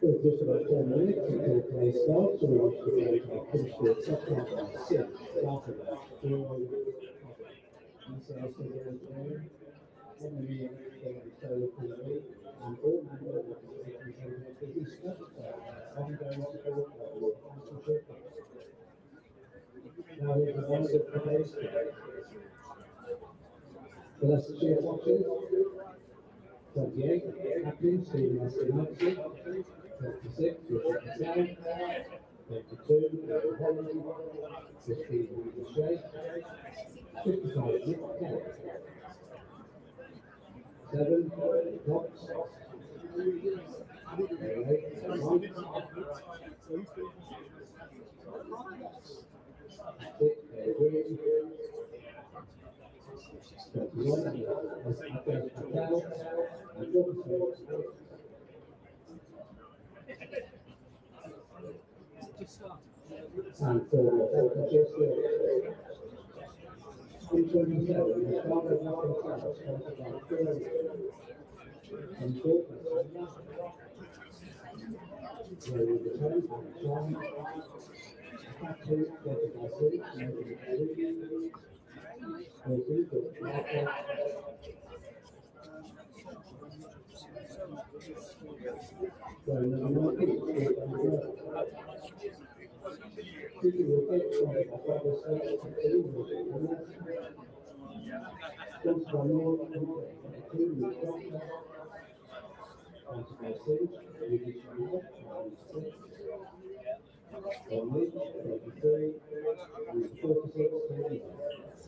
Just about 10 minutes until play starts, so we should be able to finish the second half by 6. After that, details to the game, enemy solo PV, and all members of the taking a busy stuff ongoing support level of sponsorship. Now here's the ones of today's game. The Leicestershire watches, 28, Captain Stephen Eskenazi, 26, Richard Patel, 32, David Holland, 15, Rita Shea, 55, Nick Kelly, 7, Cox, 8, Mike, 6, Green, 21, David Patel, and 46, and for the in 27, the start of National South sponsored by Steelbacks. And shortly, where we return on the time, factory, sponsored by City, making it free, with market. So, number 8 City will get from the Father State to the sponsored by North, the team with Doctor, sponsored by City, British York, 96, on Leach, 33, and 46,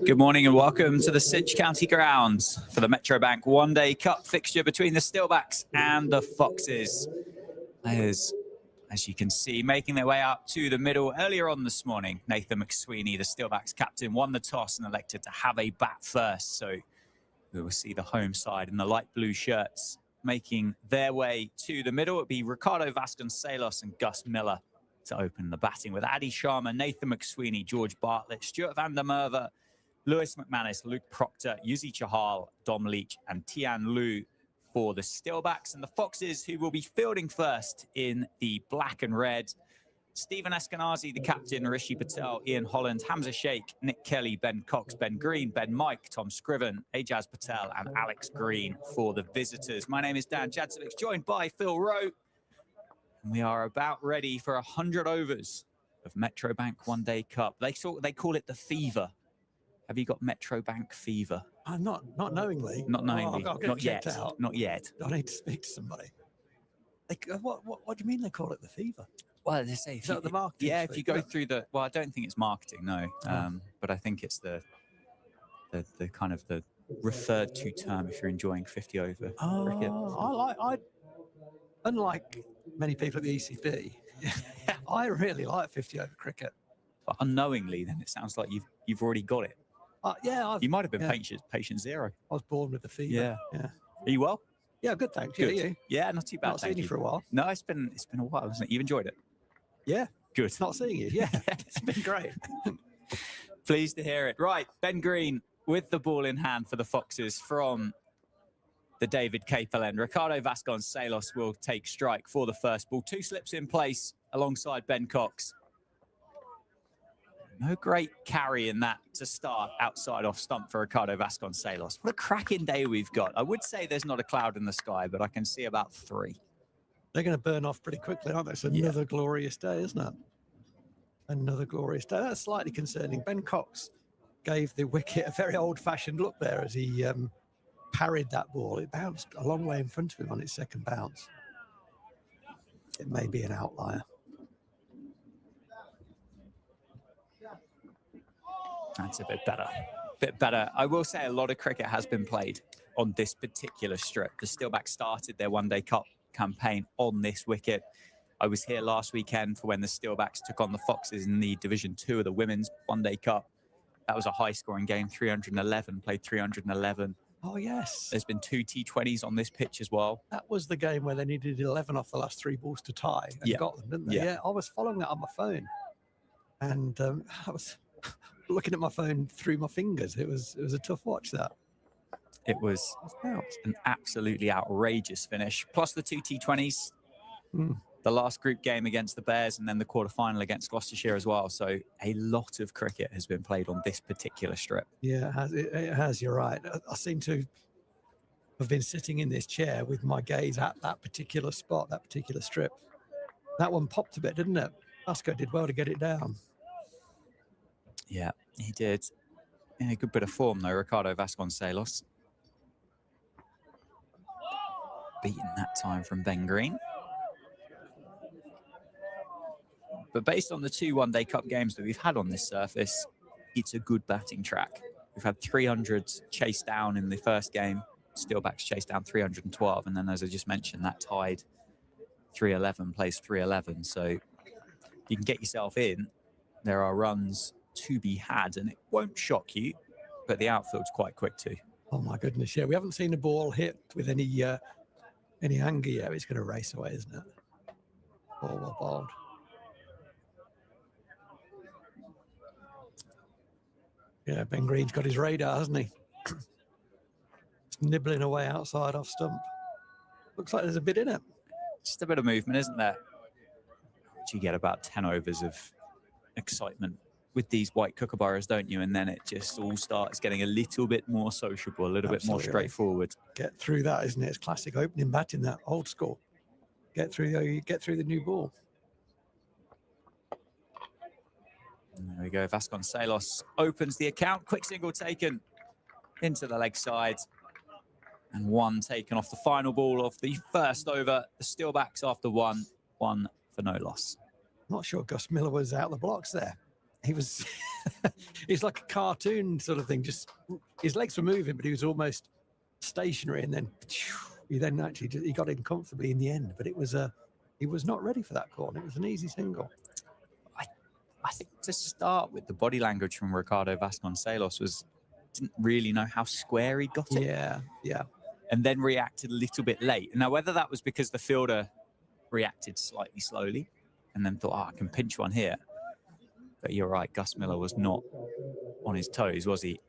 Good morning and welcome to the Cinch County grounds for the Metrobank One-Day Cup fixture between the Steelbacks and the Foxes. As you can see, making their way up to the middle earlier on this morning, Nathan McSweeney, the Steelbacks captain, won the toss and elected to have a bat first. So we will see the home side in the light blue shirts making their way to the middle. It'll be Ricardo Vasconcelos and Gus Miller to open the batting with Adi Sharma, Nathan McSweeney, George Bartlett, Stuart van der Merwe, Lewis McManus, Luke Proctor, Yuzi Chahal, Dom Leach, and Tian Lu for the Steelbacks. And the Foxes, who will be fielding first in the black and red. Stephen Eskenazi, the captain, Rishi Patel, Ian Holland, Hamza Sheikh, Nick Kelly, Ben Cox, Ben Green, Ben Mike, Tom Scriven, Ajaz Patel, and Alex Green for the visitors. My name is Dan Jadzovic, joined by Phil Rowe. And we are about ready for 100 overs of Metrobank One-Day Cup. They call it the fever. Have you got Metrobank fever? I'm not knowingly. Not knowingly. I'll get not checked yet. Out. Not yet. I need to speak to somebody. What do you mean they call it the fever? Well, they say Is that the marketing? yeah, if speak? you go through the, well, I don't think it's marketing, no, but I think it's the kind of the referred to term if you're enjoying 50 over cricket. Unlike many people at the ECB, I really like 50 over cricket. But unknowingly, then it sounds like you've already got it. You might have been patient zero. I was born with the fever. Yeah. Are you well? Yeah, good, thanks. Good. Yeah, you? Yeah, not too bad. Not seen you for a while. No, it's been a while, hasn't it? You've enjoyed it? Yeah. Good. Not seeing you. Yeah, it's been great. Pleased to hear it. Right, Ben Green with the ball in hand for the Foxes from the David Capel end. Ricardo Vasconcelos will take strike for the first ball. 2 slips in place alongside Ben Cox. No great carry in that to start outside off stump for Ricardo Vasconcelos. What a cracking day we've got. I would say there's not a cloud in the sky, but I can see about 3. They're going to burn off pretty quickly, aren't they? It's another glorious day, isn't it? Another glorious day. That's slightly concerning. Ben Cox gave the wicket a very old-fashioned look there as he parried that ball. It bounced a long way in front of him on its second bounce. It may be an outlier. That's a bit better. I will say a lot of cricket has been played on this particular strip. The Steelbacks started their one-day cup campaign on this wicket. I was here last weekend for when the Steelbacks took on the Foxes in the Division 2 of the Women's One-Day Cup. That was a high-scoring game, 311, played 311. Oh, yes. There's been 2 T20s on this pitch as well. That was the game where they needed 11 off the last 3 balls to tie and got them, didn't they? Yeah, I was following that on my phone. And I was looking at my phone through my fingers. It was a tough watch, that. It was an absolutely outrageous finish. Plus the 2 T20s. The last group game against the Bears and then the quarterfinal against Gloucestershire as well. So a lot of cricket has been played on this particular strip. Yeah, it has, you're right. I seem to have been sitting in this chair with my gaze at that particular spot, that particular strip. That one popped a bit, didn't it? Vasco did well to get it down. Yeah, he did. In a good bit of form, though, Ricardo Vasconcelos. Beaten that time from Ben Green. But based on the 2 one-day cup games that we've had on this surface, it's a good batting track. We've had 300s chased down in the first game. Steelbacks chased down 312. And then, as I just mentioned, that tied 311, plays 311. So you can get yourself in. There are runs to be had, and it won't shock you, but the outfield's quite quick too. Oh, my goodness, yeah. We haven't seen the ball hit with any anger yet. It's going to race away, isn't it? Ball well bowled. Yeah, Ben Green's got his radar, hasn't he? Just nibbling away outside off stump. Looks like there's a bit in it. Just a bit of movement, isn't there? You get about 10 overs of excitement with these white kookaburras, don't you? And then it just all starts getting a little bit more sociable, a little bit more straightforward. Get through that, isn't it? It's classic opening batting, that old school. Get through the new ball. There we go. Vasconcelos opens the account. Quick single taken into the leg side. And 1 taken off the final ball of the first over. The Steelbacks after 1 for no loss. Not sure Gus Miller was out of the blocks there. He was, he's like a cartoon sort of thing. Just his legs were moving, but he was almost stationary. And then he got in comfortably in the end. But he was not ready for that corner. It was an easy single. I think to start with, the body language from Ricardo Vasconcelos didn't really know how square he got it. Yeah. And then reacted a little bit late. Now, whether that was because the fielder reacted slightly slowly and then thought, I can pinch one here. But you're right, Gus Miller was not on his toes, was he?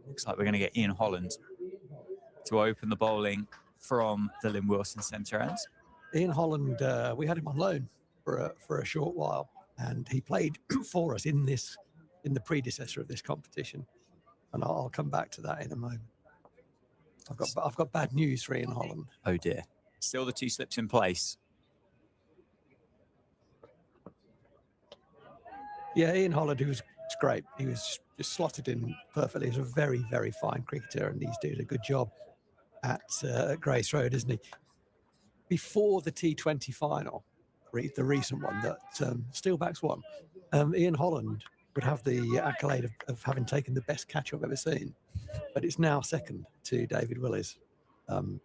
Looks like we're going to get Ian Holland to open the bowling from the Lynn Wilson centre ends. Ian Holland, we had him on loan for a short while, and he played for us in the predecessor of this competition. And I'll come back to that in a moment. I've got bad news for Ian Holland. Oh dear. Still the 2 slips in place. Yeah, Ian Holland, who was great. He was just slotted in perfectly. He's a very, very fine cricketer, and he's doing a good job at Grace Road, isn't he? before the T20 final, the recent one that Steelbacks won, Ian Holland would have the accolade of having taken the best catch I've ever seen. But it's now second to David Willis to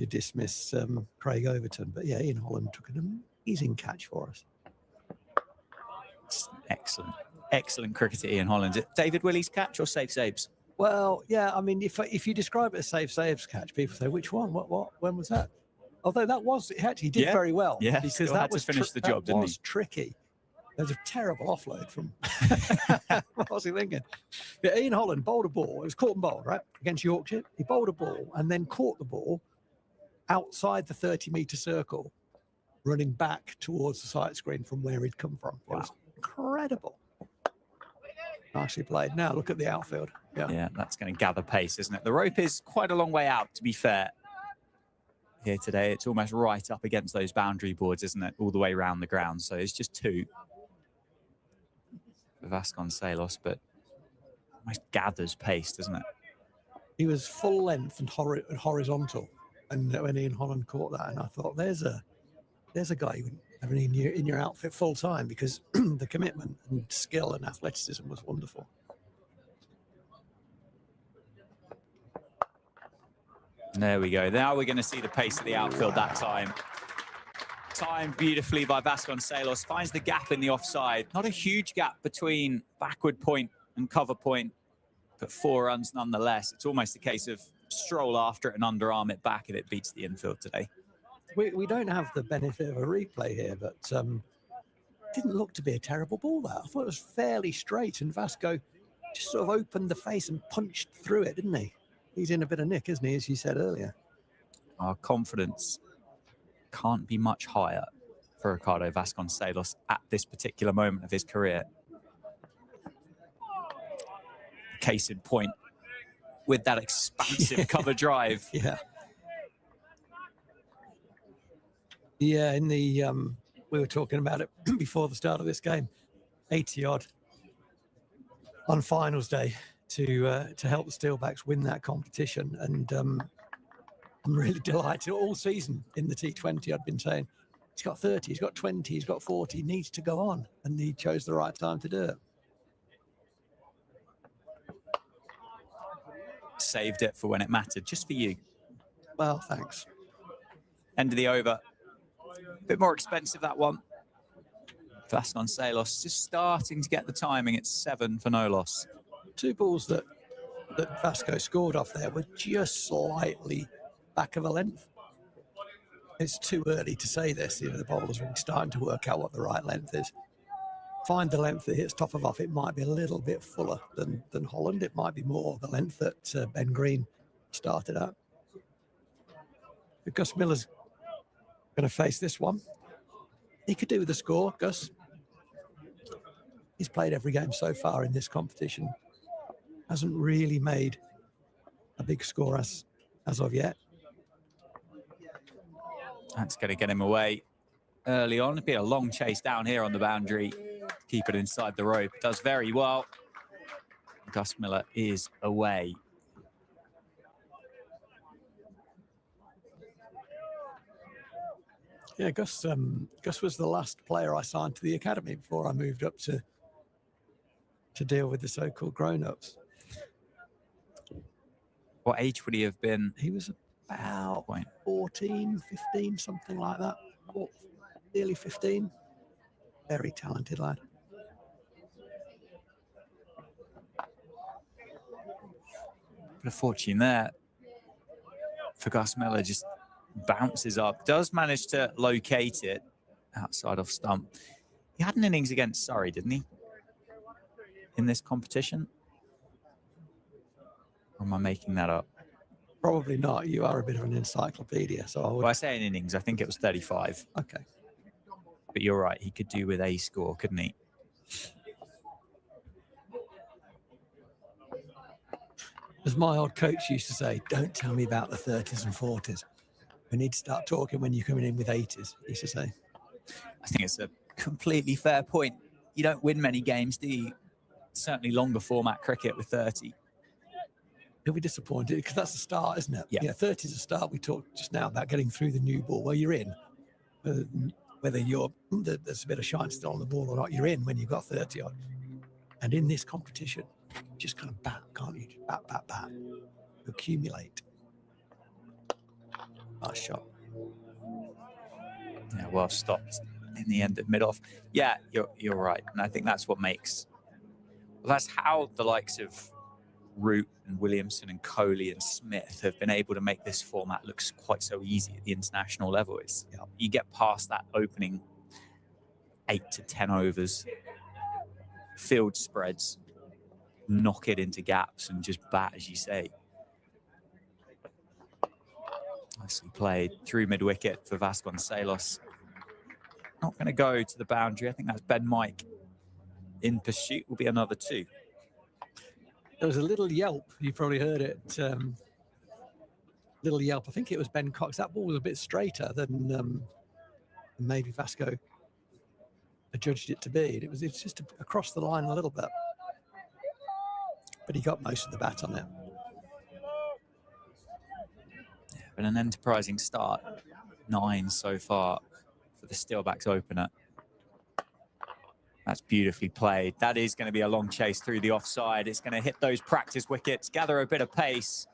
dismiss Craig Overton. But yeah, Ian Holland took an amazing catch for us. Excellent cricketer, Ian Holland. David Willie's catch or Save Saves? Well, yeah, I mean, if you describe it as Save Saves catch, people say, which one? What? When was that? Although he actually did very well. Yeah, because that was finish the job, didn't he? That was tricky. There was a terrible offload from. What was he thinking? But Ian Holland bowled a ball. It was caught and bowled, right, against Yorkshire. He bowled a ball and then caught the ball outside the 30-metre circle, running back towards the sight screen from where he'd come from. It was incredible. Nicely played. Now look at the outfield. Yeah, that's going to gather pace, isn't it? The rope is quite a long way out, to be fair. Here today, it's almost right up against those boundary boards, isn't it? All the way around the ground. So it's just 2 for Vasconcelos, but almost gathers pace, doesn't it? He was full length and horizontal, and when Ian Holland caught that, and I thought, there's a guy you have in your outfit full time, because the commitment and skill and athleticism was wonderful. There we go. Now we're going to see the pace of the outfield that time. Timed beautifully by Vasconcelos. Finds the gap in the offside. Not a huge gap between backward point and cover point, but 4 runs nonetheless. It's almost a case of stroll after it and underarm it back, and it beats the infield today. We don't have the benefit of a replay here, but didn't look to be a terrible ball, that. I thought it was fairly straight, and Vasco just sort of opened the face and punched through it, didn't he? He's in a bit of nick, isn't he, as you said earlier? Our confidence can't be much higher for Ricardo Vasconcelos at this particular moment of his career. Case in point, with that expansive cover drive. Yeah, in the we were talking about it before the start of this game, 80-odd on finals day to help the Steelbacks win that competition. And I'm really delighted. All season in the T20, I'd been saying, he's got 30, he's got 20, he's got 40, he needs to go on. And he chose the right time to do it. Saved it for when it mattered, just for you. Well, thanks. End of the over. A bit more expensive, that one. Vasconcelos just starting to get the timing. It's 7 for no loss. 2 balls that Vasco scored off there were just slightly back of a length. It's too early to say this. You know, the bowlers are starting to work out what the right length is. Find the length that hits top of off. It might be a little bit fuller than Holland. It might be more the length that Ben Green started at. But Gus Miller's going to face this one. He could do with the score, Gus. He's played every game so far in this competition. Hasn't really made a big score as of yet. That's going to get him away early on. It'll be a long chase down here on the boundary. Keep it inside the rope. Does very well. Gus Miller is away. Yeah, Gus was the last player I signed to the academy before I moved up to deal with the so-called grown-ups. What age would he have been? He was about 14, 15, something like that. Or nearly 15. Very talented lad. Bit of fortune there for Gus Miller. Just bounces up. Does manage to locate it outside of stump. He had an innings against Surrey, didn't he? In this competition? Or am I making that up? Probably not. You are a bit of an encyclopedia, so I would... Well, I say an innings. I think it was 35. Okay. But you're right. He could do with a score, couldn't he? As my old coach used to say, don't tell me about the 30s and 40s. We need to start talking when you're coming in with 80s, he used to say. I think it's a completely fair point. You don't win many games, do you? Certainly longer format cricket with 30. He'll be disappointed because that's the start, isn't it? Yeah. 30 is a start. We talked just now about getting through the new ball. Well, you're in. Whether there's a bit of shine still on the ball or not, you're in when you've got 30 on. And in this competition, just kind of bat, can't you? Just bat. Accumulate. Nice shot. Yeah, well stopped in the end of mid-off. Yeah, you're right. And I think that's what makes... Well, that's how the likes of Root and Williamson and Coley and Smith have been able to make this format look quite so easy at the international level. Is you get past that opening 8 to 10 overs, field spreads, knock it into gaps and just bat, as you say. Nicely played through mid-wicket for Vasconcelos. Not going to go to the boundary. I think that's Ben Mike. In pursuit will be another 2. There was a little yelp. You probably heard it. Little yelp. I think it was Ben Cox. That ball was a bit straighter than maybe Vasco judged it to be. It's just across the line a little bit. But he got most of the bat on it. Yeah, but an enterprising start. 9 so far for the Steelbacks opener. That's beautifully played. That is going to be a long chase through the offside. It's going to hit those practice wickets, gather a bit of pace.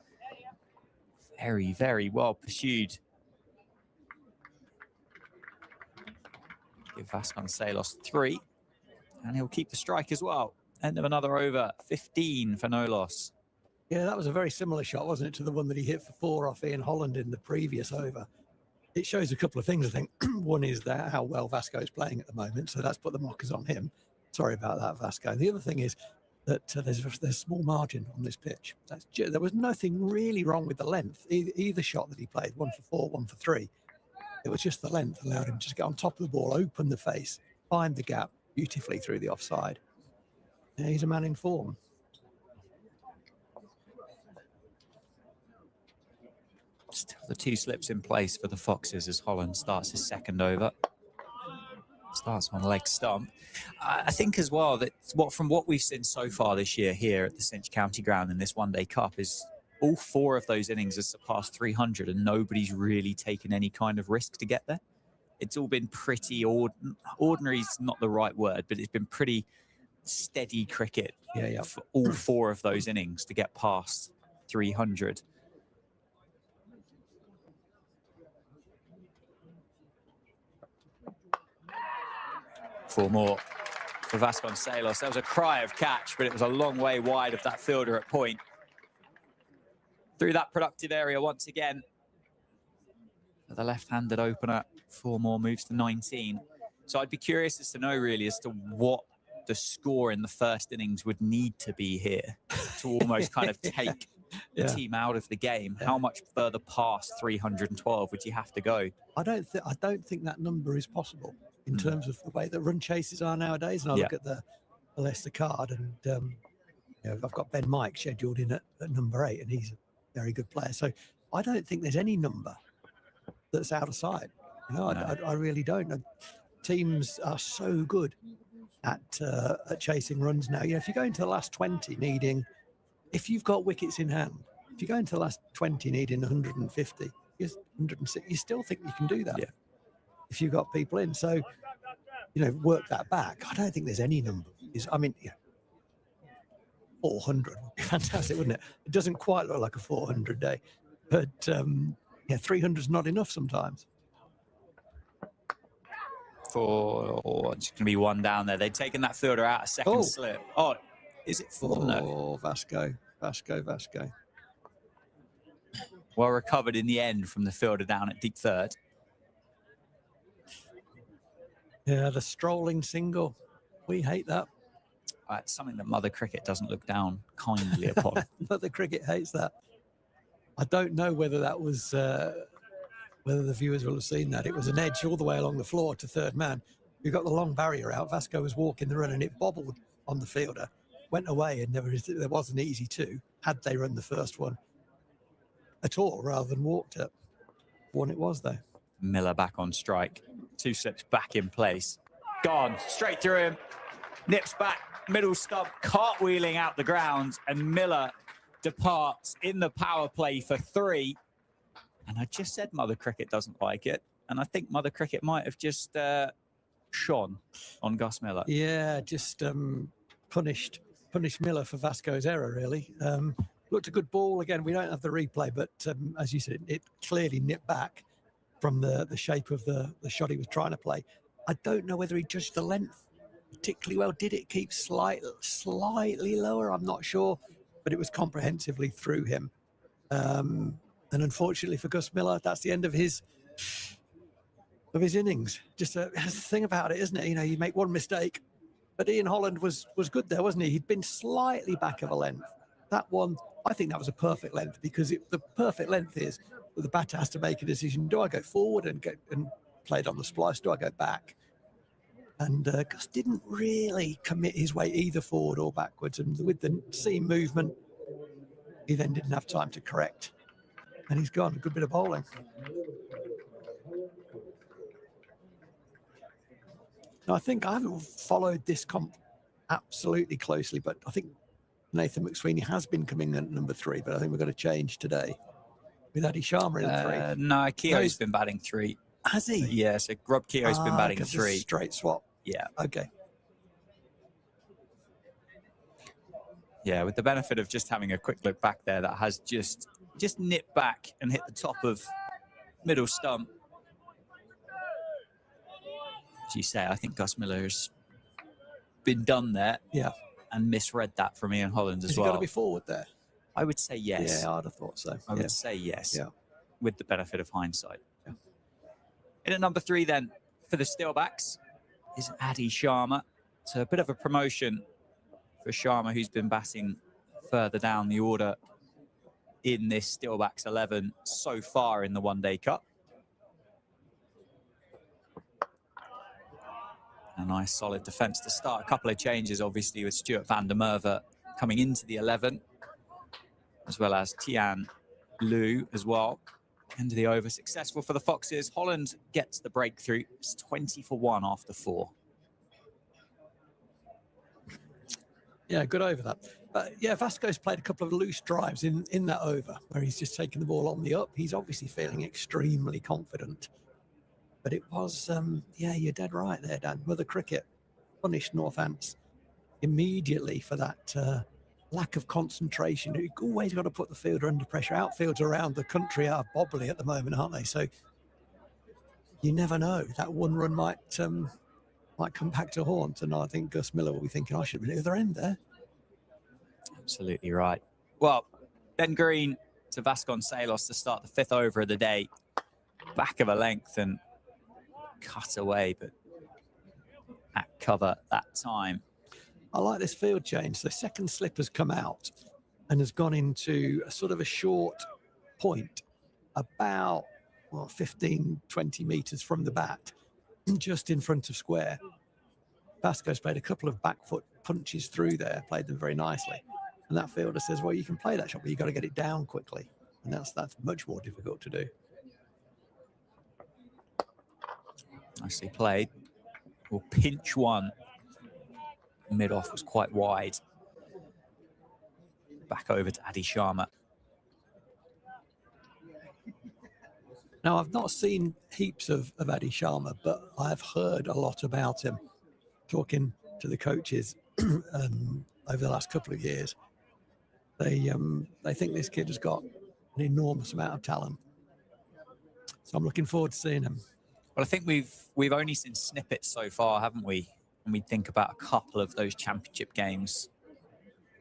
Very, very well pursued. Give Vasconcelos 3, and he'll keep the strike as well. End of another over, 15 for no loss. Yeah, that was a very similar shot, wasn't it, to the one that he hit for 4 off Ian Holland in the previous over. It shows a couple of things, I think. One is that how well Vasco is playing at the moment, so that's put the mockers on him. Sorry about that, Vasco. The other thing is that there's a small margin on this pitch. There was nothing really wrong with the length. Either shot that he played, 1 for 4, 1 for 3. It was just the length allowed him to just get on top of the ball, open the face, find the gap beautifully through the offside. Yeah, he's a man in form. Still the 2 slips in place for the Foxes as Holland starts his second over. Starts on leg stump. I think as well that from what we've seen so far this year here at the Cinch County Ground in this one-day cup is all 4 of those innings have surpassed 300 and nobody's really taken any kind of risk to get there. It's all been pretty ordinary is not the right word, but it's been pretty steady cricket for all 4 of those innings to get past 300. Four more for Vasconcelos. That was a cry of catch, but it was a long way wide of that fielder at point. Through that productive area once again. For the left-handed opener, 4 more moves to 19. So I'd be curious as to know really as to what the score in the first innings would need to be here to almost kind of take the team out of the game. How much further past 312 would you have to go? I don't think that number is possible in terms of the way that run chases are nowadays. And I look at the Leicester card, and I've got Ben Mike scheduled in at number 8, and he's a very good player. So I don't think there's any number that's out of sight. I really don't. Teams are so good at chasing runs now. If you go into the last 20 needing, if you've got wickets in hand, if you go into the last 20 needing 150, 160, you still think you can do that. Yeah. If you've got people in. So, work that back. I don't think there's any number. 400 would be fantastic, wouldn't it? It doesn't quite look like a 400 day, but 300 is not enough sometimes. It's going to be 1 down there. They've taken that fielder out a second slip. Oh, is it 4? No. Vasco. Well recovered in the end from the fielder down at deep third. Yeah, the strolling single. We hate that. It's something that Mother Cricket doesn't look down kindly upon. Mother Cricket hates that. I don't know whether that was, whether the viewers will have seen that. It was an edge all the way along the floor to third man. We got the long barrier out. Vasco was walking the run and it bobbled on the fielder. Went away and there was an easy 2 had they run the first one at all rather than walked it. One it was though. Miller back on strike. 2 slips back in place. Gone. Straight through him. Nips back. Middle stump. Cartwheeling out the ground. And Miller departs in the power play for 3. And I just said Mother Cricket doesn't like it. And I think Mother Cricket might have just shone on Gus Miller. Yeah, just punished Miller for Vasco's error, really. Looked a good ball. Again, we don't have the replay, but as you said, it clearly nipped back from the shape of the shot he was trying to play. I don't know whether he judged the length particularly well. Did it keep slightly lower? I'm not sure, but it was comprehensively through him. And unfortunately for Gus Miller, that's the end of his innings. Just that's the thing about it, isn't it? You know, you make one mistake, but Ian Holland was good there, wasn't he? He'd been slightly back of a length. That one, I think that was a perfect length, because the perfect length is that the batter has to make a decision. Do I go forward and play it on the splice? Do I go back? And Gus didn't really commit his weight either forward or backwards. And with the seam movement, he then didn't have time to correct. And he's gone. A good bit of bowling. Now, I think I haven't followed this comp absolutely closely, but I think Nathan McSweeney has been coming in at number 3, but I think we're going to change today with Adi Sharma in 3. No, Keogh's been batting 3. Has he? Yeah, so Rob Keogh's been batting 3. Straight swap. Yeah. Okay. Yeah, with the benefit of just having a quick look back there, that has just nipped back and hit the top of middle stump. As you say, I think Gus Miller's been done there. Yeah. And misread that from Ian Holland as well. Has he got to be forward there? I would say yes. Yeah, I'd have thought so. I would say yes. Yeah. With the benefit of hindsight. Yeah. In at number 3 then, for the Steelbacks, is Adi Sharma. So a bit of a promotion for Sharma, who's been batting further down the order in this Steelbacks 11 so far in the One Day Cup. A nice solid defence to start. A couple of changes, obviously, with Stuart van der Merwe coming into the 11, as well as Tian Liu as well. End of the over, successful for the Foxes. Holland gets the breakthrough. It's 20 for 1 after 4. Yeah, good over that. But yeah, Vasco's played a couple of loose drives in that over where he's just taken the ball on the up. He's obviously feeling extremely confident. But it was, yeah, you're dead right there, Dan. Mother Cricket punished Northants immediately for that lack of concentration. You've always got to put the fielder under pressure. Outfields around the country are bobbly at the moment, aren't they? So you never know. That one run might come back to haunt. And I think Gus Miller will be thinking, I should have been at the other end there. Absolutely right. Well, Ben Green to Vasconcelos to start the 5th over of the day. Back of a length and cut away, but at cover that time. I like this field change. The second slip has come out and has gone into a sort of a short point, about 15, 20 metres from the bat, just in front of square. Vasco's played a couple of back foot punches through there, played them very nicely. And that fielder says, well, you can play that shot, but you've got to get it down quickly. And that's much more difficult to do. Nicely played. Will pinch one. Mid-off was quite wide. Back over to Adi Sharma. Now, I've not seen heaps of Adi Sharma, but I've heard a lot about him, talking to the coaches over the last couple of years. They think this kid has got an enormous amount of talent. So I'm looking forward to seeing him. Well, I think we've only seen snippets so far, haven't we? And we think about a couple of those championship games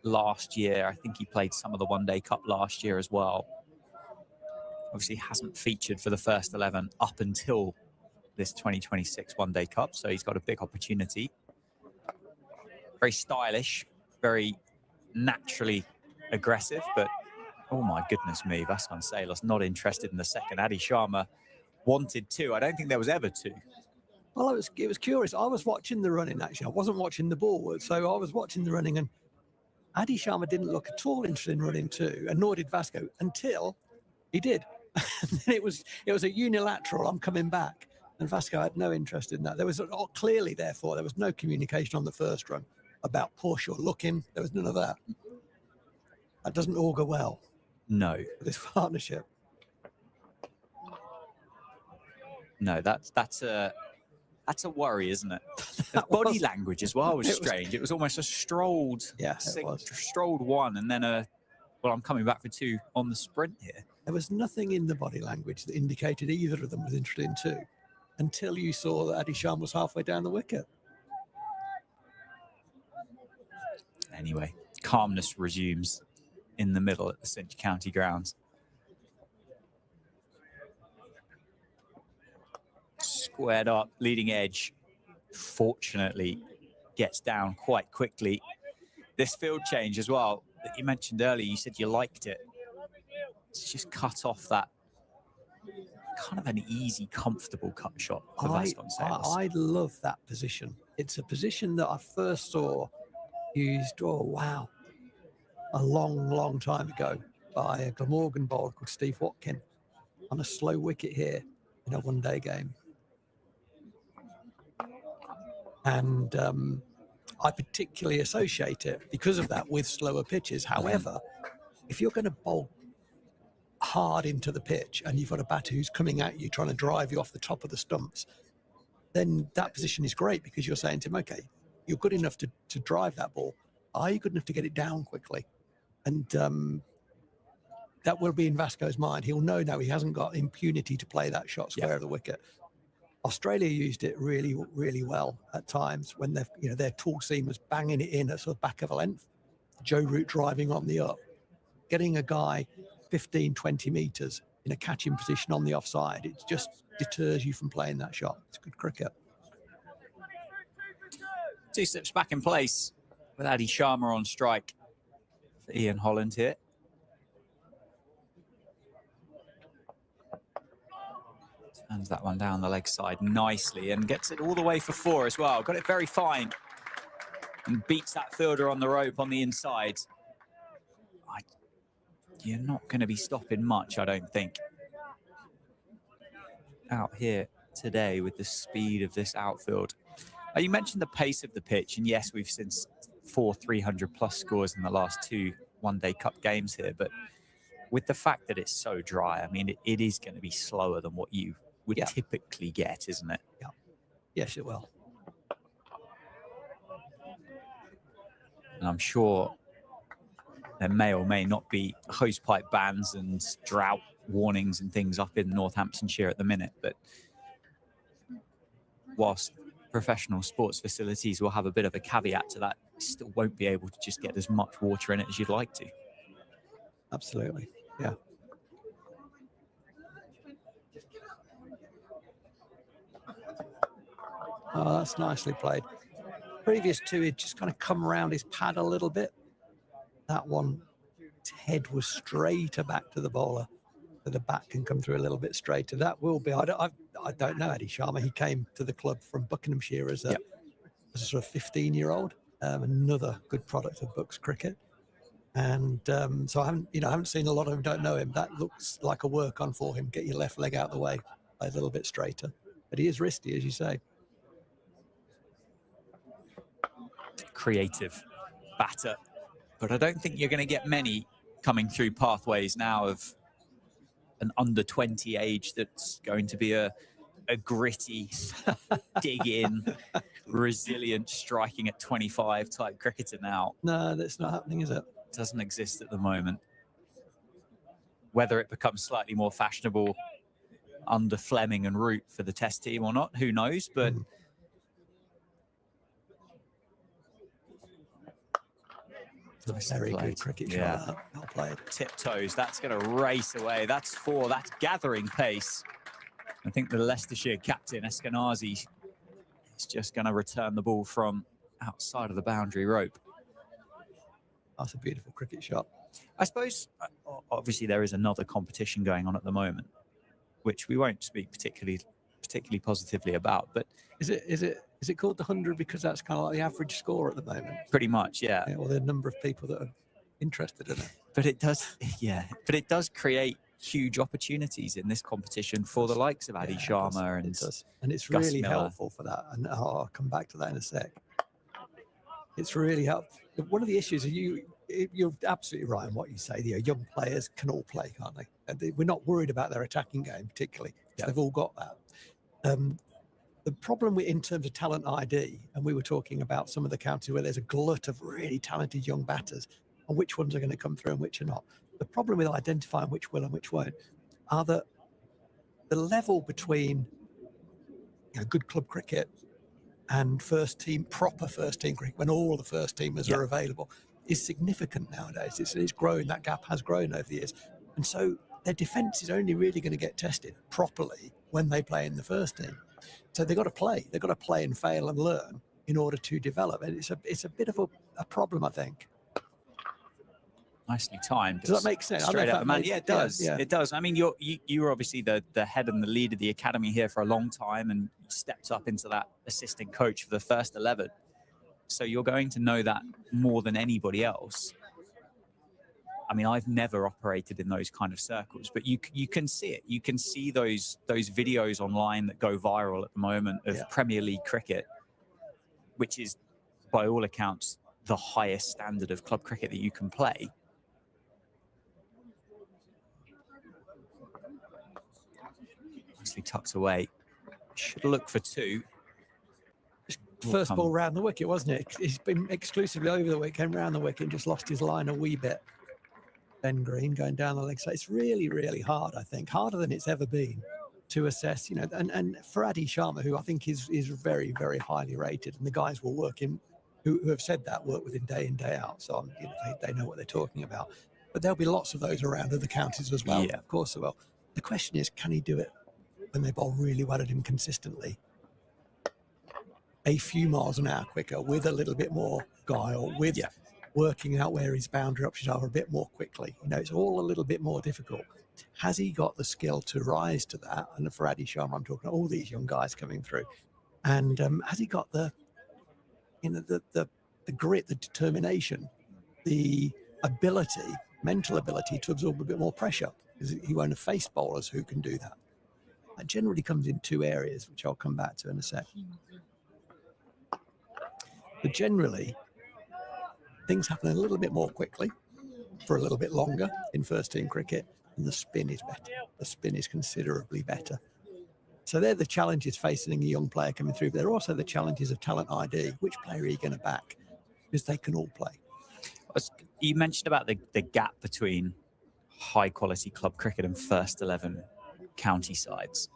last year. I think he played some of the One Day Cup last year as well. Obviously hasn't featured for the first 11 up until this 2026 One Day Cup, so he's got a big opportunity. Very stylish, very naturally aggressive, but oh my goodness me, Vasconcelos not interested in the second. Adi Sharma wanted 2. I don't think there was ever 2. Well, it was curious. I was watching the running, actually. I wasn't watching the ball, so I was watching the running, and Adi Sharma didn't look at all interested in running 2, and nor did Vasco, until he did. And then it was a unilateral, I'm coming back. And Vasco had no interest in that. There was clearly, therefore, there was no communication on the first run about push or looking. There was none of that. That doesn't augur well No, for this partnership. no, that's a worry, isn't it? The That body was- language as well was it was- strange. It was almost a strolled, Yeah, it was. strolled one, and then well, I'm coming back for two on the sprint here. There was nothing in the body language that indicated either of them was interested in two, until you saw that Adi Sharma was halfway down the wicket. Anyway, calmness resumes in the middle at the Cinch County grounds. Squared up, leading edge, fortunately gets down quite quickly. This field change as well that you mentioned earlier, you said you liked it. It's just cut off that kind of an easy, comfortable cut shot for Vasconcelos. I love that position. It's a position that I first saw used, oh wow, a long time ago by a Glamorgan bowler called Steve Watkin on a slow wicket here in a one-day game. And I particularly associate it because of that with slower pitches. However, if you're going to bowl hard into the pitch and you've got a batter who's coming at you trying to drive you off the top of the stumps, then that position is great because you're saying to him, okay, you're good enough to drive that ball. Are you good enough to get it down quickly? And that will be in Vasco's mind. He'll know now he hasn't got impunity to play that shot square of the wicket. Australia used it really, really well at times when their tall seam was banging it in at sort of back of a length. Joe Root driving on the up, getting a guy 15, 20 metres in a catching position on the offside. It just deters you from playing that shot. It's good cricket. Two steps back in place with Adi Sharma on strike for Ian Holland here. Turns that one down the leg side nicely and gets it all the way for four as well. Got it very fine and beats that fielder on the rope on the inside. You're not going to be stopping much, I don't think, out here today with the speed of this outfield. You mentioned the pace of the pitch, and yes, we've seen 4 300-plus scores in the last 2 one-day cup games here, but with the fact that it's so dry, I mean, it is going to be slower than what you would typically get, isn't it? Yeah. Yes, it will. And I'm sure there may or may not be hosepipe bans and drought warnings and things up in Northamptonshire at the minute, but whilst professional sports facilities will have a bit of a caveat to that, you still won't be able to just get as much water in it as you'd like to. Absolutely, yeah. Oh, that's nicely played. Previous two, he'd just kind of come around his pad a little bit. That one, its head was straighter back to the bowler, so the bat can come through a little bit straighter. That will be, I don't know Adi Sharma. He came to the club from Buckinghamshire as a sort of 15-year-old, another good product of Bucks cricket. And so I haven't seen a lot of him, don't know him. That looks like a work on for him. Get your left leg out of the way a little bit straighter. But he is wristy, as you say. Creative batter, but I don't think you're going to get many coming through pathways now of an under 20 age that's going to be a gritty, dig in, resilient, striking at 25 type cricketer now. No, that's not happening, is it? Doesn't exist at the moment. Whether it becomes slightly more fashionable under Fleming and Root for the test team or not, who knows, but very good cricket shot. Well played. Tiptoes, that's going to race away. That's 4, that's gathering pace. I think the Leicestershire captain, Eskenazi, is just going to return the ball from outside of the boundary rope. That's a beautiful cricket shot. I suppose, obviously, there is another competition going on at the moment, which we won't speak particularly positively about. But is it called the 100 because that's kind of like the average score at the moment? Pretty much, yeah. Well, there are a number of people that are interested in it. But it does, But it does create huge opportunities in this competition for the likes of Adi Sharma and it's Gus really Miller. helpful for that. And I'll come back to that in a sec. It's really helpful. One of the issues You're absolutely right in what you say. Young players can all play, can't they? And we're not worried about their attacking game particularly, because they've all got that. The problem in terms of talent ID, and we were talking about some of the counties where there's a glut of really talented young batters, and which ones are going to come through and which are not. The problem with identifying which will and which won't are that the level between good club cricket and proper first team cricket, when all the first teamers are available, is significant nowadays. It's grown. That gap has grown over the years. And so their defence is only really going to get tested properly when they play in the first team. So they've got to play. They've got to play and fail and learn in order to develop. And it's a bit of a problem, I think. Nicely timed. Does that make sense? Straight out the man. Yeah, it does. Yeah. It does. I mean, you were obviously the head and the lead of the academy here for a long time, and stepped up into that assistant coach for the first 11. So you're going to know that more than anybody else. I mean, I've never operated in those kind of circles, but you can see it. You can see those videos online that go viral at the moment of Premier League cricket, which is, by all accounts, the highest standard of club cricket that you can play. Nicely tucked away. Should look for 2. First ball round the wicket, wasn't it? He's been exclusively over the wicket, came round the wicket and just lost his line a wee bit. Ben Green going down the leg. So it's really, really hard, I think. Harder than it's ever been to assess, and for Adi Sharma, who I think is very, very highly rated, and the guys will work in, who have said that, work with him day in, day out. So they know what they're talking about. But there'll be lots of those around other counties as well. Yeah. Of course there will. The question is, can he do it when they bowl really well at him consistently? A few miles an hour quicker, with a little bit more guile, with working out where his boundary options are a bit more quickly. It's all a little bit more difficult. Has he got the skill to rise to that? And for Adi Sharma, I'm talking all these young guys coming through. And has he got the grit, the determination, the ability, mental ability to absorb a bit more pressure? Because he won't have faced bowlers who can do that. That generally comes in 2 areas, which I'll come back to in a sec. But generally, things happen a little bit more quickly for a little bit longer in first team cricket, and the spin is better. The spin is considerably better. So they're the challenges facing a young player coming through, but they're also the challenges of talent ID. Which player are you going to back? Because they can all play. You mentioned about the gap between high quality club cricket and first 11 county sides.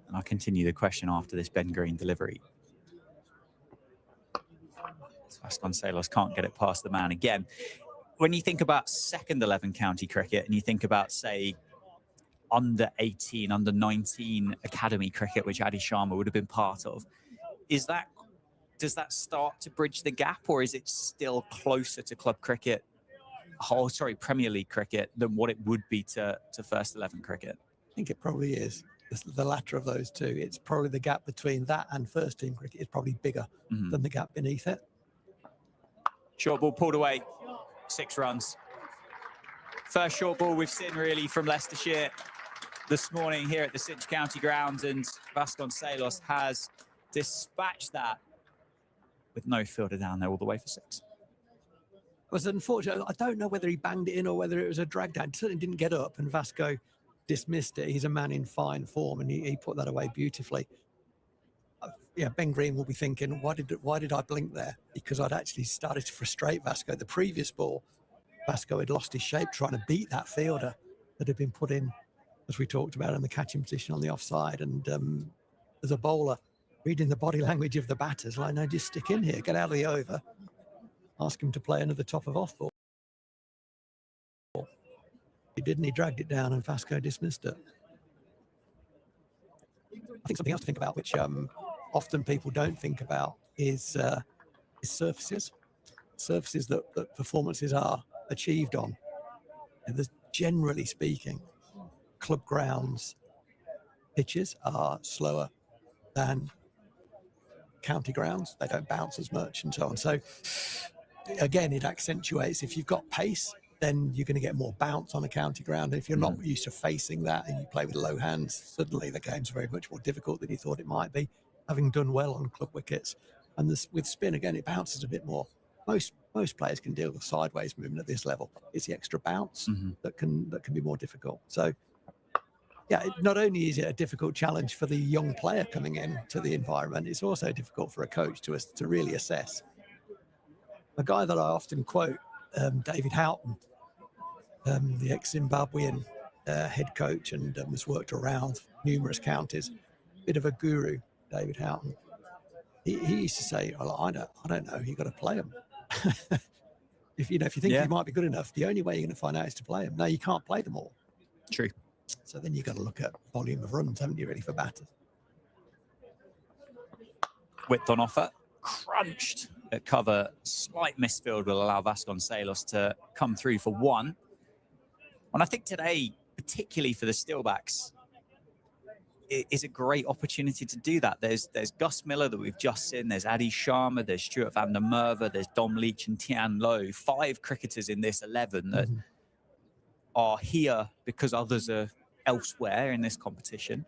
And I'll continue the question after this Ben Green delivery. Vasconcelos can't get it past the man again. When you think about second 11 county cricket, and you think about, say, under 18, under 19 academy cricket, which Adi Sharma would have been part of, does that start to bridge the gap, or is it still closer to club cricket, Premier League cricket, than what it would be to first 11 cricket? I think it probably is. The latter of those two. It's probably the gap between that and first team cricket is probably bigger than the gap beneath it. Short ball pulled away, 6 runs. First short ball we've seen really from Leicestershire this morning here at the Cinch County grounds, and Vasconcelos has dispatched that with no fielder down there all the way for 6. It was unfortunate. I don't know whether he banged it in or whether it was a drag down. He certainly didn't get up, and Vasco dismissed it. He's a man in fine form, and he put that away beautifully. Ben Green will be thinking, why did I blink there? Because I'd actually started to frustrate Vasco. The previous ball, Vasco had lost his shape trying to beat that fielder that had been put in, as we talked about, in the catching position on the offside. And as a bowler, reading the body language of the batters, like, no, just stick in here, get out of the over, ask him to play another top of off ball. He didn't. He dragged it down, and Vasco dismissed it. I think something else to think about, which often people don't think about, is surfaces that performances are achieved on. And there's, generally speaking, club grounds pitches are slower than county grounds. They don't bounce as much and so on. So again, it accentuates, if you've got pace, then you're going to get more bounce on a county ground. And if you're not used to facing that and you play with low hands, suddenly the game's very much more difficult than you thought it might be, having done well on club wickets. And this, with spin, again, it bounces a bit more. most players can deal with sideways movement at this level. It's the extra bounce that can be more difficult. So yeah, not only is it a difficult challenge for the young player coming in to the environment, it's also difficult for a coach to really assess. A guy that I often quote, David Houghton, the ex-Zimbabwean head coach, and has worked around numerous counties, bit of a guru, David Houghton. He used to say, well, I don't know, you got to play them. if you think you might be good enough, the only way you're going to find out is to play them. No, you can't play them all. True. So then you've got to look at volume of runs, haven't you, really, for batters? Width on offer, crunched at cover, slight misfield will allow Vasconcelos to come through for one. And I think today, particularly for the Steelbacks, it is a great opportunity to do that. There's Gus Miller that we've just seen, there's Adi Sharma, there's Stuart van der Merwe, there's Dom Leach and Tian Low, 5 cricketers in this 11 that are here because others are elsewhere in this competition,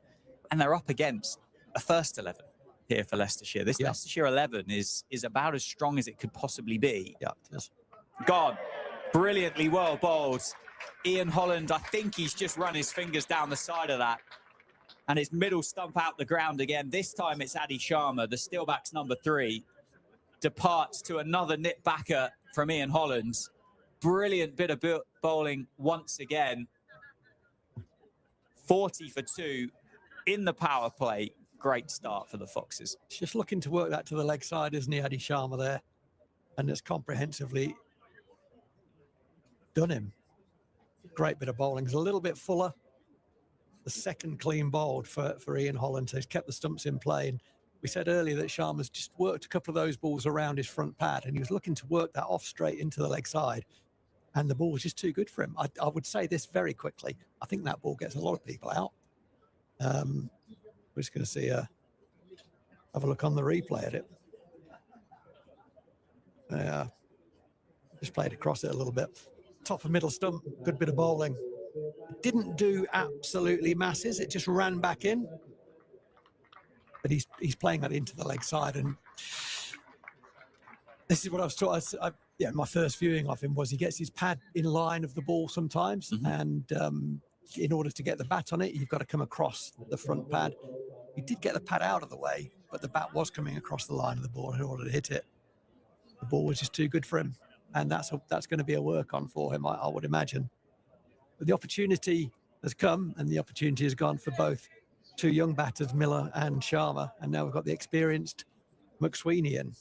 and they're up against a first 11 here for Leicestershire. This Leicestershire 11 is about as strong as it could possibly be. Yeah, it is. Gone. Brilliantly well bowled. Ian Holland, I think he's just run his fingers down the side of that. And it's middle stump out the ground again. This time it's Adi Sharma, the Steelbacks number 3, departs to another nip backer from Ian Holland. Brilliant bit of bowling once again. 40 for 2 in the power play. Great start for the Foxes. Just looking to work that to the leg side, isn't he, Adi Sharma there? And it's comprehensively done him. Great bit of bowling. It's a little bit fuller. The second clean bowled for Ian Holland. So he's kept the stumps in play. And we said earlier that Sharma's just worked a couple of those balls around his front pad, and he was looking to work that off straight into the leg side. And the ball was just too good for him. I would say this very quickly. I think that ball gets a lot of people out. We're just going to see have a look on the replay at it. Just played across it a little bit. Top of middle stump, good bit of bowling. Didn't do absolutely masses. It just ran back in. But he's playing that into the leg side, and this is what I was taught. My first viewing of him was he gets his pad in line of the ball sometimes, and in order to get the bat on it, you've got to come across the front pad. He did get the pad out of the way, but the bat was coming across the line of the ball in order to hit it. The ball was just too good for him, and that's going to be a work on for him, I would imagine. But the opportunity has come, and the opportunity has gone for both 2 young batters, Miller and Sharma, and now we've got the experienced McSweeney in.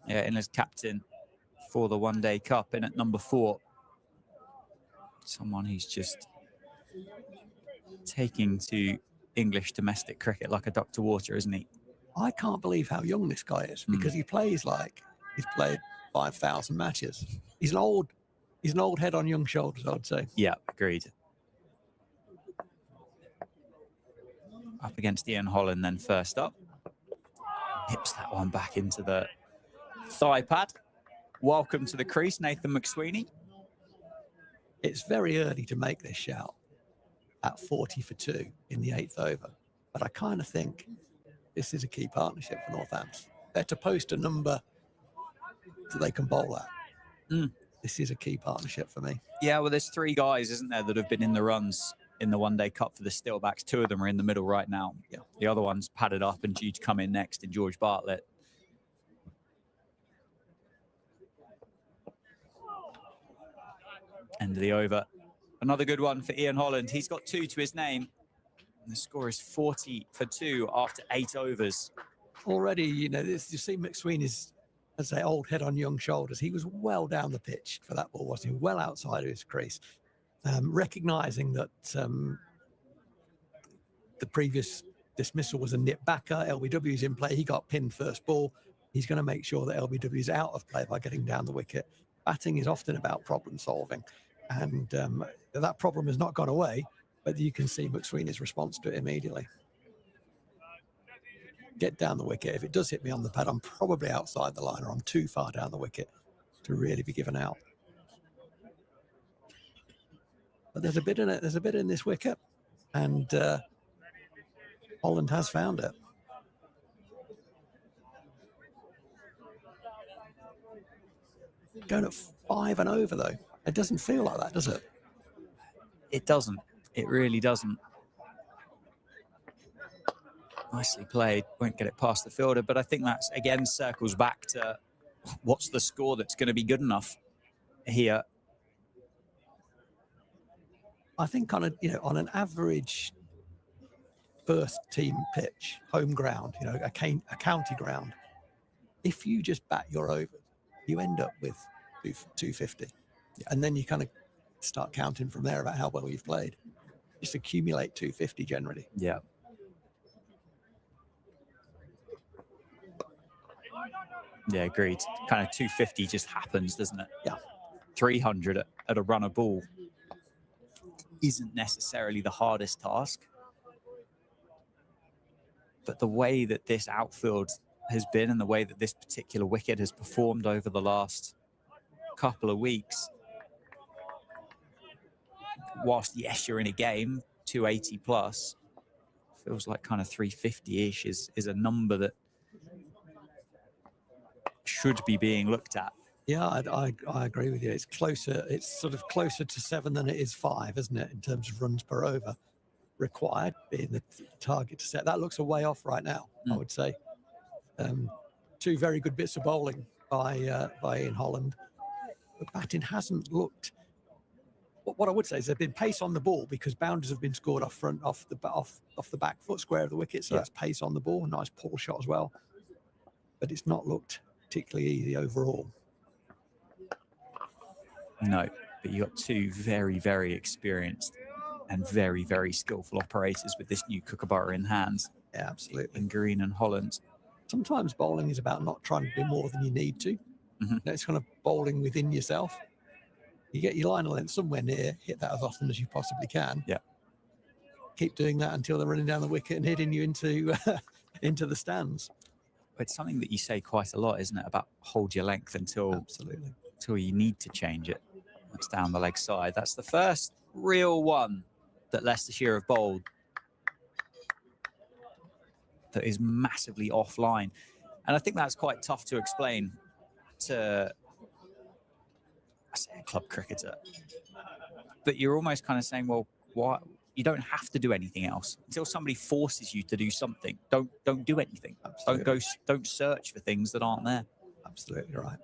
Yeah, in as captain for the One Day Cup, in at number 4. Someone who's just taking to English domestic cricket like a duck to water, isn't he? I can't believe how young this guy is, because he plays like he's played 5,000 matches. He's an old head on young shoulders, I'd say. Yeah, agreed. Up against Ian Holland then first up. Nips that one back into the thigh pad. Welcome to the crease, Nathan McSweeney. It's very early to make this shout at 40 for 2 in the 8th over, but I kind of think this is a key partnership for Northampton. They're to post a number so they can bowl at. This is a key partnership for me. Yeah, well, there's 3 guys, isn't there, that have been in the runs in the One Day Cup for the Steelbacks. 2 of them are in the middle right now. Yeah. The other one's padded up and due to come in next in George Bartlett. End of the over. Another good one for Ian Holland. He's got 2 to his name. And the score is 40 for 2 after 8 overs. Already, you see McSweeney's, as I say, old head on young shoulders. He was well down the pitch for that ball, wasn't he? Well outside of his crease. Recognising that the previous dismissal was a nip backer. LBW's in play. He got pinned first ball. He's going to make sure that LBW's out of play by getting down the wicket. Batting is often about problem solving. And that problem has not gone away, but you can see McSweeney's response to it immediately. Get down the wicket. If it does hit me on the pad, I'm probably outside the line, or I'm too far down the wicket to really be given out. But there's a bit in it. There's a bit in this wicket, and Holland has found it. Going at 5 and over, though. It doesn't feel like that, does it? It doesn't. It really doesn't. Nicely played. Won't get it past the fielder, but I think that's, again, circles back to what's the score that's going to be good enough here. I think on an average first team pitch, home ground, a county ground, if you just bat your overs, you end up with 250. And then you kind of start counting from there about how well you've played. Just accumulate 250 generally. Yeah. Yeah, agreed. Kind of 250 just happens, doesn't it? Yeah. 300 at a runner ball isn't necessarily the hardest task. But the way that this outfield has been and the way that this particular wicket has performed over the last couple of weeks, whilst, yes, you're in a game, 280 plus, feels like kind of 350-ish is a number that should be being looked at. Yeah, I agree with you. It's closer. It's sort of closer to 7 than it is 5, isn't it, in terms of runs per over required, being the target to set. That looks a way off right now, I would say. 2 very good bits of bowling by Ian Holland. But batting hasn't looked. What I would say is there's been pace on the ball because boundaries have been scored off the back foot square of the wicket, so that's pace on the ball. Nice pull shot as well, but it's not looked particularly easy overall. No, but you got 2 very, very experienced and very, very skillful operators with this new Kookaburra in hand. Yeah, absolutely. In Green and Holland. Sometimes bowling is about not trying to do more than you need to. It's kind of bowling within yourself. You get your line of length somewhere near, hit that as often as you possibly can. Yeah. Keep doing that until they're running down the wicket and hitting you into the stands. It's something that you say quite a lot, isn't it? About hold your length until you need to change it. That's down the leg side. That's the first real one that Leicestershire have bowled that is massively offline. And I think that's quite tough to explain to, I say, a club cricketer. But you're almost kind of saying, well, why? You don't have to do anything else until somebody forces you to do something. Don't do anything. Absolutely. Don't search for things that aren't there. Absolutely right.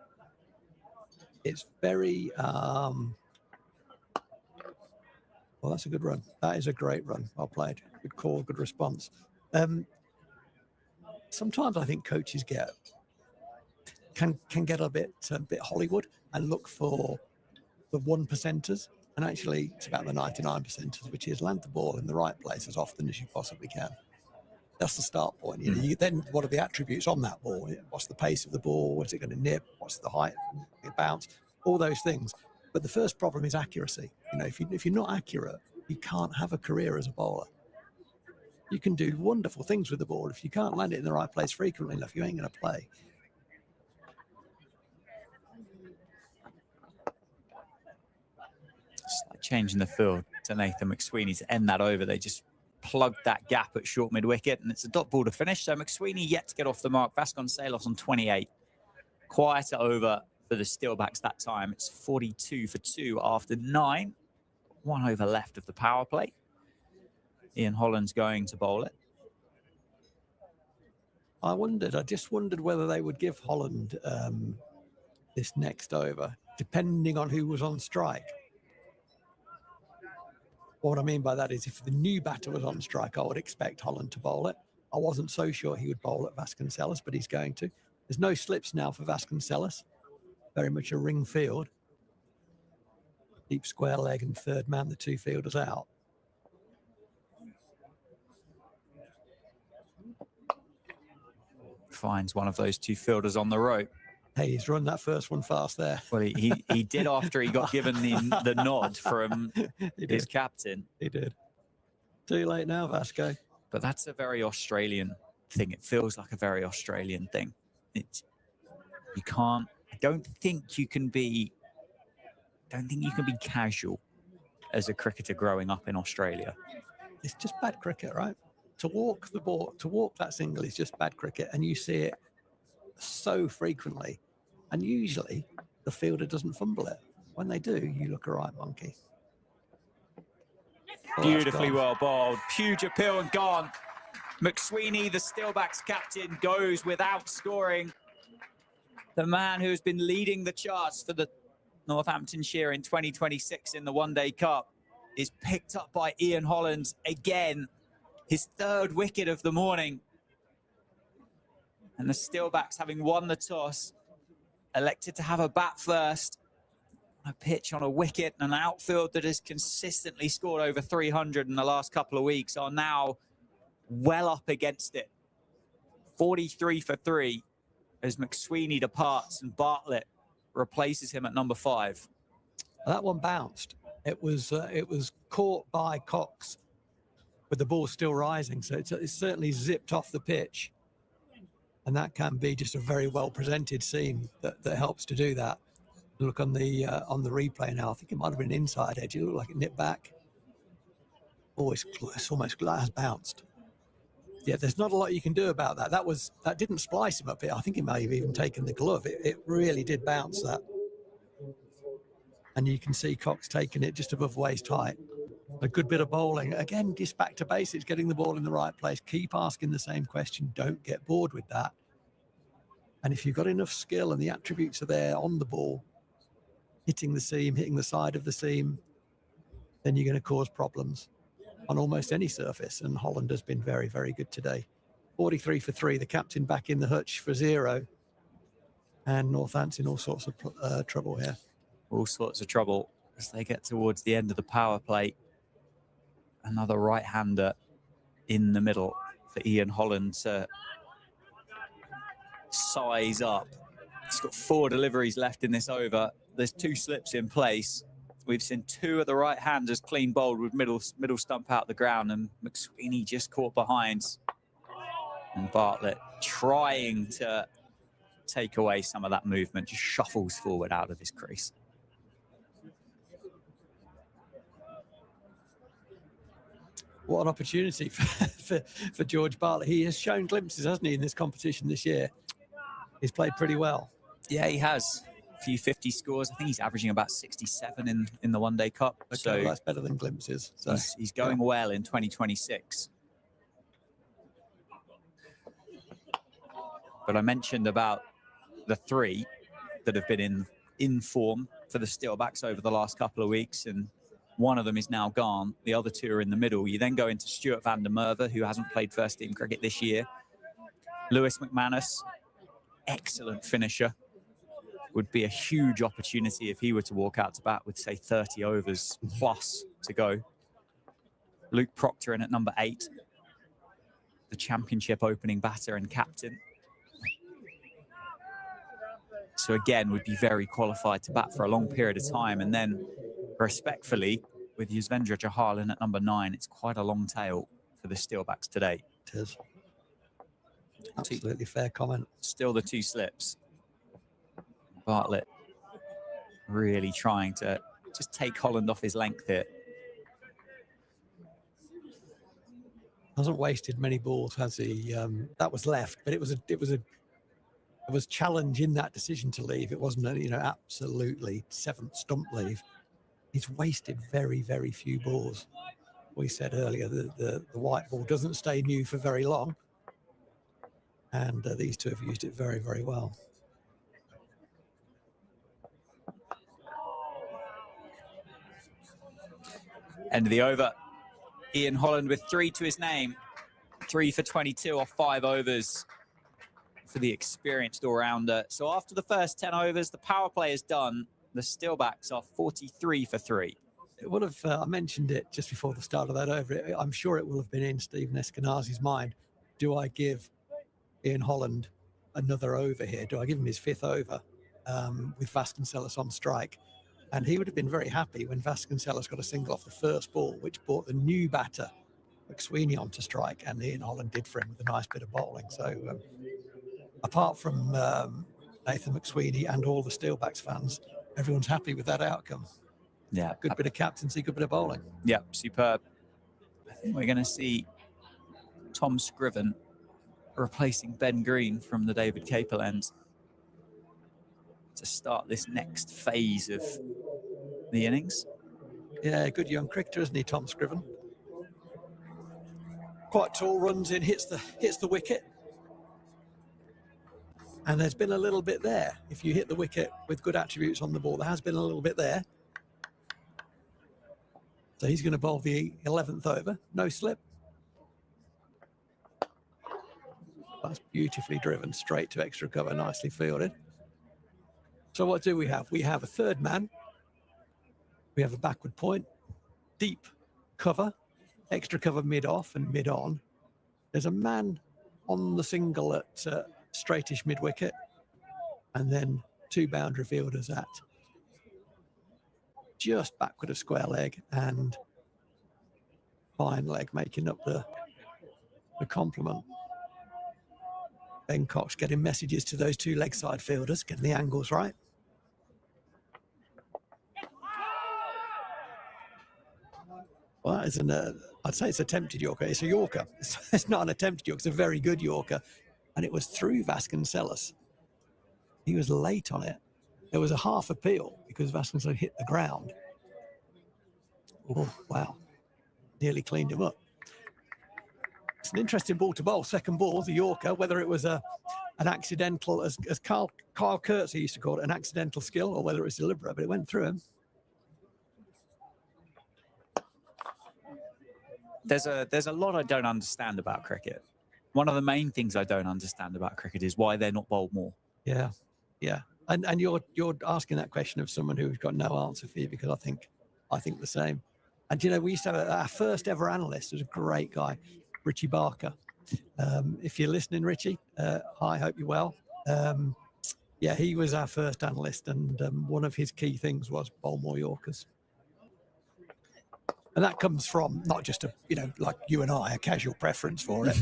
It's very well, that's a good run. That is a great run. Well played. Good call, good response. Sometimes I think coaches can get a bit Hollywood and look for the 1%ers. And actually, it's about the 99%ers, which is land the ball in the right place as often as you possibly can. That's the start point. Then what are the attributes on that ball? What's the pace of the ball? What's it going to nip? What's the height? The bounce? All those things. But the first problem is accuracy. If you're not accurate, you can't have a career as a bowler. You can do wonderful things with the ball. If you can't land it in the right place frequently enough, you ain't going to play. Slight change in the field to Nathan McSweeney to end that over. They just plugged that gap at short mid-wicket, and it's a dot ball to finish. So McSweeney yet to get off the mark. Vasconcelos on 28. Quieter over for the Steelbacks that time. It's 42 for 2 after 9. 1 over left of the power play. Ian Holland's going to bowl it. I just wondered whether they would give Holland this next over, depending on who was on strike. What I mean by that is if the new batter was on strike, I would expect Holland to bowl it. I wasn't so sure he would bowl at Vasconcelos, but he's going to. There's no slips now for Vasconcelos. Very much a ring field. Deep square leg and third man, the 2 fielders out. Finds one of those 2 fielders on the rope. Hey, he's run that first one fast there. Well, he did after he got given the nod from his captain. He did. Too late now, Vasco. But that's a very Australian thing. It feels like a very Australian thing. I don't think you can be casual as a cricketer growing up in Australia. It's just bad cricket, right? To walk the ball, to walk that single is just bad cricket, and you see it so frequently. And usually the fielder doesn't fumble it. When they do, you look all right, monkey. Oh, Beautifully well bowled. Huge appeal and gone. McSweeney, the Steelbacks captain, goes without scoring. The man who's been leading the charts for the Northamptonshire in 2026 in the One Day Cup is picked up by Ian Holland again. His third wicket of the morning. And the Steelbacks, having won the toss, elected to have a bat first. A pitch on a wicket and an outfield that has consistently scored over 300 in the last couple of weeks are now well up against it. 43 for 3 as McSweeney departs and Bartlett replaces him at number 5. That one bounced. It was caught by Cox with the ball still rising, so it's certainly zipped off the pitch. And that can be just a very well presented scene that helps to do that. Look on the replay now. I think it might have been an inside edge. It looked like it nipped back. Oh, it's almost glass bounced. Yeah, there's not a lot you can do about that. That didn't splice him up here. I think he may have even taken the glove. It really did bounce that. And you can see Cox taking it just above waist height. A good bit of bowling. Again, just back to basics, getting the ball in the right place. Keep asking the same question. Don't get bored with that. And if you've got enough skill and the attributes are there on the ball, hitting the seam, hitting the side of the seam, then you're going to cause problems on almost any surface. And Holland has been very, very good today. 43 for 3, the captain back in the hutch for 0. And Northampton all sorts of trouble here. All sorts of trouble as they get towards the end of the power play. Another right-hander in the middle for Ian Holland to size up. He's got 4 deliveries left in this over. There's 2 slips in place. We've seen 2 of the right-handers clean bowled with middle stump out the ground, and McSweeney just caught behind. And Bartlett trying to take away some of that movement, just shuffles forward out of his crease. What an opportunity for George Bartlett. He has shown glimpses, hasn't he, in this competition this year? He's played pretty well. Yeah, he has. A few 50 scores. I think he's averaging about 67 in the One Day Cup. Okay, so well, that's better than glimpses. So he's going well in 2026. But I mentioned about the 3 that have been in form for the Steelbacks over the last couple of weeks, and one of them is now gone. The other 2 are in the middle. You then go into Stuart van der Merwe, who hasn't played first team cricket this year. Lewis McManus, excellent finisher. Would be a huge opportunity if he were to walk out to bat with, say, 30 overs plus to go. Luke Proctor in at number 8, the championship opening batter and captain. So again, would be very qualified to bat for a long period of time. And then, respectfully, with Yuzvendra Chahal in at number 9, it's quite a long tail for the Steelbacks today. It is. Absolutely fair comment. Still the 2 slips. Bartlett really trying to just take Holland off his length here. Hasn't wasted many balls, has he? That was left, but it was challenge in that decision to leave. It wasn't absolutely 7th stump leave. He's wasted very, very few balls. We said earlier that the white ball doesn't stay new for very long, and these 2 have used it very, very well. End of the over. Ian Holland with 3 to his name. 3 for 22 off 5 overs for the experienced all-rounder. So after the first 10 overs, the power play is done. The Steelbacks are 43 for 3. It would have, I mentioned it just before the start of that over. I'm sure it will have been in Stephen Eskenazi's mind. Do I give Ian Holland another over here? Do I give him his 5th over with Vasconcelos on strike? And he would have been very happy when Vasconcelos got a single off the first ball, which brought the new batter, McSweeney, onto strike, and Ian Holland did for him with a nice bit of bowling. So apart from Nathan McSweeney and all the Steelbacks fans, everyone's happy with that outcome. Yeah. Good bit of captaincy, good bit of bowling. Yeah, superb. I think we're going to see Tom Scriven replacing Ben Green from the David Capel end. to start this next phase of the innings. Yeah, good young cricketer, isn't he, Tom Scriven? Quite tall, runs in, hits the wicket. And there's been a little bit there. If you hit the wicket with good attributes on the ball, there has been a little bit there. So he's going to bowl the 11th over, no slip. That's beautifully driven, straight to extra cover, nicely fielded. So what do we have? We have a third man. We have a backward point, deep cover, extra cover mid-off and mid-on. There's a man on the single at straightish mid-wicket, and then 2 boundary fielders at just backward of square leg and fine leg, making up the complement. Ben Cox getting messages to those 2 leg side fielders, getting the angles right. Well, that isn't I'd say it's attempted Yorker. It's a Yorker. It's not an attempted Yorker. It's a very good Yorker. And it was through Vasconcelos. He was late on it. There was a half appeal because Vasconcelos hit the ground. Oh, wow. Nearly cleaned him up. It's an interesting ball to bowl. Second ball, the Yorker, whether it was an accidental, as Carl Kurtz used to call it, an accidental skill, or whether it was deliberate, but it went through him. There's a lot I don't understand about cricket. One of the main things I don't understand about cricket is why they're not bowled more. Yeah, yeah. And you're asking that question of someone who's got no answer for you, because I think the same. And, you know, we used to have our first ever analyst was a great guy, Richie Barker. If you're listening, Richie, hi, hope you're well. Yeah, he was our first analyst, and one of his key things was bowl more Yorkers. And that comes from not just like you and I, a casual preference for it.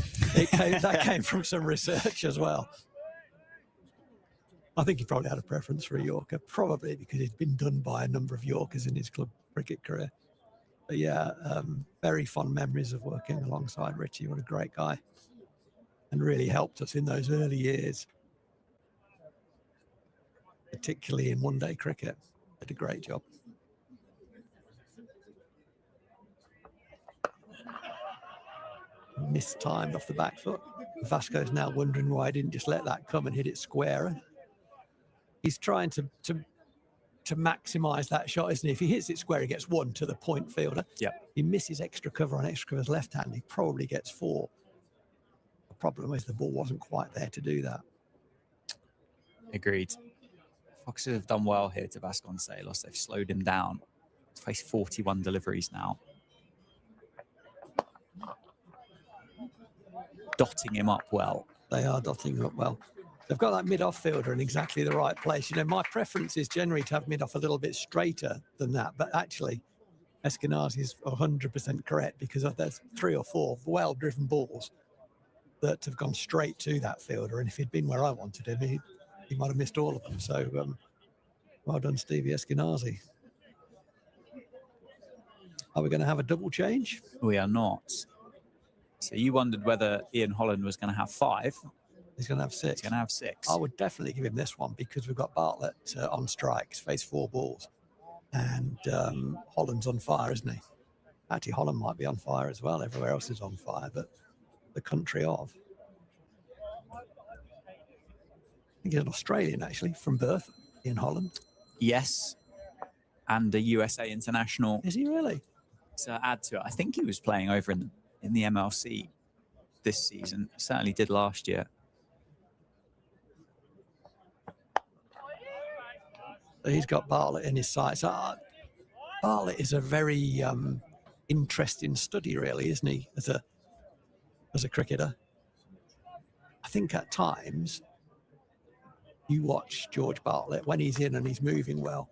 That came from some research as well. I think he probably had a preference for a Yorker, probably because he'd been done by a number of Yorkers in his club cricket career. But yeah, very fond memories of working alongside Richie. What a great guy. And really helped us in those early years, particularly in one-day cricket. Did a great job. Mistimed off the back foot. Vasco's now wondering why I didn't just let that come and hit it square. He's trying to maximise that shot, isn't he? If he hits it square, he gets 1 to the point fielder. Yeah. He misses extra cover on extra cover's left hand. He probably gets 4. The problem is the ball wasn't quite there to do that. Agreed. Foxes have done well here to Vasconcelos. They've slowed him down. He's faced 41 deliveries now. Dotting him up well. They are dotting him up well. They've got that mid-off fielder in exactly the right place. You know, my preference is generally to have mid-off a little bit straighter than that, but actually Eskenazi is 100% correct, because there's 3 or 4 well-driven balls that have gone straight to that fielder, and if he'd been where I wanted him, he might have missed all of them. So well done, Stevie Eskenazi. Are we going to have a double change? We are not. So you wondered whether Ian Holland was going to have 5. He's going to have 6. He's going to have 6. I would definitely give him this one, because we've got Bartlett on strikes, faced 4 balls. And Holland's on fire, isn't he? Actually, Holland might be on fire as well. Everywhere else is on fire, but the country of. I think he's an Australian, actually, from birth, Ian Holland. Yes. And a USA international. Is he really? To add to it, I think he was playing over in the MLC this season. Certainly did last year. He's got Bartlett in his sights. Bartlett is a very interesting study, really, isn't he, as a cricketer? I think at times you watch George Bartlett when he's in and he's moving well,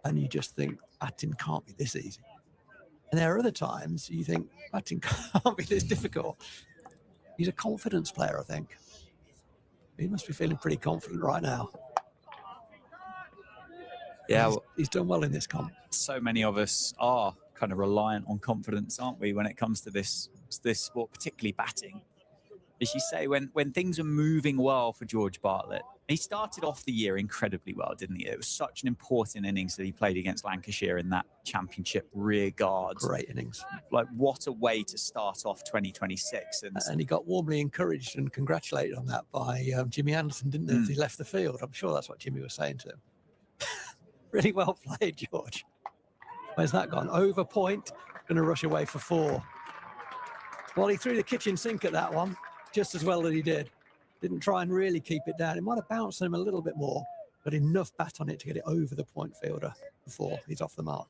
and you just think, batting can't be this easy. And there are other times you think, batting can't be this difficult. He's a confidence player, I think. He must be feeling pretty confident right now. Yeah, he's done well in this comp. So many of us are kind of reliant on confidence, aren't we, when it comes to this sport, particularly batting. as you say, when things are moving well for George Bartlett, he started off the year incredibly well, didn't he? It was such an important innings that he played against Lancashire in that championship rear guard. Great innings. Like, what a way to start off 2026. And he got warmly encouraged and congratulated on that by Jimmy Anderson, didn't he, as he left the field? I'm sure that's what Jimmy was saying to him. Really well played, George. Where's that gone? Over point, going to rush away for 4. Well, he threw the kitchen sink at that one, just as well that he did. Didn't try and really keep it down. It might have bounced him a little bit more, but enough bat on it to get it over the point fielder before he's off the mark.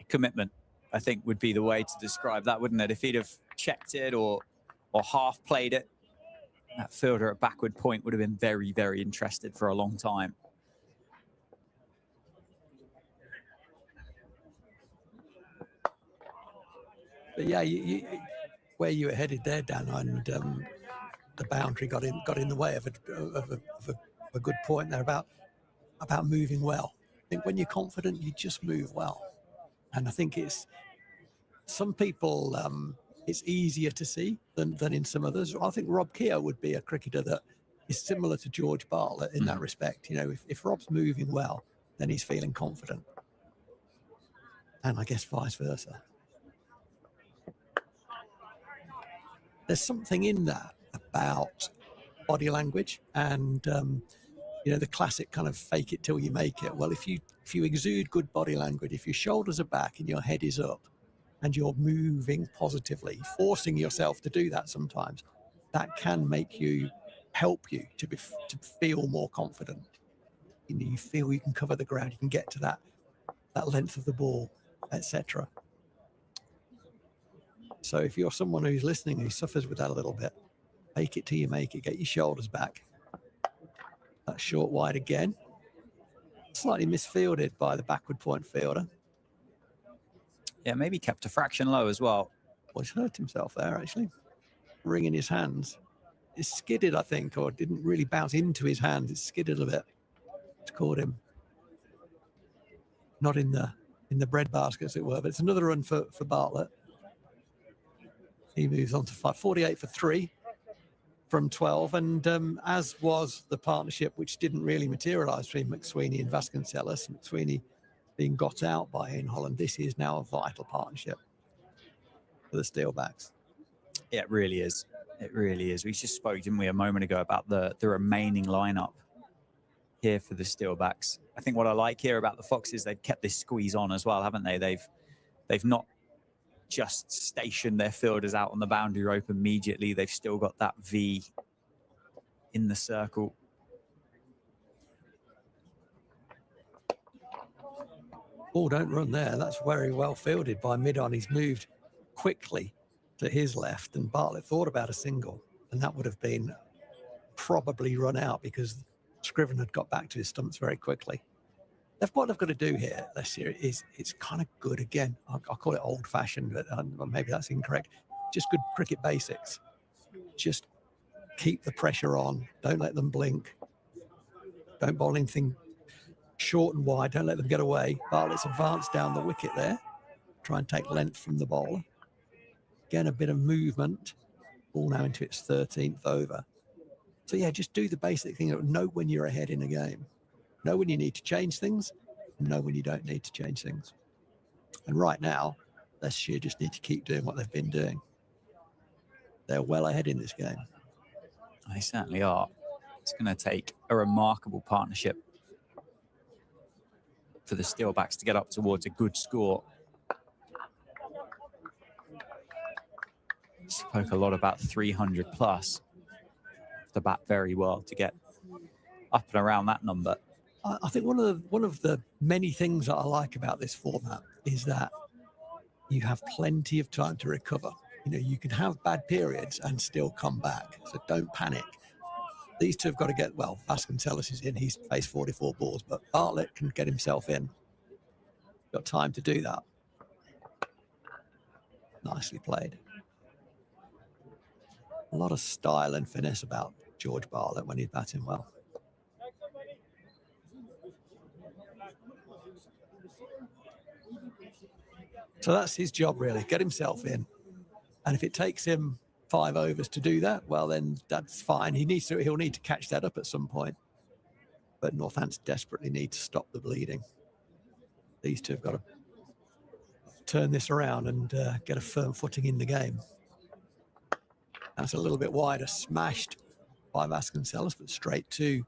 Commitment, I think, would be the way to describe that, wouldn't it? If he'd have checked it or half played it, that fielder at backward point would have been very, very interested for a long time. But yeah, where you were headed there, Dan, and the boundary got in the way of a good point there about moving well. I think when you're confident, you just move well, and I think it's some people it's easier to see than in some others. I think Rob Keogh would be a cricketer that is similar to George Bartlett in that respect. You know, if Rob's moving well, then he's feeling confident, and I guess vice versa. There's something in that about body language and, you know, the classic kind of fake it till you make it. Well, if you exude good body language, if your shoulders are back and your head is up and you're moving positively, forcing yourself to do that sometimes, that can help you to feel more confident. You know, you feel you can cover the ground, you can get to that length of the ball, etc. So if you're someone who's listening who suffers with that a little bit, fake it till you make it, get your shoulders back. That's short wide again. Slightly misfielded by the backward point fielder. Yeah, maybe kept a fraction low as well. Well, he's hurt himself there, actually. Wringing his hands. It skidded, I think, or didn't really bounce into his hands. It skidded a bit. It's caught him. Not in the bread basket, as it were, but it's another run for Bartlett. He moves on to 48 for 3 from 12. And as was the partnership, which didn't really materialise between McSweeney and Vasconcelos, McSweeney being got out by Ian Holland, this is now a vital partnership for the Steelbacks. Yeah, it really is. It really is. We just spoke, didn't we, a moment ago about the remaining lineup here for the Steelbacks. I think what I like here about the Foxes, they've kept this squeeze on as well, haven't they? They've not just stationed their fielders out on the boundary rope immediately. They've still got that V in the circle. Oh, don't run there. That's very well fielded by mid-on. He's moved quickly to his left, and Bartlett thought about a single, and that would have been probably run out because Scriven had got back to his stumps very quickly. What they've got to do here this year is it's kind of good. Again, I'll call it old-fashioned, but maybe that's incorrect. Just good cricket basics. Just keep the pressure on. Don't let them blink. Don't bowl anything short and wide. Don't let them get away. Bartlett's advanced down the wicket there. Try and take length from the bowler. Again, a bit of movement. Ball now into its 13th over. So, yeah, just do the basic thing. Know when you're ahead in a game. Know when you need to change things, and know when you don't need to change things. And right now, Leicestershire just need to keep doing what they've been doing. They're well ahead in this game. They certainly are. It's going to take a remarkable partnership for the Steelbacks to get up towards a good score. Spoke a lot about 300 plus. To bat very well to get up and around that number. I think one of the many things that I like about this format is that you have plenty of time to recover. You know, you can have bad periods and still come back, so don't panic. These two have got to get, well, Vasconcelos is in, he's faced 44 balls, but Bartlett can get himself in. Got time to do that. Nicely played. A lot of style and finesse about George Bartlett when he's batting well. So that's his job, really. Get himself in. And if it takes him 5 overs to do that, well, then that's fine. He'll need to catch that up at some point. But Northampton desperately need to stop the bleeding. These two have got to turn this around and get a firm footing in the game. That's a little bit wider, smashed by Vasconcelos, but straight to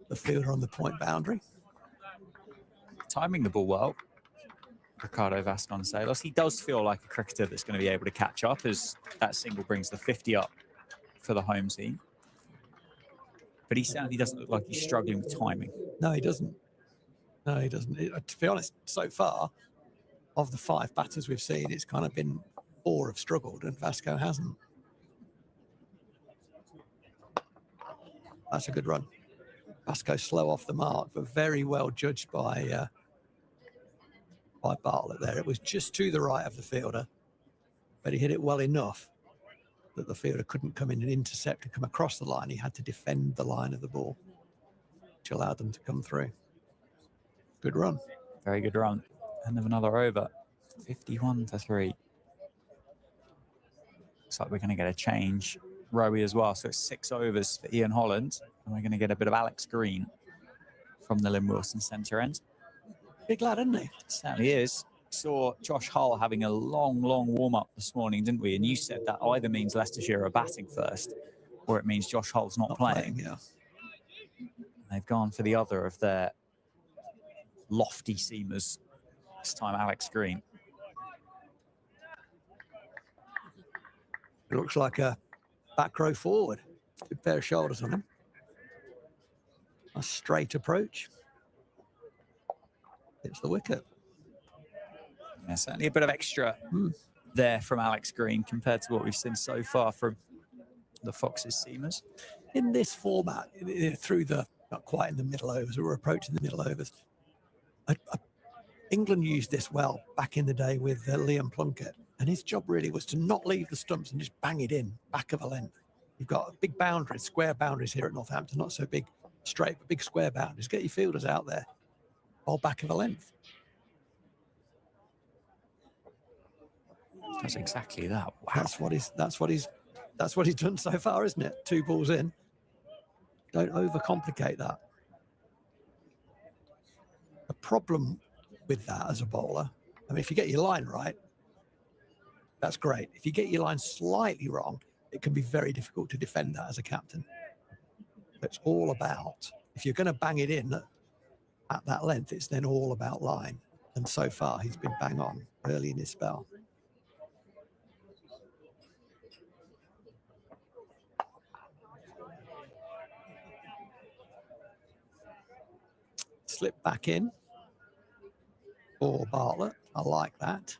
the fielder on the point boundary. Timing the ball well, Ricardo Vasconcelos. He does feel like a cricketer that's going to be able to catch up, as that single brings the 50 up for the home team. But he certainly doesn't look like he's struggling with timing. No, he doesn't. No, he doesn't. To be honest, so far, of the 5 batters we've seen, it's kind of been 4 have struggled and Vasco hasn't. That's a good run. Vasco slow off the mark, but very well judged by Bartlett there. It was just to the right of the fielder, but he hit it well enough that the fielder couldn't come in and intercept and come across the line. He had to defend the line of the ball, which allowed them to come through. Good run. Very good run. End of another over. 51 for 3. Looks like we're going to get a change. Rowie as well. So it's 6 overs for Ian Holland. And we're going to get a bit of Alex Green from the Lynn Wilson centre end. Big lad, isn't he? Certainly is. Saw Josh Hull having a long warm-up this morning, didn't we? And you said that either means Leicestershire are batting first, or it means Josh Hull's not playing. Yeah. They've gone for the other of their lofty seamers. This time, Alex Green. It looks like a back row forward. Good pair of shoulders on him. A straight approach. It's the wicket. Yeah, certainly a bit of extra there from Alex Green compared to what we've seen so far from the Foxes seamers. In this format, through the, not quite in the middle overs, we're approaching the middle overs. England used this well back in the day with Liam Plunkett, and his job really was to not leave the stumps and just bang it in, back of a length. You've got big boundaries, square boundaries here at Northampton, not so big straight, but big square boundaries. Get your fielders out there, all back of a length. That's exactly that. Wow. That's what he's done so far, isn't it? 2 balls in. Don't overcomplicate that. The problem with that as a bowler, I mean, if you get your line right, that's great. If you get your line slightly wrong, it can be very difficult to defend that as a captain. It's all about, if you're going to bang it in at that length, it's then all about line. And so far, he's been bang on early in his spell. Slip back in for Bartlett. I like that.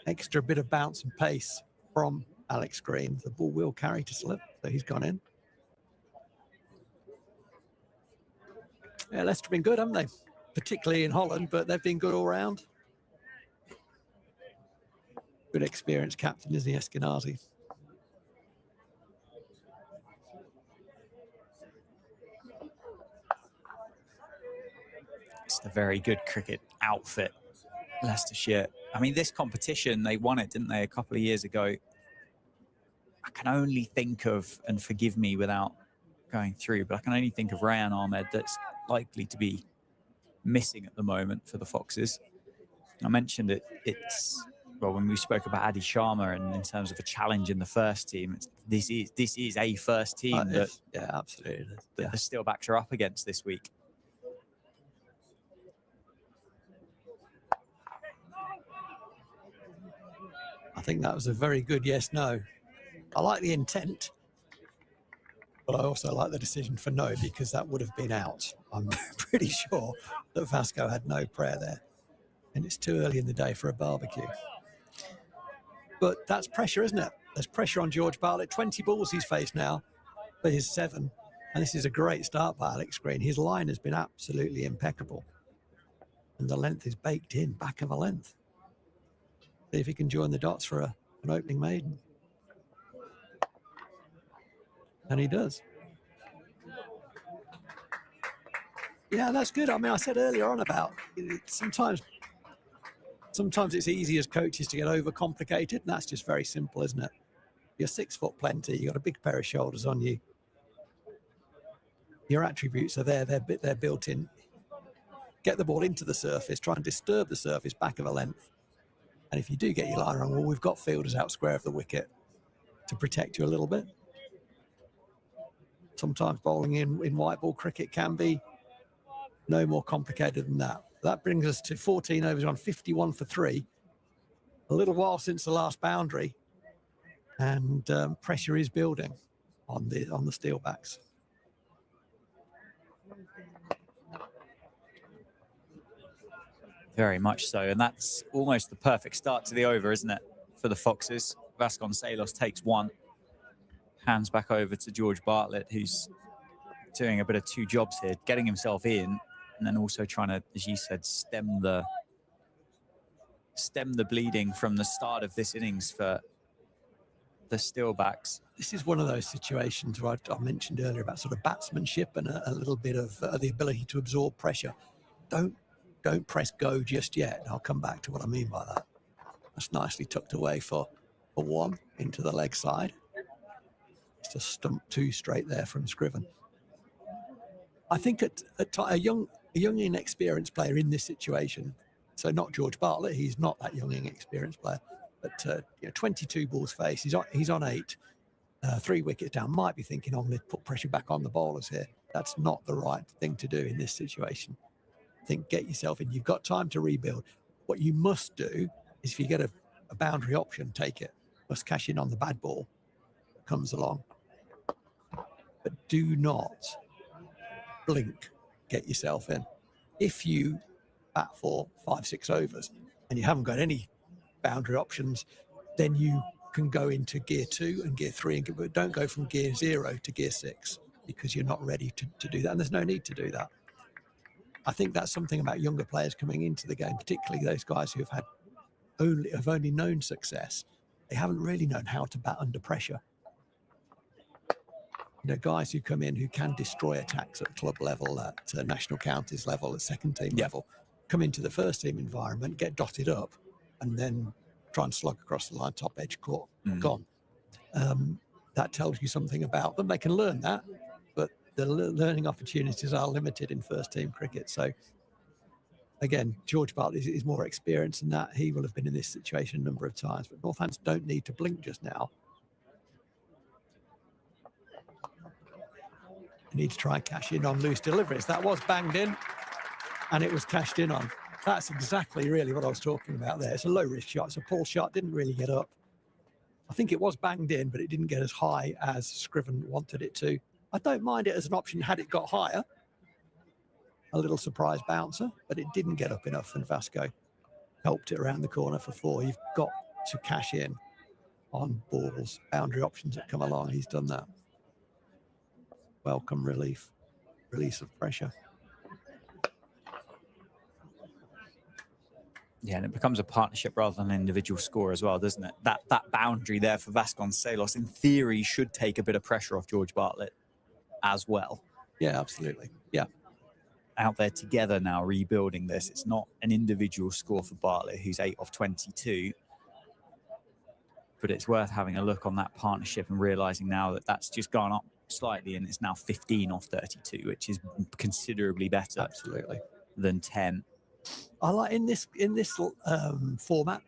Extra bit of bounce and pace from Alex Green. The ball will carry to slip, so he's gone in. Yeah, Leicester have been good, haven't they? Particularly in Holland, but they've been good all round. Good experienced captain, isn't he, Eskenazi? It's a very good cricket outfit, Leicestershire. I mean, this competition, they won it, didn't they, a couple of years ago? I can only think of, and forgive me without going through, but I can only think of Rayan Ahmed that's likely to be missing at the moment for the Foxes. I mentioned it. It's, well, when we spoke about Adi Sharma and in terms of a challenge in the first team, this is a first team that, yeah, absolutely. that the Steelbacks are up against this week. I think that was a very good yes-no. I like the intent, but I also like the decision for no, because that would have been out. I'm pretty sure that Vasco had no prayer there. And it's too early in the day for a barbecue. But that's pressure, isn't it? There's pressure on George Bartlett. 20 balls he's faced now for his 7. And this is a great start by Alex Green. His line has been absolutely impeccable. And the length is baked in, back of a length. See if he can join the dots for an opening maiden. And he does. Yeah, that's good. I mean, I said earlier on about sometimes Sometimes it's easy as coaches to get overcomplicated, and that's just very simple, isn't it? You're 6 foot plenty, you've got a big pair of shoulders on you. Your attributes are there, they're built in. Get the ball into the surface, try and disturb the surface back of a length. And if you do get your line wrong, well, we've got fielders out square of the wicket to protect you a little bit. Sometimes bowling in white ball cricket can be no more complicated than that. That brings us to 14 overs on 51 for 3. A little while since the last boundary, and pressure is building on the Steelbacks. Very much so, and that's almost the perfect start to the over, isn't it, for the Foxes? Vasconcelos takes one, hands back over to George Bartlett, who's doing a bit of 2 jobs here, getting himself in, and then also trying to, as you said, stem the bleeding from the start of this innings for the Steelbacks. This is one of those situations where I mentioned earlier about sort of batsmanship and a little bit of the ability to absorb pressure. Don't press go just yet. I'll come back to what I mean by that. That's nicely tucked away for 1 into the leg side. It's a stump 2 straight there from Scriven. I think a young inexperienced player in this situation, so not George Bartlett, he's not that young inexperienced player, but 22 balls face, he's on 8, 3 wickets down, might be thinking, I'm going to put pressure back on the bowlers here. That's not the right thing to do in this situation. I think get yourself in. You've got time to rebuild. What you must do is, if you get a boundary option, take it. Must cash in on the bad ball that comes along. But do not blink, get yourself in. If you bat for 5-6 overs and you haven't got any boundary options, then you can go into gear 2 and gear 3, but don't go from gear 0 to gear 6 because you're not ready to do that, and there's no need to do that. I think that's something about younger players coming into the game, particularly those guys who have only known success. They haven't really known how to bat under pressure. Guys who come in who can destroy attacks at club level, at national counties level, at second team level, come into the first team environment, get dotted up, and then try and slug across the line, top edge caught, gone. That tells you something about them. They can learn that, but the learning opportunities are limited in first team cricket. So again, George Bartlett is more experienced than that. He will have been in this situation a number of times, but Northants don't need to blink just now. You need to try and cash in on loose deliveries. That was banged in, and it was cashed in on. That's exactly really what I was talking about there. It's a low risk shot. It's a pull shot, didn't really get up. I think it was banged in, but it didn't get as high as Scriven wanted it to. I don't mind it as an option had it got higher. A little surprise bouncer, but it didn't get up enough, and Vasco helped it around the corner for 4. You've got to cash in on balls, boundary options that come along. He's done that. Welcome release of pressure. Yeah, and it becomes a partnership rather than an individual score as well, doesn't it? That boundary there for Vasconcelos, in theory, should take a bit of pressure off George Bartlett as well. Yeah, absolutely. Yeah. Out there together now, rebuilding this. It's not an individual score for Bartlett, who's 8 off 22. But it's worth having a look on that partnership and realising now that that's just gone up slightly, and it's now 15 off 32, which is considerably better. Absolutely. Than 10. I like in this format,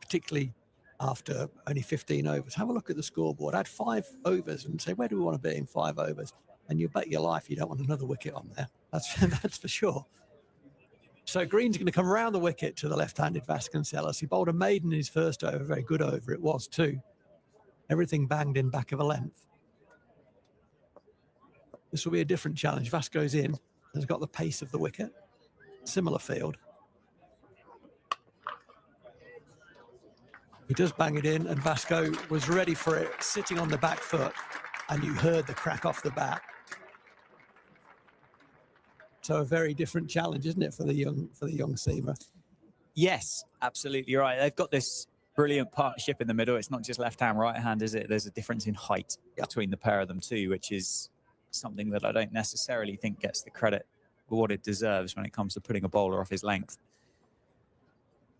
particularly after only 15 overs, have a look at the scoreboard. Add 5 overs and say, where do we want to be in 5 overs? And you bet your life you don't want another wicket on there. That's for sure. So Green's going to come around the wicket to the left-handed Vasconcelos. He bowled a maiden in his first over, very good over it was too. Everything banged in back of a length. This will be a different challenge. Vasco's in, has got the pace of the wicket. Similar field. He does bang it in, and Vasco was ready for it, sitting on the back foot, and you heard the crack off the bat. So a very different challenge, isn't it, for the young seamer? Yes, absolutely right. They've got this brilliant partnership in the middle. It's not just left hand, right hand, is it? There's a difference in height between the pair of them too, which is something that I don't necessarily think gets the credit for what it deserves when it comes to putting a bowler off his length.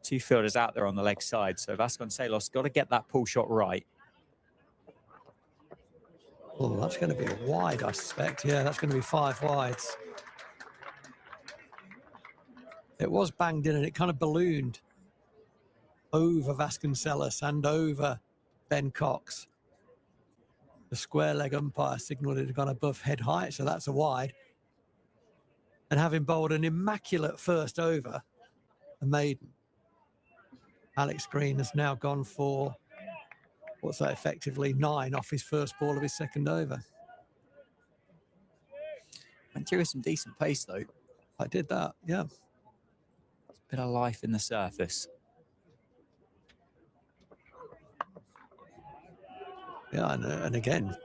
two fielders out there on the leg side. So Vasconcelos got to get that pull shot right. Oh, that's going to be a wide, I suspect. Yeah, that's going to be 5 wides. It was banged in and it kind of ballooned over Vasconcelos and over Ben Cox. The square leg umpire signalled it had gone above head height, so that's a wide. And having bowled an immaculate first over, a maiden, Alex Green has now gone for, what's that, effectively 9 off his first ball of his second over. Went through with some decent pace, though. I did that, yeah. Bit of life in the surface. Yeah, and again,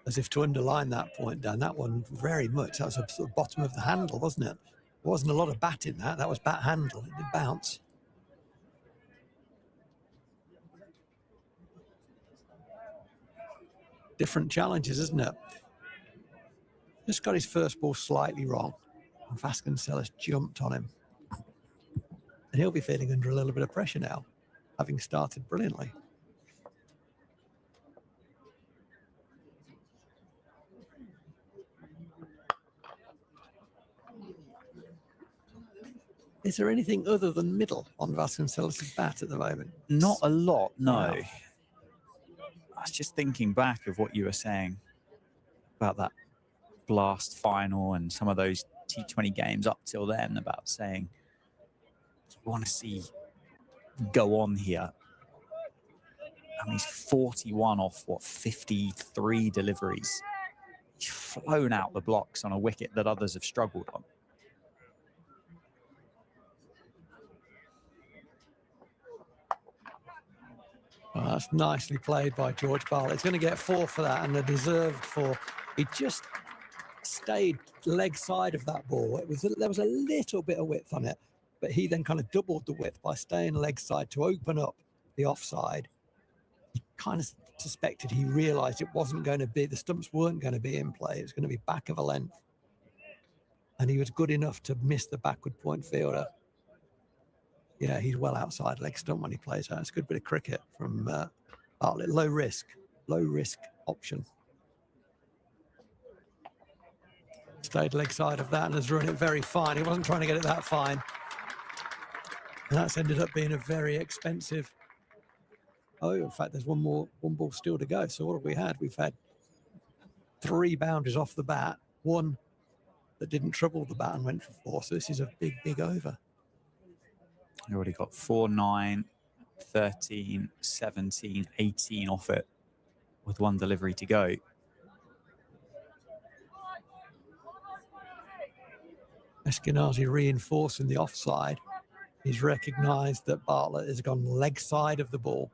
as if to underline that point, Dan, that one very much, that was a sort of bottom of the handle, wasn't it? There wasn't a lot of bat in that. That was bat handle. It did bounce. Different challenges, isn't it? Just got his first ball slightly wrong. And Vasconcelos jumped on him. And he'll be feeling under a little bit of pressure now, having started brilliantly. Is there anything other than middle on Vasconcelos' bat at the moment? Not a lot, no. Wow. I was just thinking back of what you were saying about that Blast final and some of those T20 games up till then, about saying you want to see go on here. I mean, he's 41 off, what, 53 deliveries. He's flown out the blocks on a wicket that others have struggled on. Oh, that's nicely played by George Bartlett. He's going to get 4 for that, and a deserved 4. He just stayed leg side of that ball. There was a little bit of width on it, but he then kind of doubled the width by staying leg side to open up the offside. He kind of suspected, he realised it wasn't going to be, the stumps weren't going to be in play. It was going to be back of a length. And he was good enough to miss the backward point fielder. Yeah, he's well outside leg stump when he plays out. It's a good bit of cricket from Bartlett. Low risk option. Stayed leg side of that and has run it very fine. He wasn't trying to get it that fine. And that's ended up being a very expensive. Oh, in fact, there's one ball still to go. So what have we had? We've had 3 boundaries off the bat, 1 that didn't trouble the bat and went for 4. So this is a big, big over. You already got 4, 9, 13, 17, 18 off it with 1 delivery to go. Eskenazi reinforcing the offside. He's recognised that Bartlett has gone leg side of the ball.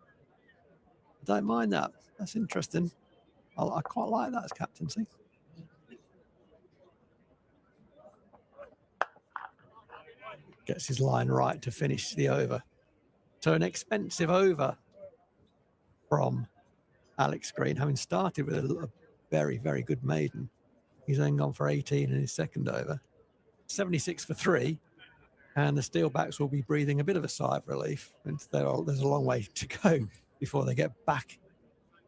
I don't mind that. That's interesting. I quite like that as captaincy. Gets his line right to finish the over. So an expensive over from Alex Green, having started with a very, very good maiden. He's then gone for 18 in his second over. 76 for 3. And the Steelbacks will be breathing a bit of a sigh of relief. And there's a long way to go before they get back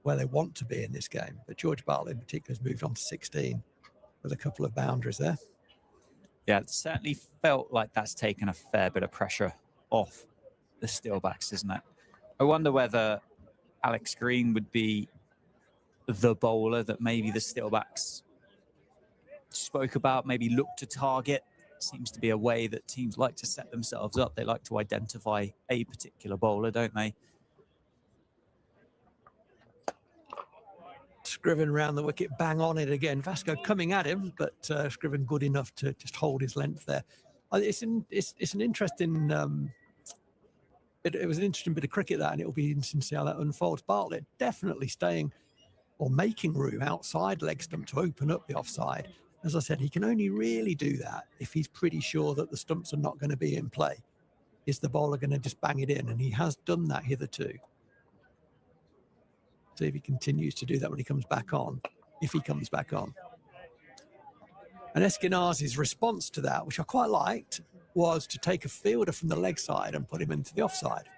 where they want to be in this game. But George Bartlett in particular has moved on to 16 with a couple of boundaries there. Yeah, it certainly felt like that's taken a fair bit of pressure off the Steelbacks, isn't it? I wonder whether Alex Green would be the bowler that maybe the Steelbacks spoke about, maybe look to target. Seems to be a way that teams like to set themselves up. They like to identify a particular bowler, don't they? Scriven around the wicket, bang on it again. Vasco coming at him, but Scriven good enough to just hold his length there. It's an interesting. It was an interesting bit of cricket, that, and it will be interesting to see how that unfolds. Bartlett definitely staying or making room outside leg stump to open up the offside. As I said, he can only really do that if he's pretty sure that the stumps are not going to be in play. Is the bowler going to just bang it in? And he has done that hitherto. See if he continues to do that when he comes back on, if he comes back on. And Eskenazi's response to that, which I quite liked, was to take a fielder from the leg side and put him into the offside.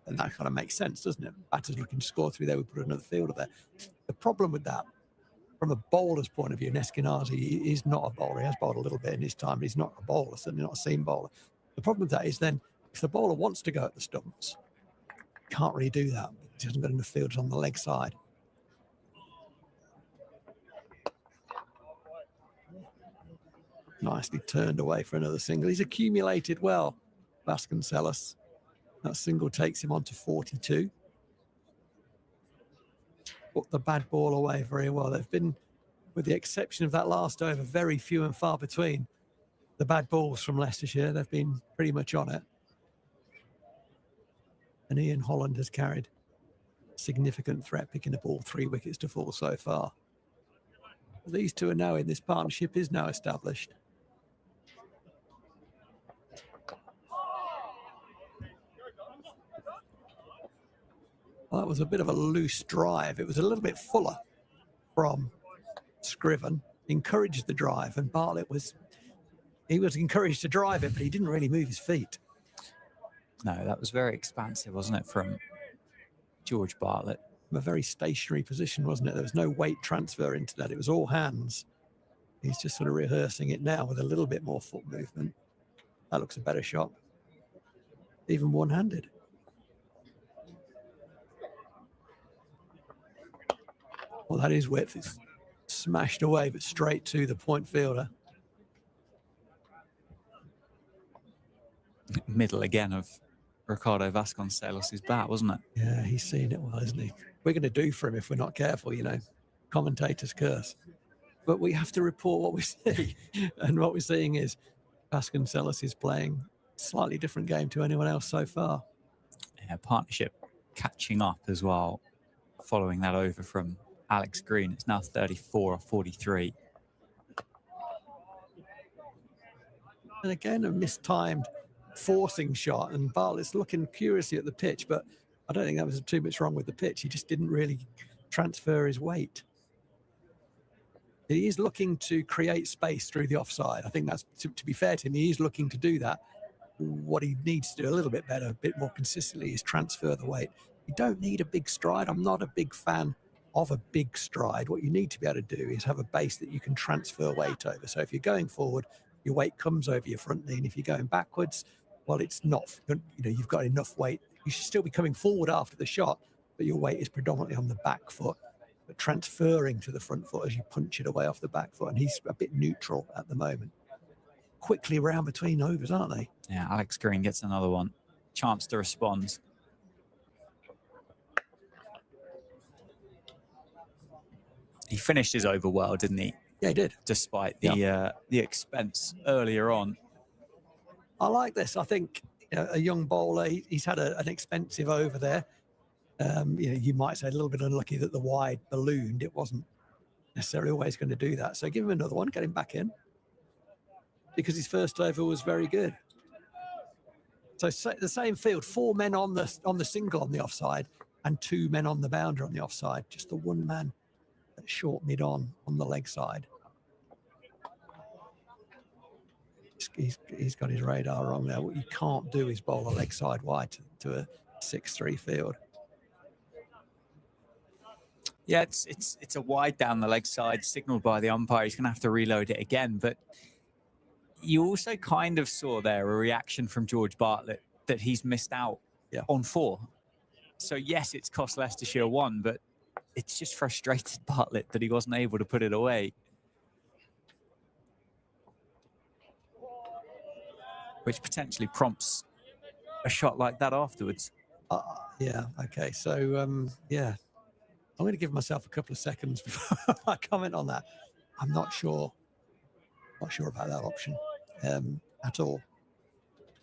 And that kind of makes sense, doesn't it? Batters looking to score through there, we put another fielder there. The problem with that, from a bowler's point of view, Eskenazi is not a bowler. He has bowled a little bit in his time, but he's not a bowler, certainly not a seam bowler. The problem with that is then, if the bowler wants to go at the stumps, can't really do that because he hasn't got enough fielders on the leg side. Nicely turned away for another single. He's accumulated well, Vasconcelos. That single takes him on to 42. Put the bad ball away very well. They've been, with the exception of that last over, very few and far between. The bad balls from Leicestershire, they've been pretty much on it. And Ian Holland has carried significant threat, picking up all 3 wickets to fall so far. These two are now in, this partnership is now established. Well, that was a bit of a loose drive. It was a little bit fuller from Scriven. Encouraged the drive, and Bartlett was encouraged to drive it, but he didn't really move his feet. No, that was very expansive, wasn't it, from George Bartlett? From a very stationary position, wasn't it? There was no weight transfer into that. It was all hands. He's just sort of rehearsing it now with a little bit more foot movement. That looks a better shot. Even one-handed. Well, that is width. It's smashed away, but straight to the point fielder. Middle again of Ricardo Vasconcelos' bat, wasn't it? Yeah, he's seen it well, isn't he? We're going to do for him if we're not careful, you know. Commentators curse. But we have to report what we see. And what we're seeing is Vasconcelos is playing a slightly different game to anyone else so far. Yeah, partnership catching up as well, following that over from Alex Green. It's now 34 or 43. And again, a mistimed forcing shot, and Bartlett's looking curiously at the pitch, but I don't think that was too much wrong with the pitch. He just didn't really transfer his weight. He is looking to create space through the offside. I think that's, to be fair to him, he is looking to do that. What he needs to do a little bit better, a bit more consistently, is transfer the weight. You don't need a big stride. I'm not a big fan of a big stride. What you need to be able to do is have a base that you can transfer weight over. So if you're going forward, your weight comes over your front knee, and if you're going backwards, well, it's not, you know, you've got enough weight. You should still be coming forward after the shot, but your weight is predominantly on the back foot, but transferring to the front foot as you punch it away off the back foot. And he's a bit neutral at the moment. Quickly round between overs, aren't they? Yeah, Alex Green gets another one. Chance to respond. He finished his over well, didn't he? Yeah, he did. Despite the expense earlier on. I like this. I think, you know, a young bowler, he's had an expensive over there. You know, you might say a little bit unlucky that the wide ballooned. It wasn't necessarily always going to do that. So give him another one, get him back in, because his first over was very good. So the same field, 4 men on the single on the offside and 2 men on the boundary on the offside. Just the one man at short mid on the leg side. He's got his radar wrong there. What you can't do is bowl a leg side wide to a 6-3 field. Yeah, it's a wide down the leg side, signalled by the umpire. He's going to have to reload it again. But you also kind of saw there a reaction from George Bartlett that he's missed out on 4. So yes, it's cost Leicestershire 1, but it's just frustrated Bartlett that he wasn't able to put it away. Which potentially prompts a shot like that afterwards. Yeah, okay. So, yeah, I'm going to give myself a couple of seconds before I comment on that. I'm not sure about that option at all.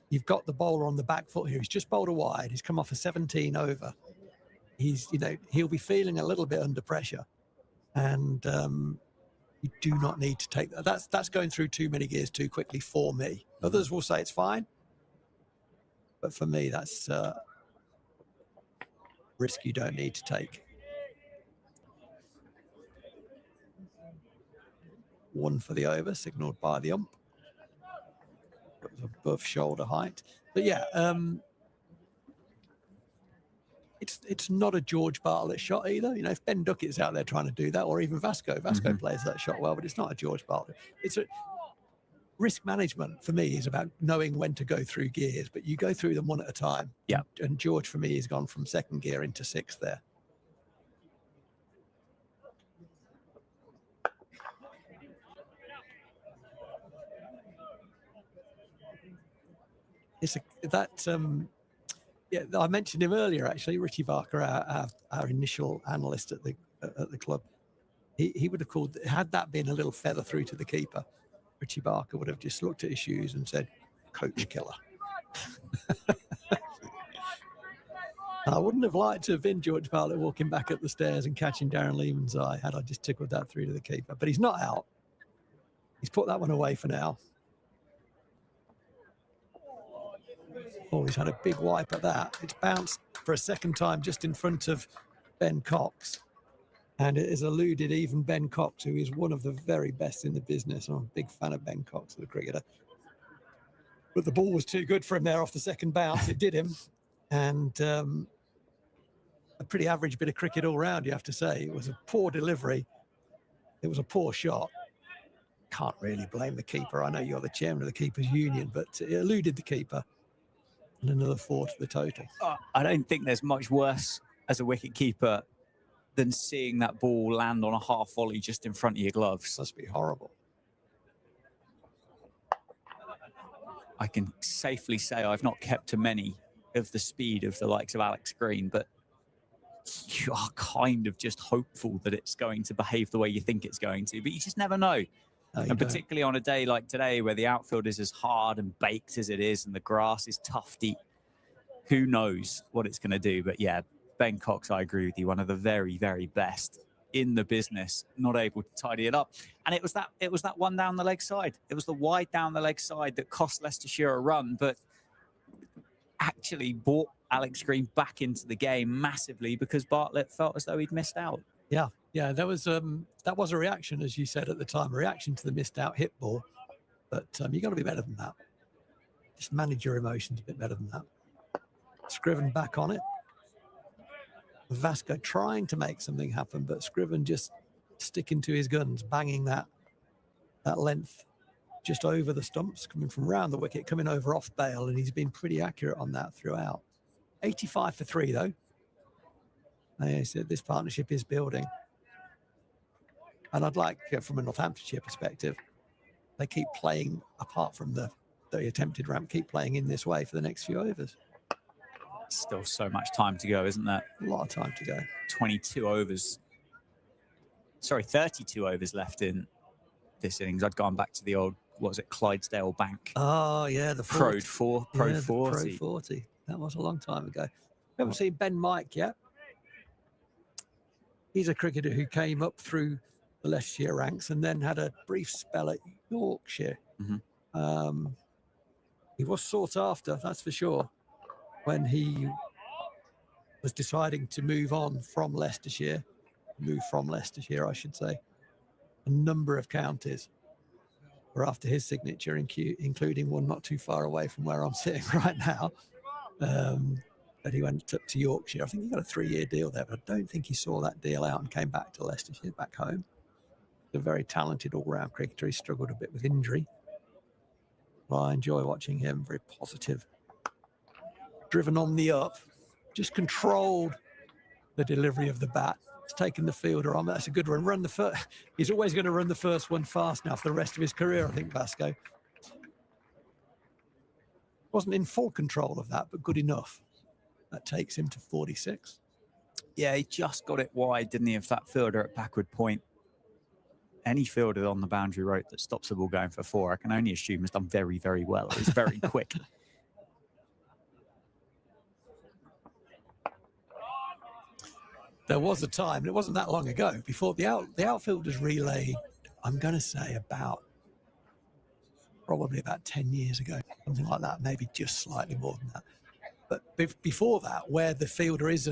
You've got the bowler on the back foot here. He's just bowled a wide. He's come off a 17 over. He's, you know, he'll be feeling a little bit under pressure. And you do not need to take that. That's going through too many gears too quickly for me. Others will say it's fine. But for me, that's risk you don't need to take. 1 for the over, signalled by the ump. above shoulder height. But yeah, it's not a George Bartlett shot either. You know, if Ben Duckett's out there trying to do that, or even Vasco plays that shot well, but it's not a George Bartlett. It's a risk management for me is about knowing when to go through gears, but you go through them one at a time. Yeah. And George, for me, has gone from second gear into sixth there. Yeah, I mentioned him earlier. Actually, Richie Barker, our initial analyst at the club, he would have called, had that been a little feather through to the keeper, Richie Barker would have just looked at his shoes and said, "Coach killer." And I wouldn't have liked to have been George Bartlett walking back up the stairs and catching Darren Lehman's eye had I just tickled that through to the keeper. But he's not out. He's put that one away for now. Oh, he's had a big wipe at that. It's bounced for a second time just in front of Ben Cox. And it has eluded even Ben Cox, who is one of the very best in the business. I'm a big fan of Ben Cox, the cricketer. But the ball was too good for him there off the second bounce. It did him. And a pretty average bit of cricket all round, you have to say. It was a poor delivery. It was a poor shot. Can't really blame the keeper. I know you're the chairman of the Keepers Union, but it eluded the keeper. And another 4 to the total. I don't think there's much worse as a wicket keeper than seeing that ball land on a half volley just in front of your gloves. Must be horrible. I can safely say I've not kept to many of the speed of the likes of Alex Green, but you are kind of just hopeful that it's going to behave the way you think it's going to, but you just never know. No, and particularly on a day like today where the outfield is as hard and baked as it is and the grass is tufty, who knows what it's going to do. But yeah, Ben Cox, I agree with you, one of the very, very best in the business, not able to tidy it up. And it was that one down the leg side. It was the wide down the leg side that cost Leicestershire a run, but actually brought Alex Green back into the game massively because Bartlett felt as though he'd missed out. Yeah, that was a reaction, as you said at the time, a reaction to the missed out hit ball. But you got to be better than that. Just manage your emotions a bit better than that. Scriven back on it. Vasco trying to make something happen, but Scriven just sticking to his guns, banging that length just over the stumps, coming from round the wicket, coming over off bail, and he's been pretty accurate on that throughout. 85 for 3, though. I said this partnership is building. And I'd like, from a Northamptonshire perspective, they keep playing, apart from the attempted ramp, keep playing in this way for the next few overs. Still so much time to go, isn't there? A lot of time to go. 32 overs. Sorry, 32 overs left in this innings. I'd gone back to the old, what was it, Clydesdale Bank. Oh, yeah, the Pro 40. Pro 40. That was a long time ago. We haven't seen Ben Mike yet. He's a cricketer who came up through the Leicestershire ranks and then had a brief spell at Yorkshire. Mm-hmm. He was sought after, that's for sure, when he was deciding to move from Leicestershire, I should say. A number of counties were after his signature, including one not too far away from where I'm sitting right now. But he went up to Yorkshire. I think he got a 3-year deal there, but I don't think he saw that deal out and came back to Leicestershire, back home. A very talented all-round cricketer. He struggled a bit with injury. Well, I enjoy watching him. Very positive. Driven on the up. Just controlled the delivery of the bat. It's taken the fielder on. That's a good run. Run the first. He's always going to run the first one fast now for the rest of his career, I think, Vasco. Wasn't in full control of that, but good enough. That takes him to 46. Yeah, he just got it wide, didn't he, of that fielder at backward point. Any fielder on the boundary rope that stops the ball going for 4, I can only assume has done very, very well. He's very quick. There was a time, and it wasn't that long ago, before the outfielders relayed, I'm going to say probably about 10 years ago, something like that, maybe just slightly more than that. But before that, where the fielder is,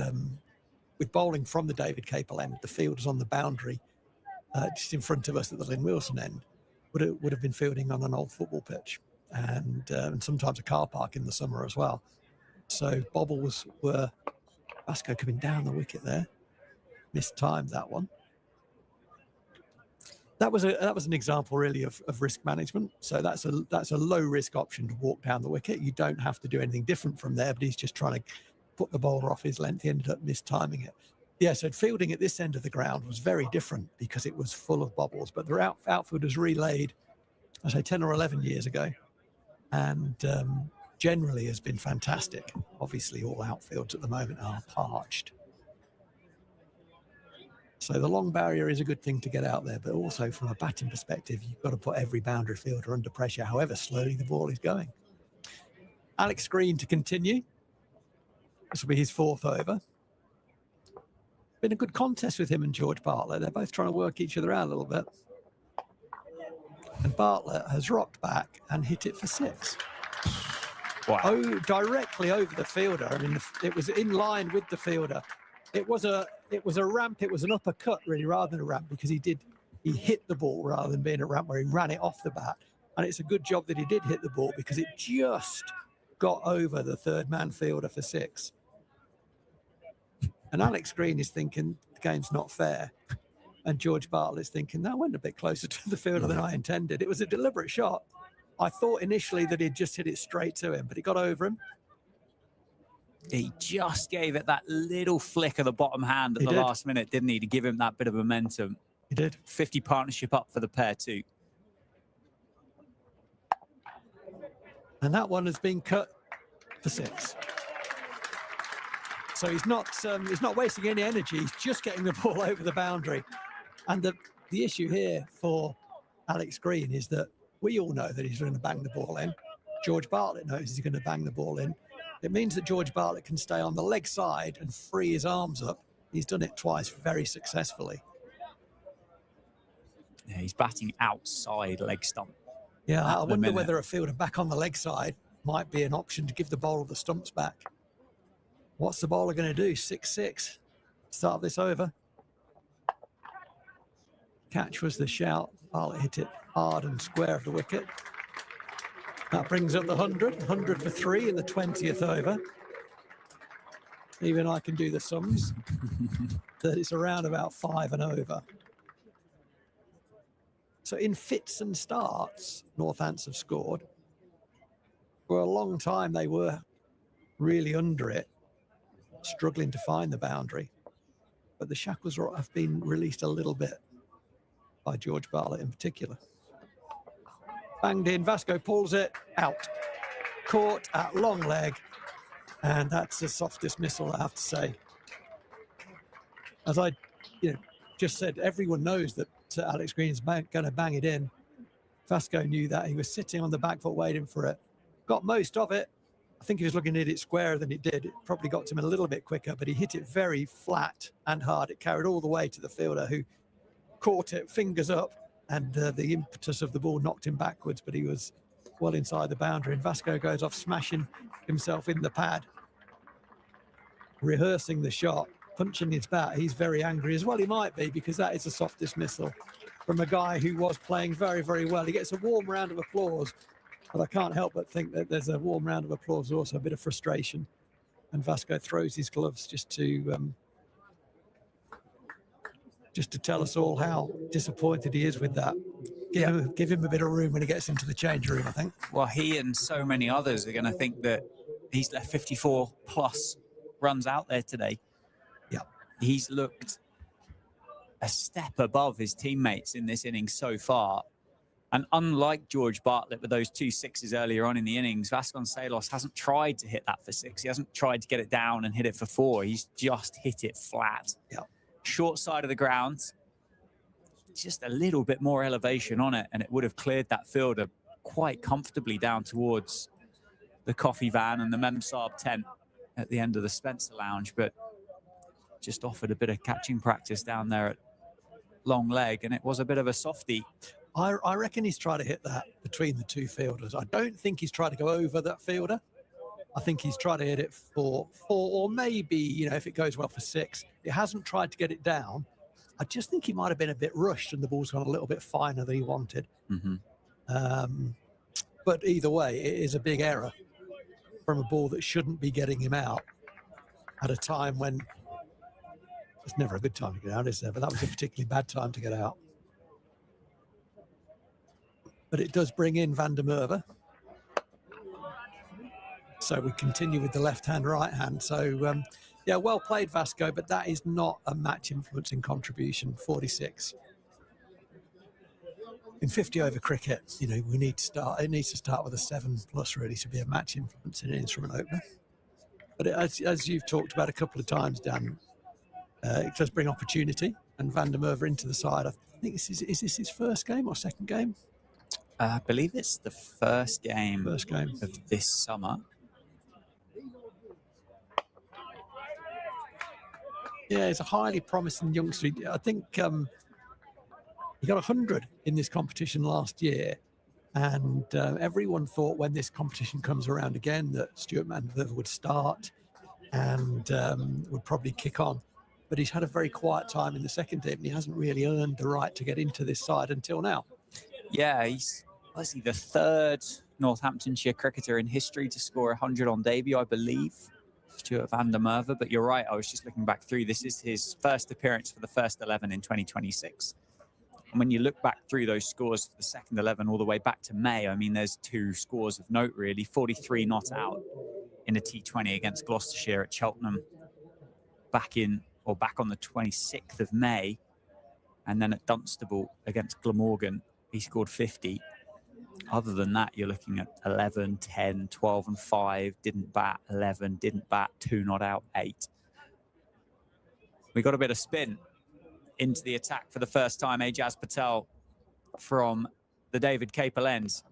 with bowling from the David Capel end, the fielder's on the boundary, just in front of us at the Lynn Wilson end, would have been fielding on an old football pitch. and sometimes a car park in the summer as well. So bobbles were Vasco coming down the wicket there, mistimed that one. That was an example really of risk management. So that's a low risk option to walk down the wicket. You don't have to do anything different from there, but he's just trying to put the bowler off his length. He ended up mistiming it. Yeah, so fielding at this end of the ground was very different because it was full of bobbles. But the outfield was relayed, I say 10 or 11 years ago, and generally has been fantastic. Obviously, all outfields at the moment are parched. So the long barrier is a good thing to get out there, but also from a batting perspective, you've got to put every boundary fielder under pressure, however slowly the ball is going. Alex Green to continue. This will be his 4th over. Been a good contest with him and George Bartlett. They're both trying to work each other out a little bit. And Bartlett has rocked back and hit it for 6. Wow. Oh, directly over the fielder. I mean, it was in line with the fielder. It was a ramp. It was an uppercut, really, rather than a ramp, because he hit the ball rather than being a ramp where he ran it off the bat. And it's a good job that he did hit the ball because it just got over the third man fielder for 6. And Alex Green is thinking the game's not fair. And George Bartlett's thinking, that went a bit closer to the fielder than I intended. It was a deliberate shot. I thought initially that he'd just hit it straight to him, but he got over him. He just gave it that little flick of the bottom hand at the last minute, didn't he, to give him that bit of momentum. He did. 50 partnership up for the pair too. And that one has been cut for 6. So he's not wasting any energy. He's just getting the ball over the boundary. And the issue here for Alex Green is that we all know that he's going to bang the ball in. George Bartlett knows he's going to bang the ball in. It means that George Bartlett can stay on the leg side and free his arms up. He's done it twice very successfully. Yeah, he's batting outside leg stump. Yeah, I wonder whether a fielder back on the leg side might be an option to give the bowler the stumps back. What's the bowler going to do? 6-6. Start this over. Catch was the shout. Bartlett hit it hard and square of the wicket. That brings up the 100. 100 for 3 in the 20th over. Even I can do the sums. That it's around about 5 and over. So in fits and starts, Northants have scored. For a long time, they were really under it, struggling to find the boundary. But the shackles have been released a little bit by George Bartlett in particular. Banged in, Vasco pulls it out. Caught at long leg, and that's the soft dismissal, I have to say. As I just said, everyone knows that Alex Green's going to bang it in. Vasco knew that. He was sitting on the back foot waiting for it. Got most of it. I think he was looking at it squarer than it did. It probably got to him a little bit quicker, but he hit it very flat and hard. It carried all the way to the fielder, who caught it, fingers up, and the impetus of the ball knocked him backwards, but he was well inside the boundary. And Vasco goes off smashing himself in the pad, rehearsing the shot, punching his bat. He's very angry as well. He might be, because that is a soft dismissal from a guy who was playing very, very well. He gets a warm round of applause, but I can't help but think that there's a warm round of applause, also a bit of frustration. And Vasco throws his gloves just to tell us all how disappointed he is with that. Give him a bit of room when he gets into the change room, I think. Well, he and so many others are going to think that he's left 54 plus runs out there today. Yeah. He's looked a step above his teammates in this innings so far. And unlike George Bartlett with those 2 sixes earlier on in the innings, Vasconcelos hasn't tried to hit that for 6. He hasn't tried to get it down and hit it for 4. He's just hit it flat. Yeah. Short side of the ground, just a little bit more elevation on it, and it would have cleared that fielder quite comfortably down towards the coffee van and the Memsab tent at the end of the Spencer Lounge, but just offered a bit of catching practice down there at long leg, and it was a bit of a softie. I reckon he's tried to hit that between the two fielders. I don't think he's tried to go over that fielder. I think he's tried to hit it for 4, or maybe, if it goes well, for 6. He hasn't tried to get it down. I just think he might have been a bit rushed and the ball's gone a little bit finer than he wanted. Mm-hmm. But either way, it is a big error from a ball that shouldn't be getting him out at a time when it's never a good time to get out, is there? But that was a particularly bad time to get out. But it does bring in Van der Merwe. So we continue with the left hand, right hand. So, yeah, well played, Vasco, but that is not a match influencing contribution, 46. In 50 over cricket, you know, we need to start, it needs to start with a 7+ really to be a match influence in an instrument opener. But as you've talked about a couple of times, Dan, it does bring opportunity, and Van der Merwe into the side. I think is this his first game or second game? I believe it's the first game of this summer. Yeah, he's a highly promising youngster. I think he got 100 in this competition last year, and everyone thought when this competition comes around again that Stuart Van der Merwe would start and would probably kick on. But he's had a very quiet time in the second team, and he hasn't really earned the right to get into this side until now. Yeah, he's obviously the third Northamptonshire cricketer in history to score 100 on debut, I believe, Stuart Van der Merwe. But you're right, I was just looking back through. This is his first appearance for the first 11 in 2026. And when you look back through those scores for the second 11 all the way back to May, I mean, there's two scores of note, really. 43 not out in a T20 against Gloucestershire at Cheltenham back on the 26th of May. And then at Dunstable against Glamorgan, he scored 50. Other than that, you're looking at 11, 10, 12 and 5, didn't bat, 11, didn't bat, 2 not out, 8. We got a bit of spin into the attack for the first time. Ajaz Patel from the David Capel ends.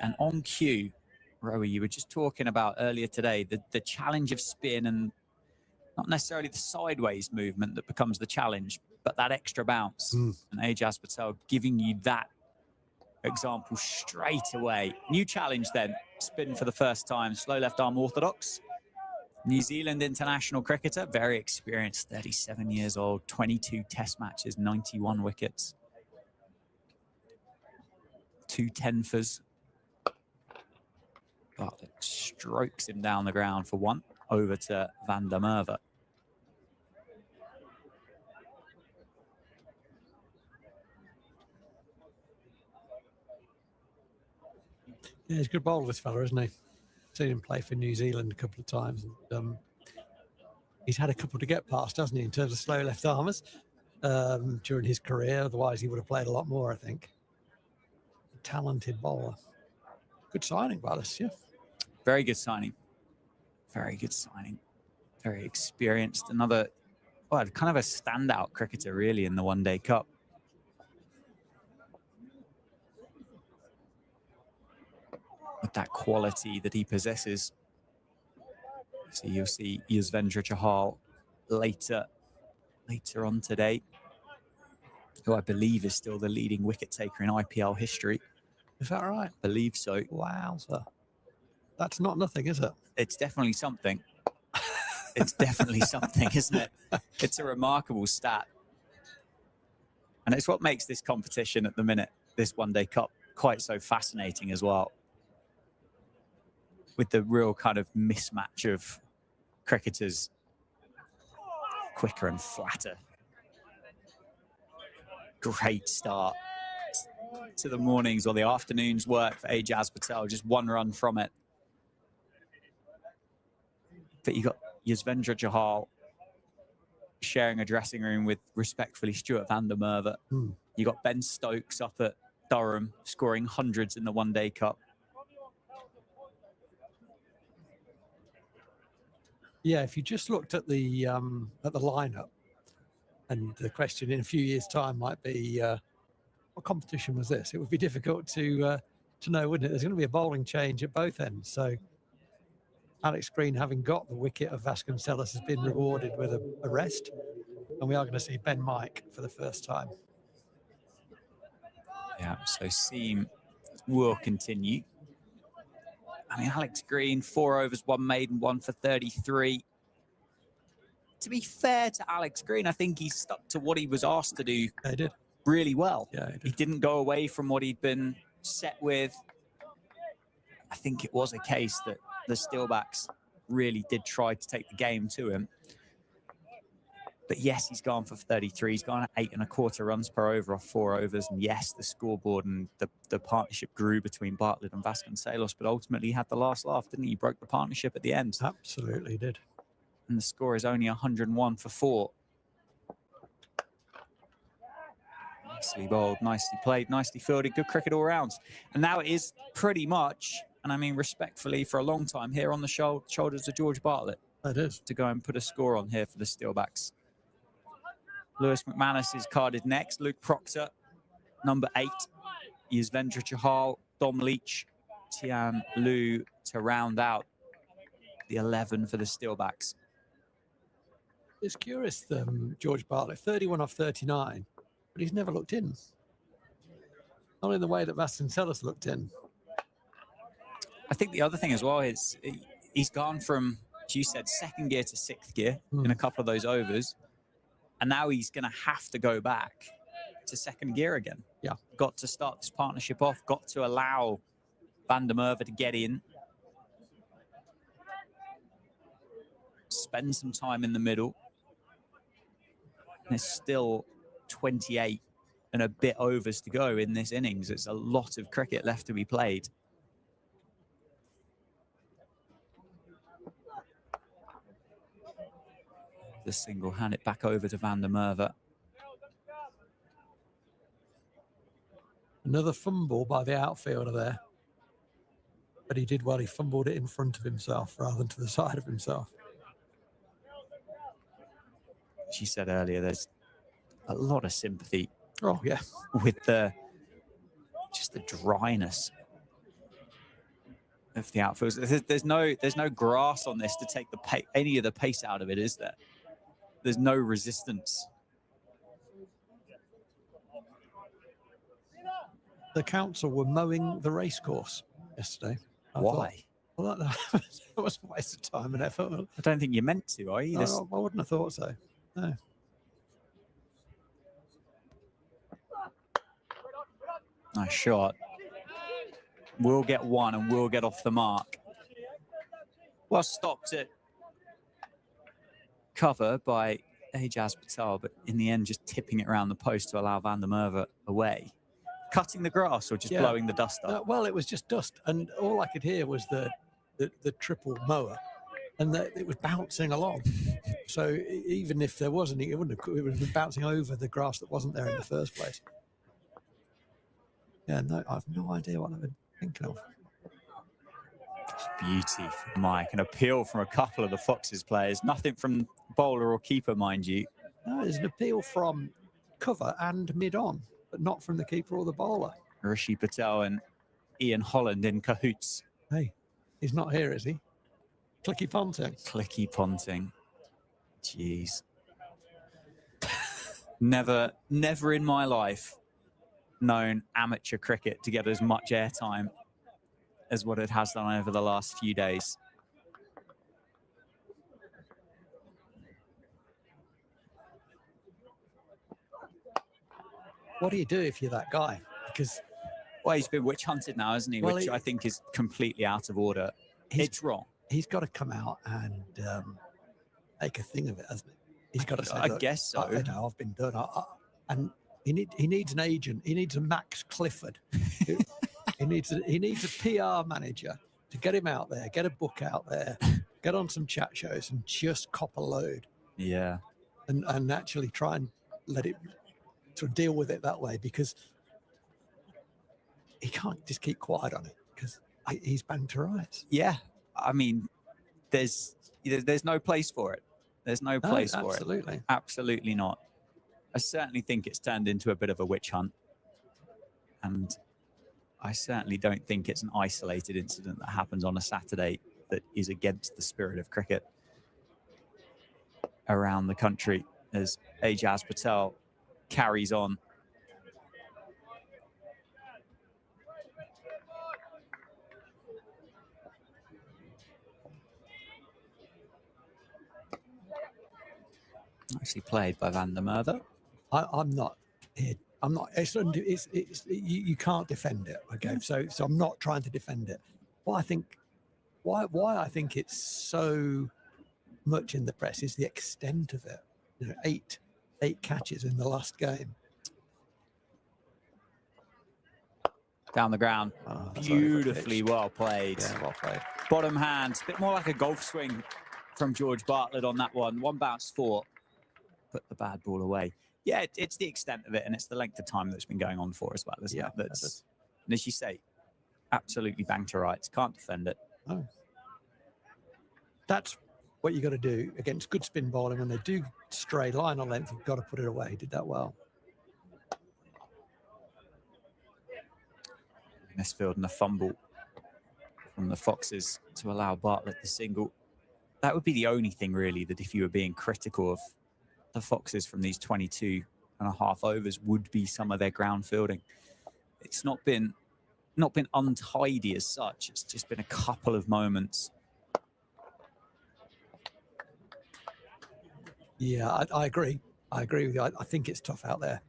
And on cue, Rowie, you were just talking about earlier today, the challenge of spin, and not necessarily the sideways movement that becomes the challenge, but that extra bounce. And Ajaz Patel giving you that example straight away. New challenge then, spin for the first time, slow left arm orthodox. New Zealand international cricketer, very experienced, 37 years old, 22 test matches, 91 wickets. 2 10-fers. But it strokes him down the ground for 1, over to Van der Merwe. Yeah, he's a good bowler, this fella, isn't he? Seen him play for New Zealand a couple of times. And, he's had a couple to get past, hasn't he, in terms of slow left armers during his career. Otherwise, he would have played a lot more, I think. A talented bowler. Good signing by us, yeah. Very good signing. Very good signing. Very experienced. Another, well, kind of a standout cricketer, really, in the One Day Cup. With that quality that he possesses. So you'll see Yuzvendra Chahal later on today, who I believe is still the leading wicket taker in IPL history. Is that right? I believe so. Wowza. That's not nothing, is it? It's definitely something. It's definitely something, isn't it? It's a remarkable stat. And it's what makes this competition at the minute, this One Day Cup, quite so fascinating as well. With the real kind of mismatch of cricketers, quicker and flatter. Great start to the mornings or the afternoons work for Ajaz Patel, just 1 run from it. But you got Yuzvendra Chahal sharing a dressing room with, respectfully, Stuart Van der Merwe. You got Ben Stokes up at Durham scoring hundreds in the One Day Cup. Yeah, if you just looked at the lineup, and the question in a few years' time might be, what competition was this? It would be difficult to know, wouldn't it? There's going to be a bowling change at both ends. So Alex Green, having got the wicket of Vasconcelos, has been rewarded with a rest, and we are going to see Ben Mike for the first time. Yeah, so Seam will continue. I mean, Alex Green, 4 overs, 1 maiden, 1 for 33. To be fair to Alex Green, I think he stuck to what he was asked to do really well. Yeah, he didn't go away from what he'd been set with. I think it was a case that the Steelbacks really did try to take the game to him. But yes, he's gone for 33. He's gone at 8.25 runs per over off 4 overs. And yes, the scoreboard and the partnership grew between Bartlett and Vasconcelos. But ultimately, he had the last laugh, didn't he? He broke the partnership at the end. Absolutely did. And the score is only 101 for 4. Nicely bowled, nicely played, nicely fielded. Good cricket all round. And now it is pretty much, and I mean respectfully, for a long time here on the shoulders of George Bartlett. It is. To go and put a score on here for the Steelbacks. Lewis McManus is carded next. Luke Proctor, number 8. Yuzvendra Chahal, Dom Leach, Tian Lu to round out the 11 for the Steelbacks. It's curious, George Bartlett, 31 off 39, but he's never looked in. Not in the way that Vasconcelos looked in. I think the other thing as well is he's gone from, as you said, 2nd gear to 6th gear in a couple of those overs. And now he's going to have to go back to 2nd gear again. Yeah. Got to start this partnership off, got to allow Van der Merwe to get in. Spend some time in the middle. And there's still 28 and a bit overs to go in this innings. It's a lot of cricket left to be played. The single, hand it back over to Van der Merwe. Another fumble by the outfielder there. But he did well. He fumbled it in front of himself rather than to the side of himself. She said earlier, there's a lot of sympathy. Oh, yeah. With just the dryness of the outfield. There's no grass on this to take any of the pace out of it, is there? There's no resistance. The council were mowing the racecourse yesterday. Why? Well, that was a waste of time and effort. I don't think you're meant to, are you? No, I wouldn't have thought so. No. Nice shot. We'll get one and we'll get off the mark. Well, stopped at cover by Ajaz Patel, but in the end, just tipping it around the post to allow Van der Merwe away. Cutting the grass or just blowing the dust up? Well, it was just dust, and all I could hear was the triple mower, and it was bouncing along. So even if there wasn't, it would have been bouncing over the grass that wasn't there in the first place. Yeah, no, I have no idea what they were thinking of. Beauty from Mike, an appeal from a couple of the Foxes players. Nothing from bowler or keeper, mind you. No, there's an appeal from cover and mid-on, but not from the keeper or the bowler. Rishi Patel and Ian Holland in cahoots. Hey, he's not here, is he? Clicky Ponting. Clicky Ponting. Jeez. Never in my life known amateur cricket to get as much airtime as what it has done over the last few days. What do you do if you're that guy? Because, well, he's been witch hunted now, hasn't he? Well, which I think is completely out of order. It's wrong. He's got to come out and make a thing of it, hasn't he? He's got to say, I guess so. I've been done. And he needs an agent. He needs a Max Clifford. he needs a PR manager to get him out there, get a book out there, get on some chat shows and just cop a load. Yeah. And actually try and let it sort of deal with it that way, because he can't just keep quiet on it, because he's banged to rights. Yeah. I mean, there's no place for it. There's no place for it. Absolutely. Absolutely not. I certainly think it's turned into a bit of a witch hunt. And I certainly don't think it's an isolated incident that happens on a Saturday that is against the spirit of cricket around the country, as Ajaz Patel carries on. Actually played by Van der Merwe. I'm not here I'm not. You can't defend it. Okay, so I'm not trying to defend it. Why I think it's so much in the press is the extent of it. You know, eight catches in the last game. Down the ground, beautifully well played. Yeah, well played. Bottom hand, a bit more like a golf swing from George Bartlett on that one. One bounce four, put the bad ball away. Yeah, it's the extent of it, and it's the length of time that's been going on for as well, isn't it? That's, and as you say, absolutely banged to rights. Can't defend it. Oh. That's what you got to do against good spin bowling. When they do stray line on length, you've got to put it away. He did that well. Misfield and a fumble from the Foxes to allow Bartlett the single. That would be the only thing really that if you were being critical of the Foxes from these 22.5 overs would be some of their ground fielding. It's not been untidy as such. It's just been a couple of moments. Yeah, I agree. I agree with you. I think it's tough out there.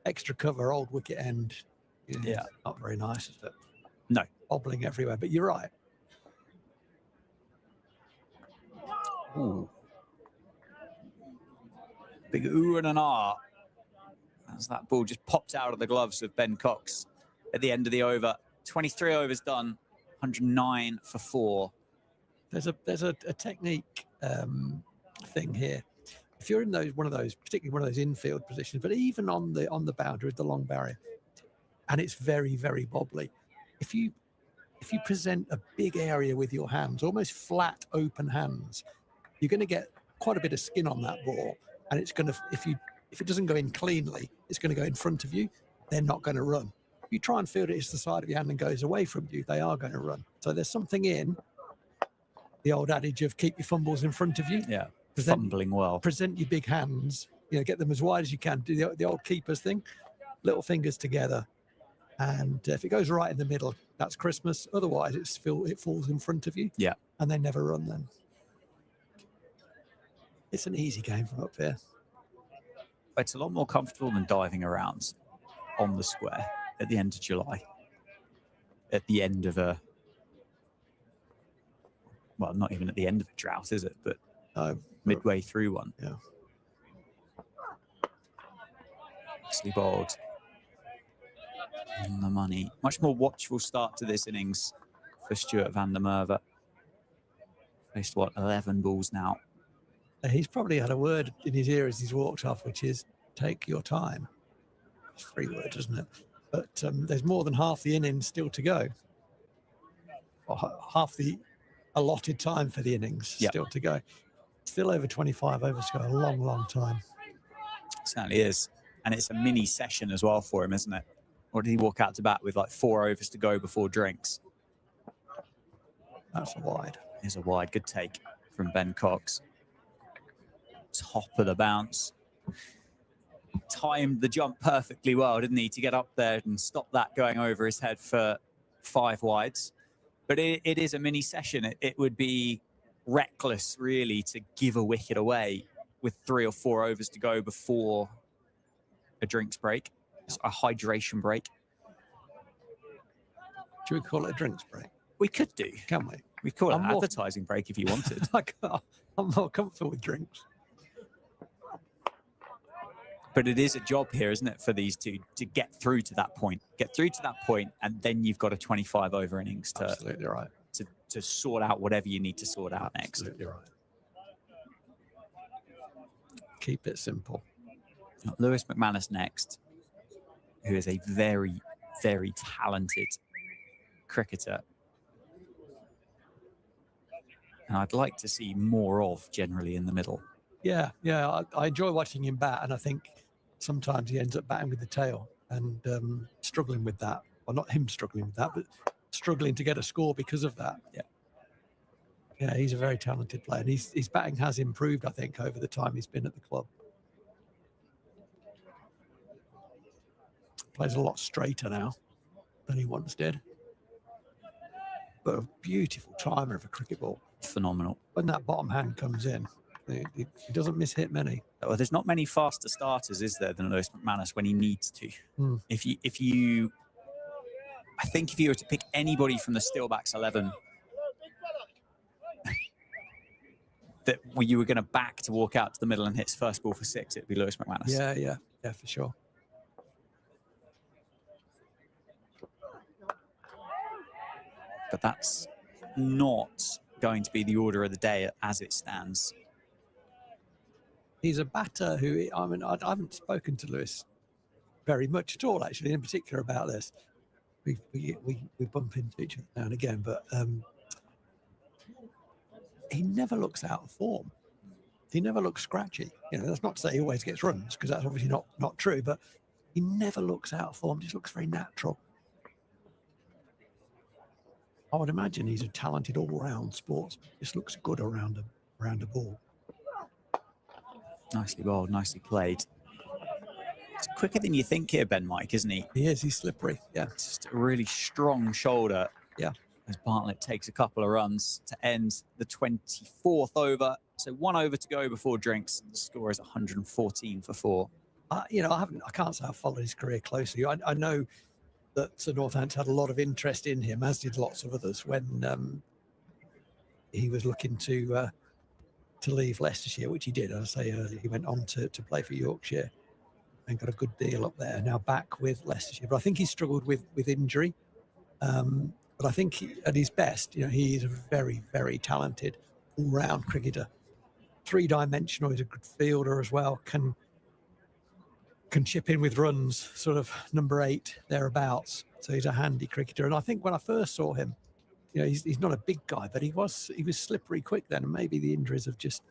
Extra cover, old wicket end. Yeah, not very nice, is it? No. Bobbling everywhere, but you're right. Ooh. Big ooh and an ah as that ball just popped out of the gloves of Ben Cox at the end of the over. 23 overs done, 109 for 4. There's a technique thing here. If you're in one of those, particularly one of those infield positions, but even on the boundary, the long barrier, and it's very, very bobbly. If you present a big area with your hands, almost flat, open hands, you're going to get quite a bit of skin on that ball, and it's going to, if it doesn't go in cleanly, it's going to go in front of you. They're not going to run. If you try and field it to the side of your hand and goes away from you, they are going to run. So there's something in the old adage of keep your fumbles in front of you. Yeah, fumbling well. Present your big hands. Get them as wide as you can. Do the old keepers thing. Little fingers together. And if it goes right in the middle, that's Christmas. Otherwise, it falls in front of you. Yeah. And they never run then. It's an easy game from up here. It's a lot more comfortable than diving around on the square at the end of July. At the end of well, not even at the end of a drought, is it? But midway through one. Yeah. Nicely bowled. On the money. Much more watchful start to this innings for Stuart van der Merwe. Faced, 11 balls now. He's probably had a word in his ear as he's walked off, which is take your time. It's 3 words, isn't it? But there's more than half the innings still to go. Or half the allotted time for the innings still to go. Still over 25 overs to go. A long, long time. It certainly is. And it's a mini session as well for him, isn't it? Or did he walk out to bat with like 4 overs to go before drinks? That's a wide. Here's a wide. Good take from Ben Cox. Top of the bounce. Timed the jump perfectly well, didn't he, to get up there and stop that going over his head for 5 wides. But it is a mini session. It would be reckless, really, to give a wicket away with 3 or 4 overs to go before a drinks break, a hydration break. Should we call it a drinks break? We could do. Can we? We call it an advertising break if you wanted. I'm more comfortable with drinks. But it is a job here, isn't it, for these two to get through to that point. Get through to that point, and then you've got a 25 over innings to, absolutely right. to sort out whatever you need to sort out next. Absolutely right. Keep it simple. Lewis McManus next, who is a very, very talented cricketer. And I'd like to see more of generally in the middle. Yeah, I enjoy watching him bat, and I think sometimes he ends up batting with the tail and struggling with that. Well, not him struggling with that, but struggling to get a score because of that. Yeah, he's a very talented player, and his batting has improved, I think, over the time he's been at the club. Plays a lot straighter now than he once did. But a beautiful timer of a cricket ball. Phenomenal. When that bottom hand comes in, He doesn't miss-hit many. Well, there's not many faster starters, is there, than Lewis McManus when he needs to. Mm. I think if you were to pick anybody from the Steelbacks 11 that you were going to back to walk out to the middle and hit his first ball for 6, it'd be Lewis McManus. Yeah, for sure. But that's not going to be the order of the day as it stands. He's a batter who, I mean, I haven't spoken to Lewis very much at all, actually, in particular about this. We bump into each other now and again, but he never looks out of form. He never looks scratchy. You know, that's not to say he always gets runs, because that's obviously not true, but he never looks out of form. Just looks very natural. I would imagine he's a talented all-round sportsman. Just looks good around a ball. Nicely bowled, nicely played. It's quicker than you think here, Ben Mike, isn't he? He is. He's slippery. Yeah. Just a really strong shoulder. Yeah. As Bartlett takes a couple of runs to end the 24th over. So 1 over to go before drinks. The score is 114 for 4. You know, I can't say I've followed his career closely. I know that Sir Northants had a lot of interest in him, as did lots of others, when he was looking to leave Leicestershire, which he did. As I say earlier, he went on to play for Yorkshire and got a good deal up there. Now back with Leicestershire, but I think he struggled with injury. But I think at his best, you know, he is a very, very talented all-round cricketer. 3-dimensional. He's a good fielder as well. Can chip in with runs, sort of number 8 thereabouts. So he's a handy cricketer. And I think when I first saw him, you know, he's not a big guy, but he was slippery quick then, and maybe the injuries have just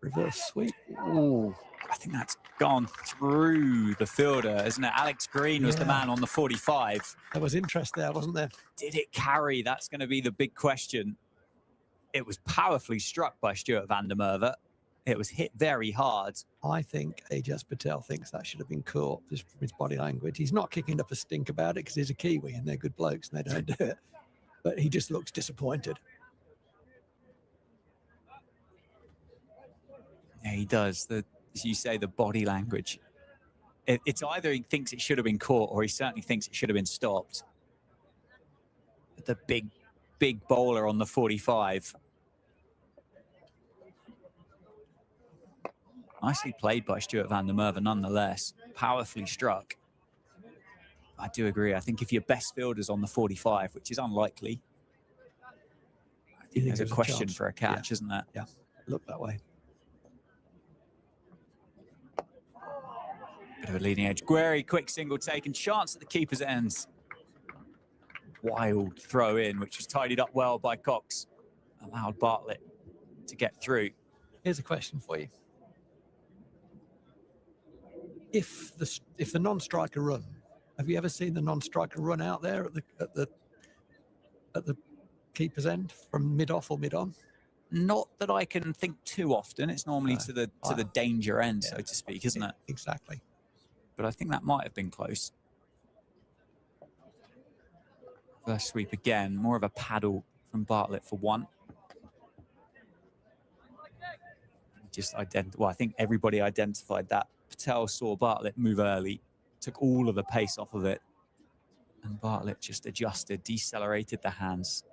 reverse sweep. Ooh, I think that's gone through the fielder, isn't it? Alex Green was the man on the 45. There was interest there, wasn't there? Did it carry? That's going to be the big question. It was powerfully struck by Stuart van der Merwe. It was hit very hard. I think Ajaz Patel thinks that should have been caught, just from his body language. He's not kicking up a stink about it because he's a Kiwi and they're good blokes and they don't do it. But he just looks disappointed. Yeah, he does. As you say, the body language. It's either he thinks it should have been caught or he certainly thinks it should have been stopped. The big bowler on the 45. Nicely played by Stuart van der Merwe nonetheless. Powerfully struck. I do agree. I think if your best fielder's on the 45, which is unlikely, I think there's a question for a catch, isn't there? Yeah, look that way. Bit of a leading edge. Very quick single taken. Chance at the keeper's ends. Wild throw in, which was tidied up well by Cox. Allowed Bartlett to get through. Here's a question for you. If the non-striker run, have you ever seen the non-striker run out there at the keeper's end from mid-off or mid-on? Not that I can think too often. It's normally to the danger end, so to speak, isn't it? Exactly. But I think that might have been close. First sweep again, more of a paddle from Bartlett for 1. Just well, I think everybody identified that. Patel saw Bartlett move early, took all of the pace off of it, and Bartlett just adjusted, decelerated the hands,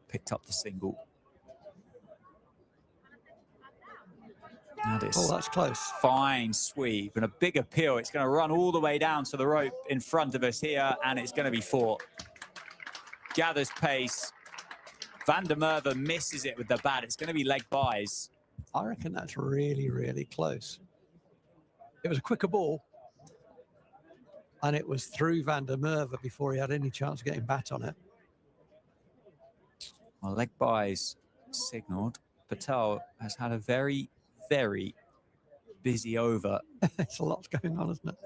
picked up the single. That's close. Fine sweep and a big appeal. It's going to run all the way down to the rope in front of us here, and it's going to be 4. Gathers pace. Van der Merwe misses it with the bat. It's going to be leg byes. I reckon that's really, really close. It was a quicker ball, and it was through Van der Merwe before he had any chance of getting bat on it. Well, leg byes signalled. Patel has had a very, very busy over. It's a lot going on, isn't it?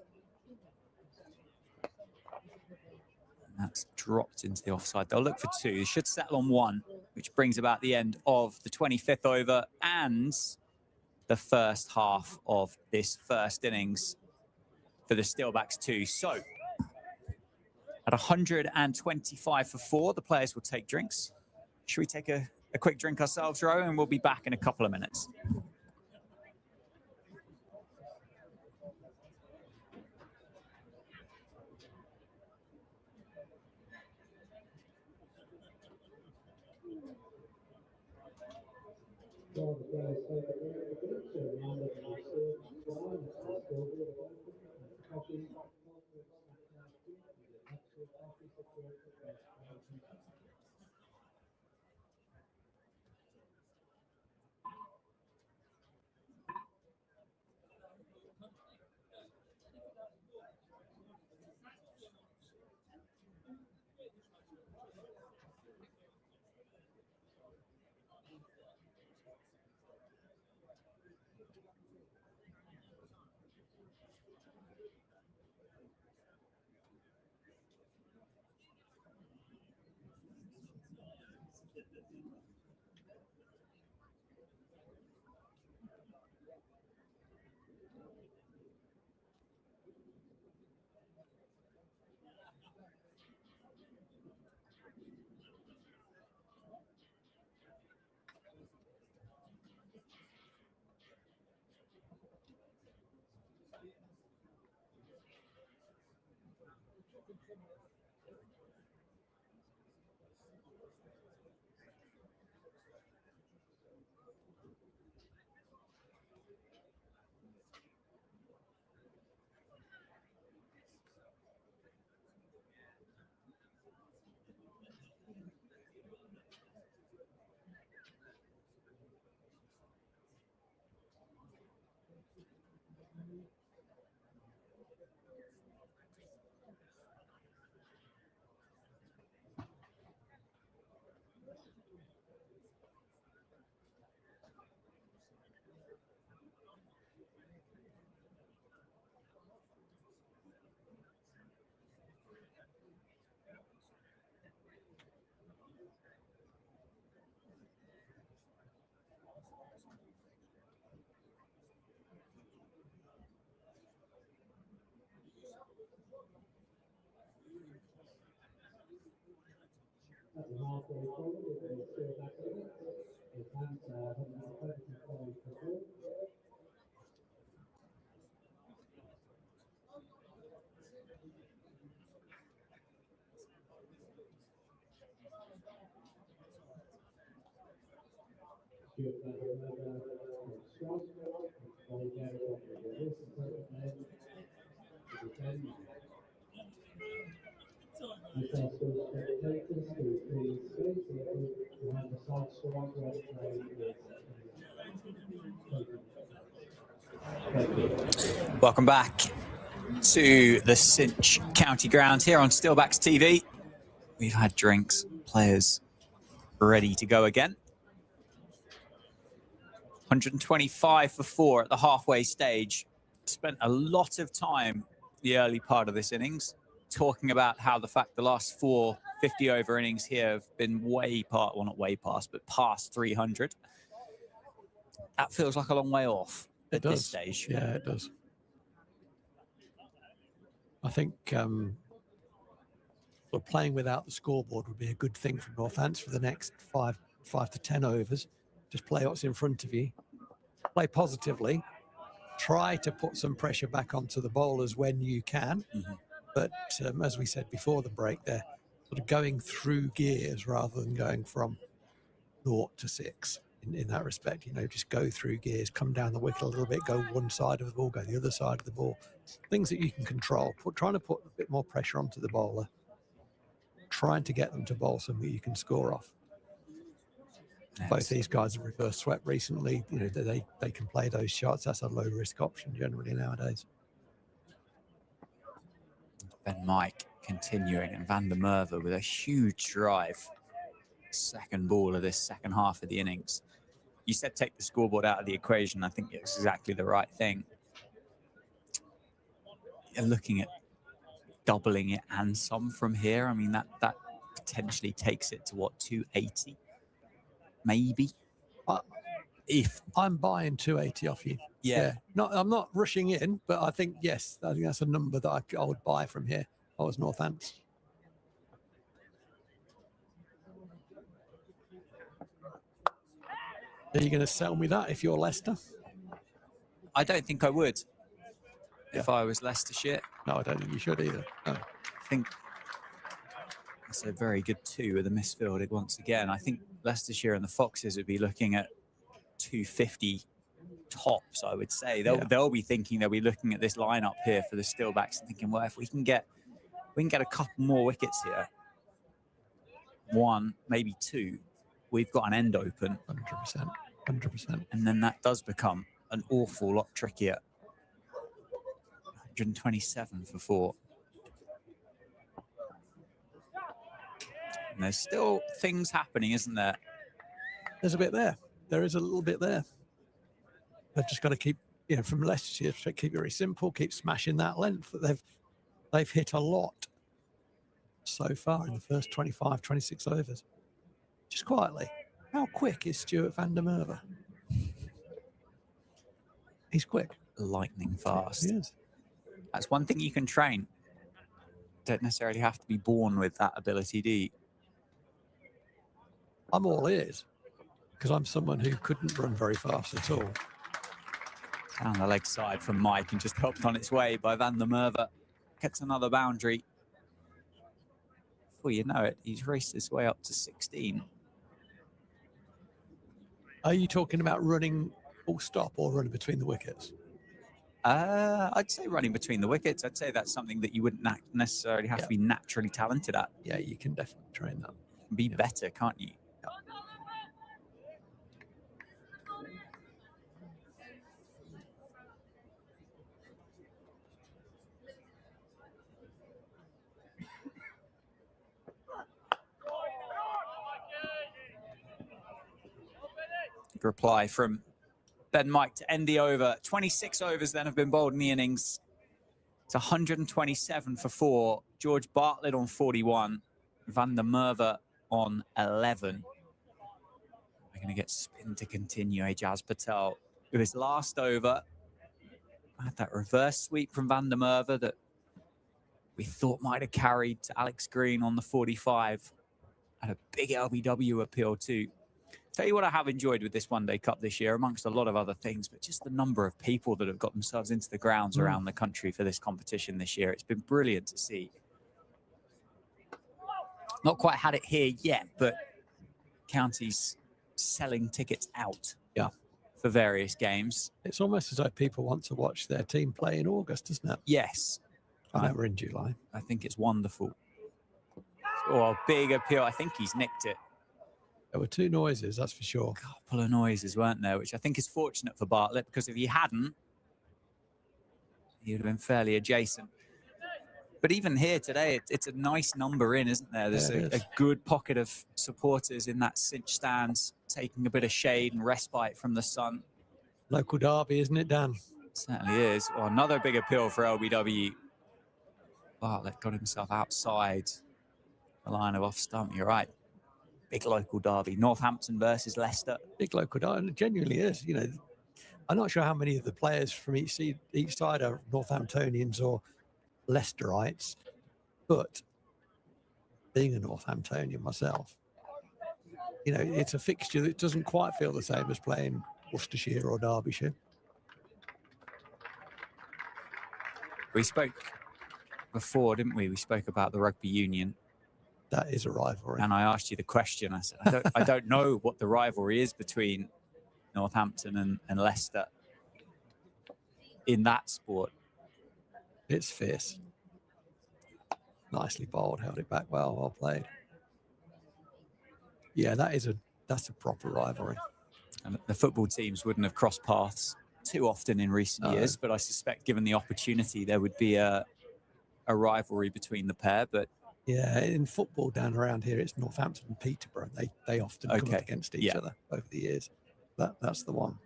And that's dropped into the offside. They'll look for 2. They should settle on 1, which brings about the end of the 25th over and the first half of this first innings for the Steelbacks 2. So at 125 for 4, the players will take drinks. Should we take a a quick drink ourselves, Ro, and we'll be back in a couple of minutes. At the halfway point, the Steelbacks is had 135 for 4. Welcome back to the Cinch County Grounds here on Steelbacks TV. We've had drinks, players ready to go again. 125 for 4 at the halfway stage. Spent a lot of time the early part of this innings talking about how the fact the last 4 50-over innings here have been way past, well, not way past, but past 300. That feels like a long way off at this stage. Yeah, it does. I think playing without the scoreboard would be a good thing for Northants for the next 5 to 10 overs. Just play what's in front of you. Play positively. Try to put some pressure back onto the bowlers when you can. But as we said before the break, they're sort of going through gears rather than going from 0 to 6 in that respect. You know, just go through gears, come down the wicket a little bit, go one side of the ball, go the other side of the ball. Things that you can control. Trying to put a bit more pressure onto the bowler. Trying to get them to bowl something you can score off. Both these guys have reverse swept recently. You know, they can play those shots. That's a low risk option generally nowadays. Ben Mike continuing, and Van der Merwe with a huge drive. Second ball of this second half of the innings. You said take the scoreboard out of the equation. I think it's exactly the right thing. You're looking at doubling it and some from here. I mean, that potentially takes it to what, 280? Maybe. If I'm buying 280 off you. Yeah. I'm not rushing in, but I think, yes, I think that's a number that I would buy from here. I was Northants. Are you going to sell me that if you're Leicester? I don't think I would if I was Leicestershire. No, I don't think you should either. No. I think that's a very good 2 with the misfielded once again. I think Leicestershire and the Foxes would be looking at 250 tops, I would say. They'll be thinking, they'll be looking at this lineup here for the Steelbacks and thinking, well, if we can get a couple more wickets here, 1, maybe 2, we've got an end open. 100%. 100%. And then that does become an awful lot trickier. 127 for 4. And there's still things happening, isn't there? There's a bit there. There is a little bit there. They've just got to keep, from Leicestershire, keep it very simple, keep smashing that length that they've hit a lot so far in the first 25, 26 overs. Just quietly, how quick is Stuart van der Merwe? He's quick. Lightning fast. He is. That's one thing you can train. Don't necessarily have to be born with that ability, do you? I'm all ears because I'm someone who couldn't run very fast at all. Down the leg side from Mike and just helped on its way by van der Merwe. Gets another boundary. Before you know it, he's raced his way up to 16. Are you talking about running full stop or running between the wickets? I'd say running between the wickets. I'd say that's something that you wouldn't necessarily have to be naturally talented at. Yeah, you can definitely train that. Be better, can't you? Yeah. Good reply from Ben Mike to end the over. 26 overs then have been bowled in the innings. It's 127 for 4. George Bartlett on 41. Van der Merwe on 11. We're going to get spin to continue. Ajaz Patel, with his last over, had that reverse sweep from Van der Merwe that we thought might have carried to Alex Green on the 45. Had a big LBW appeal too. Tell you what I have enjoyed with this One Day Cup this year, amongst a lot of other things, but just the number of people that have got themselves into the grounds around the country for this competition this year. It's been brilliant to see. Not quite had it here yet, but counties selling tickets out for various games. It's almost as though people want to watch their team play in August, isn't it? Yes. I know we're in July. I think it's wonderful. Oh, a big appeal. I think he's nicked it. There were 2 noises, that's for sure. A couple of noises, weren't there? Which I think is fortunate for Bartlett, because if he hadn't, he would have been fairly adjacent. But even here today, it's a nice number in, isn't there? There's a good pocket of supporters in that cinch stands, taking a bit of shade and respite from the sun. Local derby, isn't it, Dan? It certainly is. Well, another big appeal for LBW. Bartlett got himself outside the line of off stump. You're right. Big local derby. Northampton versus Leicester. Big local derby, and it genuinely is. I'm not sure how many of the players from each side are Northamptonians or Leicesterites, but being a Northamptonian myself, it's a fixture that doesn't quite feel the same as playing Worcestershire or Derbyshire. We spoke before, didn't we? We spoke about the rugby union. That is a rivalry. And I asked you the question. I said, I don't know what the rivalry is between Northampton and Leicester in that sport. It's fierce. Nicely bowled, held it back well played. Yeah, that's a proper rivalry. And the football teams wouldn't have crossed paths too often in recent years, but I suspect given the opportunity, there would be a rivalry between the pair. But yeah, in football down around here, it's Northampton and Peterborough. They often come up against each other over the years. That's the one.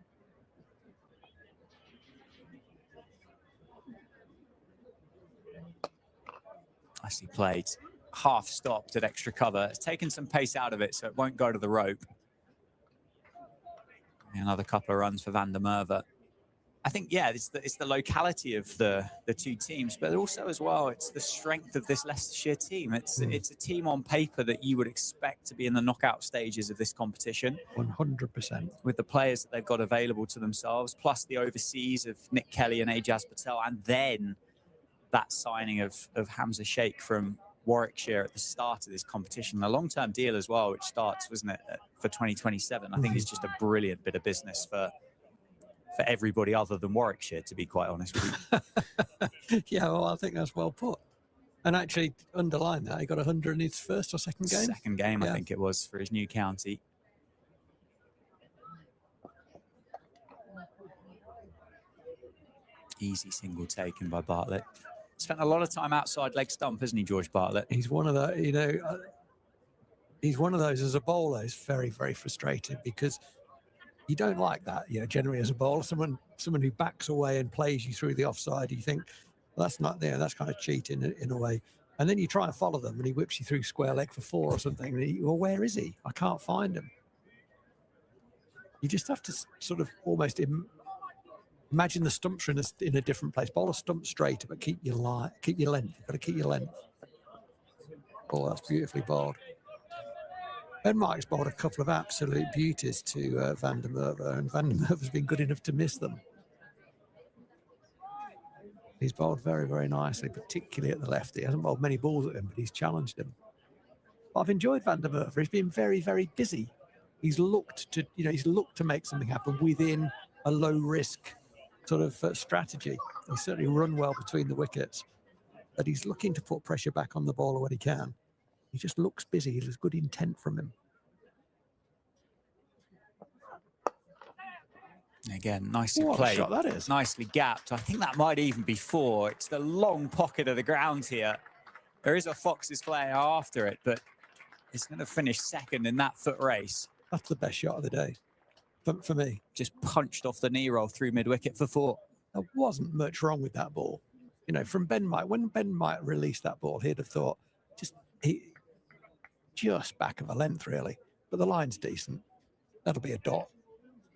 Nicely played. Half stopped at extra cover. It's taken some pace out of it, so it won't go to the rope. Another couple of runs for Van der Merwe. I think, yeah, it's the locality of the two teams, but also as well, it's the strength of this Leicestershire team. It's a team on paper that you would expect to be in the knockout stages of this competition. 100%. With the players that they've got available to themselves, plus the overseas of Nick Kelly and Ajaz Patel, and then that signing of Hamza Sheikh from Warwickshire at the start of this competition. A long-term deal as well, which starts, wasn't it, for 2027. I think it's just a brilliant bit of business for everybody other than Warwickshire, to be quite honest with you. Yeah, well, I think that's well put. And actually, underline that, he got 100 in his first or second game? Second game, yeah. I think it was, for his new county. Easy single taken by Bartlett. Spent a lot of time outside leg stump, hasn't he, George Bartlett? He's one of the, you know, he's one of those as a bowler. It's very, very frustrating because you don't like that. You know, generally as a bowler, someone who backs away and plays you through the offside, you think, well, that's not there. That's kind of cheating in a way. And then you try and follow them, and he whips you through square leg for 4 or something. And well, where is he? I can't find him. You just have to sort of almost imagine the stumps are in a different place. Bowl a stump straight, but keep your length. You've got to keep your length. Oh, that's beautifully bowled. Ben Mike's bowled a couple of absolute beauties to Van der Merwe, and Van der Merwe's been good enough to miss them. He's bowled very, very nicely, particularly at the left. He hasn't bowled many balls at him, but he's challenged him. But I've enjoyed Van der Merwe. He's been very, very busy. He's looked to make something happen within a low risk sort of strategy. He's certainly run well between the wickets, but he's looking to put pressure back on the bowler when he can. He just looks busy. There's good intent from him. Again, nicely What played. a shot that is. Nicely gapped. I think that might even be 4. It's the long pocket of the ground here. There is a Foxes player after it, but it's going to finish second in that foot race. That's the best shot of the day for me. Just punched off the knee roll through mid-wicket for 4. There wasn't much wrong with that ball. You know, from Ben Mike, when Ben Mike released that ball, he'd have thought, just back of a length, really. But the line's decent. That'll be a dot.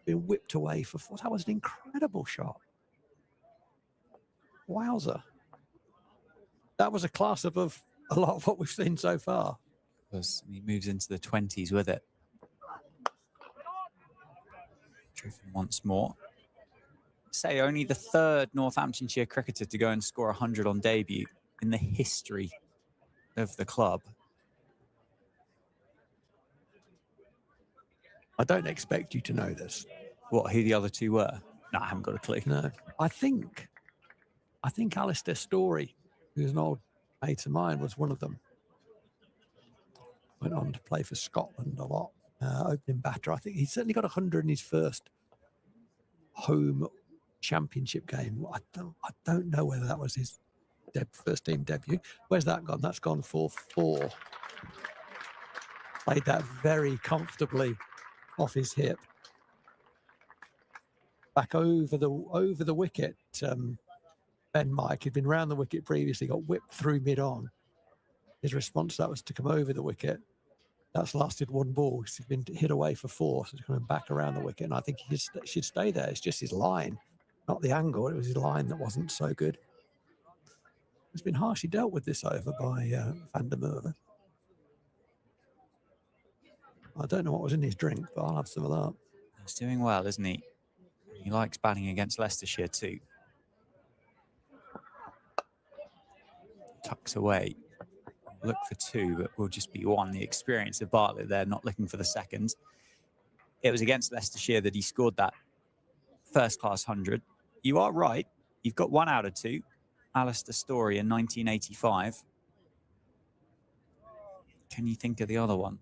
Been whipped away for 4. That was an incredible shot. Wowzer. That was a class above a lot of what we've seen so far. Because he moves into the 20s with it. Driven once more. Say only the 3rd Northamptonshire cricketer to go and score 100 on debut in the history of the club. I don't expect you to know this. What, who the other 2 were? No, I haven't got a clue. No. I think Alistair Story, who's an old mate of mine, was one of them. Went on to play for Scotland a lot. Opening batter. I think he certainly got 100 in his first home championship game. I don't know whether that was his first team debut. Where's that gone? That's gone for 4. Played that very comfortably off his hip. Back over the wicket. Ben Mike had been round the wicket previously, got whipped through mid-on. His response to that was to come over the wicket. That's lasted 1 ball. He's been hit away for 4, so he's coming back around the wicket. And I think he should stay there. It's just his line, not the angle. It was his line that wasn't so good. He's been harshly dealt with this over by Van der Merwe. I don't know what was in his drink, but I'll have some of that. He's doing well, isn't he? He likes batting against Leicestershire too. Tucks away. Look for 2, but will just be 1. The experience of Bartlett there, not looking for the second. It was against Leicestershire that he scored that first-class 100. You are right. You've got 1 out of 2. Alistair Story in 1985. Can you think of the other one?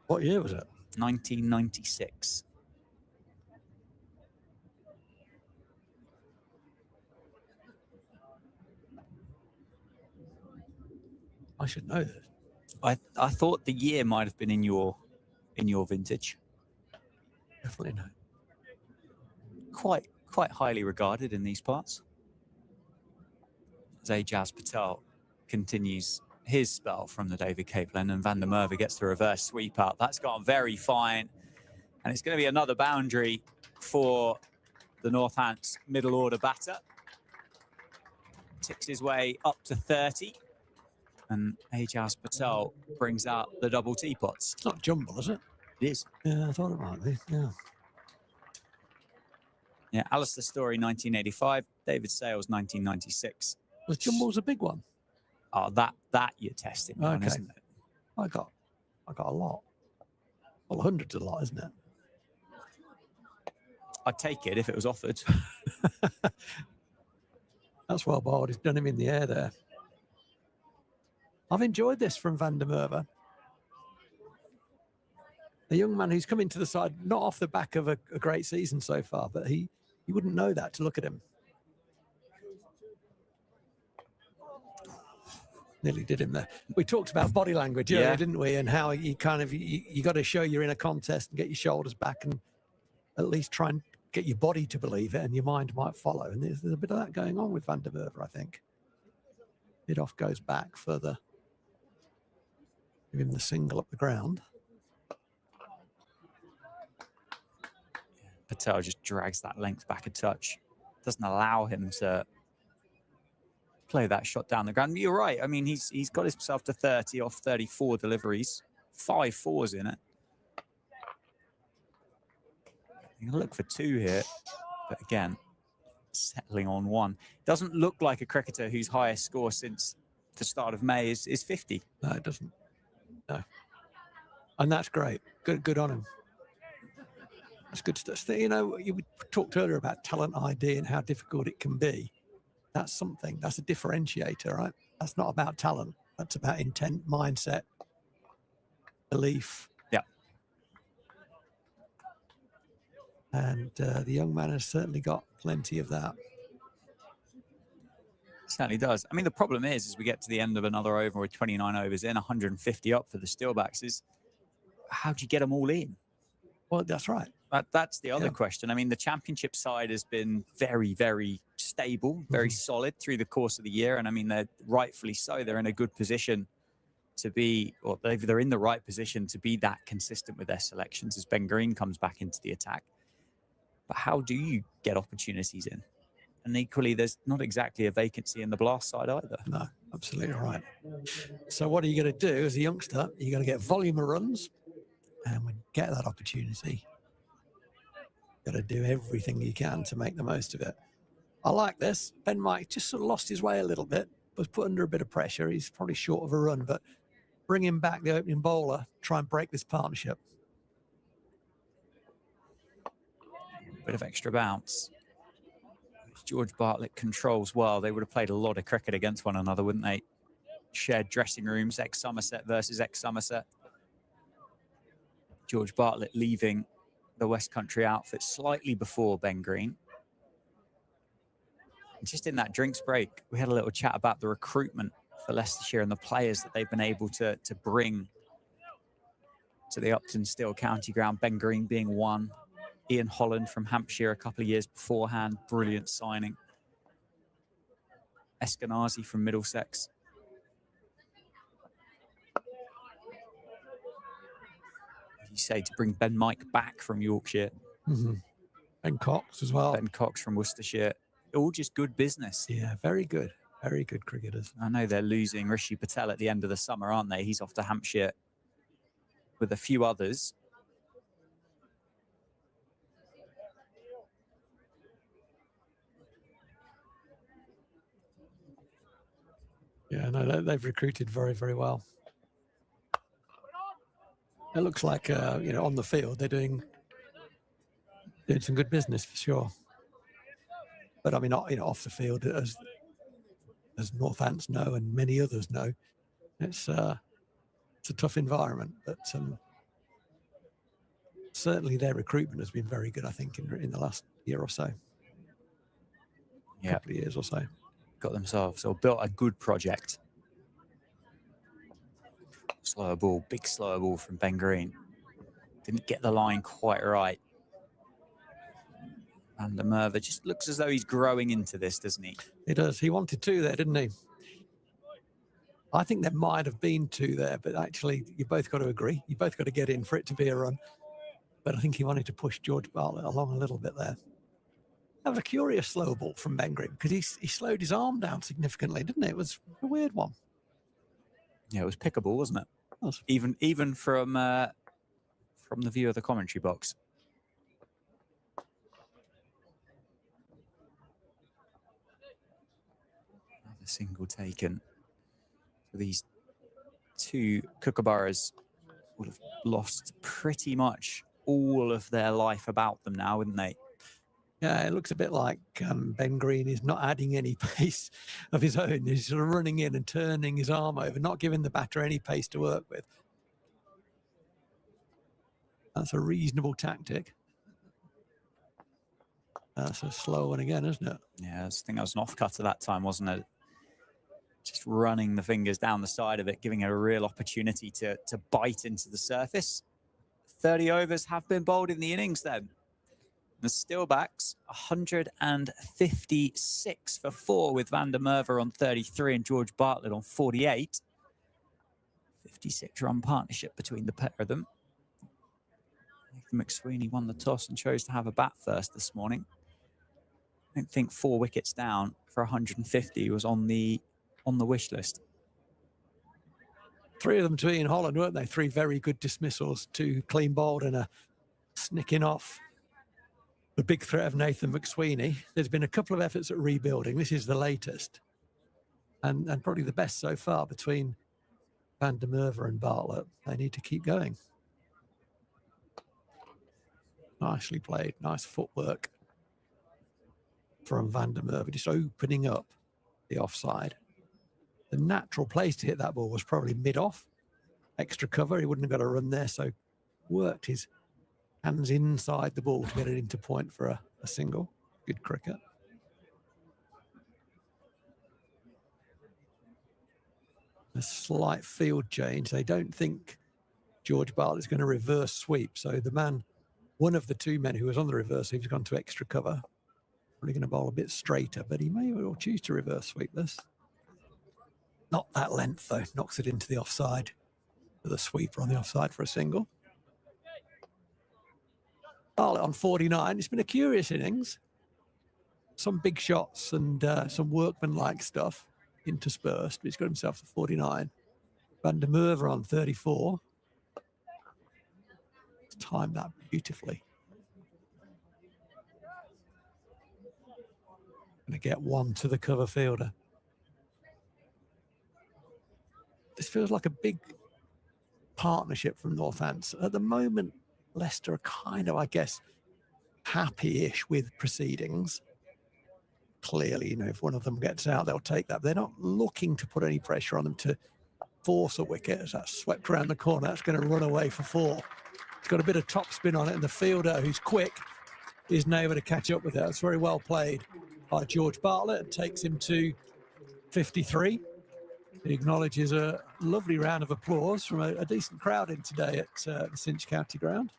What year was it? 1996. I should know this. I thought the year might have been in your vintage. Definitely no. Quite highly regarded in these parts. As Ajaz Patel continues his spell from the David Capelin, and Van der Merwe gets the reverse sweep out. That's gone very fine. And it's going to be another boundary for the Northants middle order batter. Ticks his way up to 30. And Ajaz Patel brings out the double teapots. It's not jumble, is it? It is. Yeah, I thought it might be. Yeah. Yeah, Alistair Story, 1985. David Sales, 1996. Was jumble's a big one? Oh, that you're testing on, Okay. isn't it? I got a lot. Well, 100's a lot, isn't it? I'd take it if it was offered. That's well bowled. He's done him in the air there. I've enjoyed this from Van der Merwe. A young man who's come into the side, not off the back of a great season so far, but you wouldn't know that to look at him. Nearly did him there. We talked about body language earlier, didn't we? And how you kind of, you got to show you're in a contest and get your shoulders back and at least try and get your body to believe it, and your mind might follow. And there's a bit of that going on with Van der Merwe, I think. It off goes back further. Give him the single up the ground. Patel just drags that length back a touch. Doesn't allow him to play that shot down the ground. You're right. I mean, he's got himself to 30 off 34 deliveries. 5 4s in it. You can look for 2 here, but again, settling on 1. Doesn't look like a cricketer whose highest score since the start of May is 50. No, it doesn't. No. And that's great. Good on him. That's good stuff. You know, you talked earlier about talent ID and how difficult it can be. That's something. That's a differentiator, right? That's not about talent. That's about intent, mindset, belief. Yeah. And the young man has certainly got plenty of that. Certainly does. I mean, the problem is we get to the end of another over with 29 overs in, 150 up for the Steelbacks. Is how do you get them all in? Well, that's right. That's the other question. I mean, the championship side has been very, very stable, very solid through the course of the year. And I mean, they're rightfully so. They're in a good position to be, or they're in the right position to be that consistent with their selections as Ben Green comes back into the attack. But how do you get opportunities in? And equally, there's not exactly a vacancy in the blast side either. No, absolutely right. So what are you going to do as a youngster? You're going to get volume of runs. And when you get that opportunity, you've got to do everything you can to make the most of it. I like this. Ben Mike just sort of lost his way a little bit, was put under a bit of pressure. He's probably short of a run, but bring him back, the opening bowler, try and break this partnership. Bit of extra bounce. George Bartlett controls well. They would have played a lot of cricket against one another, wouldn't they? Shared dressing rooms, ex-Somerset versus ex-Somerset. George Bartlett leaving the West Country outfit slightly before Ben Green. And just in that drinks break, we had a little chat about the recruitment for Leicestershire and the players that they've been able to bring to the Upton Steel County Ground. Ben Green being one. Ian Holland from Hampshire a couple of years beforehand. Brilliant signing. Eskenazi from Middlesex. As you say, to bring Ben Mike back from Yorkshire. Ben Cox as well. Ben Cox from Worcestershire. All just good business. Yeah, very good. Very good cricketers. I know they're losing Rishi Patel at the end of the summer, aren't they? He's off to Hampshire with a few others. Yeah, no, they've recruited very, very well. It looks like, you know, on the field, they're doing some good business for sure. But I mean, you know, off the field, as Northants know and many others know, it's a tough environment. But certainly their recruitment has been very good, I think, in the last year or so. Yeah, couple of years or so. Got themselves or built a good project. Slower ball, big slower ball from Ben Green. Didn't get the line quite right. Van der Merwe just looks as though he's growing into this, doesn't he? He does. He wanted 2 there, didn't he? I think there might have been 2 there, but actually you both got to agree. You both got to get in for it to be a run. But I think he wanted to push George Bartlett along a little bit there. That was a curious slow ball from Ben Green because he slowed his arm down significantly, didn't it? It was a weird one. Yeah, it was pickable, wasn't it? It was. Even from the view of the commentary box. Another single taken. So these two Kookaburras would have lost pretty much all of their life about them now, wouldn't they? Yeah, it looks a bit like Ben Green is not adding any pace of his own. He's sort of running in and turning his arm over, not giving the batter any pace to work with. That's a reasonable tactic. That's a slow one again, isn't it? Yeah, I think that was an off-cut at that time, wasn't it? Just running the fingers down the side of it, giving it a real opportunity to bite into the surface. 30 overs have been bowled in the innings then. The Steelbacks, 156 for 4 with Van der Merwe on 33 and George Bartlett on 48. 56-run partnership between the pair of them. Nathan McSweeney won the toss and chose to have a bat first this morning. I don't think 4 wickets down for 150 was on the wish list. 3 of them to Ian Holland, weren't they? 3 very good dismissals, 2 clean bowled and a snicking off the big threat of Nathan McSweeney. There's been a couple of efforts at rebuilding. This is the latest and probably the best so far between Van der Merwe and Bartlett. They need to keep going. Nicely played, nice footwork from Van der Merwe, just opening up the offside. The natural place to hit that ball was probably mid-off, extra cover. He wouldn't have got a run there, so worked his hands inside the ball to get it into point for a single. Good cricket. A slight field change. They don't think George Bartlett's going to reverse sweep, so the man, one of the 2 men who was on the reverse sweep, has gone to extra cover. Probably going to bowl a bit straighter, but he may well choose to reverse sweep this. Not that length, though. Knocks it into the offside with a sweeper on the offside for a single. Bartlett on 49. It's been a curious innings. Some big shots and some workmanlike stuff interspersed. But he's got himself to 49. Van der Merwe on 34. He's timed that beautifully. Going to get 1 to the cover fielder. This feels like a big partnership from Northants. At the moment, Leicester are kind of, I guess, happy-ish with proceedings. Clearly, you know, if one of them gets out, they'll take that. They're not looking to put any pressure on them to force a wicket. As that's swept around the corner, that's going to run away for 4. It's got a bit of top spin on it, and the fielder, who's quick, is now able to catch up with it. It's very well played by George Bartlett and takes him to 53. He acknowledges a lovely round of applause from a decent crowd in today at the Cinch County Ground.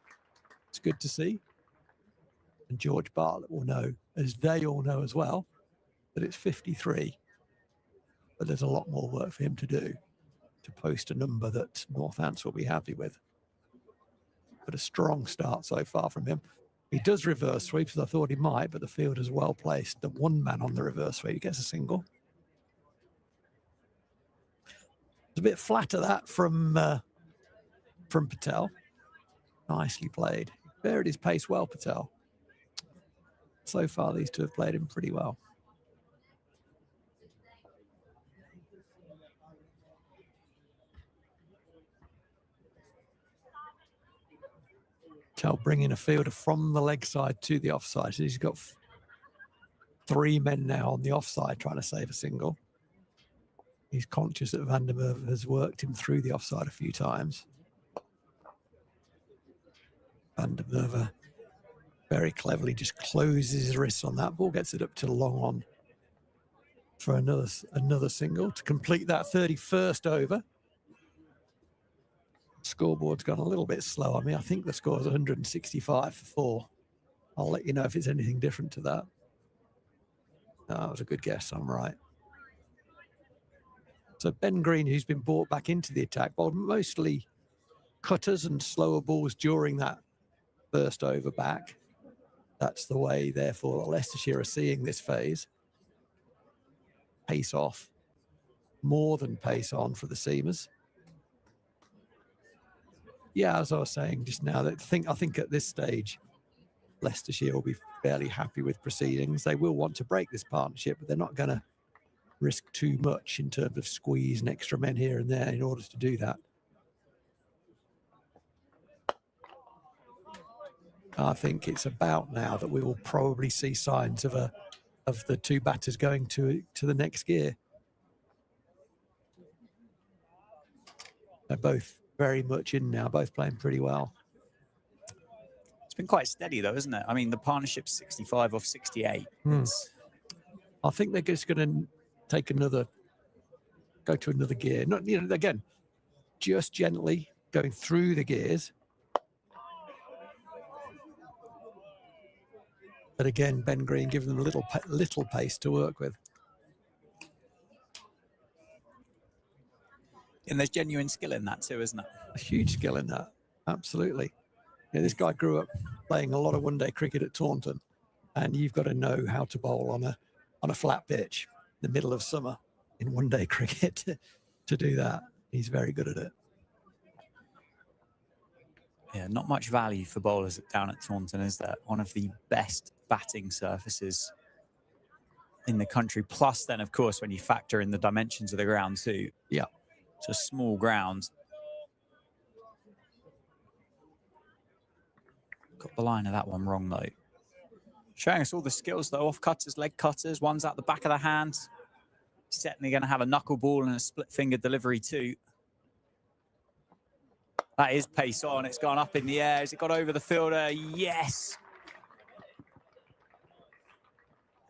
It's good to see. And George Bartlett will know, as they all know as well, that it's 53. But there's a lot more work for him to do to post a number that Northants will be happy with. But a strong start so far from him. He does reverse sweep, as I thought he might, but the field is well placed. The 1 man on the reverse sweep, he gets a single. It's a bit flatter that from Patel. Nicely played. Varied his pace well, Patel. So far, these 2 have played him pretty well. Patel bringing a fielder from the leg side to the offside. So he's got 3 men now on the offside trying to save a single. He's conscious that Van der Merwe has worked him through the offside a few times. Van der Merwe very cleverly just closes his wrists on that ball, gets it up to long on for another single to complete that 31st over. Scoreboard's gone a little bit slow on me. I think the score is 165 for 4. I'll let you know if it's anything different to that. No, that was a good guess. I'm right. So Ben Green, who's been brought back into the attack, bowled mostly cutters and slower balls during that first over back. That's the way, therefore, Leicestershire are seeing this phase. Pace off, more than pace on for the seamers. Yeah, as I was saying just now, I think at this stage, Leicestershire will be fairly happy with proceedings. They will want to break this partnership, but they're not going to risk too much in terms of squeezing extra men here and there in order to do that. I think it's about now that we will probably see signs of the two batters going to the next gear. They're both very much in now, both playing pretty well. It's been quite steady though, isn't it? I mean, the partnership's 65 off 68. I think they're just going to go to another gear. Not, again, just gently going through the gears. But again, Ben Green giving them a little pace to work with. And there's genuine skill in that too, isn't it? A huge skill in that, absolutely. This guy grew up playing a lot of one-day cricket at Taunton, and you've got to know how to bowl on a flat pitch in the middle of summer in one-day cricket to do that. He's very good at it. Yeah, not much value for bowlers down at Taunton, is there? One of the best batting surfaces in the country. Plus, then, of course, when you factor in the dimensions of the ground too. Yeah. It's a small ground. Got the line of that one wrong, though. Showing us all the skills, though. Off cutters, leg cutters. One's out the back of the hand. Certainly going to have a knuckleball and a split-finger delivery, too. That is pace on. It's gone up in the air. Has it got over the fielder? Yes.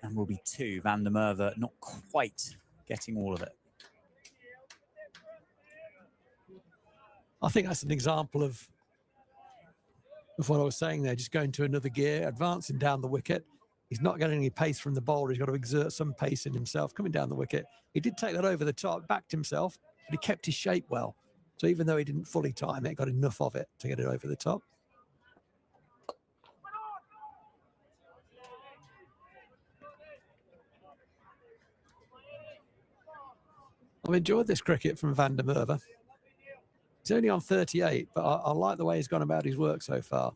And will be two. Van der Merwe not quite getting all of it. I think that's an example of what I was saying there, just going to another gear, advancing down the wicket. He's not getting any pace from the bowler. He's got to exert some pace in himself, coming down the wicket. He did take that over the top, backed himself, but he kept his shape well. So even though he didn't fully time it, got enough of it to get it over the top. I've enjoyed this cricket from Van der Merwe. He's only on 38, but I like the way he's gone about his work so far.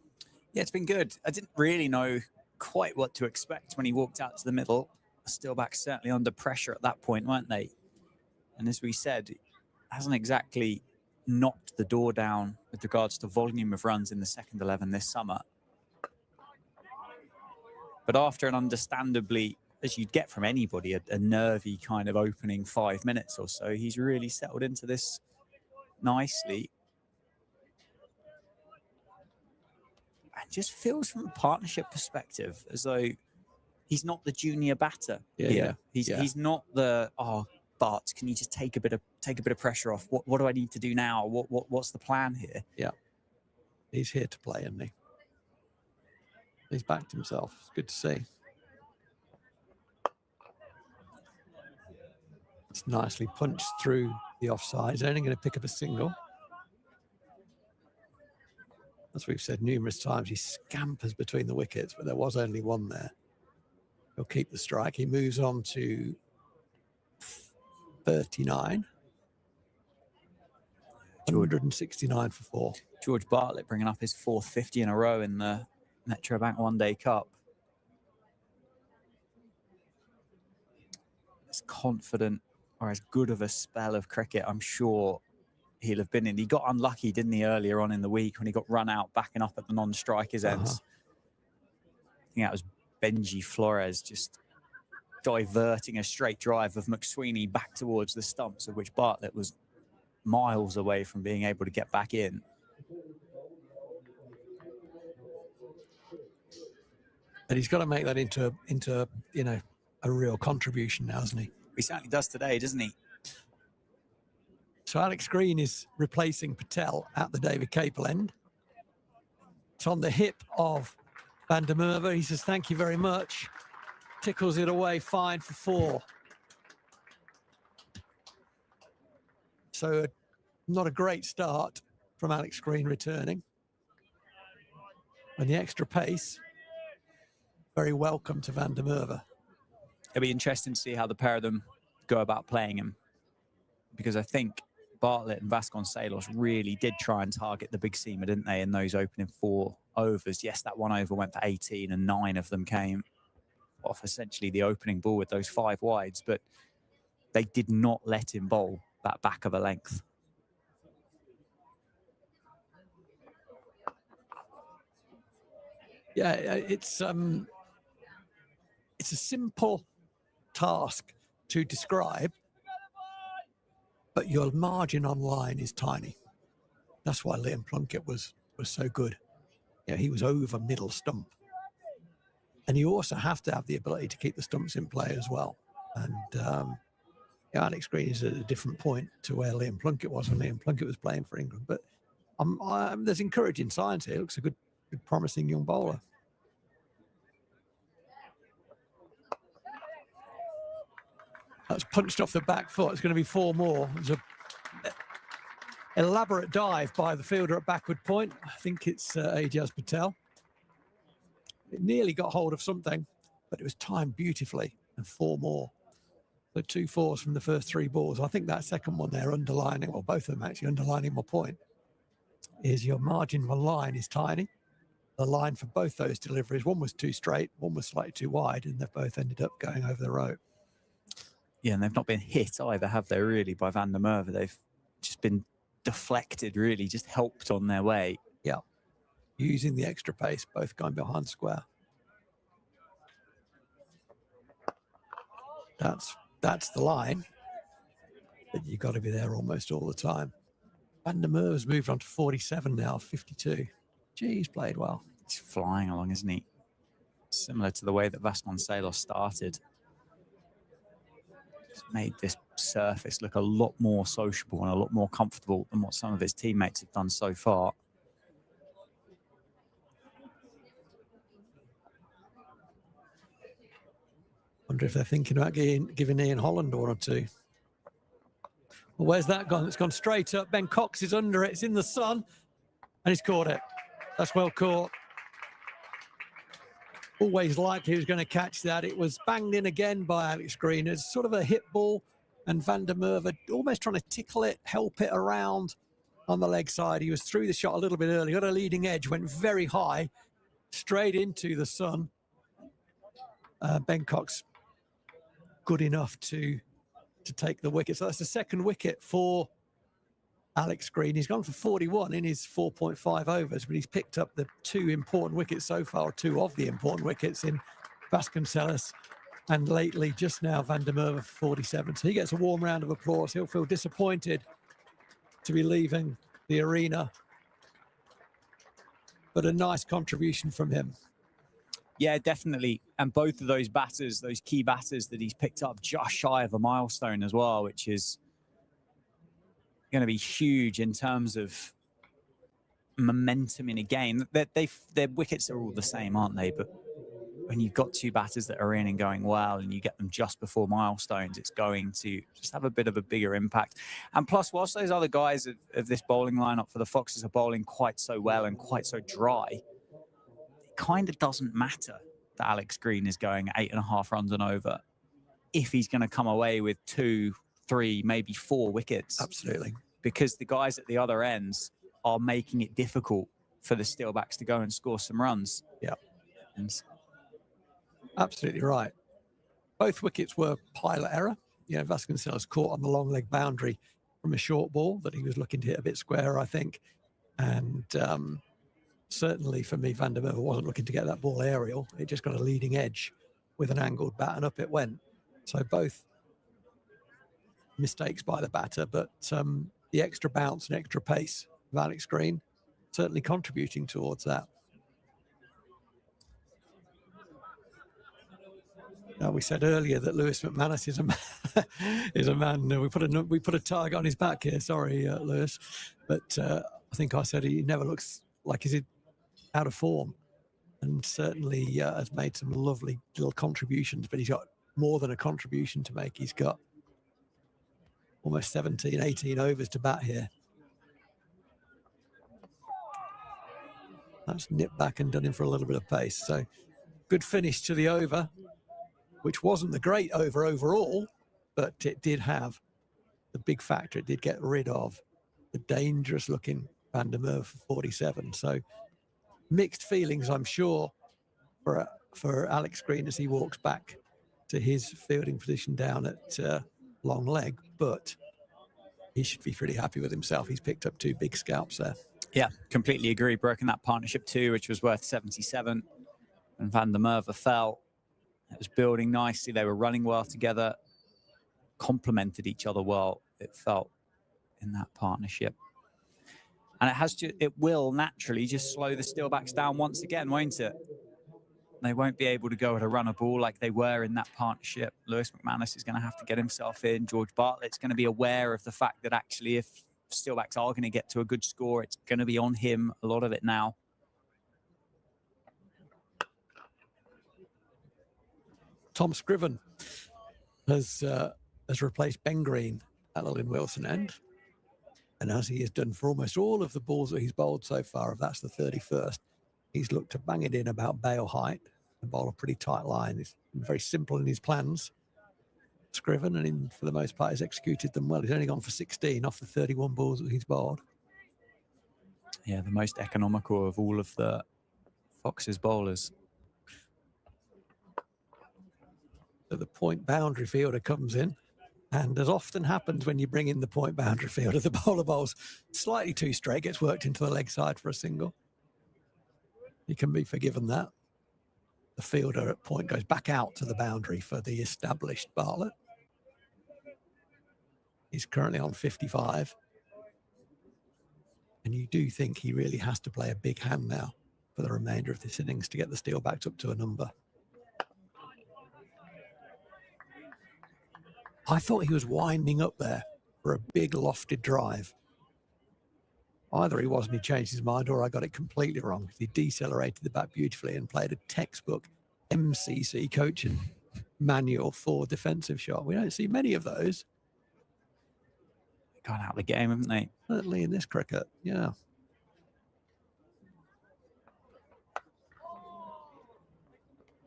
Yeah, it's been good. I didn't really know quite what to expect when he walked out to the middle. Steelbacks certainly under pressure at that point, weren't they? And as we said, it hasn't exactly knocked the door down with regards to volume of runs in the second 11 this summer. But after an understandably, as you'd get from anybody, a nervy kind of opening 5 minutes or so, he's really settled into this nicely. And just feels from a partnership perspective as though he's not the junior batter. Yeah. He's not the, oh, but can you just take a bit of pressure off? What do I need to do now? What's the plan here? Yeah. He's here to play, isn't he? He's backed himself. It's good to see. It's nicely punched through the offside. He's only going to pick up a single. As we've said numerous times, he scampers between the wickets, but there was only one there. He'll keep the strike. He moves on to 39. 269 for 4. George Bartlett bringing up his 4th 50 in a row in the Metro Bank One Day Cup. As confident or as good of a spell of cricket I'm sure he'll have been in. He got unlucky, didn't he, earlier on in the week when he got run out backing up at the non-strikers ends. I think that was Benji Flores just diverting a straight drive of McSweeney back towards the stumps, of which Bartlett was miles away from being able to get back in. But he's got to make that into you know, a real contribution now, hasn't he? He certainly does today, doesn't he? So Alex Green is replacing Patel at the David Capel end. It's on the hip of Van der Merwe. He says, thank you very much. Tickles it away, fine for 4. So not a great start from Alex Green returning. And the extra pace very welcome to Van der Merwe. It'll be interesting to see how the pair of them go about playing him, because I think Bartlett and Vasconcelos really did try and target the big seamer, didn't they, in those opening 4 overs. Yes, that one over went for 18 and 9 of them came off essentially the opening ball with those 5 wides, but they did not let him bowl that back of a length. Yeah, it's a simple task to describe, but your margin online is tiny. That's why Liam Plunkett was so good. Yeah, he was over middle stump. And you also have to have the ability to keep the stumps in play as well. And Alex Green is at a different point to where Liam Plunkett was when Liam Plunkett was playing for England. But there's encouraging signs here. He looks a good promising young bowler. That's punched off the back foot. It's going to be 4 more. There's a elaborate dive by the fielder at backward point. I think it's Ajaz Patel. It nearly got hold of something, but it was timed beautifully, and 4 more. So 2 4s from the first 3 balls. I think that second one there underlining, or both of them actually underlining my point, is your margin of a line is tiny. The line for both those deliveries, one was too straight, one was slightly too wide, and they've both ended up going over the rope. Yeah, and they've not been hit either, have they, really, by Van der Merwe? They've just been deflected, really, just helped on their way. Yeah, using the extra pace, both going behind square. That's the line, but you've got to be there almost all the time. Van der Merwe's moved on to 47 now, 52. Gee, he's played well. He's flying along, isn't he? Similar to the way that Vasconcelos started. Just made this surface look a lot more sociable and a lot more comfortable than what some of his teammates have done so far. Wonder if they're thinking about giving Ian Holland 1 or 2. Well, where's that gone? It's gone straight up. Ben Cox is under it. It's in the sun, and he's caught it. That's well caught. Always liked he was going to catch that. It was banged in again by Alex Green. It's sort of a hit ball, and Van der Merwe almost trying to tickle it, help it around on the leg side. He was through the shot a little bit early, got a leading edge, went very high, straight into the sun. Ben Cox good enough to take the wicket. So that's the second wicket for Alex Green. He's gone for 41 in his 4.5 overs, but he's picked up the 2 important wickets so far, 2 of the important wickets in Vasconcelos and lately just now Van der Merwe for 47. So he gets a warm round of applause. He'll feel disappointed to be leaving the arena, but a nice contribution from him. Yeah, definitely. And both of those batters, those key batters that he's picked up just shy of a milestone as well, which is going to be huge in terms of momentum in a game. Their wickets are all the same, aren't they? But when you've got 2 batters that are in and going well and you get them just before milestones, it's going to just have a bit of a bigger impact. And plus, whilst those other guys of this bowling lineup for the Foxes are bowling quite so well and quite so dry, kind of doesn't matter that Alex Green is going 8.5 runs and over if he's going to come away with 2, 3, maybe 4 wickets. Absolutely. Because the guys at the other ends are making it difficult for the Steelbacks to go and score some runs. Yeah. And absolutely right. Both wickets were pilot error. You know, Vasconcelos caught on the long leg boundary from a short ball that he was looking to hit a bit square, I think. And certainly for me, Van der Merwe wasn't looking to get that ball aerial. It just got a leading edge with an angled bat and up it went. So both mistakes by the batter, but the extra bounce and extra pace of Alex Green certainly contributing towards that. Now, we said earlier that Lewis McManus is a man. We put a target on his back here. Sorry, Lewis, but I think I said he never looks like he's out of form, and certainly has made some lovely little contributions. But he's got more than a contribution to make. He's got almost 17, 18 overs to bat here. That's nipped back and done him for a little bit of pace. So Good finish to the over, which wasn't the great over overall, but it did have the big factor. It did get rid of the dangerous-looking Van der Merwe for 47. So mixed feelings, I'm sure, for Alex Green as he walks back to his fielding position down at long leg, but he should be pretty happy with himself. He's picked up 2 big scalps there. Yeah, completely agree. Broken that partnership too, which was worth 77. And Van der Merwe fell. It was building nicely. They were running well together, complemented each other well, it felt, in that partnership. And it will naturally just slow the Steelbacks down once again, won't it? They won't be able to go at a run of ball like they were in that partnership. Lewis McManus is going to have to get himself in. George Bartlett's going to be aware of the fact that actually if Steelbacks are going to get to a good score, it's going to be on him, a lot of it now. Tom Scriven has replaced Ben Green at the Lynn Wilson end. And as he has done for almost all of the balls that he's bowled so far, if that's the 31st, he's looked to bang it in about bail height and bowl a pretty tight line. He's been very simple in his plans, Scriven, and for the most part, has executed them well. He's only gone for 16 off the 31 balls that he's bowled. Yeah, the most economical of all of the Foxes bowlers. So the point boundary fielder comes in, and as often happens when you bring in the point boundary fielder, the bowler bowls slightly too straight, gets worked into the leg side for a single. You can be forgiven that. The fielder at point goes back out to the boundary for the established Bartlett. He's currently on 55. And you do think he really has to play a big hand now for the remainder of this innings to get the Steelbacks up to a number. I thought he was winding up there for a big lofted drive. Either he wasn't, he changed his mind, or I got it completely wrong because he decelerated the bat beautifully and played a textbook MCC coaching manual for defensive shot. We don't see many of those. Gone out of the game, haven't they? Certainly in this cricket, yeah.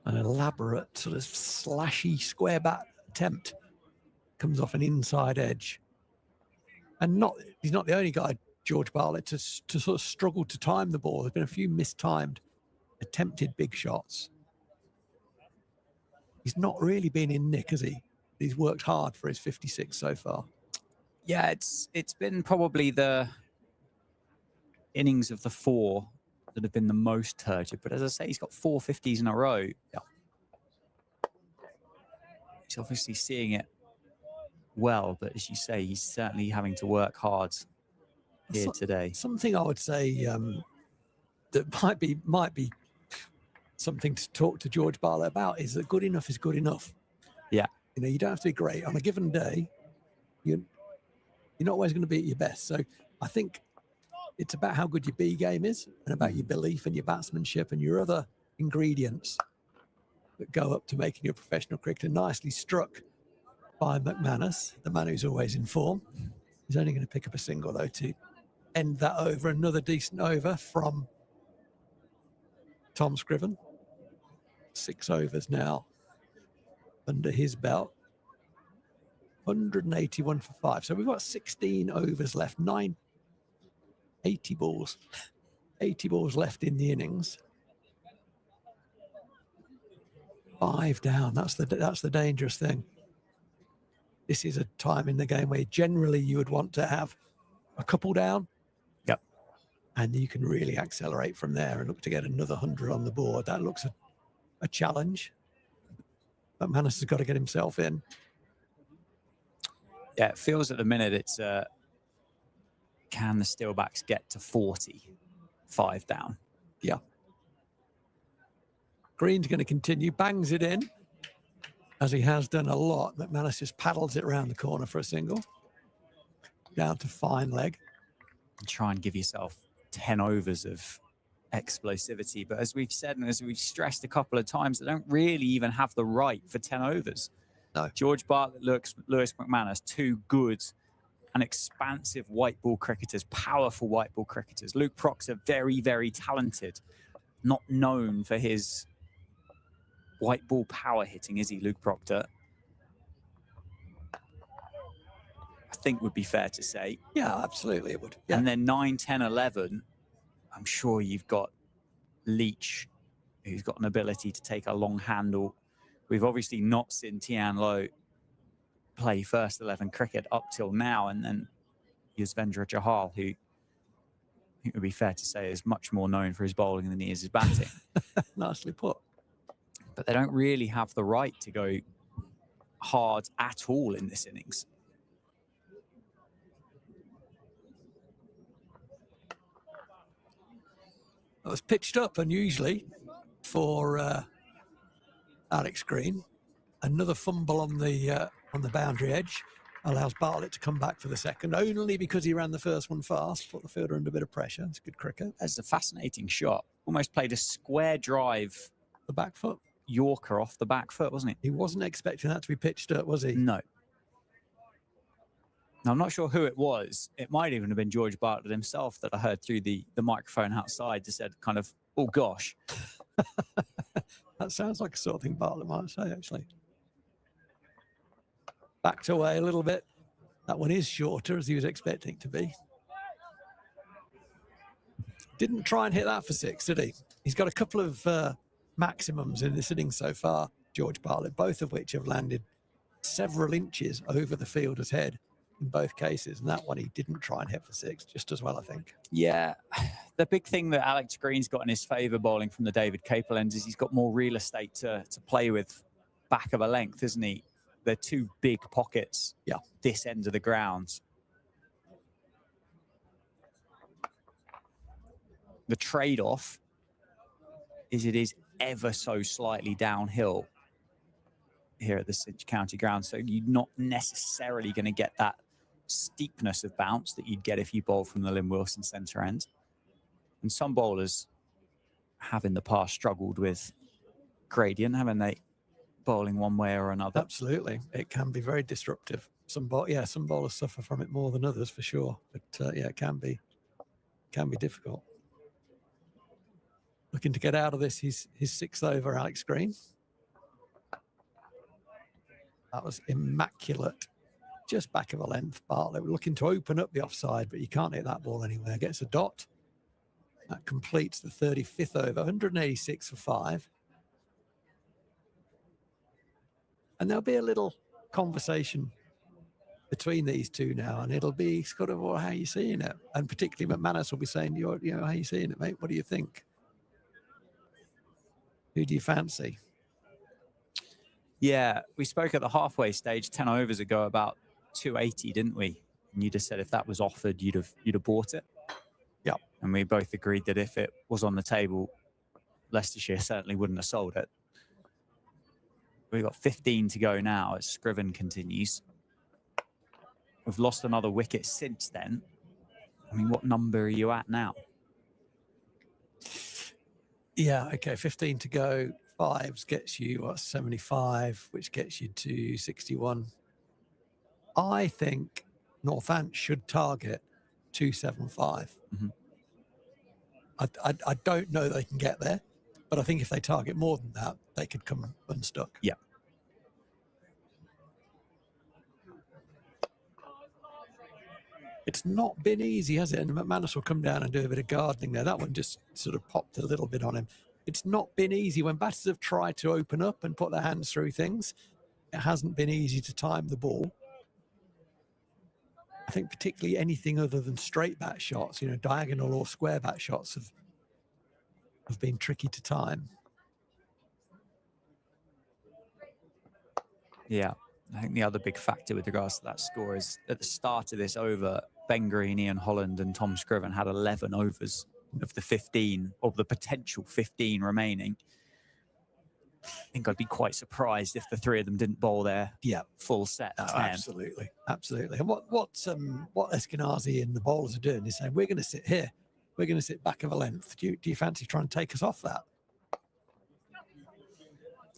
An elaborate sort of slashy square bat attempt comes off an inside edge. And he's not the only guy, George Bartlett, to sort of struggle to time the ball. There's been a few mistimed attempted big shots. He's not really been in nick, has he? He's worked hard for his 56 so far. Yeah, it's been probably the innings of the 4 that have been the most turgid. But as I say, he's got 4 50s in a row. Yeah. He's obviously seeing it well, but as you say, he's certainly having to work hard here today. Something I would say that might be something to talk to George Bartlett about is that good enough is good enough. Yeah. You know, you don't have to be great. On a given day, you're not always going to be at your best. So I think it's about how good your B game is and about your belief and your batsmanship and your other ingredients that go up to making you a professional cricketer. Nicely struck by McManus, the man who's always in form. He's only going to pick up a single, though, to end that over. Another decent over from Tom Scriven. 6 overs now under his belt. 181 for 5. So we've got 16 overs left. 80 balls. 80 balls left in the innings. 5 down. That's the dangerous thing. This is a time in the game where generally you would want to have a couple down. Yep. And you can really accelerate from there and look to get another 100 on the board. That looks a challenge. McManus has got to get himself in. Yeah, it feels at the minute it's can the Steelbacks get to 40? 5 down. Yeah. Green's going to continue, bangs it in, as he has done a lot. McManus just paddles it around the corner for a single. Down to fine leg. And try and give yourself 10 overs of explosivity. But as we've said and as we've stressed a couple of times, they don't really even have the right for 10 overs. No. George Bartlett, Lewis McManus, 2 good and expansive white ball cricketers, powerful white ball cricketers. Luke Proctor, very, very talented, not known for his white ball power hitting, is he, Luke Proctor? I think would be fair to say. Yeah, absolutely it would. Yeah. And then 9, 10, 11, I'm sure you've got Leach, who's got an ability to take a long handle. We've obviously not seen Tian Lo play first 11 cricket up till now, and then Yuzvendra Chahal, who I think would be fair to say is much more known for his bowling than he is his batting. Nicely put. But they don't really have the right to go hard at all in this innings. It was pitched up unusually for Alex Green. Another fumble on the boundary edge allows Bartlett to come back for the second, only because he ran the first one fast, put the fielder under a bit of pressure. It's good cricket. That's a fascinating shot. Almost played a square drive. The back foot. Yorker off the back foot, wasn't it? He wasn't expecting that to be pitched up, was he? No. Now, I'm not sure who it was. It might even have been George Bartlett himself that I heard through the microphone outside that said kind of, oh, gosh. That sounds like a sort of thing Bartlett might say, actually. Backed away a little bit. That one is shorter, as he was expecting it to be. Didn't try and hit that for 6, did he? He's got a couple of maximums in this innings so far, George Bartlett, both of which have landed several inches over the fielder's head in both cases. And that one he didn't try and hit for 6, just as well, I think. Yeah. The big thing that Alex Green's got in his favour bowling from the David Capel end is he's got more real estate to play with back of a length, isn't he? They're two big pockets, this end of the ground. The trade-off is it is ever so slightly downhill here at the Cinch County ground, so you're not necessarily going to get that steepness of bounce that you'd get if you bowl from the Lynn Wilson centre end. And some bowlers have in the past struggled with gradient, haven't they? Bowling one way or another. Absolutely. It can be very disruptive. Some bowlers suffer from it more than others, for sure. But yeah, it can be difficult. Looking to get out of this, his 6th over, Alex Green. That was immaculate. Just back of a length. Bartlett looking to open up the offside, but you can't hit that ball anywhere. Gets a dot. That completes the 35th over. 186 for 5. And there'll be a little conversation between these two now, and it'll be sort of, well, how are you seeing it? And particularly McManus will be saying, how are you seeing it, mate? What do you think? Who do you fancy? Yeah, we spoke at the halfway stage 10 overs ago about 280, didn't we? And you just said if that was offered, you'd have bought it. Yeah. And we both agreed that if it was on the table, Leicestershire certainly wouldn't have sold it. We've got 15 to go now as Scriven continues. We've lost another wicket since then. I mean, what number are you at now? Yeah, okay, 15 to go. 5s gets you, 75, which gets you to 61. I think Northants should target 275. Mm-hmm. I don't know they can get there, but I think if they target more than that, they could come unstuck. Yeah. It's not been easy, has it? And McManus will come down and do a bit of gardening there. That one just sort of popped a little bit on him. It's not been easy. When batters have tried to open up and put their hands through things, it hasn't been easy to time the ball. I think particularly anything other than straight bat shots, diagonal or square bat shots have been tricky to time. Yeah, I think the other big factor with regards to that score is at the start of this over, Ben Green, Ian Holland and Tom Scriven had 11 overs of the 15, of the potential 15 remaining. I think I'd be quite surprised if the three of them didn't bowl their full set. Oh, absolutely, absolutely. And what Eskenazi and the bowlers are doing is saying, we're going to sit here. We're going to sit back of a length. Do you fancy trying to take us off that?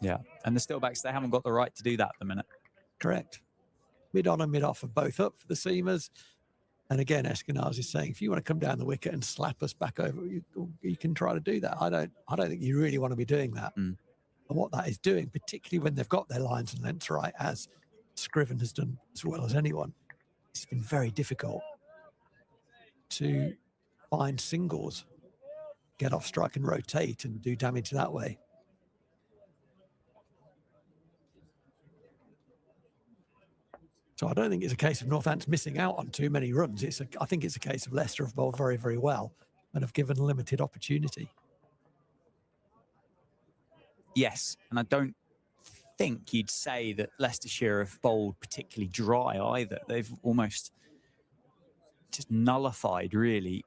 Yeah, and the Steelbacks, they haven't got the right to do that at the minute. Correct. Mid on and mid off are both up for the seamers. And again, Eskenazi is saying, if you want to come down the wicket and slap us back over, you can try to do that. I don't think you really want to be doing that. And what that is doing, particularly when they've got their lines and lengths right, as Scriven has done as well as anyone, it's been very difficult to find singles, get off strike and rotate and do damage that way. So I don't think it's a case of Northants missing out on too many runs. I think it's a case of Leicester have bowled very, very well and have given limited opportunity. Yes, and I don't think you'd say that Leicestershire have bowled particularly dry either. They've almost just nullified, really,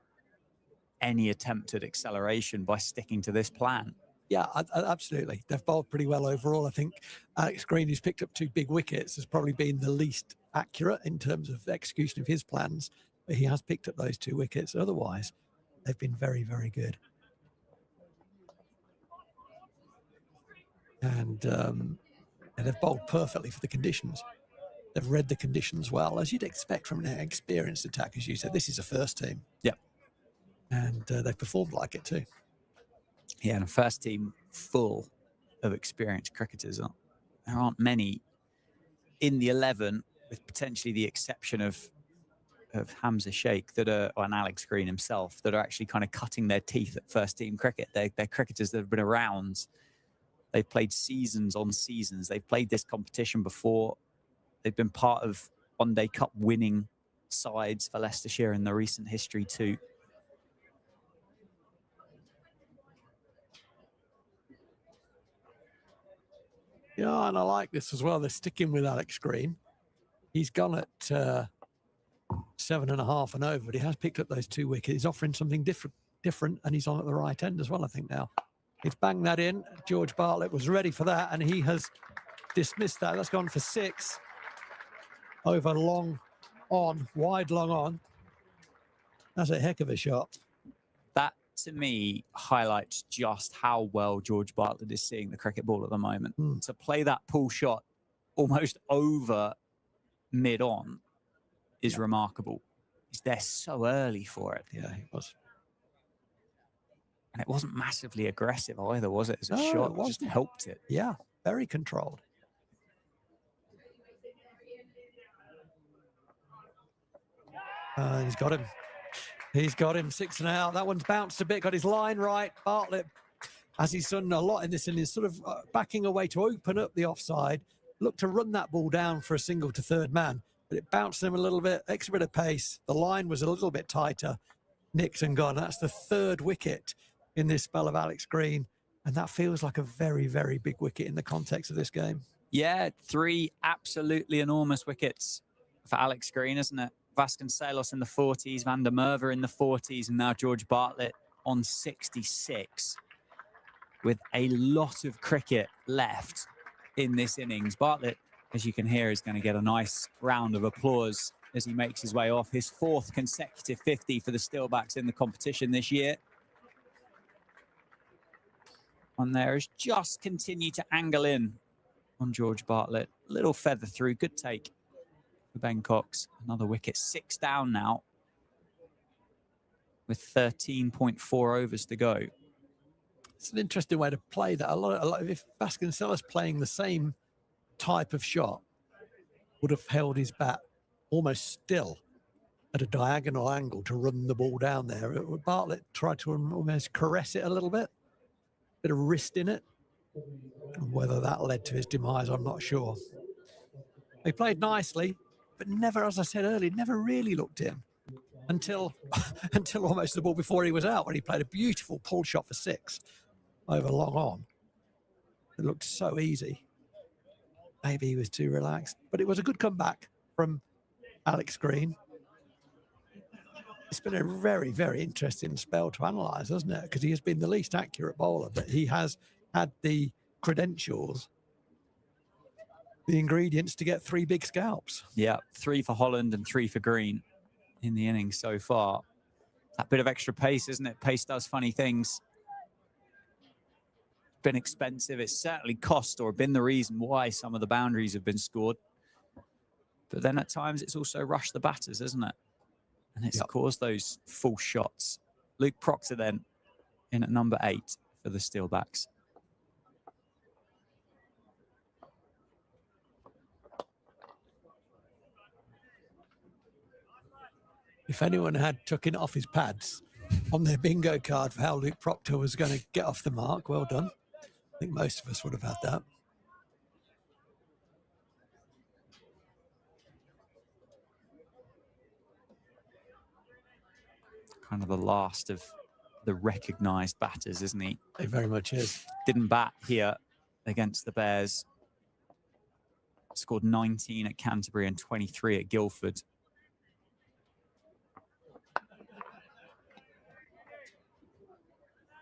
any attempt at acceleration by sticking to this plan. Yeah, absolutely. They've bowled pretty well overall. I think Alex Green, who's picked up 2 big wickets, has probably been the least accurate in terms of the execution of his plans, but he has picked up those 2 wickets. Otherwise, they've been very, very good. And they've bowled perfectly for the conditions. They've read the conditions well, as you'd expect from an experienced attack. As you said, this is a first team. Yeah. And they've performed like it too. Yeah, and a first team full of experienced cricketers. There aren't many in the 11, with potentially the exception of Hamza Sheikh that are, and Alex Green himself, that are actually kind of cutting their teeth at first team cricket. They're cricketers that have been around. They've played seasons on seasons. They've played this competition before. They've been part of One Day Cup winning sides for Leicestershire in the recent history too. Yeah, and I like this as well. They're sticking with Alex Green. He's gone at 7.5 and over, but he has picked up those 2 wickets. He's offering something different, and he's on at the right end as well, I think, now. He's banged that in. George Bartlett was ready for that, and he has dismissed that. That's gone for 6. Over long on, wide long on. That's a heck of a shot. That, to me, highlights just how well George Bartlett is seeing the cricket ball at the moment. To play that pull shot almost over mid-on is remarkable. He's there so early for it. Yeah, he was. And it wasn't massively aggressive either, was it? As a No, shot, it just helped it. Yeah, very controlled. He's got him. He's got him 6 and out. That one's bounced a bit, got his line right. Bartlett, as he's done a lot in this, and is sort of backing away to open up the offside, looked to run that ball down for a single to third man, but it bounced him a little bit, extra bit of pace. The line was a little bit tighter, nicked and gone. That's the 3rd wicket in this spell of Alex Green, and that feels like a very, very big wicket in the context of this game. Yeah, 3 absolutely enormous wickets for Alex Green, isn't it? Vasconcelos in the 40s, Van der Merwe in the 40s, and now George Bartlett on 66 with a lot of cricket left in this innings. Bartlett, as you can hear, is going to get a nice round of applause as he makes his way off his 4th consecutive 50 for the Steelbacks in the competition this year. And there is just continued to angle in on George Bartlett. Little feather through, good take. Ben Cox, another wicket, 6 down now with 13.4 overs to go. It's an interesting way to play that. A lot if Vasconcelos playing the same type of shot would have held his bat almost still at a diagonal angle to run the ball down there. Bartlett tried to almost caress it a little bit of wrist in it. And whether that led to his demise, I'm not sure. He played nicely, but never, as I said earlier, never really looked in until almost the ball before he was out, when he played a beautiful pull shot for 6 over long on. It looked so easy. Maybe he was too relaxed, but it was a good comeback from Alex Green. It's been a very, very interesting spell to analyse, hasn't it? Because he has been the least accurate bowler, but he has had the credentials, the ingredients to get 3 big scalps. Yeah, 3 for Holland and 3 for Green in the innings so far. That bit of extra pace, isn't it? Pace does funny things. Been expensive. It's certainly cost or been the reason why some of the boundaries have been scored. But then at times it's also rushed the batters, isn't it? And it's caused those false shots. Luke Proctor then in at number 8 for the Steelbacks. If anyone had taken it off his pads on their bingo card for how Luke Proctor was going to get off the mark, well done. I think most of us would have had that. Kind of the last of the recognised batters, isn't he? It very much is. Didn't bat here against the Bears. Scored 19 at Canterbury and 23 at Guildford.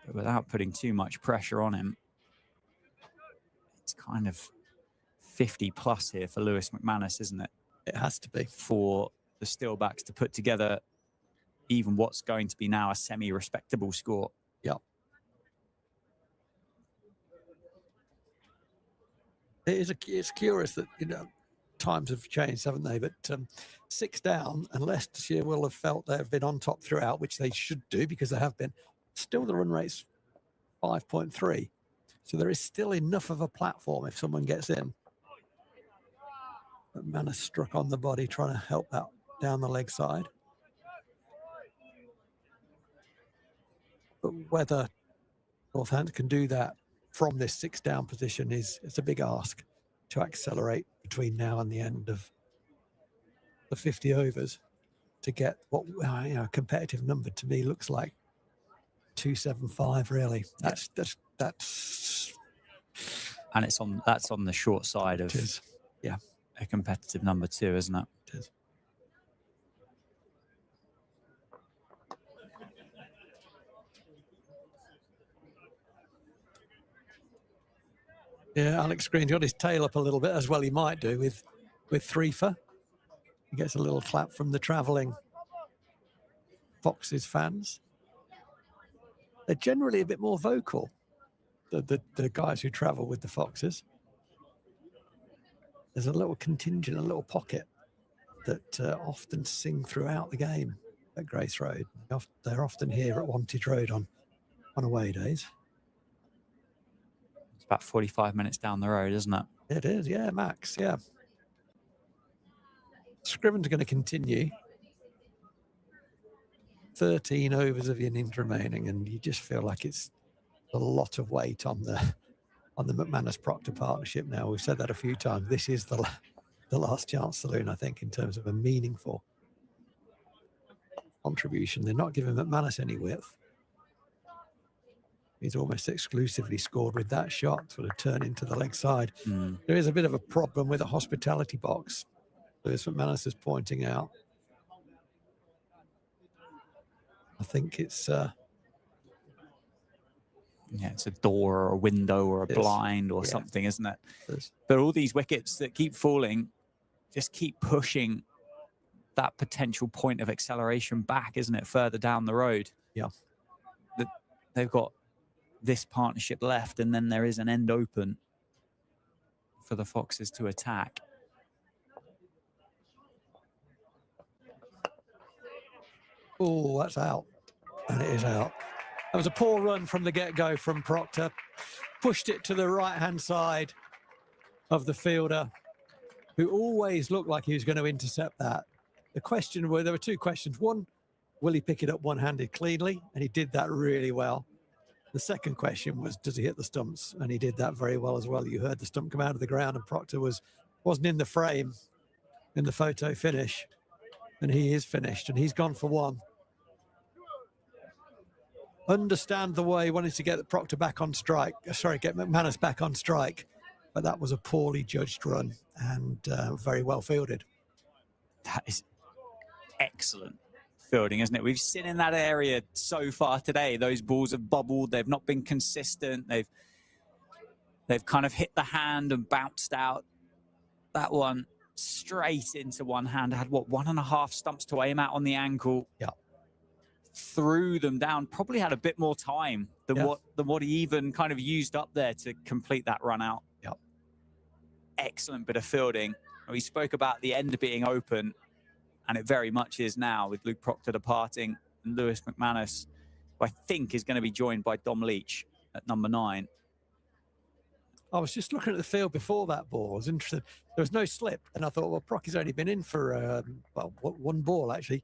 But without putting too much pressure on him, it's kind of 50 plus here for Lewis McManus, isn't it? It has to be. For the Steelbacks to put together even what's going to be now a semi-respectable score. Yeah. It's curious that, you know, times have changed, haven't they? But 6 down, and Leicestershire will have felt they've been on top throughout, which they should do because they have been. Still, the run rate's 5.3. So there is still enough of a platform if someone gets in. But McManus struck on the body, trying to help that down the leg side. But whether Northampton can do that from this 6 down position it's a big ask to accelerate between now and the end of the 50 overs to get what a competitive number to me looks like 275. Really, that's and that's on the short side of a competitive number too, isn't it? It is. Yeah, Alex Green's got his tail up a little bit, as well he might do with Threefer. He gets a little clap from the travelling Foxes fans. They're generally a bit more vocal, the guys who travel with the Foxes. There's a little contingent, a little pocket that often sing throughout the game at Grace Road. They're often here at Wantage Road on away days. About 45 minutes down the road, isn't it? It is, yeah, max, yeah. Scriven's going to continue. 13 overs of innings remaining, and you just feel like it's a lot of weight on the McManus-Proctor partnership now. We've said that a few times. This is the last chance saloon, I think, in terms of a meaningful contribution. They're not giving McManus any width. He's almost exclusively scored with that shot, sort of turn into the leg side. There is a bit of a problem with a hospitality box, Lewis McManus is pointing out. I think it's it's a door or a window or a blind or something, isn't it? But all these wickets that keep falling just keep pushing that potential point of acceleration back, isn't it? Further down the road. Yeah. They've got this partnership left, and then there is an end open for the Foxes to attack. Oh, that's out. And it is out. That was a poor run from the get-go from Proctor. Pushed it to the right-hand side of the fielder, who always looked like he was going to intercept that. The question, there were 2 questions. One, will he pick it up one-handed cleanly? And he did that really well. The second question was, does he hit the stumps? And he did that very well as well. You heard the stump come out of the ground, and Proctor wasn't in the frame in the photo finish. And he is finished, and he's gone for 1. Understand the way he wanted to get Proctor back on strike. Sorry, get McManus back on strike. But that was a poorly judged run and very well fielded. That is excellent fielding, isn't it? We've seen in that area so far today, those balls have bubbled. They've not been consistent. They've kind of hit the hand and bounced out. That one straight into one hand. Had what, 1.5 stumps to aim at on the ankle. Yeah. Threw them down. Probably had a bit more time than what he even kind of used up there to complete that run out. Yeah. Excellent bit of fielding. We spoke about the end being open, and it very much is now, with Luke Proctor departing and Lewis McManus, who I think is going to be joined by Dom Leach at number 9. I was just looking at the field before that ball. I was interested. There was no slip, and I thought, well, Procky's only been in for 1 ball actually.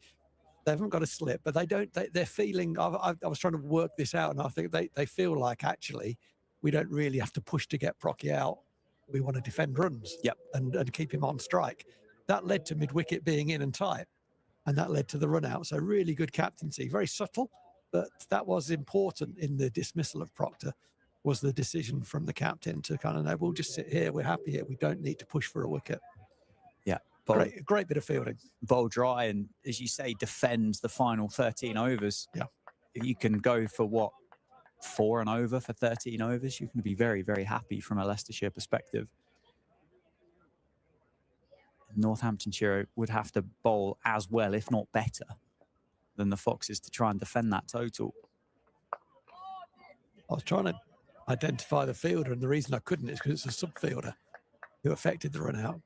They haven't got a slip, but they don't. They're feeling. I was trying to work this out, and I think they feel like actually we don't really have to push to get Procky out. We want to defend runs. Yep. And keep him on strike. That led to mid wicket being in and tight, and that led to the run out. So really good captaincy, very subtle, but that was important in the dismissal of Proctor. Was the decision from the captain to kind of know, we'll just sit here, we're happy here, we don't need to push for a wicket. Yeah. Great bit of fielding. Bowl dry, and as you say, defends the final 13 overs. Yeah. If you can go for what, 4 and over for 13 overs, you can be very, very happy from a Leicestershire perspective. Northamptonshire would have to bowl as well, if not better, than the Foxes to try and defend that total. I was trying to identify the fielder, and the reason I couldn't is because it's a sub-fielder who affected the run out.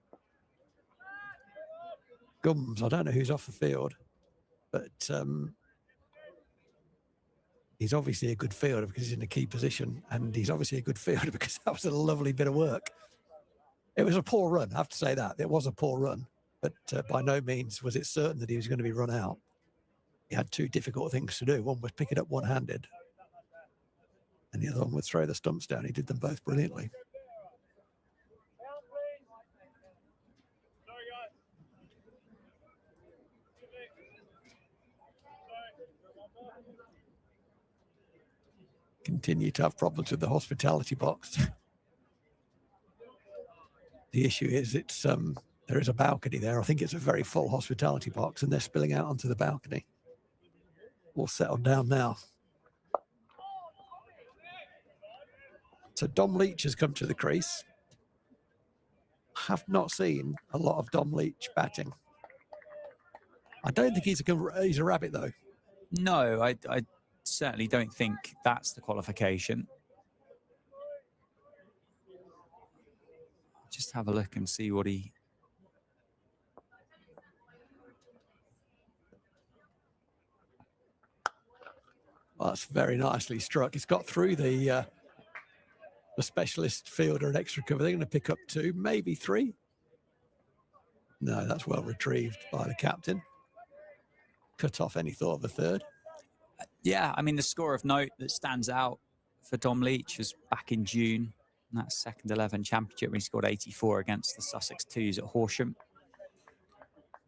Gums, I don't know who's off the field, but he's obviously a good fielder because he's in a key position, and he's obviously a good fielder because that was a lovely bit of work. It was a poor run, I have to say that. It was a poor run, but by no means was it certain that he was going to be run out. He had 2 difficult things to do. One was pick it up one-handed, and the other one was throw the stumps down. He did them both brilliantly. Continue to have problems with the hospitality box. The issue is there is a balcony there. I think it's a very full hospitality box, and they're spilling out onto the balcony. All settled down now. So Dom Leach has come to the crease. Have not seen a lot of Dom Leach batting. I don't think he's a rabbit though. No, I certainly don't think that's the qualification. Just have a look and see what he... Well, that's very nicely struck. He's got through the specialist fielder and extra cover. They're going to pick up 2, maybe 3. No, that's well retrieved by the captain. Cut off any thought of a third. Yeah, I mean, the score of note that stands out for Dom Leach was back in June, in that second 11 championship when he scored 84 against the Sussex Twos at Horsham.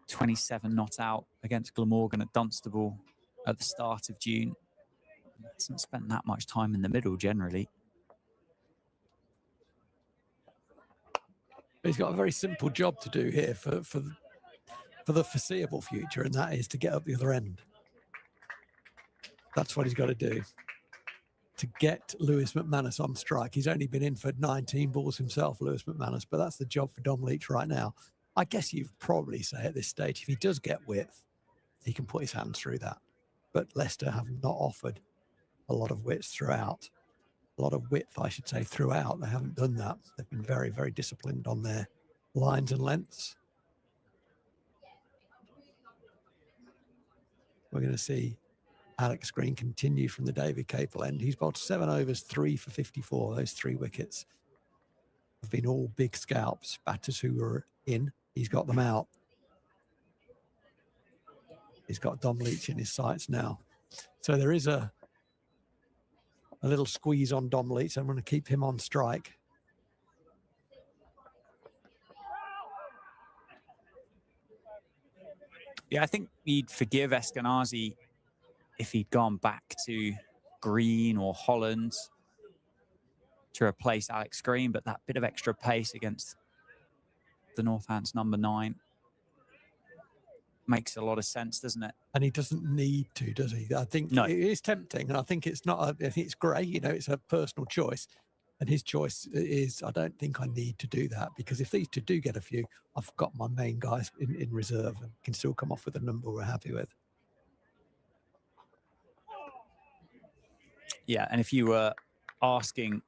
27 not out against Glamorgan at Dunstable at the start of June. He hasn't spent that much time in the middle generally. He's got a very simple job to do here for the foreseeable future, and that is to get up the other end. That's what he's got to do to get Lewis McManus on strike. He's only been in for 19 balls himself, Lewis McManus, but that's the job for Dom Leach right now. I guess you'd probably say at this stage, if he does get width, he can put his hands through that. But Leicester have not offered a lot of width throughout. A lot of width, I should say, throughout. They haven't done that. They've been very, very disciplined on their lines and lengths. We're going to see Alex Green continue from the David Capel end. He's bowled 7 overs, 3 for 54. Those 3 wickets have been all big scalps, batters who were in. He's got them out. He's got Dom Leach in his sights now. So there is a little squeeze on Dom Leach. I'm going to keep him on strike. Yeah, I think you'd forgive Eskenazi if he'd gone back to Green or Holland to replace Alex Green, but that bit of extra pace against the Northants number 9 makes a lot of sense, doesn't it? And he doesn't need to, does he? I think no. It is tempting, and I think it's not. I think it's great. You know, it's a personal choice, and his choice is, I don't think I need to do that, because if these two do get a few, I've got my main guys in reserve and can still come off with a number we're happy with. Yeah, and if you were asking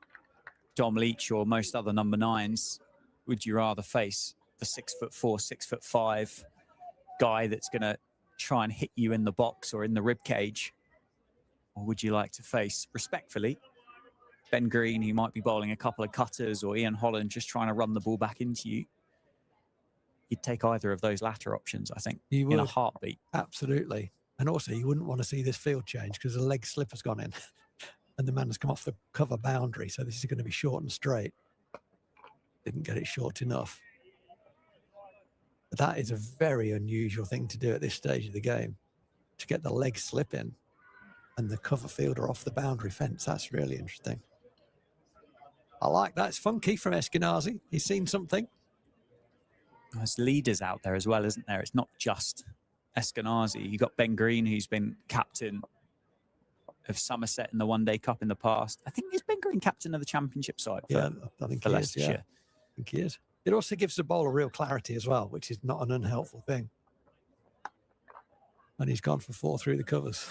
Dom Leach or most other number 9s, would you rather face the 6'4", 6'5" guy that's going to try and hit you in the box or in the rib cage, or would you like to face, respectfully, Ben Green, who might be bowling a couple of cutters, or Ian Holland just trying to run the ball back into you? You'd take either of those latter options, I think, in a heartbeat. Absolutely. And also, you wouldn't want to see this field change because the leg slip has gone in and the man has come off the cover boundary. So this is going to be short and straight. Didn't get it short enough. But that is a very unusual thing to do at this stage of the game, to get the leg slip in and the cover fielder off the boundary fence. That's really interesting. I like that. It's funky from Eskenazi. He's seen something. There's leaders out there as well, isn't there? It's not just Eskenazi. You've got Ben Green, who's been captain of Somerset in the One Day Cup in the past. I think, is Ben Green captain of the championship side for, I think for he Leicestershire? is, yeah. I think he is. It also gives the bowler real clarity as well, which is not an unhelpful thing. And he's gone for 4 through the covers.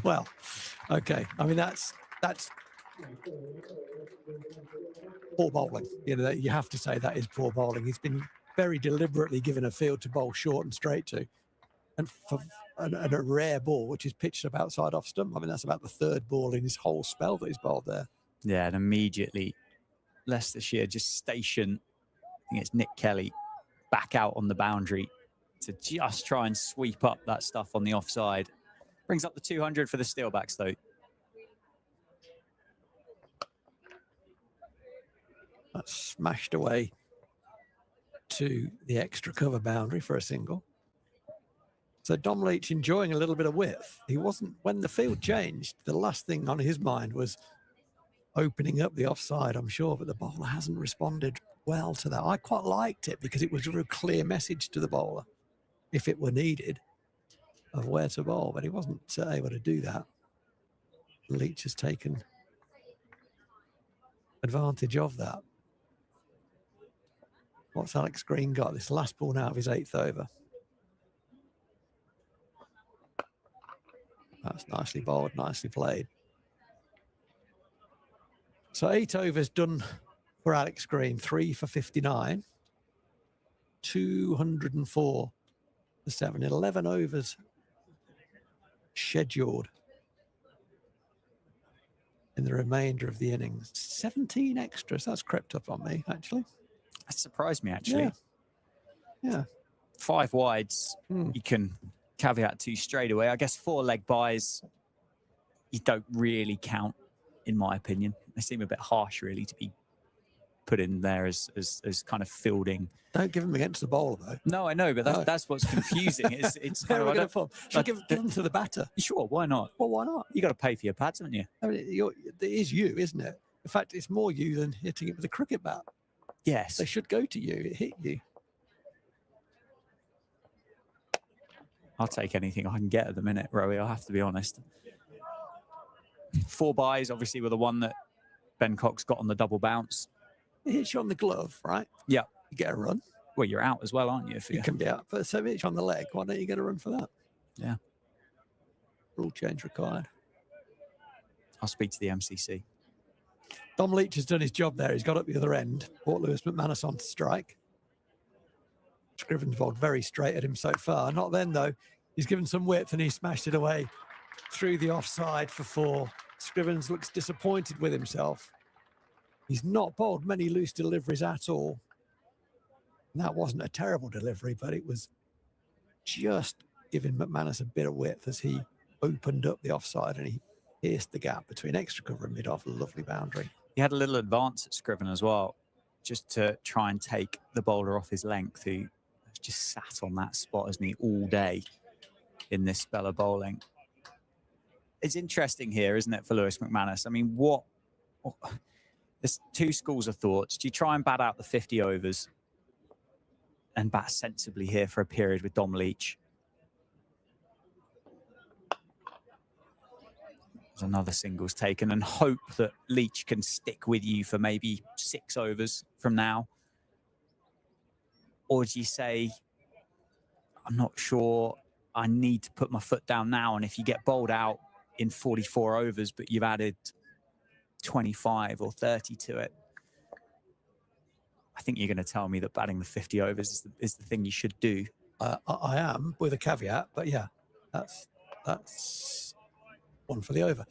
Well, okay. I mean, that's poor bowling. You know, you have to say that is poor bowling. He's been very deliberately given a field to bowl short and straight to, and for a rare ball, which is pitched up outside off stump. I mean, that's about the 3rd ball in his whole spell that he's bowled there. Yeah, and immediately Leicestershire just station, I think it's Nick Kelly, back out on the boundary to just try and sweep up that stuff on the offside. Brings up the 200 for the Steelbacks, though. That's smashed away to the extra cover boundary for a single. So Dom Leach enjoying a little bit of width. He wasn't, when the field changed, the last thing on his mind was opening up the offside, I'm sure, but the bowler hasn't responded well to that. I quite liked it because it was a real clear message to the bowler, if it were needed, of where to bowl, but he wasn't able to do that. Leach has taken advantage of that. What's Alex Green got? This last ball now of his 8th over. That's nicely bowled, nicely played. So 8 overs done for Alex Green, 3 for 59, 204 for 7, 11 overs scheduled in the remainder of the innings. 17 extras. That's crept up on me, actually. That surprised me, actually. Yeah. 5 wides, you can caveat to straight away. I guess 4 leg buys, you don't really count, in my opinion. They seem a bit harsh, really, to be put in there as kind of fielding. Don't give them against the bowler, though. No, I know, but that's what's confusing. It's kind of, should give them to the batter. Sure, why not? Well, why not? You got to pay for your pads, haven't you? I mean, it is you, isn't it? In fact, it's more you than hitting it with a cricket bat. Yes. They should go to you. It hit you. I'll take anything I can get at the minute, Rowie. I'll have to be honest. 4 buys, obviously, were the one that Ben Cox got on the double bounce. It hits you on the glove, right? Yeah. You get a run. Well, you're out as well, aren't you? You can be out. But so it hits you on the leg. Why don't you get a run for that? Yeah. Rule change required. I'll speak to the MCC. Dom Leach has done his job there. He's got up the other end. Brought Lewis McManus on to strike. Scriven's bowled very straight at him so far. Not then, though. He's given some width and he smashed it away through the offside for 4. Scrivens looks disappointed with himself. He's not bowled many loose deliveries at all. And that wasn't a terrible delivery, but it was just giving McManus a bit of width as he opened up the offside and he pierced the gap between extra cover and mid-off. A lovely boundary. He had a little advance at Scriven as well, just to try and take the bowler off his length, who just sat on that spot, hasn't he, all day in this spell of bowling. It's interesting here, isn't it, for Lewis McManus? I mean, there's 2 schools of thoughts. Do you try and bat out the 50 overs and bat sensibly here for a period with Dom Leach? There's another singles taken, and hope that Leach can stick with you for maybe 6 overs from now? Or do you say, I'm not sure, I need to put my foot down now, and if you get bowled out in 44 overs, but you've added 25 or 30 to it, I think you're going to tell me that batting the 50 overs is the thing you should do. I am, with a caveat, but yeah, that's one for the over.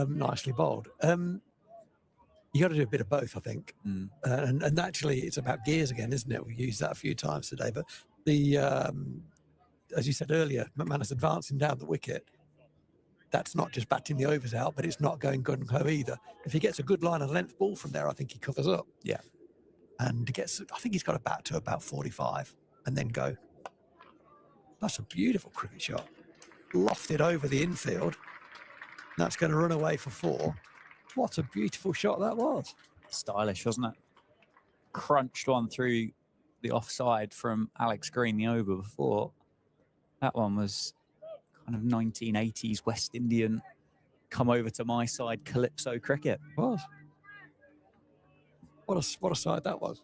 Nicely bowled. You got to do a bit of both, I think. And actually, it's about gears again, isn't it? We've used that a few times today, but the as you said earlier, McManus advancing down the wicket. That's not just batting the overs out, but it's not going gung-ho either. If he gets a good line of length ball from there, I think he covers up. Yeah. And I think he's got to bat to about 45 and then go. That's a beautiful cricket shot. Lofted over the infield. That's going to run away for 4. What a beautiful shot that was. Stylish, wasn't it? Crunched one through the offside from Alex Green the over before. That one was kind of 1980s West Indian, come over to my side calypso cricket. It was. What a sight that was.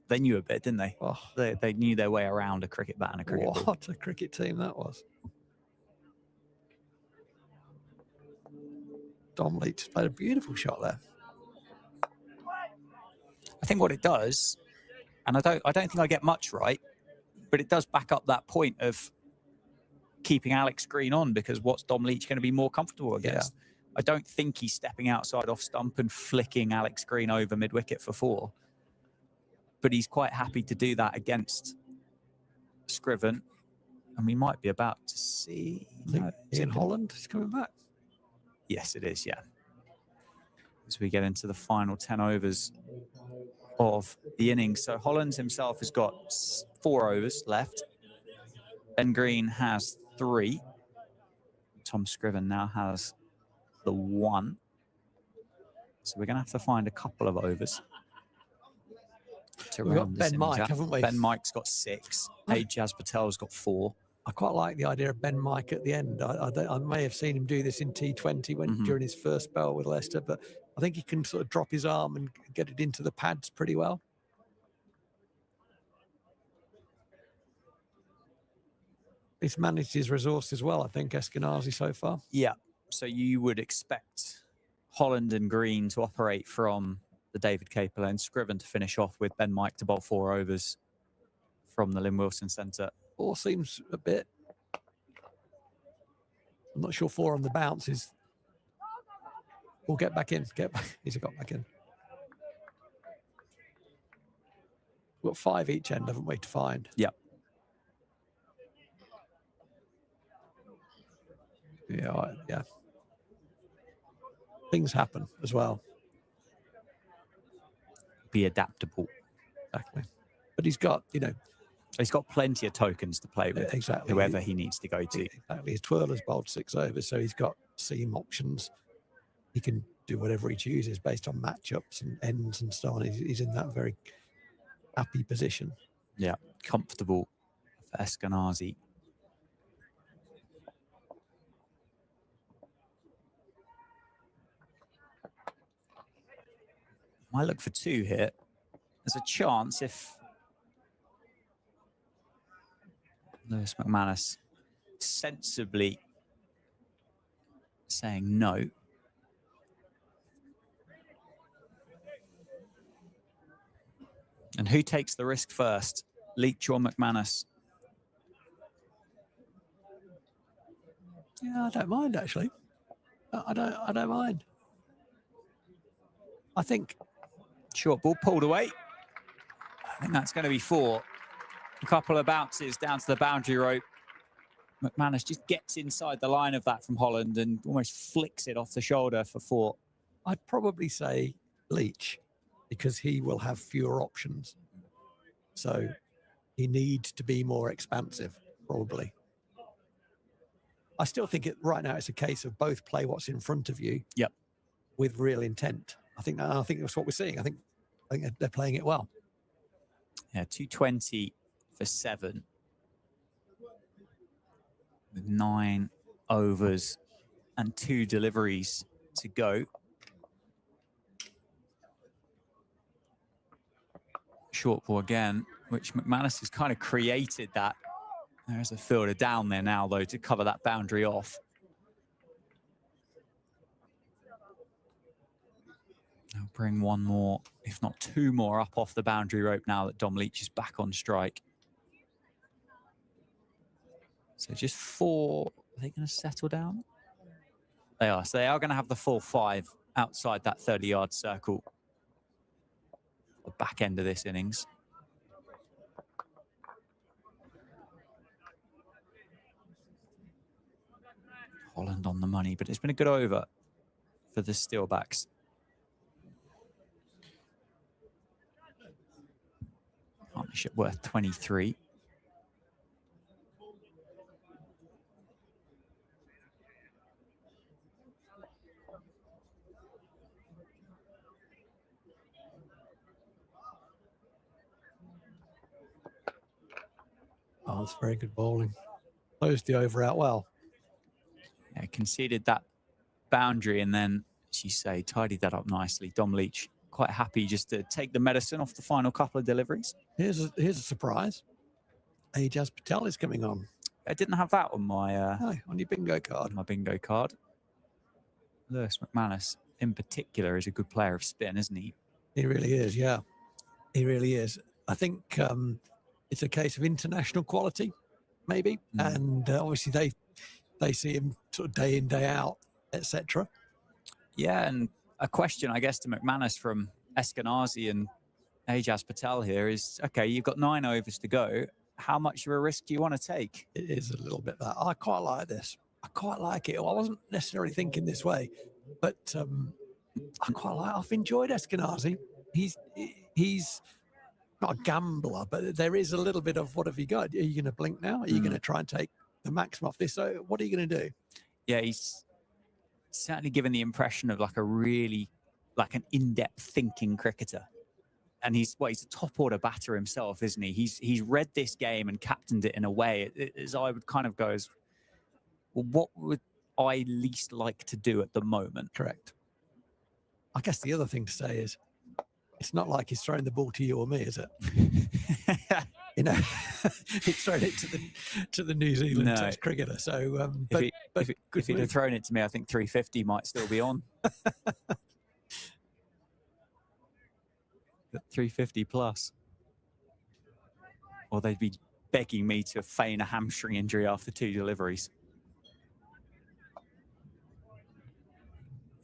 They knew a bit, didn't they? Oh, They knew their way around a cricket bat and a cricket ball. what a cricket team that was. Dom Leach played a beautiful shot there. I think what it does, and I don't think I get much right, but it does back up that point of keeping Alex Green on, because what's Dom Leach going to be more comfortable against? Yeah. I don't think he's stepping outside off stump and flicking Alex Green over mid-wicket for 4. But he's quite happy to do that against Scriven. And we might be about to see... Ian Holland is coming back. Yes, it is, yeah. As we get into the final 10 overs of the innings. So Holland himself has got 4 overs left. Ben Green has 3. Tom Scriven now has the 1. So we're going to have to find a couple of overs. We've got Ben Mike, haven't we? Ben Mike's got 6. Ajaz Patel's got 4. I quite like the idea of Ben Mike at the end. I may have seen him do this in T20 during his first spell with Leicester, but I think he can sort of drop his arm and get it into the pads pretty well. He's managed his resources well, I think, Eskenazi so far. Yeah. So you would expect Holland and Green to operate from the David Capel and Scriven to finish off with Ben Mike to bowl 4 overs from the Lynn Wilson Centre. 4 seems a bit. I'm not sure 4 on the bounce is. We'll get back in. He's got back in. We've got 5 each end, haven't we, to find? Yep. Yeah. Things happen as well. Be adaptable. Exactly. But he's got, he's got plenty of tokens to play with. Exactly. Whoever he needs to go to. Exactly. His twirler's bowled 6 overs, so he's got seam options. He can do whatever he chooses based on matchups and ends and so on. He's in that very happy position. Yeah, comfortable for Eskenazi. Might look for 2 here. There's a chance if Lewis McManus sensibly saying no. And who takes the risk first, Leach or McManus? Yeah, I don't mind actually. I don't mind. I think short ball pulled away. I think that's going to be 4. A couple of bounces down to the boundary rope. McManus just gets inside the line of that from Holland and almost flicks it off the shoulder for 4. I'd probably say Leach, because he will have fewer options. So he needs to be more expansive, probably. I still think right now it's a case of both play what's in front of you. Yep. With real intent. I think that's what we're seeing. I think they're playing it well. Yeah, 220 for 7. With 9 overs and 2 deliveries to go. Short ball again, which McManus has kind of created that. There's a fielder down there now, though, to cover that boundary off. They'll bring 1 more, if not 2 more, up off the boundary rope now that Dom Leach is back on strike. So just 4. Are they going to settle down? They are. So they are going to have the full 5 outside that 30-yard circle. The back end of this innings. Holland on the money, but it's been a good over for the Steelbacks. Partnership worth 23. Oh, that's very good bowling. Closed the over out well. Yeah, conceded that boundary and then, as you say, tidied that up nicely. Dom Leach quite happy just to take the medicine off the final couple of deliveries. Here's a surprise. Ajaz Patel is coming on. I didn't have that on my on your bingo card. my bingo card. Lewis McManus, in particular, is a good player of spin, isn't he? He really is, yeah. He really is. I think it's a case of international quality, maybe. And obviously they see him sort of day in, day out, etc. Yeah, and a question, I guess, to McManus from Eskenazi and Ajaz Patel here is, okay, you've got 9 overs to go. How much of a risk do you want to take? It is a little bit that. I quite like this. I quite like it. I wasn't necessarily thinking this way, but I quite like. I've enjoyed Eskenazi. He's not a gambler, but there is a little bit of what have you got? Are you going to blink now? Are you going to try and take the maximum off this? So what are you going to do? Yeah, he's certainly given the impression of like an in-depth thinking cricketer. And he's a top order batter himself, isn't he? He's read this game and captained it in a way as I would kind of go as, well, what would I least like to do at the moment? Correct. I guess the other thing to say is, it's not like he's throwing the ball to you or me, is it? You know, he's thrown it to the New Zealand Test cricketer. So, if he'd have thrown it to me, I think 350 might still be on. 350 plus. Or they'd be begging me to feign a hamstring injury after 2 deliveries.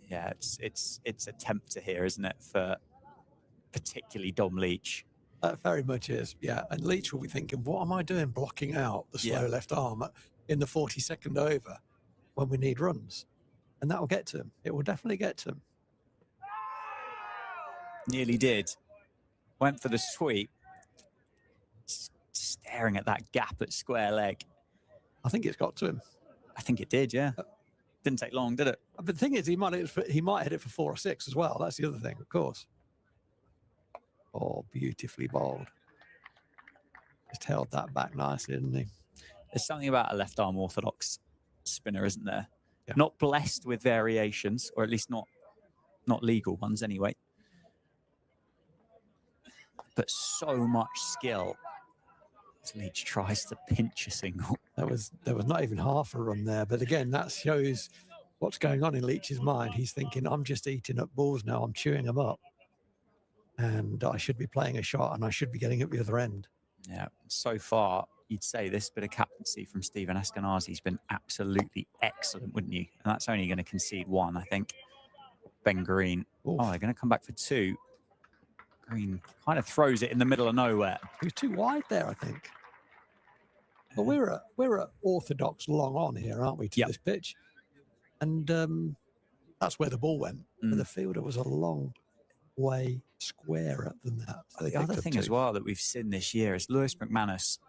Yeah, it's a tempter here, isn't it, for particularly Dom Leach? That very much is, yeah. And Leach will be thinking, what am I doing blocking out the slow left arm in the 42nd over when we need runs? And that will get to him. It will definitely get to him. Nearly did. Went for the sweep. Staring at that gap at square leg. I think it's got to him. I think it did, yeah. Didn't take long, did it? But the thing is, he might hit it for 4 or 6 as well. That's the other thing, of course. Oh, beautifully bowled. Just held that back nicely, didn't he? There's something about a left-arm orthodox spinner, isn't there? Yeah. Not blessed with variations, or at least not legal ones anyway. But so much skill. As Leach tries to pinch a single. There was not even half a run there. But again, that shows what's going on in Leach's mind. He's thinking, I'm just eating up balls now. I'm chewing them up. And I should be playing a shot and I should be getting at the other end. Yeah, so far, you'd say this bit of captaincy from Stephen Eskenazi has been absolutely excellent, wouldn't you? And that's only going to concede 1, I think. Ben Green. Oof. Oh, they're going to come back for 2. Green kind of throws it in the middle of nowhere. He was too wide there, I think. But we're at orthodox long on here, aren't we, to this pitch? And that's where the ball went. But the fielder was a long way squarer than that. So the other thing as well that we've seen this year is Lewis McManus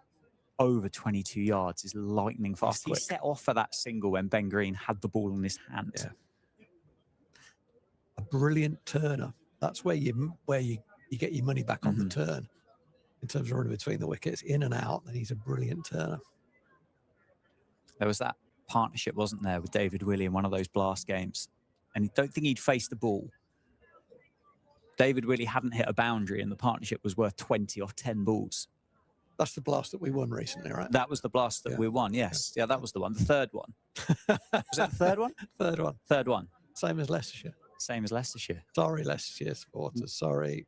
over 22 yards is lightning fast. He set off for that single when Ben Green had the ball in his hand. Yeah. A brilliant turner. That's where you get your money back on the turn in terms of running between the wickets, in and out. And he's a brilliant turner. There was that partnership, wasn't there, with David Willey in one of those blast games, and I don't think he'd faced the ball. David Willey hadn't hit a boundary, and the partnership was worth 20 off 10 balls. That's the blast that we won recently, right? That was the blast that we won, yes. Yeah, that was the one. The third one. Was that the third one? Third one. Third one. Same as Leicestershire. Same as Leicestershire. Sorry, Leicestershire supporters. Sorry.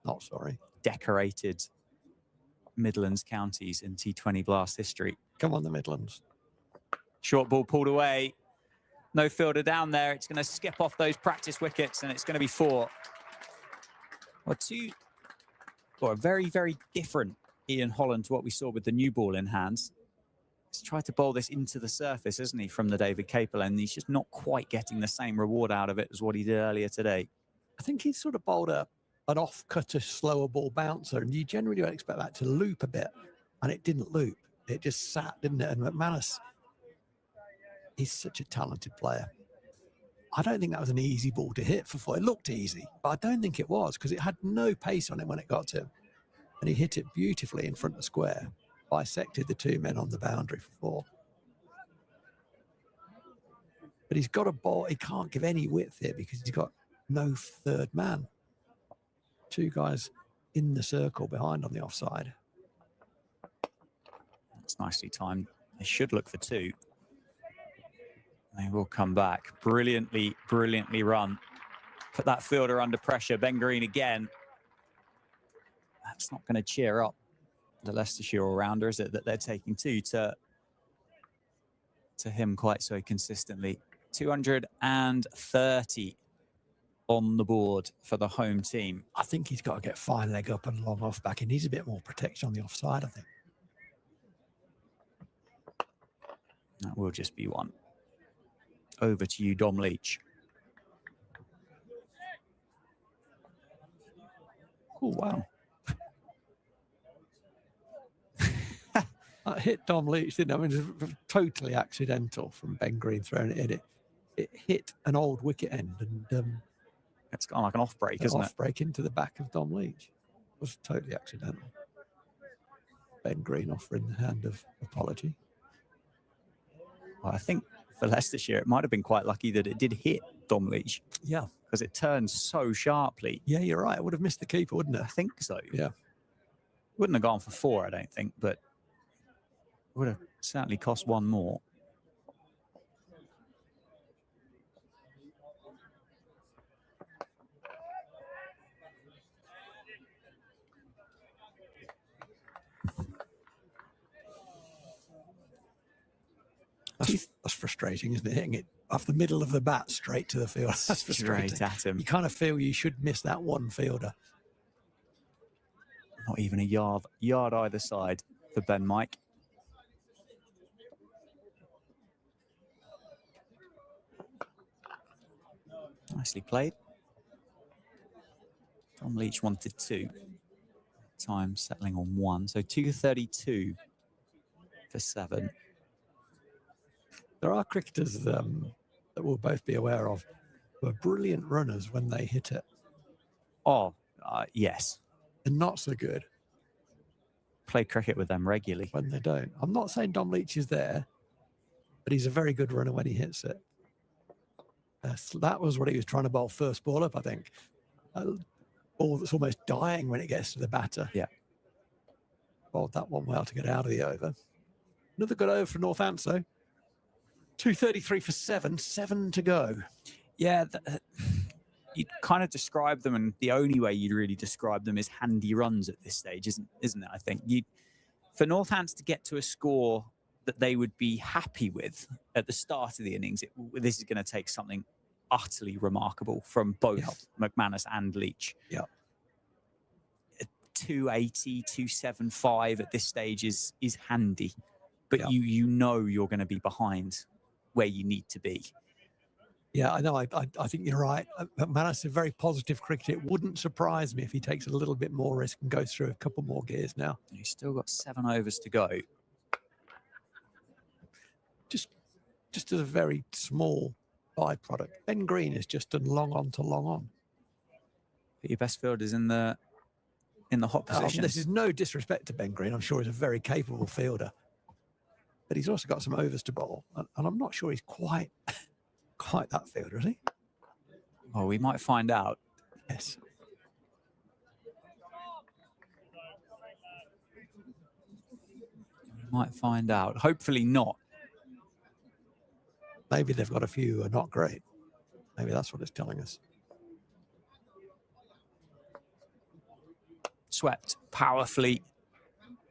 Not sorry. Decorated Midlands counties in T20 blast history. Come on, the Midlands. Short ball pulled away. No fielder down there. It's going to skip off those practice wickets, and it's going to be 4. A very, very different Ian Holland to what we saw with the new ball in hands. He's tried to bowl this into the surface, isn't he, from the David Capel, and he's just not quite getting the same reward out of it as what he did earlier today. I think he's sort of bowled an off-cutter, slower ball bouncer, and you generally don't expect that to loop a bit, and it didn't loop. It just sat, didn't it? And McManus, he's such a talented player. I don't think that was an easy ball to hit for four. It looked easy, but I don't think it was, because it had no pace on it when it got to him. And he hit it beautifully in front of square, bisected the two men on the boundary for four. But he's got a ball. He can't give any width here because he's got no third man. Two guys in the circle behind on the offside. That's nicely timed. They should look for two. They will come back. Brilliantly, brilliantly run. Put that fielder under pressure. Ben Green again. That's not going to cheer up the Leicestershire all-rounder, is it, that they're taking two to him quite so consistently. 230 on the board for the home team. I think he's got to get fine leg up and long off back. He needs a bit more protection on the offside, I think. That will just be one. Over to you, Dom Leach. Oh, wow. That hit Dom Leach, didn't it? I mean, it was totally accidental from Ben Green throwing it in. It hit an old wicket end, and it's gone like an off break, isn't it? Off break into the back of Dom Leach. It was totally accidental. Ben Green offering the hand of apology. Well, I think for Leicestershire, it might have been quite lucky that it did hit Dom Leach. Yeah. Because it turned so sharply. Yeah, you're right. It would have missed the keeper, wouldn't it? I think so. Yeah. Wouldn't have gone for four, I don't think, but would have certainly cost one more. That's frustrating, isn't it? Hitting it off the middle of the bat straight to the field. That's frustrating. Straight at him. You kind of feel you should miss that one fielder. Not even a yard either side for Ben Mike. Nicely played. Dom Leach wanted two. Time settling on one. So 232 for 7. There are cricketers that we'll both be aware of who are brilliant runners when they hit it. Oh, yes. And not so good. Play cricket with them regularly. When they don't. I'm not saying Dom Leach is there, but he's a very good runner when he hits it. So that was what he was trying to bowl first ball up, I think. Ball that's almost dying when it gets to the batter. Yeah. Bowled that one well to get out of the over. Another good over for Northants, though. 233 for 7, 7 to go. Yeah, you'd kind of describe them, and the only way you'd really describe them is handy runs at this stage, isn't it? I think for Northants to get to a score that they would be happy with at the start of the innings, this is going to take something utterly remarkable from both McManus and Leach. Yeah. 280, 275 at this stage is handy, but you know you're going to be behind where you need to be. Yeah, I know. I think you're right. McManus is a very positive cricketer. It wouldn't surprise me if he takes a little bit more risk and goes through a couple more gears now. He's still got 7 overs to go. Just as a very small byproduct, Ben Green has just done long on to long on. But your best field is in the hot position. This is no disrespect to Ben Green. I'm sure he's a very capable fielder, but he's also got some overs to bowl, and I'm not sure he's quite that fielder, is he? Well, we might find out. Yes. We might find out. Hopefully not. Maybe they've got a few who are not great. Maybe that's what it's telling us. Swept powerfully.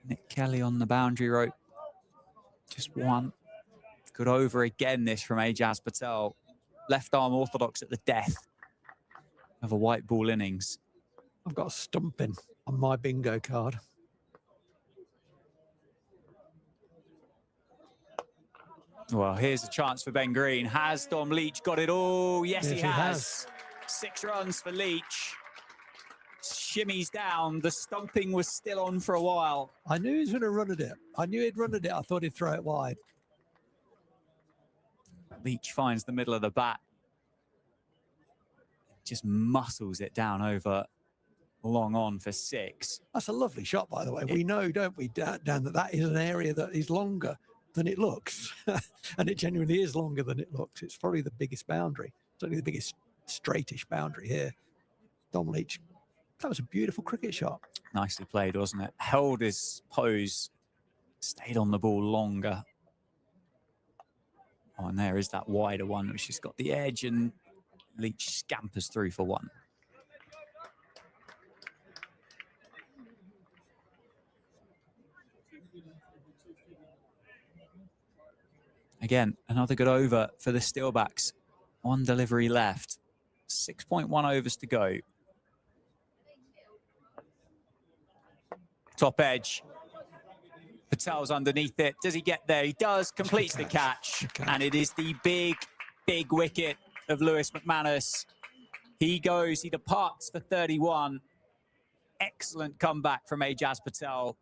Nick Kelly on the boundary rope. Just one. Good over again, this from Ajaz Patel. Left arm orthodox at the death of a white ball innings. I've got a stumping on my bingo card. Well, here's a chance for Ben Green. Has Dom Leach got it all? Yes, he has. 6 runs for Leach. Shimmies down. The stumping was still on for a while. I knew he was going to run at it. I knew he'd run at it. I thought he'd throw it wide. Leach finds the middle of the bat. Just muscles it down over long on for 6. That's a lovely shot, by the way. We know, don't we, Dan, that is an area that is longer than it looks. And it genuinely is longer than it looks. It's probably the biggest boundary. It's only the biggest straightish boundary here. Dom Leach, that was a beautiful cricket shot. Nicely played, wasn't it? Held his pose, stayed on the ball longer. Oh, and there is that wider one, which has got the edge, and Leach scampers through for 1. Again, another good over for the Steelbacks. 1 delivery left. 6.1 overs to go. Top edge. Patel's underneath it. Does he get there? He does. Completes the catch. And it is the big, big wicket of Lewis McManus. He goes, he departs for 31. Excellent comeback from Ajaz Patel.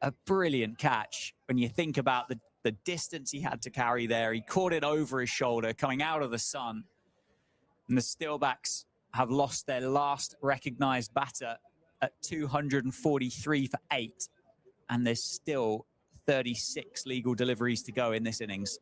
A brilliant catch when you think about the distance he had to carry there. He caught it over his shoulder coming out of the sun. And the Steelbacks have lost their last recognised batter at 243 for 8. And there's still 36 legal deliveries to go in this innings.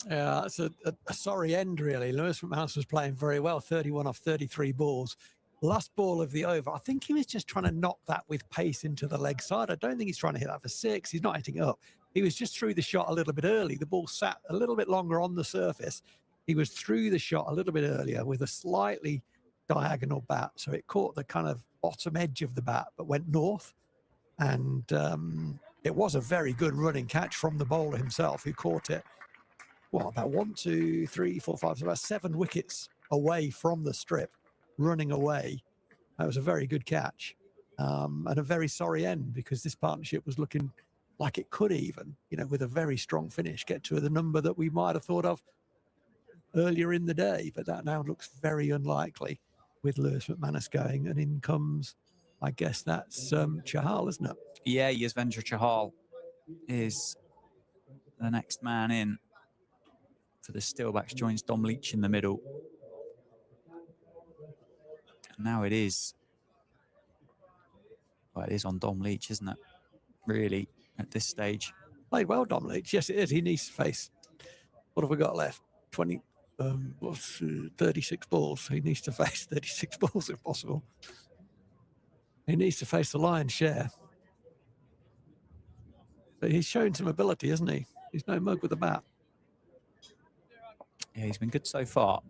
Yeah, it's a sorry end, really. Lewis McManus was playing very well, 31 off 33 balls. Last ball of the over, I think he was just trying to knock that with pace into the leg side. I don't think he's trying to hit that for 6. He's not hitting it up. He was just through the shot a little bit early. The ball sat a little bit longer on the surface. He was through the shot a little bit earlier with a slightly diagonal bat. So it caught the kind of bottom edge of the bat, but went north. And it was a very good running catch from the bowler himself, who caught it, well, about 1, 2, 3, 4, 5, so about 7 wickets away from the strip, running away. That was a very good catch. And a very sorry end, because this partnership was looking like it could even, you know, with a very strong finish, get to the number that we might have thought of earlier in the day. But that now looks very unlikely with Lewis McManus going. And in comes, I guess that's Chahal, isn't it? Yeah, Yuzvendra Chahal is the next man in for the Steelbacks. Joins Dom Leach in the middle. And now it is, well, it is on Dom Leach, isn't it? Really, at this stage. Played well, Dom Leach. Yes, it is. He needs to face, what have we got left? 36 balls. He needs to face 36 balls if possible. He needs to face the lion's share. But he's shown some ability, hasn't he? He's no mug with a bat. Yeah, he's been good so far.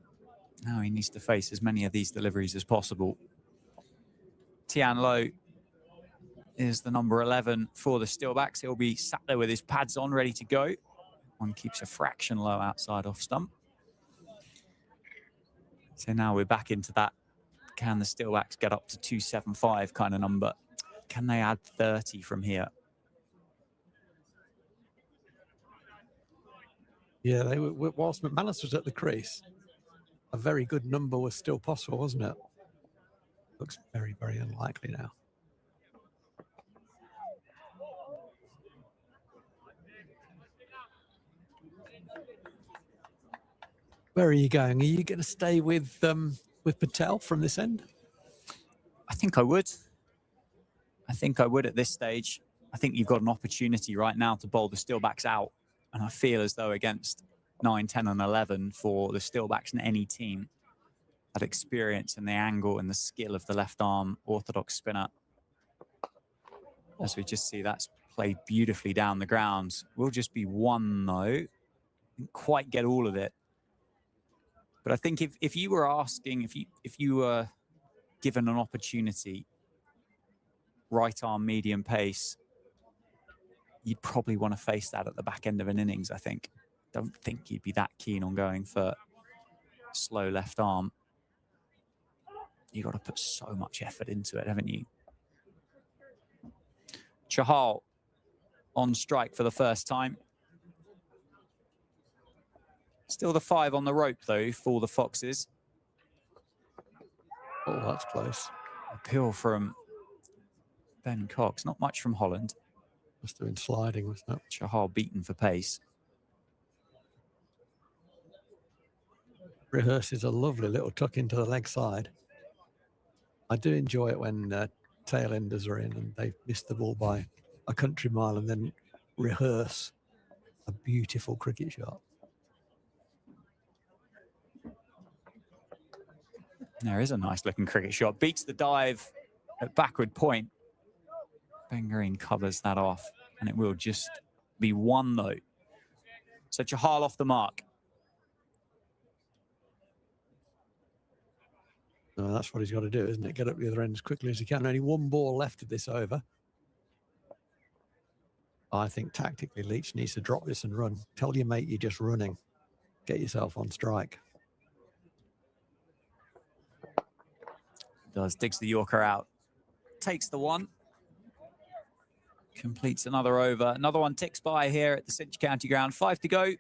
Now he needs to face as many of these deliveries as possible. Tian Low is the number 11 for the Steelbacks. He'll be sat there with his pads on, ready to go. One keeps a fraction low outside off stump. So now we're back into that. Can the Steelbacks get up to 275 kind of number? Can they add 30 from here? Yeah, they were, whilst McManus was at the crease, a very good number was still possible, wasn't it? Looks very, very unlikely now. Where are you going? Are you going to stay with Patel from this end? I think I would. I think I would at this stage. I think you've got an opportunity right now to bowl the Steelbacks out. And I feel as though against 9, 10 and 11 for the Steelbacks and any team, that experience and the angle and the skill of the left arm orthodox spinner. As we just see, that's played beautifully down the ground. Will just be 1 though. Didn't quite get all of it. But I think if you were asking, if you were given an opportunity, right arm, medium pace, you'd probably want to face that at the back end of an innings, I think. Don't think you'd be that keen on going for slow left arm. You've got to put so much effort into it, haven't you? Chahal on strike for the first time. Still the 5 on the rope, though, for the Foxes. Oh, that's close. Appeal from Ben Cox. Not much from Holland. Must have been sliding, wasn't it? Chahal beaten for pace. Rehearses a lovely little tuck into the leg side. I do enjoy it when tail enders are in and they've missed the ball by a country mile and then rehearse a beautiful cricket shot. There is a nice looking cricket shot. Beats the dive at backward point. Ben Green covers that off, and it will just be 1 though. So Chahal off the mark. That's what he's got to do, isn't it? Get up the other end as quickly as he can. Only 1 ball left of this over. I think tactically Leach needs to drop this and run. Tell your mate you're just running. Get yourself on strike. Does, digs the Yorker out. Takes the 1. Completes another over. Another one ticks by here at the Cinch County ground. 5 to go.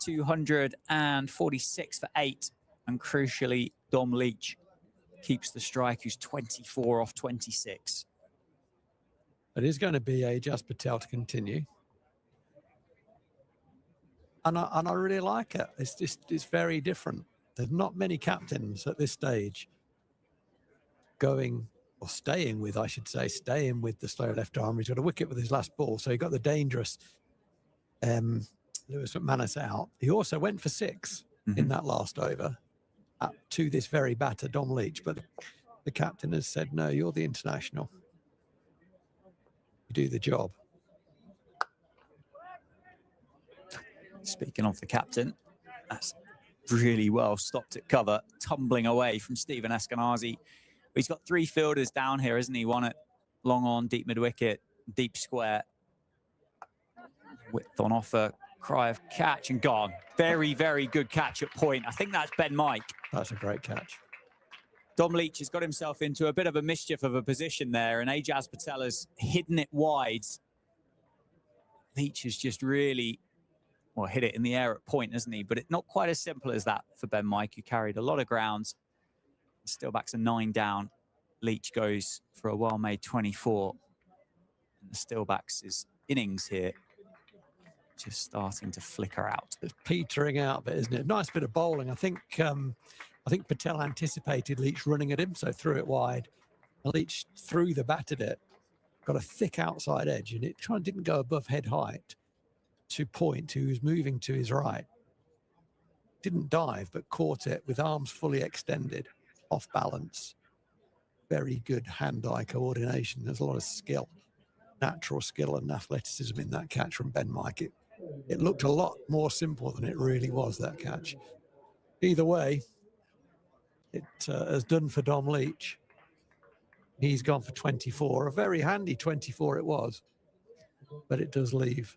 246 for 8. And crucially, Dom Leach keeps the strike, who's 24 off 26. It is going to be Ajaz Patel to continue. And I really like it. It's very different. There's not many captains at this stage going, or staying with, I should say, staying with the slow left arm. He's got a wicket with his last ball, so he got the dangerous Lewis McManus out. He also went for 6 in that last over to this very batter, Dom Leach, but the captain has said, no, you're the international. You do the job. Speaking of the captain, that's really well stopped at cover, tumbling away from Stephen Eskenazi. He's got 3 fielders down here, isn't he? 1 at long on, deep mid-wicket, deep square. Width on offer, cry of catch and gone. Very, very good catch at point. I think that's Ben Mike. That's a great catch. Dom Leach has got himself into a bit of a mischief of a position there, and Ajaz Patel has hidden it wide. Leach has just really, well, hit it in the air at point, isn't he? But it's not quite as simple as that for Ben Mike, who carried a lot of grounds. Steelbacks are 9 down. Leach goes for a well-made 24. And the Steelbacks' innings here just starting to flicker out. It's petering out a bit, isn't it? Nice bit of bowling. I think Patel anticipated Leach running at him, so threw it wide. And Leach threw the bat at it, got a thick outside edge, and it didn't go above head height to point, who was moving to his right. Didn't dive, but caught it with arms fully extended, off balance. Very good hand-eye coordination. There's a lot of skill, natural skill and athleticism in that catch from Ben Mike. It looked a lot more simple than it really was, that catch. Either way, it has done for Dom Leach. He's gone for 24. A very handy 24 it was, but it does leave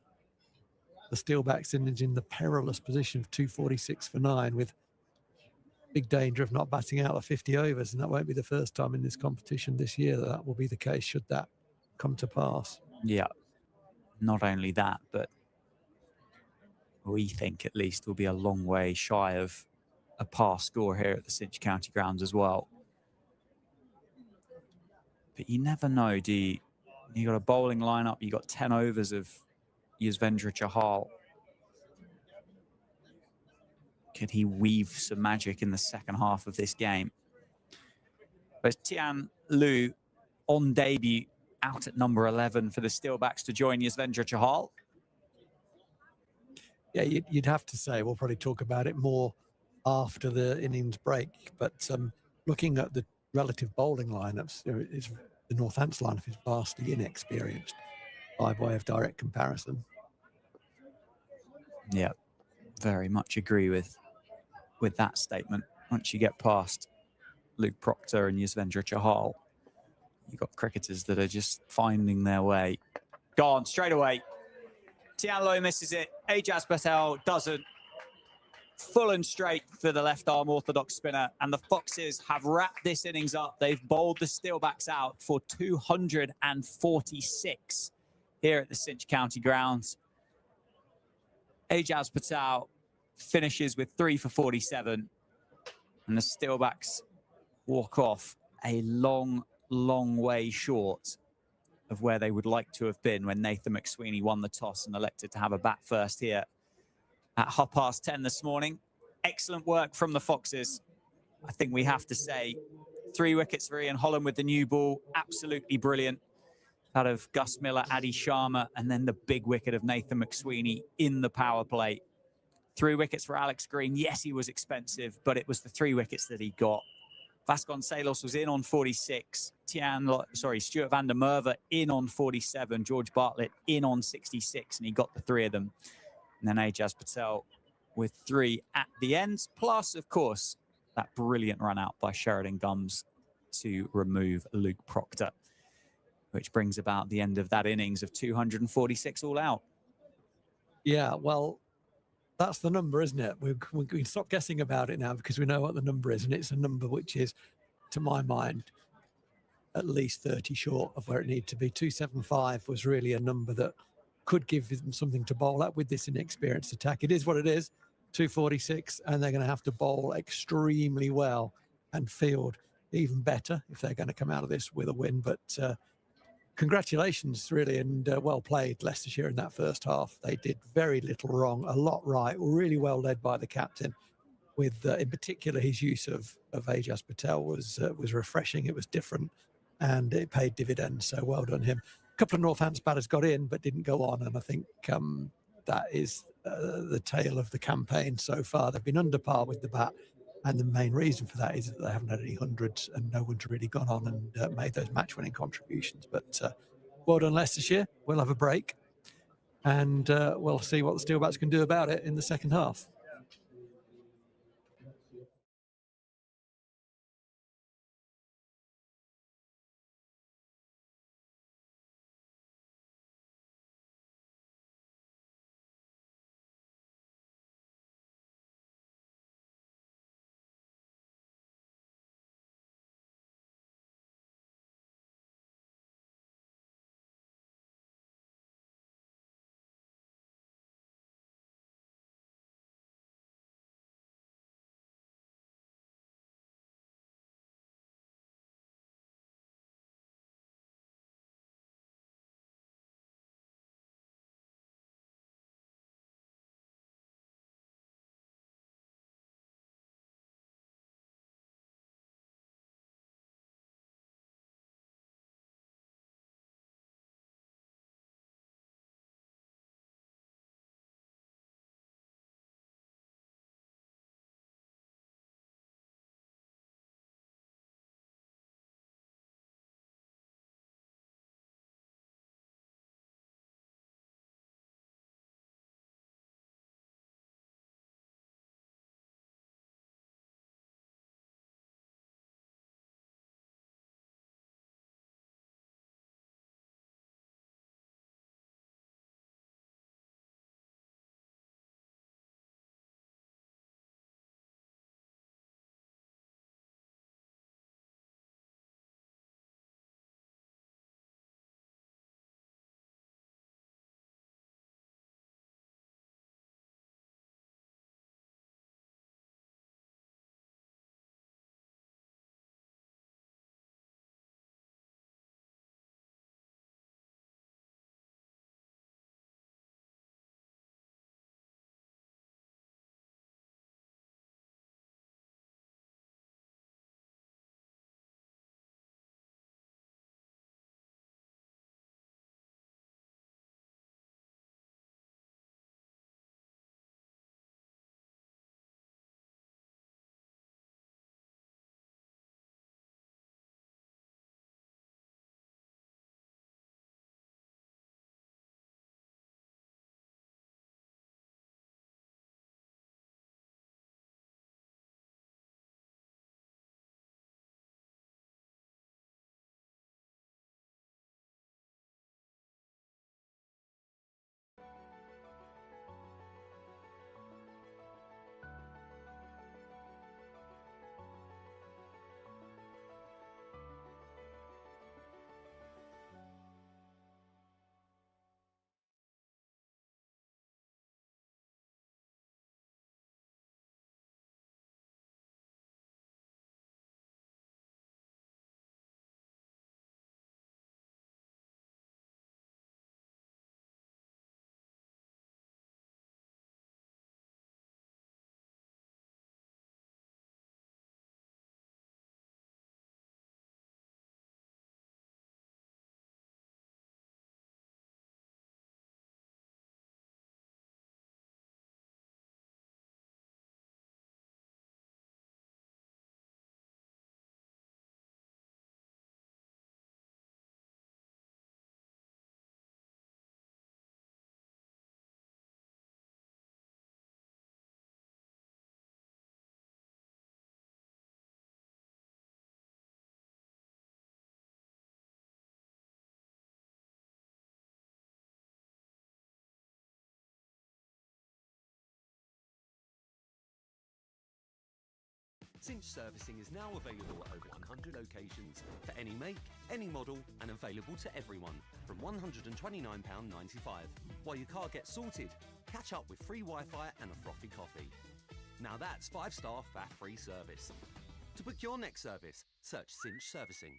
the Steelbacks in the perilous position of 246 for 9, with big danger of not batting out of 50 overs, and that won't be the first time in this competition this year that will be the case, should that come to pass. Yeah, not only that, but we think at least we'll be a long way shy of a par score here at the Cinch County grounds as well. But you never know, do you? You got a bowling lineup, you got 10 overs of Yuzvendra Chahal. Could he weave some magic in the second half of this game? But Tian Lu on debut, out at number 11 for the Steelbacks to join Yuzvendra Chahal. Yeah, you'd have to say, we'll probably talk about it more after the innings break, but looking at the relative bowling lineups, the Northants lineup is vastly inexperienced by way of direct comparison. Yeah, very much agree with that statement. Once you get past Luke Proctor and Yuzvendra Chahal, you've got cricketers that are just finding their way. Gone straight away. Tian Low misses it. Ajaz Patel doesn't. Full and straight for the left arm orthodox spinner, and the Foxes have wrapped this innings up. They've bowled the Steelbacks out for 246 here at the Cinch County grounds. Ajaz Patel finishes with 3 for 47. And the Steelbacks walk off a long, long way short of where they would like to have been when Nathan McSweeney won the toss and elected to have a bat first here at 10:30 this morning. Excellent work from the Foxes. I think we have to say 3 wickets for Ian Holland with the new ball. Absolutely brilliant. Out of Gus Miller, Adi Sharma, and then the big wicket of Nathan McSweeney in the power play. 3 wickets for Alex Green. Yes, he was expensive, but it was the 3 wickets that he got. Vasconcelos was in on 46. Stuart van der Merwe in on 47. George Bartlett in on 66, and he got the 3 of them. And then Ajaz Patel with 3 at the end. Plus, of course, that brilliant run out by Sheridan Gums to remove Luke Proctor, which brings about the end of that innings of 246 all out. Yeah, well, that's the number, isn't it? We can stop guessing about it now because we know what the number is, and it's a number which is, to my mind, at least 30 short of where it needed to be. 275 was really a number that could give them something to bowl at with this inexperienced attack. It is what it is, 246, and they're going to have to bowl extremely well and field even better if they're going to come out of this with a win. But congratulations, really, and well played, Leicestershire, in that first half. They did very little wrong, a lot right, really well led by the captain, with, in particular, his use of Ajaz Patel was refreshing. It was different, and it paid dividends, so well done him. A couple of Northants batters got in, but didn't go on, and I think that is the tale of the campaign so far. They've been under par with the bat, and the main reason for that is that they haven't had any hundreds and no one's really gone on and made those match-winning contributions. But well done, Leicestershire. We'll have a break, and we'll see what the Steelbacks can do about it in the second half. Cinch servicing is now available at over 100 locations for any make, any model, and available to everyone from £129.95. While your car gets sorted, catch up with free Wi-Fi and a frothy coffee. Now that's 5-star faff-free service. To book your next service, search Cinch Servicing.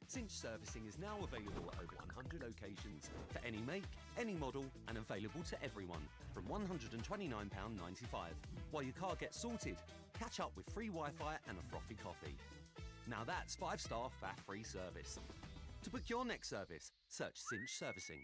Cinch servicing is now available at over 100 locations for any make, any model, and available to everyone from £129.95. While your car gets sorted, catch up with free Wi-Fi and a frothy coffee. Now that's 5-star faff-free service. To book your next service, search Cinch Servicing.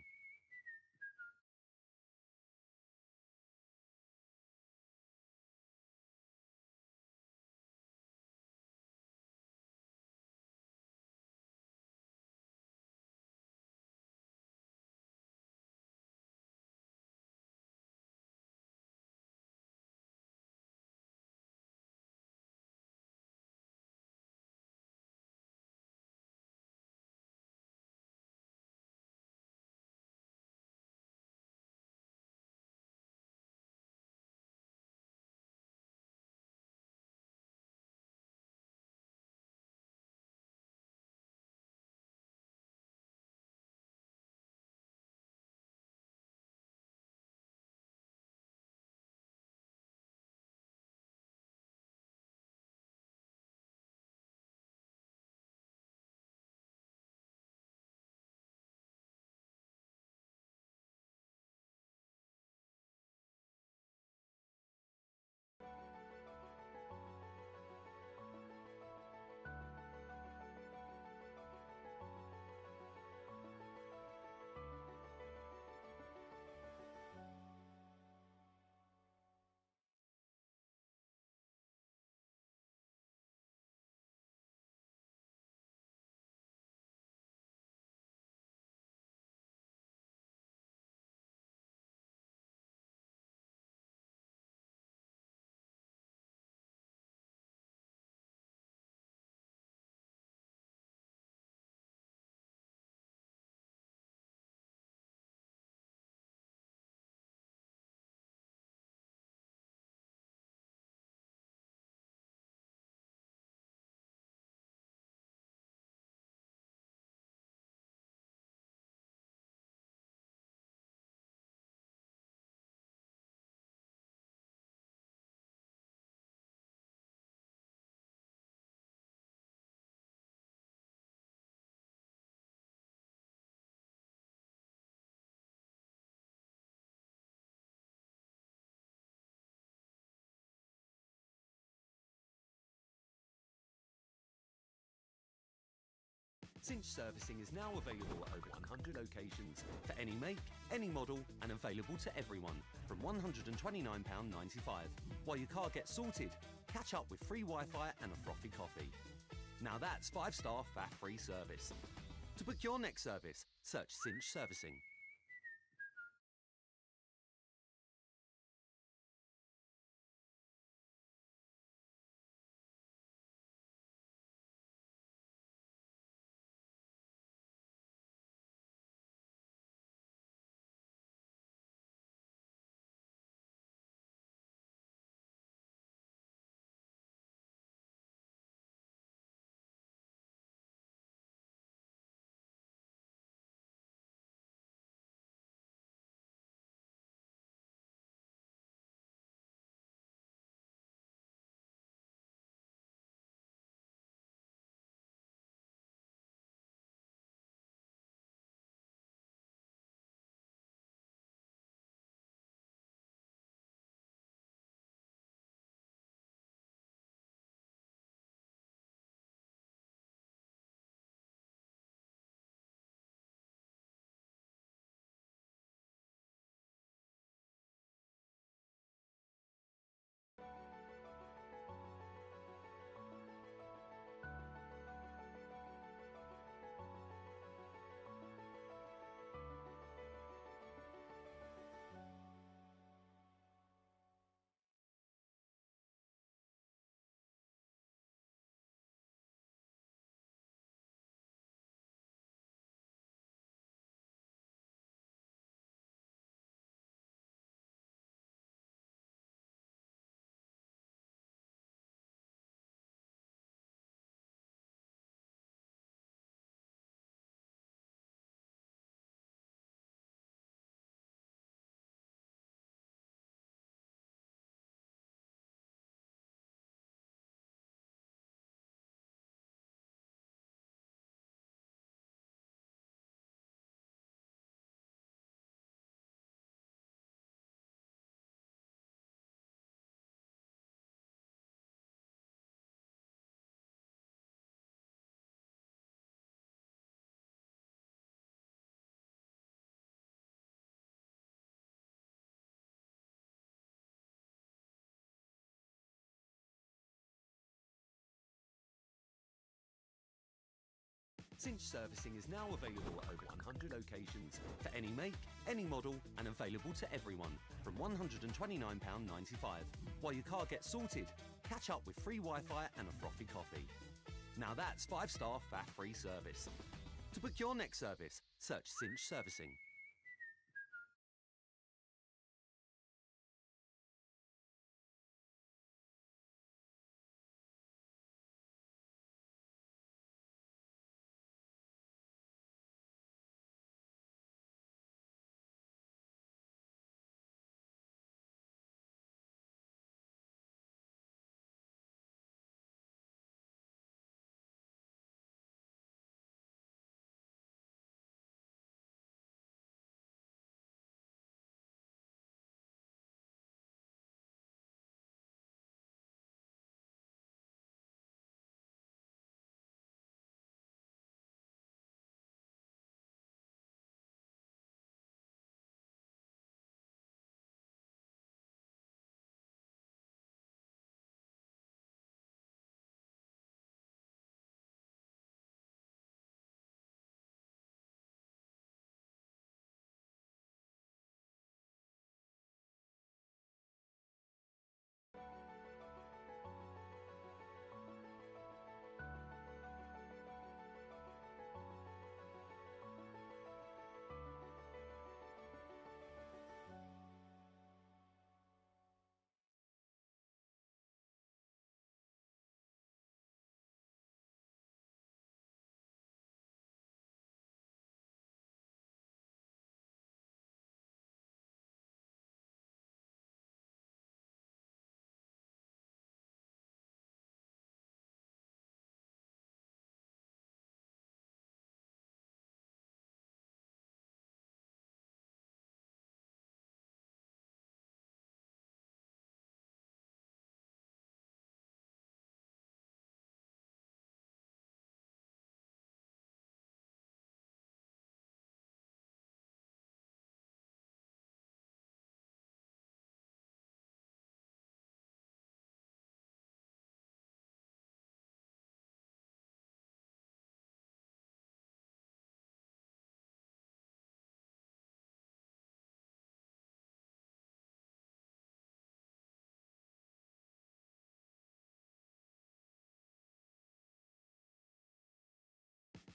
Cinch servicing is now available at over 100 locations for any make, any model, and available to everyone from £129.95. While your car gets sorted, catch up with free Wi-Fi and a frothy coffee. Now that's 5-star faff-free service. To book your next service, search Cinch Servicing. Cinch servicing is now available at over 100 locations for any make, any model, and available to everyone from £129.95. While your car gets sorted, catch up with free Wi-Fi and a frothy coffee. Now that's 5-star faff-free service. To book your next service, search Cinch Servicing.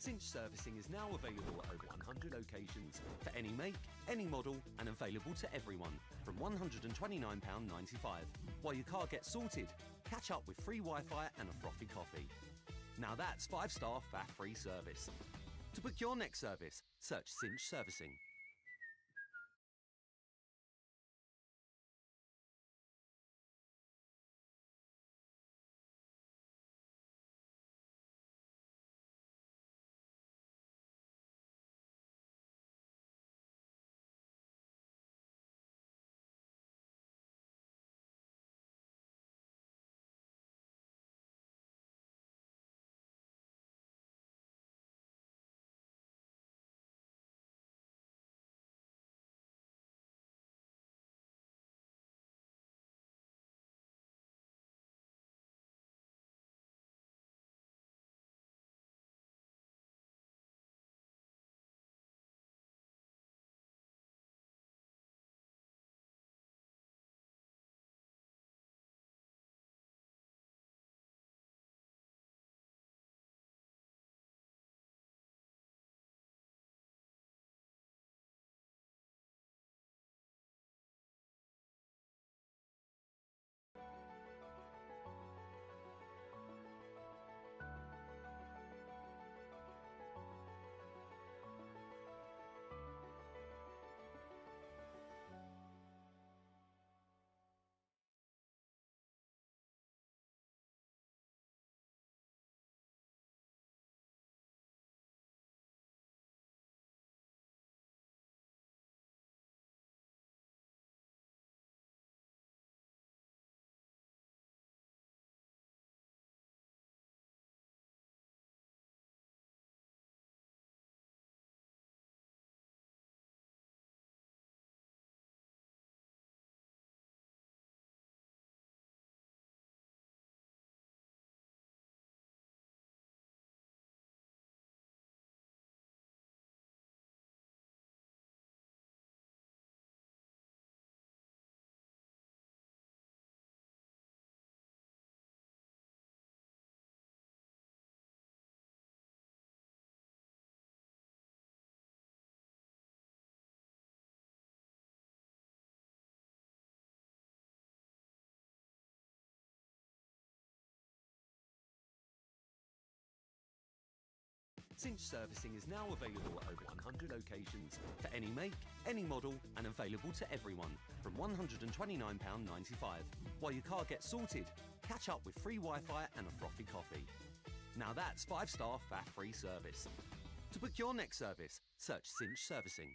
Cinch servicing is now available at over 100 locations for any make, any model, and available to everyone from £129.95. While your car gets sorted, catch up with free Wi-Fi and a frothy coffee. Now that's 5-star faff-free service. To book your next service, search Cinch Servicing. Cinch servicing is now available at over 100 locations for any make, any model, and available to everyone from £129.95. While your car gets sorted, catch up with free Wi-Fi and a frothy coffee. Now that's 5-star faff-free service. To book your next service, search Cinch Servicing.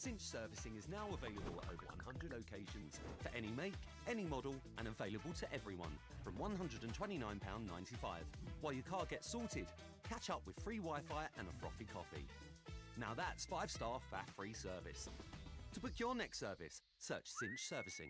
Cinch servicing is now available at over 100 locations for any make, any model, and available to everyone from £129.95. While your car gets sorted, catch up with free Wi-Fi and a frothy coffee. Now that's 5-star faff-free service. To book your next service, search Cinch Servicing.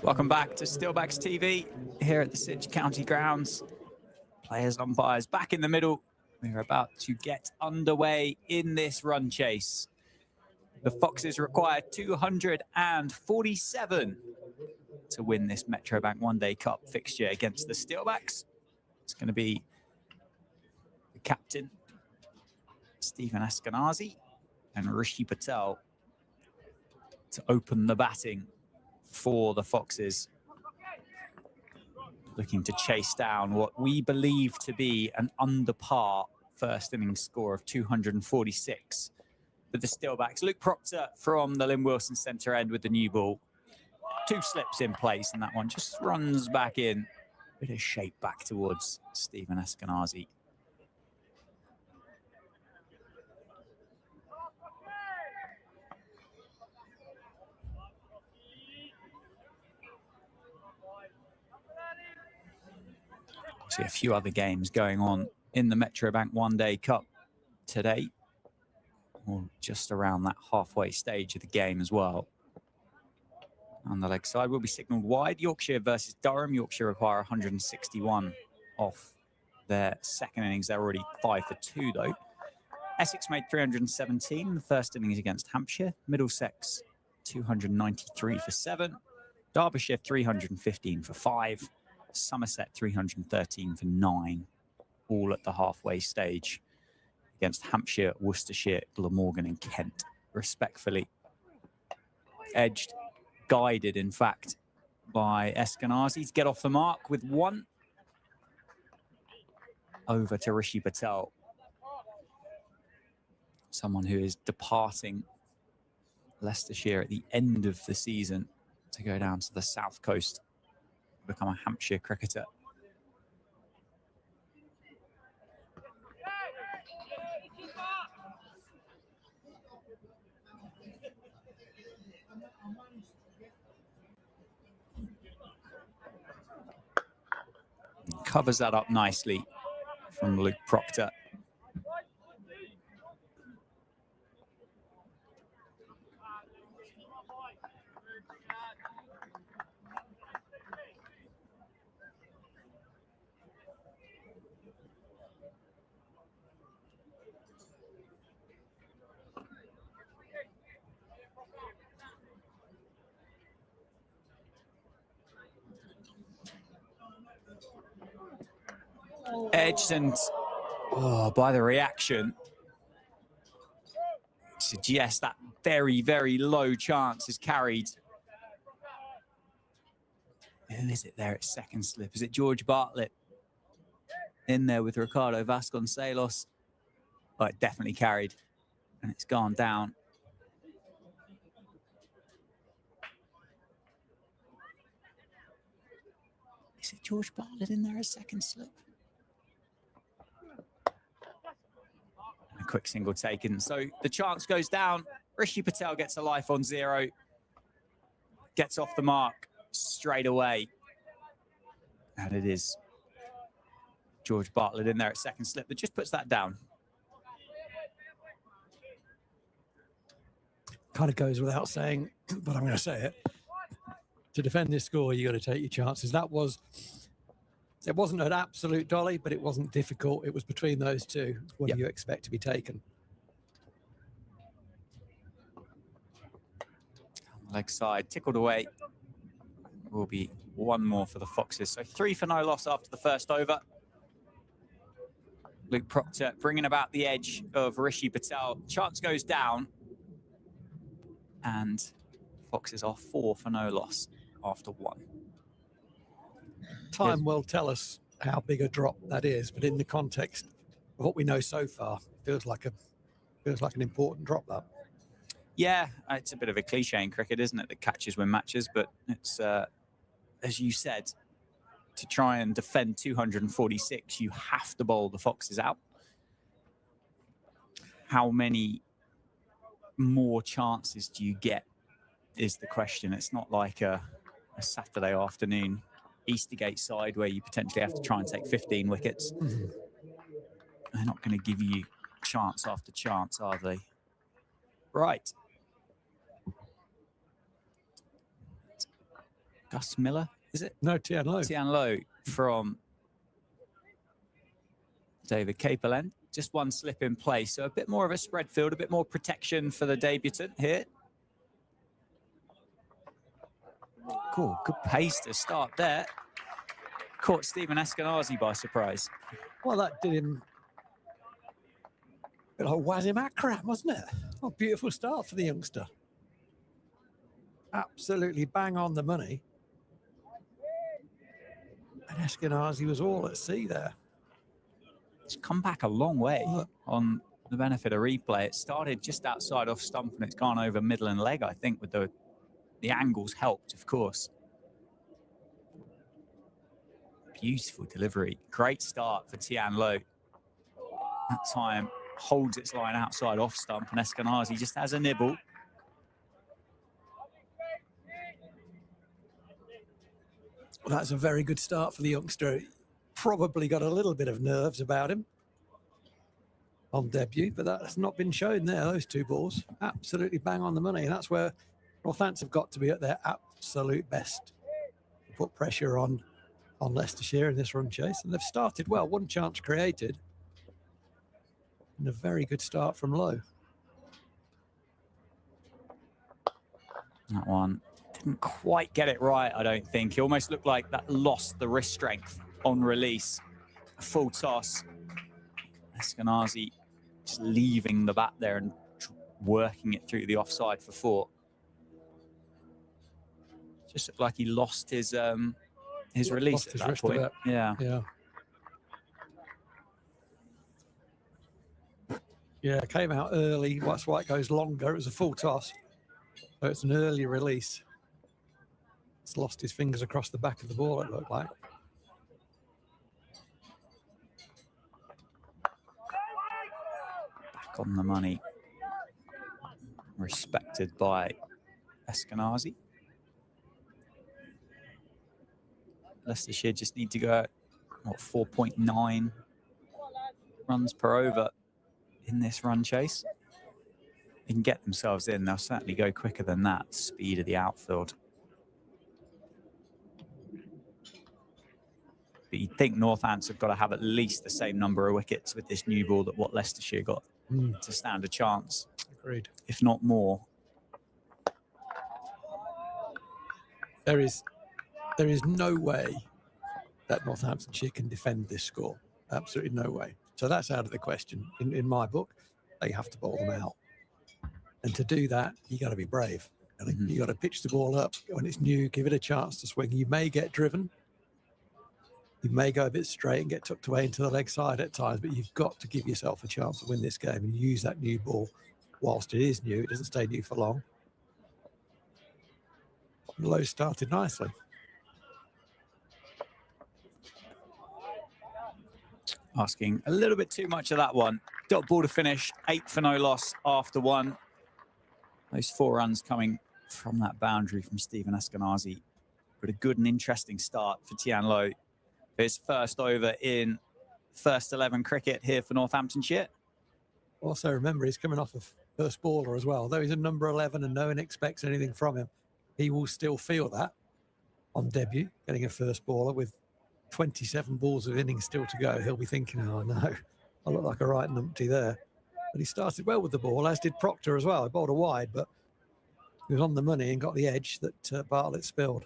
Welcome back to Steelbacks TV here at the Sitch County Grounds. Players, umpires back in the middle. We're about to get underway in this run chase. The Foxes require 247 to win this Metrobank One Day Cup fixture against the Steelbacks. It's going to be the captain, Stephen Eskenazi, and Rishi Patel to open the batting for the Foxes, looking to chase down what we believe to be an under par first innings score of 246 for the Steelbacks. Luke Proctor from the Lynn Wilson centre end with the new ball. 2 slips in place, and that one just runs back in. Bit of shape back towards Stephen Eskenazi. See a few other games going on in the Metrobank One Day Cup today, or just around that halfway stage of the game as well. On the leg side will be signalled wide. Yorkshire versus Durham. Yorkshire require 161 off their second innings. They're already 5 for 2 though. Essex made 317 the first innings against Hampshire. Middlesex 293 for 7. Derbyshire 315 for 5. Somerset 313 for 9, all at the halfway stage against Hampshire, Worcestershire, Glamorgan and Kent, respectfully. Edged, guided, in fact, by Eskenazi to get off the mark with 1. Over to Rishi Patel, someone who is departing Leicestershire at the end of the season to go down to the south coast, become a Hampshire cricketer. Covers that up nicely from Luke Proctor. Edged and, by the reaction, suggests that very, very low chance is carried. Who is it there at second slip? Is it George Bartlett in there with Ricardo Vasconcelos? Oh, it definitely carried, and it's gone down. Is it George Bartlett in there at second slip? A quick single taken. So the chance goes down. Rishi Patel gets a life on 0. Gets off the mark straight away. And it is George Bartlett in there at second slip that just puts that down. Kind of goes without saying, but I'm going to say it. To defend this score, you got to take your chances. It wasn't an absolute dolly, but it wasn't difficult. It was between those two. What do you expect to be taken? Leg side, tickled away. Will be 1 more for the Foxes. So 3 for no loss after the first over. Luke Proctor bringing about the edge of Rishi Patel. Chance goes down. And Foxes are 4 for no loss after 1. Time will tell us how big a drop that is, but in the context of what we know so far, feels like an important drop. That. Yeah, it's a bit of a cliche in cricket, isn't it? That catches win matches, but it's as you said, to try and defend 246, you have to bowl the Foxes out. How many more chances do you get is the question. It's not like a Saturday afternoon Eastergate side where you potentially have to try and take 15 wickets. They're not going to give you chance after chance, are they? Right. Gus Miller, is it? No, Tian Low. Tian Low from David Capelin. Just one slip in play, so a bit more of a spread field, a bit more protection for the debutant here. Cool, good pace to start there. Caught Stephen Eskenazi by surprise. Well, that did him a bit like Wazim Akram, wasn't it? Oh, beautiful start for the youngster. Absolutely bang on the money. And Eskenazi was all at sea there. It's come back a long way on the benefit of replay. It started just outside off stump and it's gone over middle and leg, I think, with the angles helped, of course. Beautiful delivery. Great start for Tian Low. That time holds its line outside off stump and Eskenazi just has a nibble. Well, that's a very good start for the youngster. Probably got a little bit of nerves about him on debut, but that's not been shown there. Those two balls absolutely bang on the money, and that's where Northants have got to be at their absolute best to put pressure on Leicestershire in this run chase. And they've started well, one chance created, and a very good start from Low. That one didn't quite get it right, I don't think. It almost looked like that lost the wrist strength on release. A full toss. Eskenazi just leaving the bat there and working it through the offside for 4. Just looked like he lost his release at that point. Yeah. Yeah, came out early. That's why it goes longer. It was a full toss. So it's an early release. It's lost his fingers across the back of the ball, it looked like. Back on the money. Respected by Eskenazi. Leicestershire just need to go, what, 4.9 runs per over in this run chase. They can get themselves in. They'll certainly go quicker than that. Speed of the outfield. But you'd think Northants have got to have at least the same number of wickets with this new ball that what Leicestershire got to stand a chance. Agreed. If not more. There is no way that Northamptonshire can defend this score. Absolutely no way. So that's out of the question. In my book, they have to bowl them out. And to do that, you got to be brave. You got to pitch the ball up when it's new, give it a chance to swing. You may get driven. You may go a bit straight and get tucked away into the leg side at times, but you've got to give yourself a chance to win this game and use that new ball whilst it is new. It doesn't stay new for long. Low started nicely. Asking a little bit too much of that one. Dot ball to finish, 8 for no loss after 1. Those 4 runs coming from that boundary from Stephen Eskenazi. But a good and interesting start for Tian Low. His first over in first 11 cricket here for Northamptonshire. Also remember, he's coming off of first baller as well. Though he's a number 11 and no one expects anything from him, he will still feel that on debut, getting a first baller with 27 balls of innings still to go. He'll be thinking, oh no, I look like a right numpty there. But he started well with the ball, as did Proctor as well. He bowled a wide, but he was on the money and got the edge that Bartlett spilled.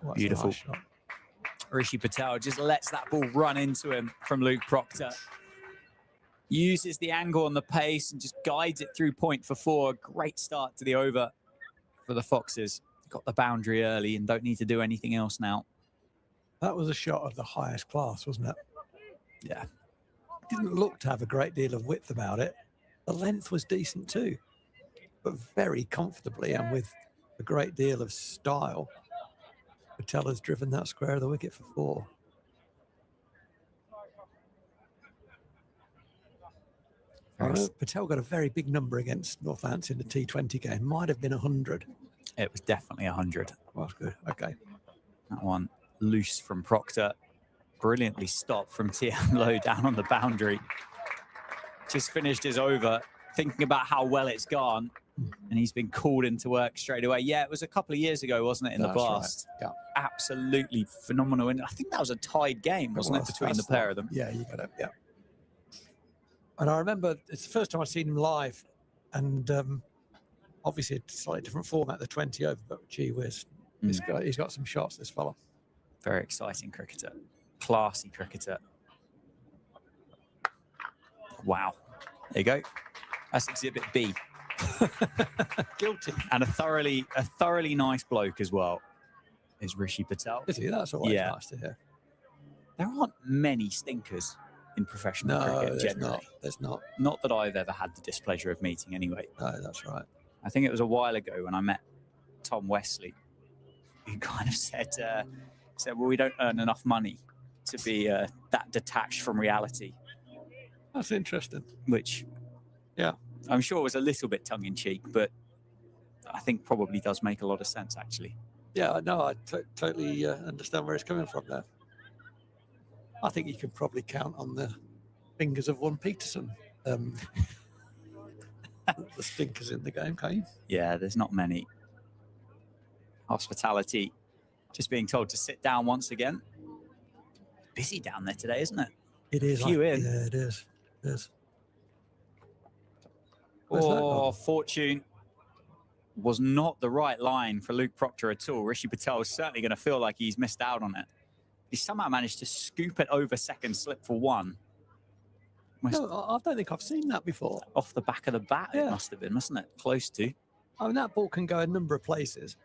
Oh, beautiful. Nice shot. Rishi Patel just lets that ball run into him from Luke Proctor. Uses the angle and the pace and just guides it through point for 4. Great start to the over for the Foxes. Got the boundary early and don't need to do anything else now. That was a shot of the highest class, wasn't it? Yeah. It didn't look to have a great deal of width about it. The length was decent too, but very comfortably and with a great deal of style. Patel has driven that square of the wicket for 4. Patel got a very big number against Northants in the T20 game. Might have been 100. It was definitely 100. Well, that's good. Okay. That one loose from Proctor. Brilliantly stopped from Tian Low down on the boundary. Just finished his over, thinking about how well it's gone. and he's been called into work straight away. Yeah, it was a couple of years ago, wasn't it, in the Blast? Right. Yeah. Absolutely phenomenal. And I think that was a tied game, wasn't it, between the pair of them? Yeah, you got it. Yeah. And I remember it's the first time I've seen him live, and obviously a slightly different format, the 20 over, but gee whiz, he's got some shots, this fella. Very exciting cricketer, classy cricketer. Wow. There you go. That's exhibit B. Guilty. And a thoroughly nice bloke as well is Rishi Patel. Is he? That's always nice to hear. There aren't many stinkers in professional cricket generally. There's not. Not that I've ever had the displeasure of meeting anyway. No, that's right. I think it was a while ago when I met Tom Wesley, who kind of said, well, we don't earn enough money to be that detached from reality. That's interesting. Which, yeah, I'm sure was a little bit tongue-in-cheek, but I think probably does make a lot of sense, actually. Yeah, no, I totally understand where it's coming from there. I think you can probably count on the fingers of one Peterson. The stinkers in the game, can't you? Yeah, there's not many. Hospitality just being told to sit down once again. Busy down there today, isn't it? It is. Few in. Yeah, it is. It is. Oh, fortune was not the right line for Luke Proctor at all. Rishi Patel is certainly going to feel like he's missed out on it. He somehow managed to scoop it over second slip for one. No, I don't think I've seen that before. Off the back of the bat, it must have been, mustn't it? Close to. I mean, that ball can go a number of places.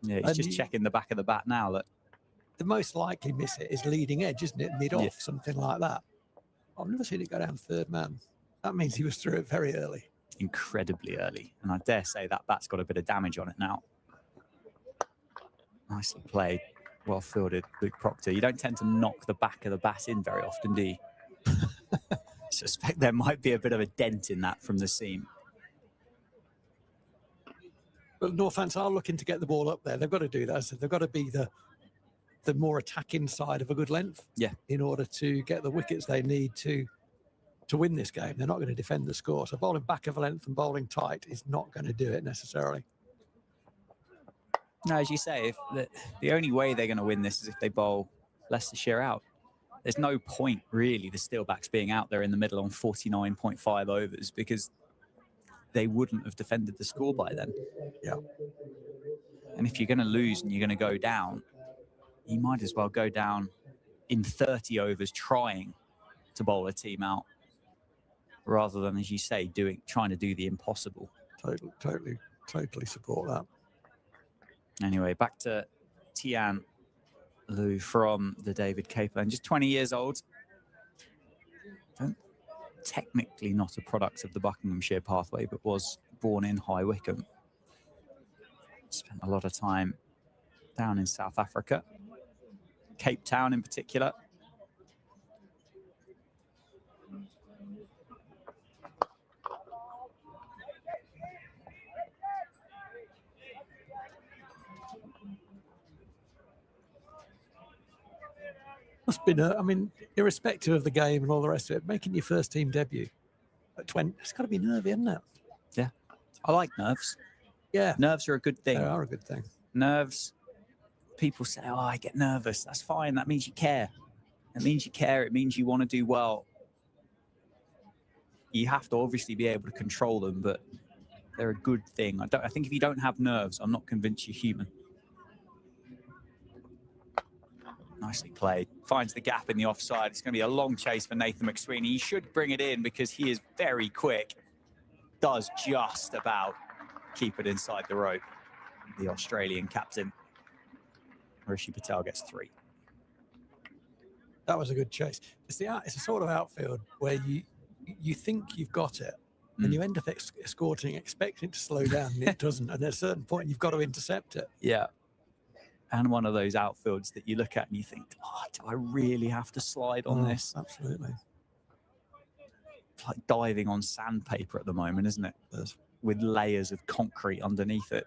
Yeah, he's just checking the back of the bat now. Look. The most likely miss it is leading edge, isn't it? Mid-off, something like that. I've never seen it go down third man. That means he was through it very early. Incredibly early. And I dare say that bat's got a bit of damage on it now. Nicely played. Well fielded, Luke Proctor. You don't tend to knock the back of the bat in very often, do you? I suspect there might be a bit of a dent in that from the seam. But Northants are looking to get the ball up there. They've got to do that. So they've got to be the more attacking side of a good length in order to get the wickets they need to win this game. They're not going to defend the score. So bowling back of a length and bowling tight is not going to do it necessarily. No, as you say, if the only way they're going to win this is if they bowl Leicestershire out. There's no point, really, the Steelbacks being out there in the middle on 49.5 overs because they wouldn't have defended the score by then. Yeah. And if you're going to lose and you're going to go down, you might as well go down in 30 overs trying to bowl a team out rather than, as you say, trying to do the impossible. Totally support that. Anyway, back to Tian Liu from the David Capeland, just 20 years old. Technically not a product of the Buckinghamshire pathway, but was born in High Wycombe. Spent a lot of time down in South Africa, Cape Town in particular. Must be, I mean, irrespective of the game and all the rest of it, making your first team debut at 20, it's got to be nervy, isn't it? Yeah. I like nerves. Yeah. Nerves are a good thing. They are a good thing. Nerves, people say, oh, I get nervous. That's fine. That means you care. It means you care. It means you want to do well. You have to obviously be able to control them, but they're a good thing. I think if you don't have nerves, I'm not convinced you're human. Nicely played. Finds the gap in the offside. It's going to be a long chase for Nathan McSweeney. He should bring it in because he is very quick. Does just about keep it inside the rope. The Australian captain, Rishi Patel, gets 3. That was a good chase. It's a sort of outfield where you think you've got it, and you end up escorting, expecting it to slow down, and it doesn't. And at a certain point, you've got to intercept it. Yeah. And one of those outfields that you look at and you think, oh, do I really have to slide on this? Absolutely. It's like diving on sandpaper at the moment, isn't it? With layers of concrete underneath it.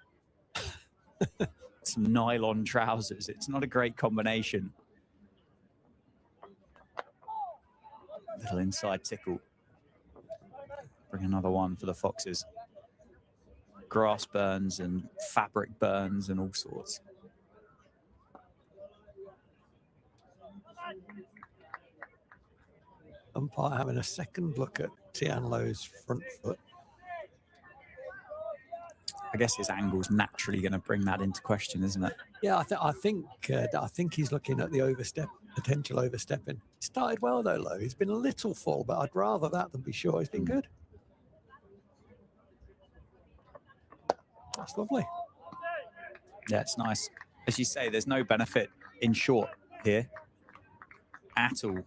Some nylon trousers. It's not a great combination. Little inside tickle. Bring another one for the Foxes. grass burns and fabric burns and all sorts. Umpire having a second look at Tian Lo's front foot. I guess his angle's naturally going to bring that into question, isn't it? Yeah, I think he's looking at the potential overstepping. Started well though, Lowe. He's been a little full, but I'd rather that than be sure. He's been good. That's lovely. Yeah, it's nice. As you say, there's no benefit in short here at all.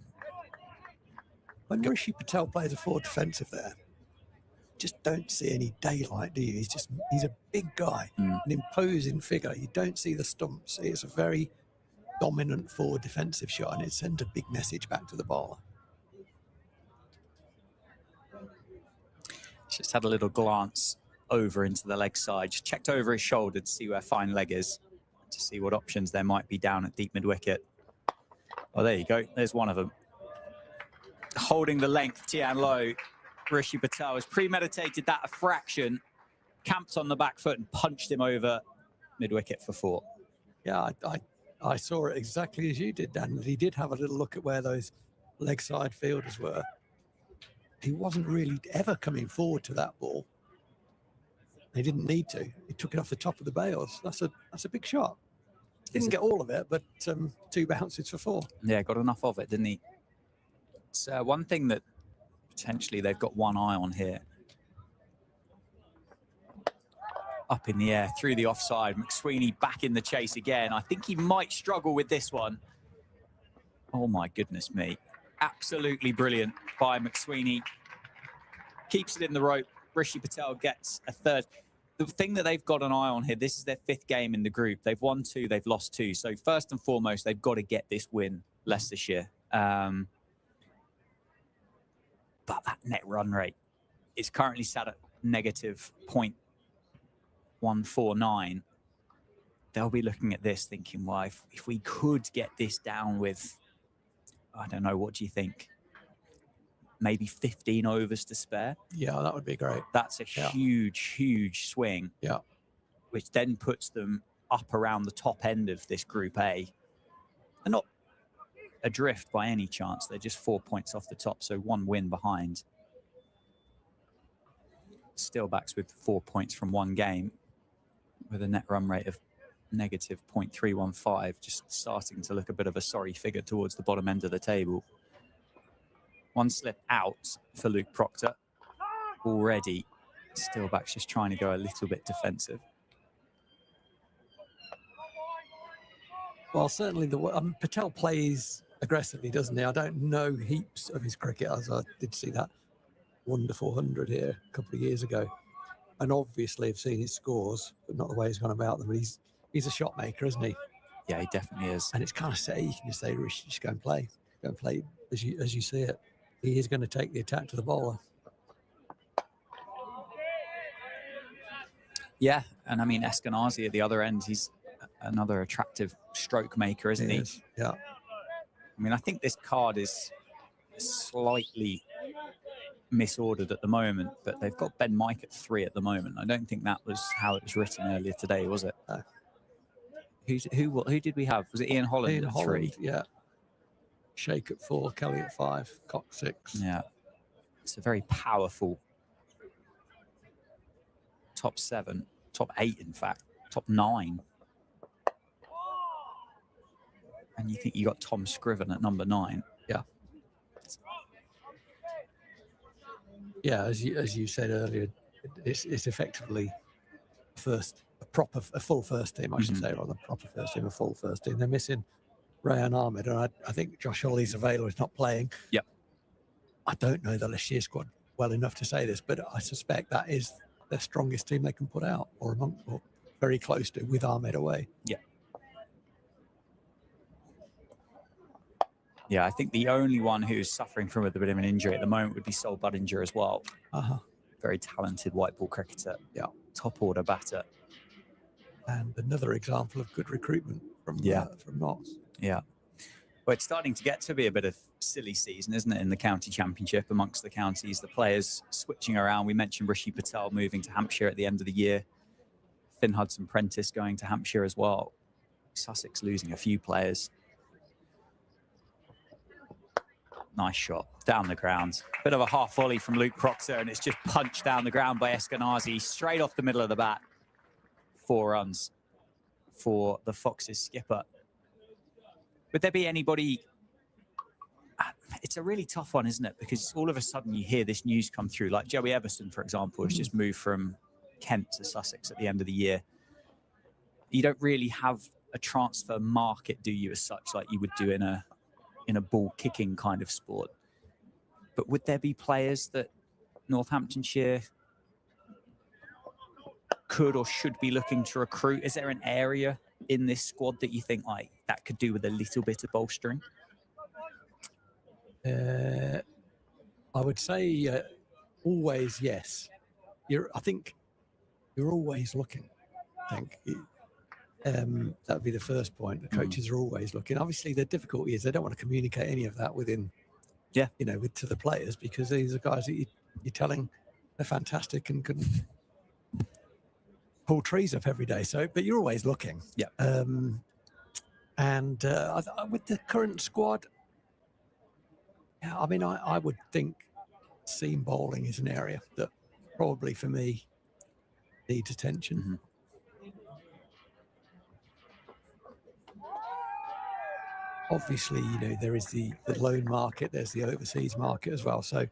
When Rishi Patel plays a forward defensive there, just don't see any daylight, do you? He's a big guy, an imposing figure. You don't see the stumps. It's a very dominant forward defensive shot, and it sends a big message back to the bowler. Just had a little glance over into the leg side, just checked over his shoulder to see where fine leg is, to see what options there might be down at deep mid wicket. Oh, there you go. There's one of them. Holding the length, Tian Lo. Rishi Patel has premeditated that a fraction, camped on the back foot and punched him over mid wicket for 4. Yeah, I saw it exactly as you did, Dan. He did have a little look at where those leg side fielders were. He wasn't really ever coming forward to that ball. He didn't need to. He took it off the top of the bails. That's a big shot. Didn't get all of it, but 2 bounces for 4. Yeah, got enough of it, didn't he? It's one thing that potentially they've got one eye on here. Up in the air, through the offside. McSweeney back in the chase again. I think he might struggle with this one. Oh my goodness me. Absolutely brilliant by McSweeney. Keeps it in the rope. Rishi Patel gets a 3rd. The thing that they've got an eye on here, this is their 5th game in the group. They've won 2, they've lost 2. So first and foremost, they've got to get this win, Leicestershire. But that net run rate is currently sat at negative 0.149. They'll be looking at this thinking, well, if we could get this down with, I don't know, what do you think? Maybe 15 overs to spare? Yeah, that would be great. That's a huge, huge swing. Yeah. Which then puts them up around the top end of this Group A. They're not adrift by any chance. They're just 4 points off the top, so 1 win behind. Steelbacks with 4 points from 1 game, with a net run rate of negative 0.315, just starting to look a bit of a sorry figure towards the bottom end of the table. 1 slip out for Luke Proctor. Already, Steelbacks just trying to go a little bit defensive. Well, certainly Patel plays aggressively, doesn't he? I don't know heaps of his cricket, as I did see that wonderful 100 here a couple of years ago. And obviously I've seen his scores, but not the way he's gone about them. But he's a shot maker, isn't he? Yeah, he definitely is. And it's kind of say, you can just say, Rishi, just go and play. Go and play as you see it. He is going to take the attack to the bowler. Yeah, and I mean, Eskenazi at the other end, he's another attractive stroke maker, isn't he? Yeah. I mean, I think this card is slightly misordered at the moment, but they've got Ben Mike at 3 at the moment. I don't think that was how it was written earlier today, was it? No. Who did we have? Was it Ian Holland at 3? Yeah. Shake at 4, Kelly at 5, Cox 6. Yeah. It's a very powerful top 7, top 8, in fact, top 9. And you think you got Tom Scriven at number 9. Yeah. Yeah, as you said earlier, it's effectively a full first team, I should say, rather than proper first team, a full first team. They're missing Rayan Ahmed, and I think Josh Hawley's available is not playing. Yep. I don't know the Leicestershire squad well enough to say this, but I suspect that is their strongest team they can put out, or very close to, with Ahmed away. Yeah. Yeah, I think the only one who's suffering from a bit of an injury at the moment would be Sol Budinger as well. Very talented white ball cricketer. Yeah. Top order batter. And another example of good recruitment from Notts. Yeah. Well, it's starting to get to be a bit of silly season, isn't it, in the county championship amongst the counties, the players switching around. We mentioned Rishi Patel moving to Hampshire at the end of the year. Finn Hudson-Prentice going to Hampshire as well. Sussex losing a few players. Nice shot down the ground. Bit of a half volley from Luke Proctor, and it's just punched down the ground by Eskenazi, straight off the middle of the bat. 4 runs for the Foxes skipper. Would there be anybody... It's a really tough one, isn't it? Because all of a sudden you hear this news come through, like Joey Everson, for example, has just moved from Kent to Sussex at the end of the year. You don't really have a transfer market, do you, as such, like you would do in a ball kicking kind of sport? But would there be players that Northamptonshire could or should be looking to recruit? Is there an area in this squad that you think like that could do with a little bit of bolstering? I would say always yes. I think you're always looking. I think that would be the first point. The coaches are always looking. Obviously, the difficulty is they don't want to communicate any of that within, to the players, because these are guys that you're telling they're fantastic and can pull trees up every day. So, but you're always looking. Yeah. And with the current squad, I mean, I would think seam bowling is an area that probably for me needs attention. Obviously, there is the loan market, there's the overseas market as well. So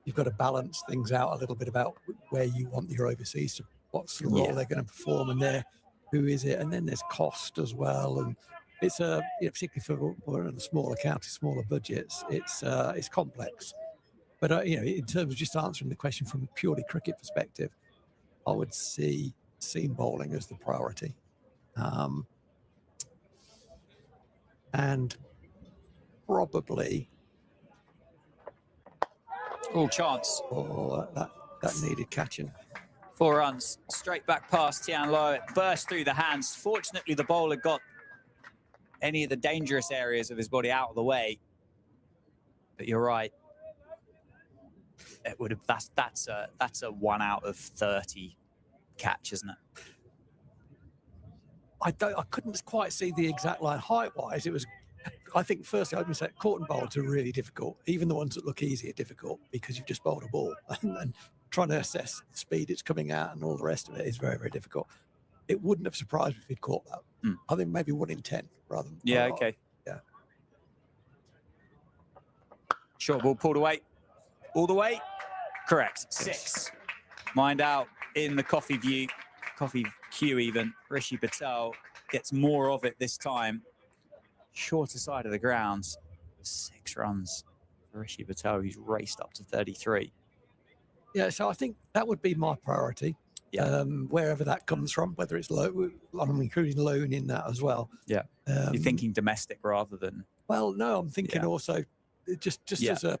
you've got to balance things out a little bit about where you want your overseas to, what sort of role they're going to perform, and who is it, and then there's cost as well. And it's particularly for a smaller county, smaller budgets, it's complex. But in terms of just answering the question from a purely cricket perspective, I would see seam bowling as the priority. And probably... All chance. Oh, that needed catching. 4 runs, straight back past Tian Low. It burst through the hands. Fortunately, the bowler got any of the dangerous areas of his body out of the way. But you're right. It would have. That's a 1 out of 30 catch, isn't it? I couldn't quite see the exact line height-wise. It was, I think, firstly, I'd say court and bowls are really difficult. Even the ones that look easy are difficult because you've just bowled a ball. And trying to assess the speed it's coming at and all the rest of it is very, very difficult. It wouldn't have surprised me if he'd caught that. I think maybe 1 in 10 rather than... Yeah, okay. Yeah. Short ball pulled away. All the way. Correct. 6. Mind out in the coffee queue even. Rishi Patel gets more of it this time. Shorter side of the grounds. 6 runs for Rishi Patel, who's raced up to 33. Yeah, so I think that would be my priority. Yeah. Wherever that comes from, whether it's low, I'm including loan in that as well. Yeah. You're thinking domestic rather than... Well, no, I'm thinking also just as a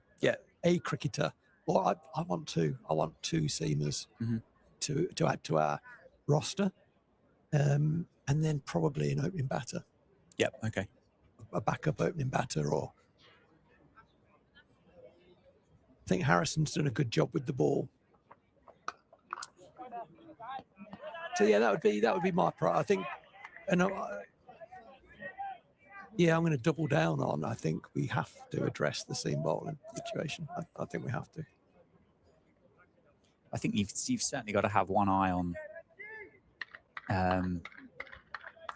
cricketer. Well, I want 2 seamers to add to our roster, and then probably an opening batter. Yep. Okay. A backup opening batter, or I think Harrison's done a good job with the ball. So yeah, that would be my priority. I think, and I'm going to double down on. I think we have to address the seam bowling situation. I think we have to. I think you've certainly got to have one eye on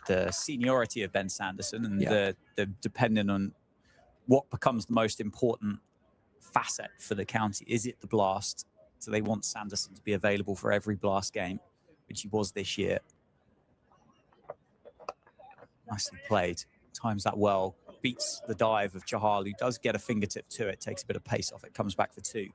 the seniority of Ben Sanderson and the depending on what becomes the most important facet for the county. Is it the blast? So they want Sanderson to be available for every blast game, which he was this year. Nicely played. Times that well. Beats the dive of Chahal, who does get a fingertip to it. Takes a bit of pace off it. Comes back for 2.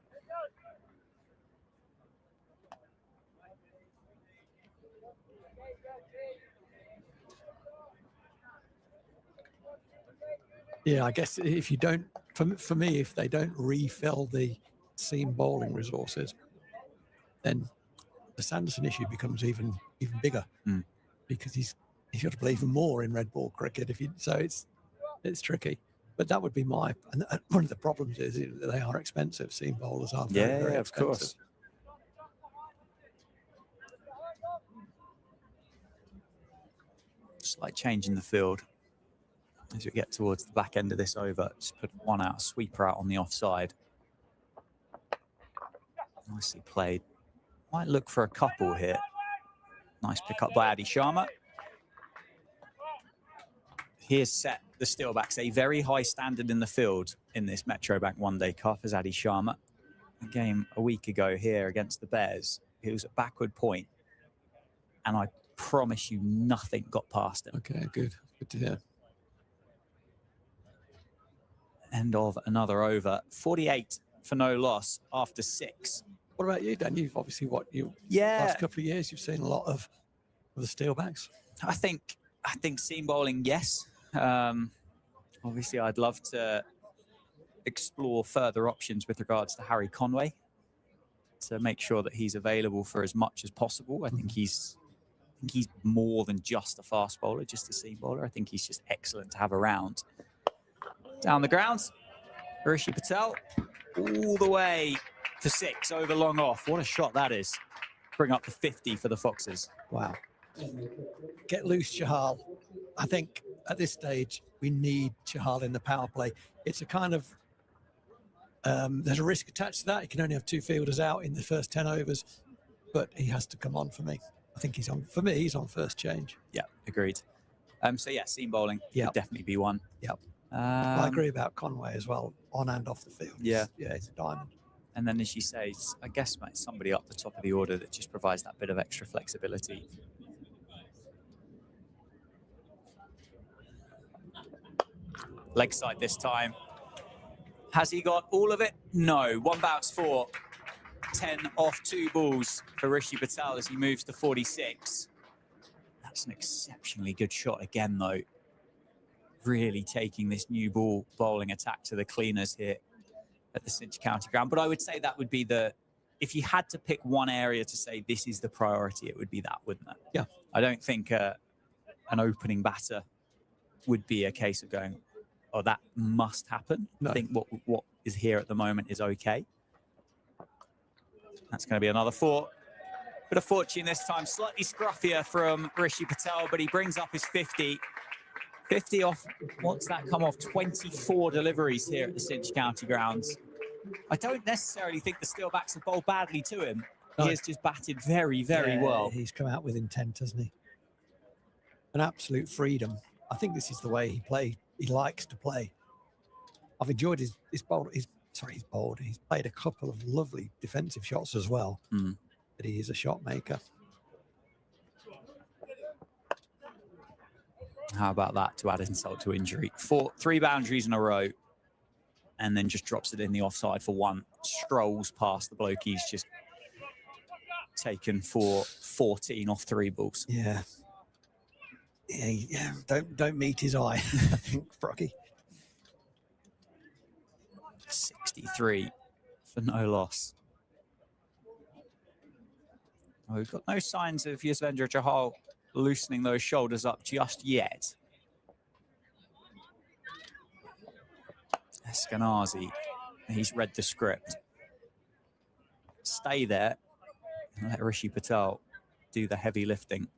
Yeah, I guess if you don't, for me, if they don't refill the seam bowling resources, then the Sanderson issue becomes even bigger because he's got to play even more in red ball cricket. So it's tricky. But that would be my, and one of the problems is that they are expensive. Seam bowlers are very, very of expensive. course. Slight change in the field as we get towards the back end of this over. Just put one out, sweeper out on the offside. Nicely played. Might look for a couple here. Nice pick up by Adi Sharma. He has set the Steelbacks a very high standard in the field in this Metrobank One Day Cup as Adi Sharma. A game a week ago here against the Bears. He was at backward point, and I promise you nothing got past him. Okay, good. Good to hear. End of another over. 48 for no loss after 6. What about you, Dan? You've obviously, Yeah. last couple of years, you've seen a lot of the Steelbacks. I think seam bowling, yes. Obviously, I'd love to explore further options with regards to Harry Conway to make sure that he's available for as much as possible. I think he's more than just a fast bowler, just a seam bowler. I think he's just excellent to have around. Down the grounds, Rishi Patel all the way for 6 over long off. What a shot that is. Bring up the 50 for the Foxes. Wow. Get loose, Chahal. I think at this stage, we need Chahal in the power play. It's a kind of, there's a risk attached to that. He can only have 2 fielders out in the first 10 overs, but he has to come on for me. I think he's on, for me, he's on first change. Yeah, agreed. So yeah, seam bowling would definitely be one. Yep. I agree about Conway as well, on and off the field. Yeah. Yeah, it's a diamond. And then, as you say, I guess mate, somebody up the top of the order that just provides that bit of extra flexibility. Leg side this time. Has he got all of it? No. 1 bounce 4. 10 off 2 balls for Rishi Patel as he moves to 46. That's an exceptionally good shot again, though. Really taking this new ball bowling attack to the cleaners here at the Cinch County Ground. But I would say that would be if you had to pick one area to say this is the priority, it would be that, wouldn't it? Yeah. I don't think an opening batter would be a case of going, oh, that must happen. No. I think what is here at the moment is okay. That's going to be another 4. Bit of fortune this time. Slightly scruffier from Rishi Patel, but he brings up his 50. 50 off, what's that come off? 24 deliveries here at the Cinch County Grounds. I don't necessarily think the Steelbacks have bowled badly to him. No. He has just batted very, very well. He's come out with intent, hasn't he? An absolute freedom. I think this is the way he likes to play. I've enjoyed his bowl. He's played a couple of lovely defensive shots as well. But he is a shot maker. How about that to add insult to injury? 3 boundaries in a row, and then just drops it in the offside for 1. Strolls past the bloke he's just taken for 14 off 3 balls. Yeah. Yeah. Don't meet his eye, I think, Froggy. 63 for no loss. Oh, we've got no signs of Yuzvendra Chahal loosening those shoulders up just yet. Eskenazi, he's read the script. Stay there and let Rishi Patel do the heavy lifting.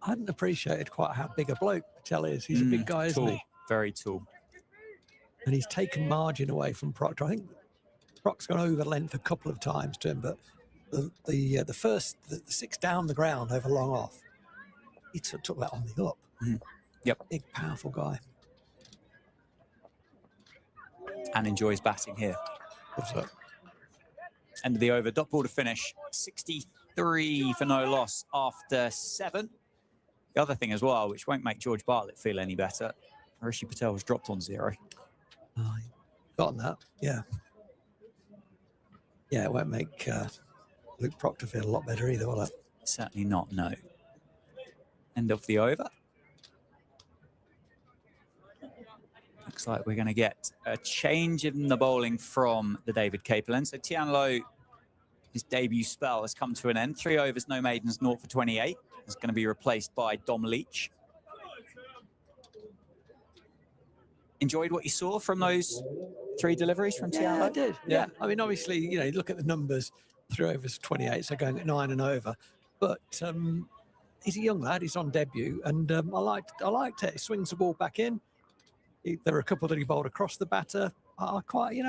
I hadn't appreciated quite how big a bloke Patel is. He's a big guy, isn't tall, he? Very tall. And he's taken margin away from Proctor. I think Proc's gone over length a couple of times to him, but the 6 down the ground over long off, he took that on the up. Yep. Big, powerful guy. And enjoys batting here. Also, End of the over. Dot ball to finish. 63 for no loss after 7. The other thing as well, which won't make George Bartlett feel any better, Rishi Patel was dropped on 0. gotten that, yeah. Yeah, it won't make Luke Proctor feel a lot better either, will it? Certainly not, no. End of the over. Looks like we're going to get a change in the bowling from the David Capelin. So Tian Low, his debut spell has come to an end. 3 overs, no maidens, 0 for 28. Is going to be replaced by Dom Leach. enjoyed what you saw from those 3 deliveries from Tian Yeah, Lo? I did. Yeah. I mean, obviously, you look at the numbers, 3 overs, 28, so going at 9 and over. But he's a young lad. He's on debut, and I liked it. He swings the ball back in. There were a couple that he bowled across the batter. I liked I'd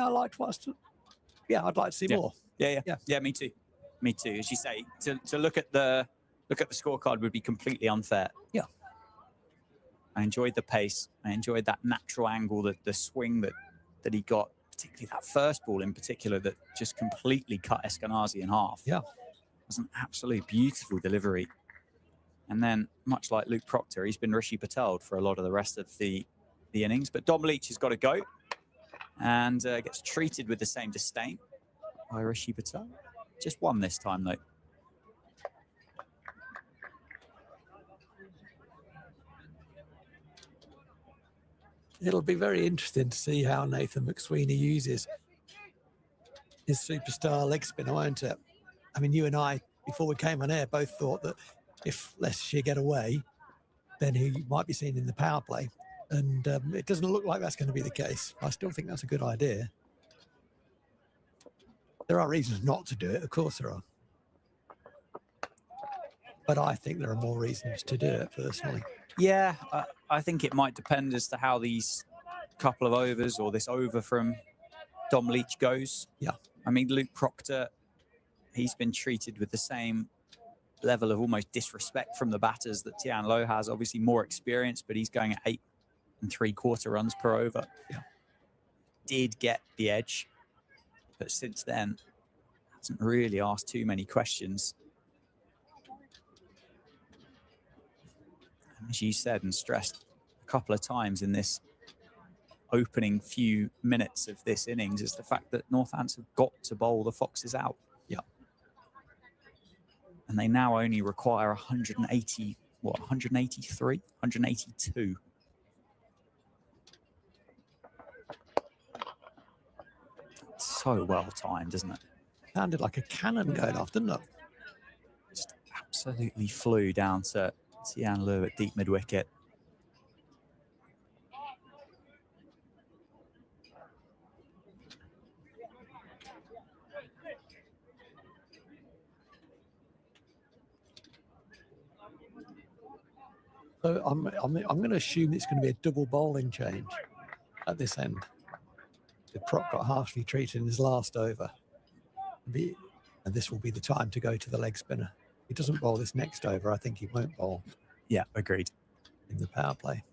like to see more. Yeah, me too. Me too. As you say, to look at the scorecard would be completely unfair. Yeah. I enjoyed the pace. I enjoyed that natural angle, the swing that he got, particularly that first ball in particular that just completely cut Eskenazi in half. Yeah. It was an absolutely beautiful delivery. And then, much like Luke Proctor, he's been Rishi Patel for a lot of the rest of the innings. But Dom Leach has got to go and gets treated with the same disdain by Rishi Patel. Just one this time, though. It'll be very interesting to see how Nathan McSweeney uses his superstar leg spinner, won't it? I mean, you and I, before we came on air, both thought that if Leicestershire get away, then he might be seen in the power play. And it doesn't look like that's going to be the case. I still think that's a good idea. There are reasons not to do it. Of course there are. But I think there are more reasons to do it, personally. Yeah, I think it might depend as to how these couple of overs or this over from Dom Leach goes. Yeah. I mean, Luke Proctor, he's been treated with the same level of almost disrespect from the batters that Tian Lo has. Obviously more experience, but he's going at 8 3/4 runs per over. Yeah. Did get the edge, but since then hasn't really asked too many questions. And as you said and stressed a couple of times in this opening few minutes of this innings, is the fact that Northants have got to bowl the Foxes out. Yeah. And they now only require 180, 183, 182. So well timed, isn't it? Sounded like a cannon going off, didn't it? Just absolutely flew down to Tian Lo at deep mid-wicket. So I'm going to assume it's going to be a double bowling change at this end. The prop got harshly treated in his last over. And this will be the time to go to the leg spinner. If he doesn't bowl this next over, I think he won't bowl. Yeah, agreed. In the power play.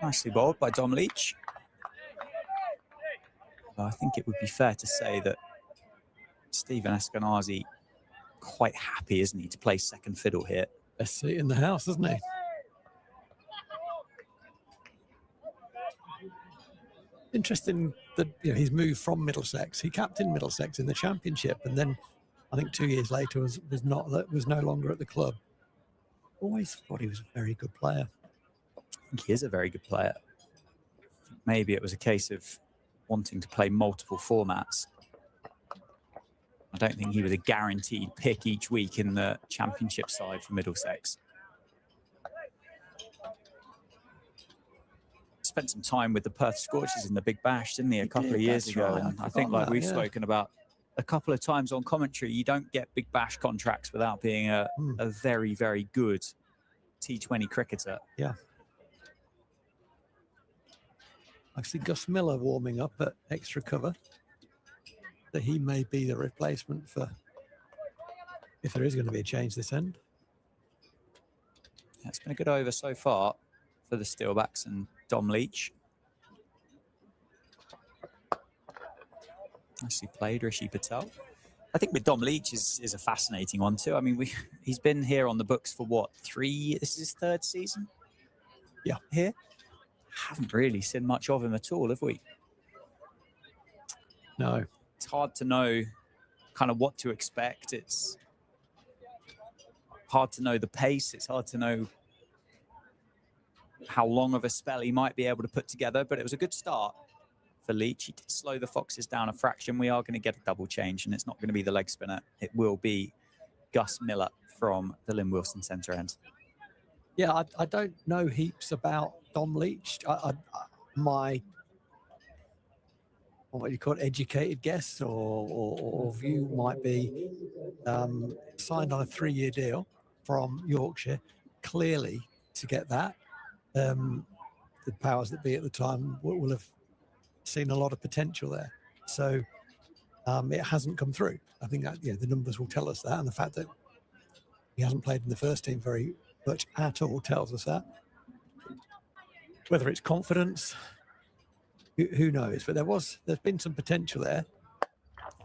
Nicely bowled by Dom Leach. I think it would be fair to say that Stephen Eskenazi quite happy, isn't he, to play second fiddle here? Best seat in the house, isn't he? Interesting that he's moved from Middlesex. He captained Middlesex in the Championship, and then I think 2 years later was no longer at the club. Always thought he was a very good player. I think he is a very good player. Maybe it was a case of wanting to play multiple formats. I don't think he was a guaranteed pick each week in the Championship side for Middlesex. Spent some time with the Perth Scorchers in the Big Bash, didn't he, a couple of years ago? Right. And I think, like we've spoken about a couple of times on commentary, you don't get Big Bash contracts without being a very, very good T20 cricketer. Yeah. I see Gus Miller warming up at extra cover. That he may be the replacement for, if there is going to be a change this end. Yeah, it's been a good over so far for the Steelbacks and Dom Leach. Nicely played, Rishi Patel. I think with Dom Leach is a fascinating one too. I mean, he's been here on the books for what, 3? This is his 3rd season. Yeah, here. Haven't really seen much of him at all, have we? No. It's hard to know kind of what to expect. It's hard to know the pace. It's hard to know how long of a spell he might be able to put together, but it was a good start for Leach. He did slow the Foxes down a fraction. We are going to get a double change, and it's not going to be the leg spinner. It will be Gus Miller from the Lynn Wilson centre end. Yeah, I don't know heaps about Dom Leach. My, what do you call it, educated guess or view might be signed on a 3-year deal from Yorkshire, clearly to get that. The powers that be at the time will have seen a lot of potential there. So it hasn't come through. I think that, the numbers will tell us that, and the fact that he hasn't played in the first team very much at all tells us that. Whether it's confidence, who knows? But there's been some potential there.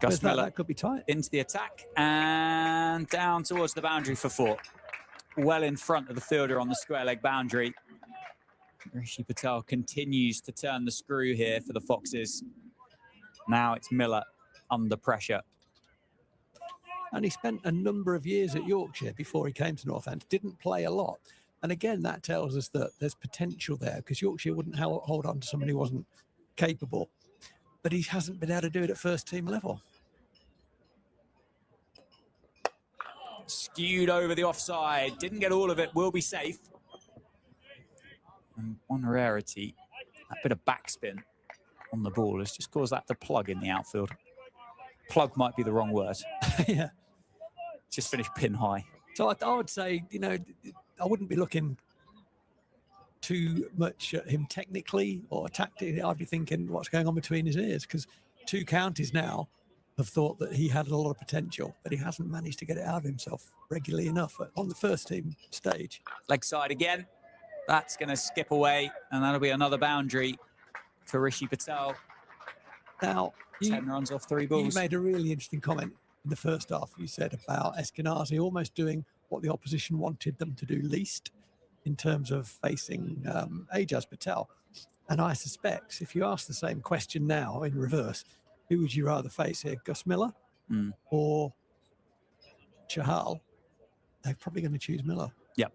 Gus Miller that could be tight. Into the attack and down towards the boundary for 4. Well in front of the fielder on the square leg boundary. Rishi Patel continues to turn the screw here for the Foxes. Now it's Miller under pressure. And he spent a number of years at Yorkshire before he came to Northampton. Didn't play a lot. And again, that tells us that there's potential there, because Yorkshire wouldn't hold on to somebody who wasn't capable. But he hasn't been able to do it at first team level. Skewed over the offside. Didn't get all of it. Will be safe. And one rarity, that bit of backspin on the ball has just caused that to plug in the outfield. Plug might be the wrong word. Yeah. Just finished pin high. So I would say, I wouldn't be looking too much at him technically or tactically. I'd be thinking what's going on between his ears, because 2 counties now have thought that he had a lot of potential, but he hasn't managed to get it out of himself regularly enough on the first team stage. Leg side again. That's going to skip away, and that'll be another boundary for Rishi Patel. Now, 10 runs off 3 balls. You made a really interesting comment in the first half. You said about Eskenazi almost doing what the opposition wanted them to do least in terms of facing Ajaz Patel. And I suspect if you ask the same question now in reverse, who would you rather face here, Gus Miller or Chahal? They're probably going to choose Miller. Yep.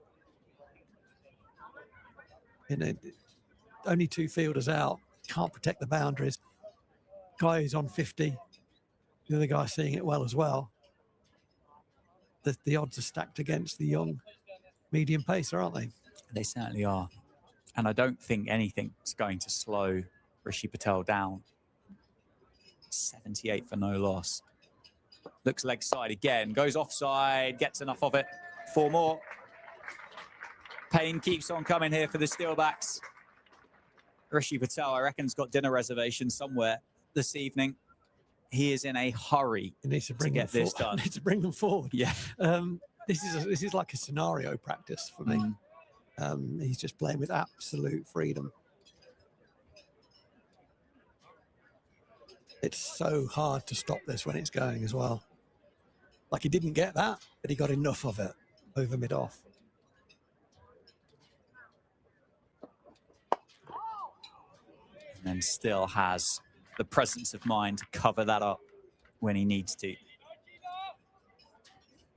Only 2 fielders out, can't protect the boundaries. Guy who's on 50, the other guy seeing it well as well. The odds are stacked against the young medium pacer, aren't they? They certainly are. And I don't think anything's going to slow Rishi Patel down. 78 for no loss. Looks leg side again, goes offside, gets enough of it. 4 more. Pain keeps on coming here for the Steelbacks. Rishi Patel, I reckon, has got dinner reservations somewhere this evening. He is in a hurry to get this done. Needs to bring them forward. Yeah. This is like a scenario practice for me. He's just playing with absolute freedom. It's so hard to stop this when it's going as well. Like, he didn't get that, but he got enough of it over mid-off. And then still has the presence of mind to cover that up when he needs to.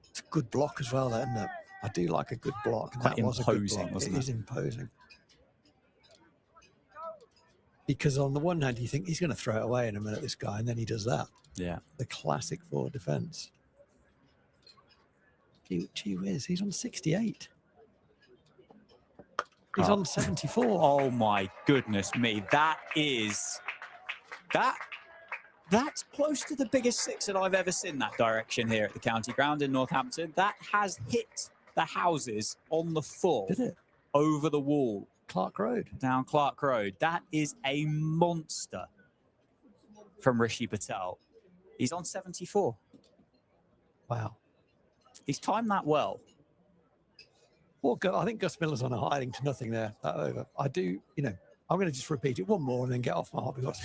It's a good block as well, isn't it? I do like a good block. Quite that was a good imposing, block. wasn't It is imposing. Because on the one hand, you think he's going to throw it away in a minute, this guy, and then he does that. Yeah. The classic forward defence. Gee whiz, he's on 68. He's on 74. Oh my goodness me. That's close to the biggest 6 that I've ever seen that direction here at the county ground in Northampton. That has hit the houses on the full. Did it? Over the wall. Clark Road. Down Clark Road. That is a monster from Rishi Patel. He's on 74. Wow. He's timed that well. Well, I think Gus Miller's on a hiding to nothing there, that over. I do, I'm going to just repeat it one more and then get off my hobby horse.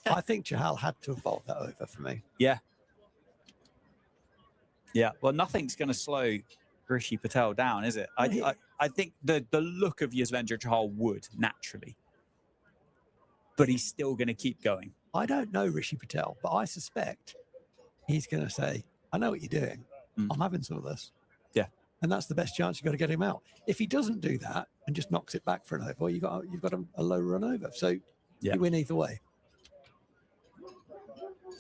I think Chahal had to have bowled that over for me. Yeah. Yeah. Well, nothing's going to slow Rishi Patel down, is it? I think the look of Yuzvendra Chahal would, naturally. But he's still going to keep going. I don't know Rishi Patel, but I suspect he's going to say, I know what you're doing. I'm having some of this. Yeah. And that's the best chance you've got to get him out. If he doesn't do that and just knocks it back for an over, you've got a low run over. So you win either way.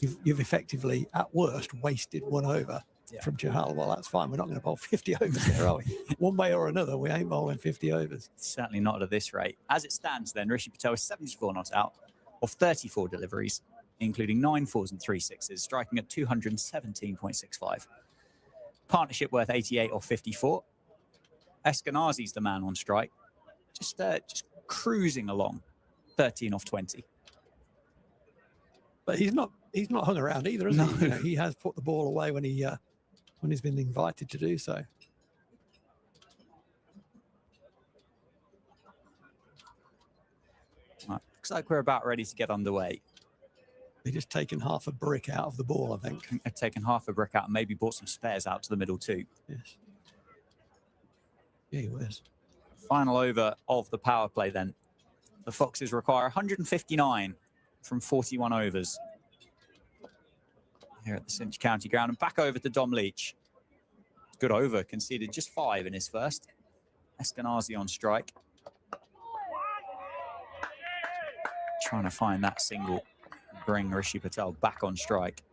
You've effectively, at worst, wasted 1 over from Chahal. Well, that's fine. We're not going to bowl 50 overs here, are we? One way or another, we ain't bowling 50 overs. Certainly not at this rate. As it stands then, Rishi Patel is 74 not out of 34 deliveries, including 9 fours and 3 sixes, striking at 217.65. Partnership worth 88 or 54. Eskenazi's the man on strike, just cruising along, 13 off 20. But he's not hung around either, is No. he? You know, he has put the ball away when he's been invited to do so. Right. Looks like we're about ready to get underway. They've just taken half a brick out of the ball, I think. They've taken half a brick out and maybe brought some spares out to the middle too. Yes. Yeah, he was. Final over of the power play then. The Foxes require 159 from 41 overs here at the Cinch County ground. And back over to Dom Leach. Good over, conceded just 5 in his first. Eskenazi on strike. Trying to find that single, bring Rishi Patel back on strike.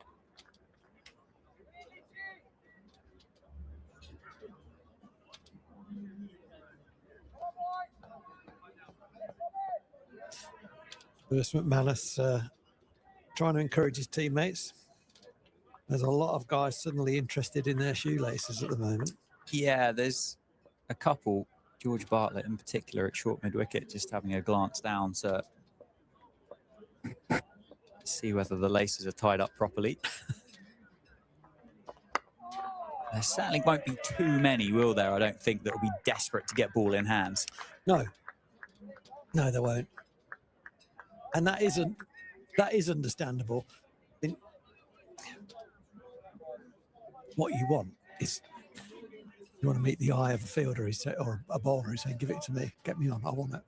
Lewis McManus trying to encourage his teammates. There's a lot of guys suddenly interested in their shoelaces at the moment. Yeah, there's a couple, George Bartlett in particular at short mid-wicket, just having a glance down to see whether the laces are tied up properly. There certainly won't be too many, will there? I don't think that will be desperate to get ball in hands. No, there won't. And that is understandable. I mean, what you want is you want to meet the eye of a fielder or a bowler who's saying, give it to me, get me on, I want it.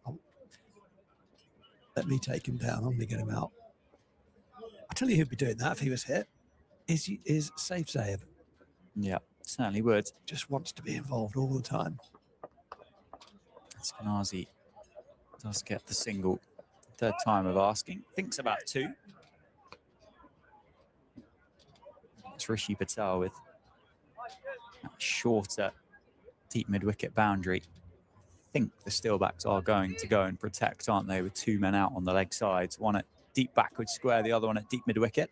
Let me take him down, I'm going to get him out. I tell you who'd be doing that if he was hit, is Safe Zaib. Yeah, certainly would. Just wants to be involved all the time. Eskenazi does get the single. Third time of asking. Thinks about 2. It's Rishi Patel with that shorter deep mid-wicket boundary. I think the Steelbacks are going to go and protect, aren't they, with 2 men out on the leg sides. One at deep backward square, the other one at deep mid-wicket.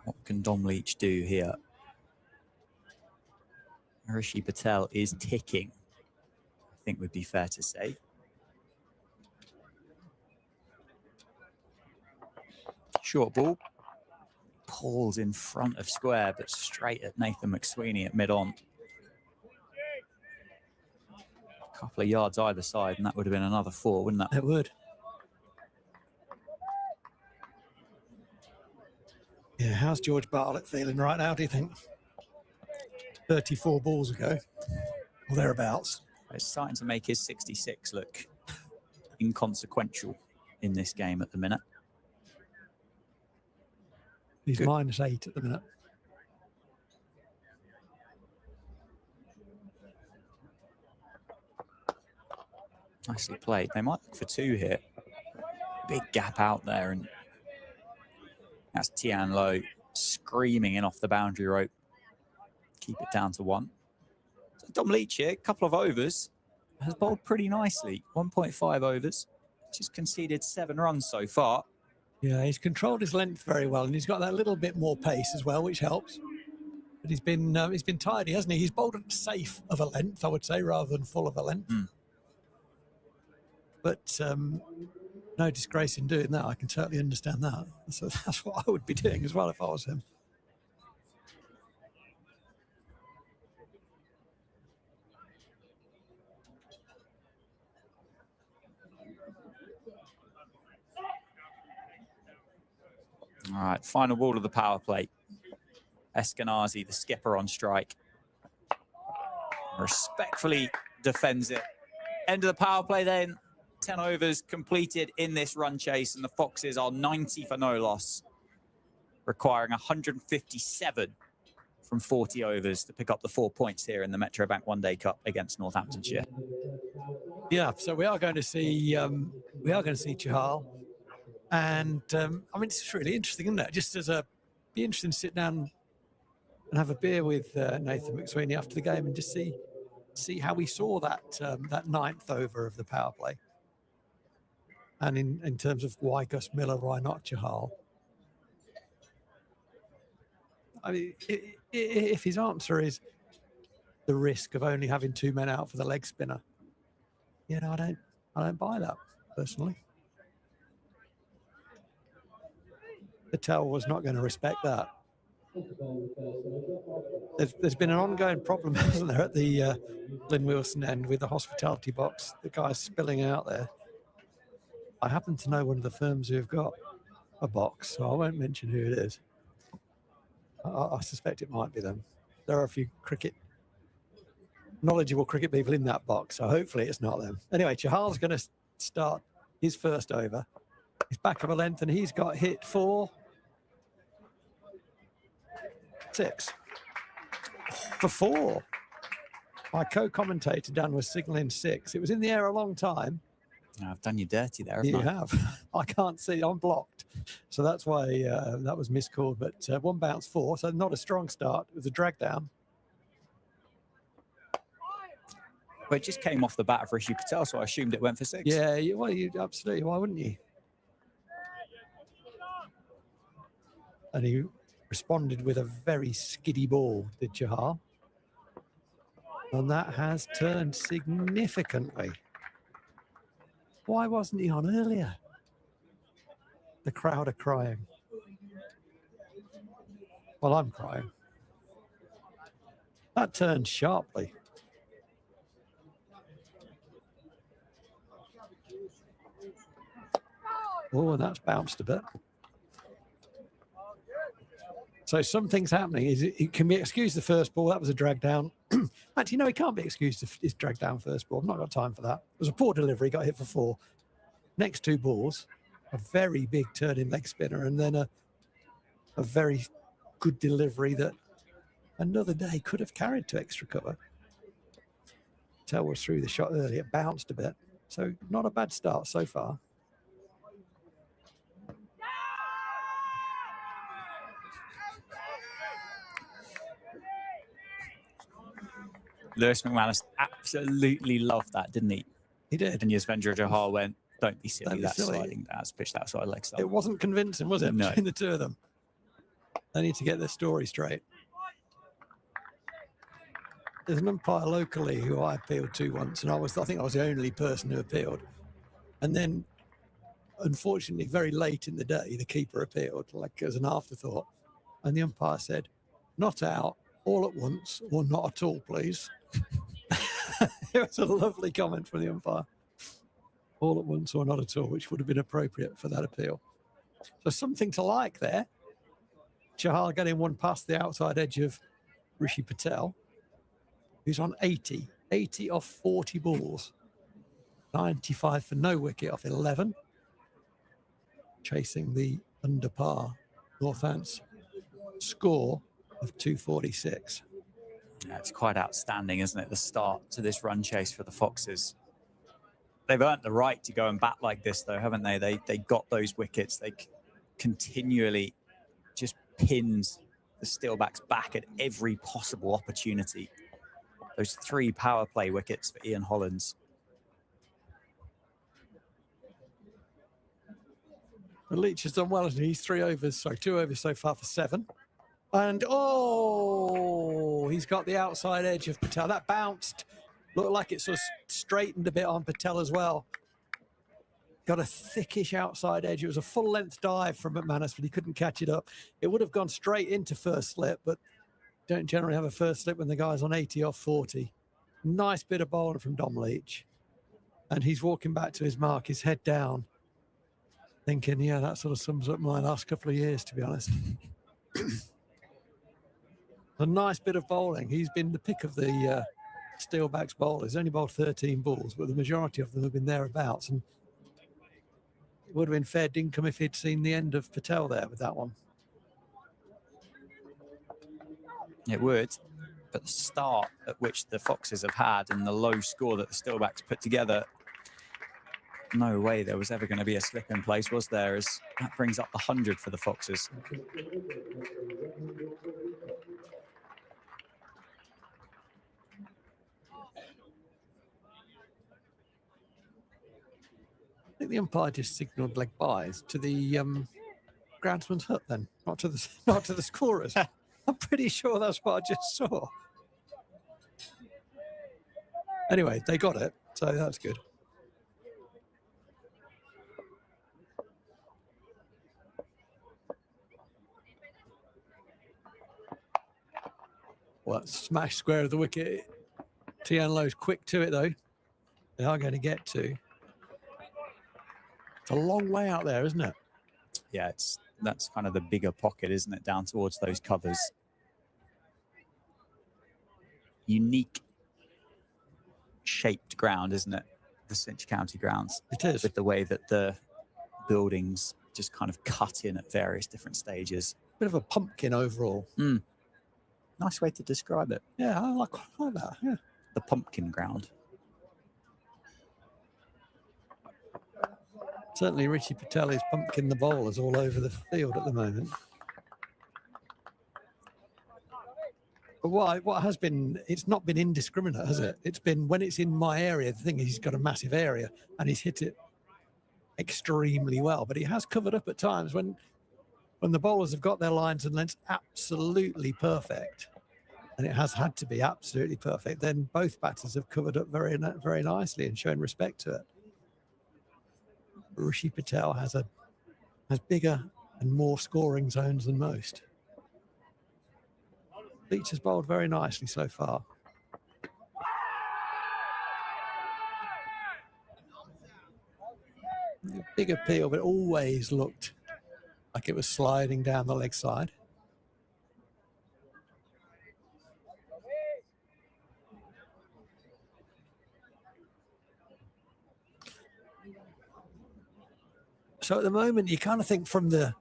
What can Dom Leach do here? Rishi Patel is ticking, I think would be fair to say. Short ball. Pulls in front of square, but straight at Nathan McSweeney at mid-on. A couple of yards either side, and that would have been another 4, wouldn't that? It would. Yeah, how's George Bartlett feeling right now, do you think? 34 balls ago, or thereabouts. It's starting to make his 66 look inconsequential in this game at the minute. He's Good. -8 at the minute. Nicely played. They might look for 2 here. Big gap out there, and that's Tian Low screaming in off the boundary rope. Keep it down to 1. So Dom Leach here, a couple of overs, has bowled pretty nicely. 1.5 overs, just conceded 7 runs so far. Yeah, he's controlled his length very well, and he's got that little bit more pace as well, which helps. But he's been tidy, hasn't he? He's bowled at safe of a length, I would say, rather than full of a length. But no disgrace in doing that. I can certainly understand that. So that's what I would be doing as well if I was him. All right, final ball of the power play. Eskenazi, the skipper, on strike. Respectfully defends it. End of the power play then. 10 overs completed in this run chase, and the Foxes are 90 for no loss, requiring 157 from 40 overs to pick up the 4 points here in the Metro Bank One Day Cup against Northamptonshire. Yeah, so we are going to see Chahal And I mean, it's really interesting, isn't it? Just be interesting to sit down and have a beer with Nathan McSweeney after the game and just see how we saw that ninth over of the power play. And in terms of why Gus Miller, why not Chahal? I mean, if his answer is the risk of only having 2 men out for the leg spinner, I don't buy that personally. Patel was not going to respect that. There's been an ongoing problem, hasn't there, at the Lynn Wilson end with the hospitality box, the guys spilling out there. I happen to know one of the firms who have got a box, so I won't mention who it is. I suspect it might be them. There are a few knowledgeable cricket people in that box, so hopefully it's not them. Anyway, Chahal's going to start his first over. He's back of a length and he's got hit for 6. For 4. My co-commentator, Dan, was signalling 6. It was in the air a long time. I've done you dirty there, haven't You I? have. I can't see. I'm blocked. So that's why that was miscalled. But 1 bounce 4, so not a strong start. It was a drag down. But it just came off the bat of Rishi Patel, so I assumed it went for 6. Yeah, well, you absolutely. Why wouldn't you? And he responded with a very skiddy ball, did Chahal. And that has turned significantly. Why wasn't he on earlier? The crowd are crying. Well, I'm crying. That turned sharply. Oh, and that's bounced a bit. So something's happening. It can be excused the first ball. That was a drag down. Actually, no, he can't be excused if it's drag down first ball. I've not got time for that. It was a poor delivery. Got hit for 4. Next 2 balls, a very big turning leg spinner, and then a very good delivery that another day could have carried to extra cover. Tell was through the shot earlier. It bounced a bit. So not a bad start so far. Lewis McManus absolutely loved that, didn't he? He did. And Yuzvendra Chahal went, don't be silly, Don't be that's silly. sliding, that's pitched outside leg stump. It wasn't convincing, was it, No. between the two of them? They need to get their story straight. There's an umpire locally who I appealed to once, and I think I was the only person who appealed. And then, unfortunately, very late in the day, the keeper appealed, like as an afterthought. And the umpire said, not out, all at once, or not at all, please. It was a lovely comment from the umpire. All at once or not at all, which would have been appropriate for that appeal. So something to like there. Chahal getting one past the outside edge of Rishi Patel, who's on 80 off 40 balls. 95 for no wicket off 11. Chasing the under par Northants score of 246. Yeah, it's quite outstanding, isn't it? The start to this run chase for the Foxes. They've earned the right to go and bat like this, though, haven't they? They got those wickets. They continually just pinned the Steelbacks back at every possible opportunity. Those 3 power play wickets for Ian Hollands. But Leach has done well, hasn't he? He's 2 overs so far for 7. And, he's got the outside edge of Patel. That bounced. Looked like it sort of straightened a bit on Patel as well. Got a thickish outside edge. It was a full-length dive from McManus, but he couldn't catch it up. It would have gone straight into first slip, but don't generally have a first slip when the guy's on 80 off 40. Nice bit of bowling from Dom Leach. And he's walking back to his mark, his head down, thinking, yeah, that sort of sums up my last couple of years, to be honest. A nice bit of bowling. He's been the pick of the Steelbacks bowlers. He's only bowled 13 balls, but the majority of them have been thereabouts. And it would have been fair dinkum if he'd seen the end of Patel there with that one. It would, but the start at which the Foxes have had and the low score that the Steelbacks put together no way there was ever going to be a slip in place, was there? As that brings up the 100 for the Foxes. I think the umpire just signalled leg byes to the groundsman's hut, then, not to the scorers. I'm pretty sure that's what I just saw. Anyway, they got it, so that's good. Well, that's smash square of the wicket. Tianlo's quick to it, though. They are going to get to. It's a long way out there, isn't it? Yeah, that's kind of the bigger pocket, isn't it, down towards those covers. Unique shaped ground, isn't it? The Cinch County grounds. It is. With the way that the buildings just kind of cut in at various different stages. Bit of a pumpkin overall. Nice way to describe it. Yeah, I like that. Yeah. The pumpkin ground. Certainly Richie Patel is pumpkin the bowlers all over the field at the moment. But what has been, it's not been indiscriminate, has it? It's been when it's in my area, the thing is he's got a massive area and he's hit it extremely well. But he has covered up at times when the bowlers have got their lines and lengths absolutely perfect, and it has had to be absolutely perfect, then both batters have covered up very, very nicely and shown respect to it. Rishi Patel has bigger and more scoring zones than most. Leach has bowled very nicely so far. Big appeal, but always looked like it was sliding down the leg side. So at the moment, you kind of think from the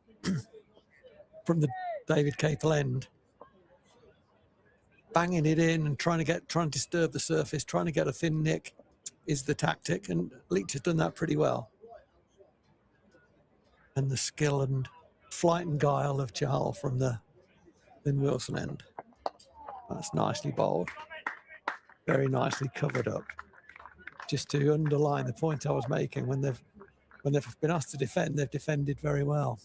David Capel end, banging it in and trying to disturb the surface, trying to get a thin nick is the tactic, and Leach has done that pretty well. And the skill and flight and guile of Chahal from the Lynn Wilson end. That's nicely bowled. Very nicely covered up. Just to underline the point I was making, when they've been asked to defend, they've defended very well.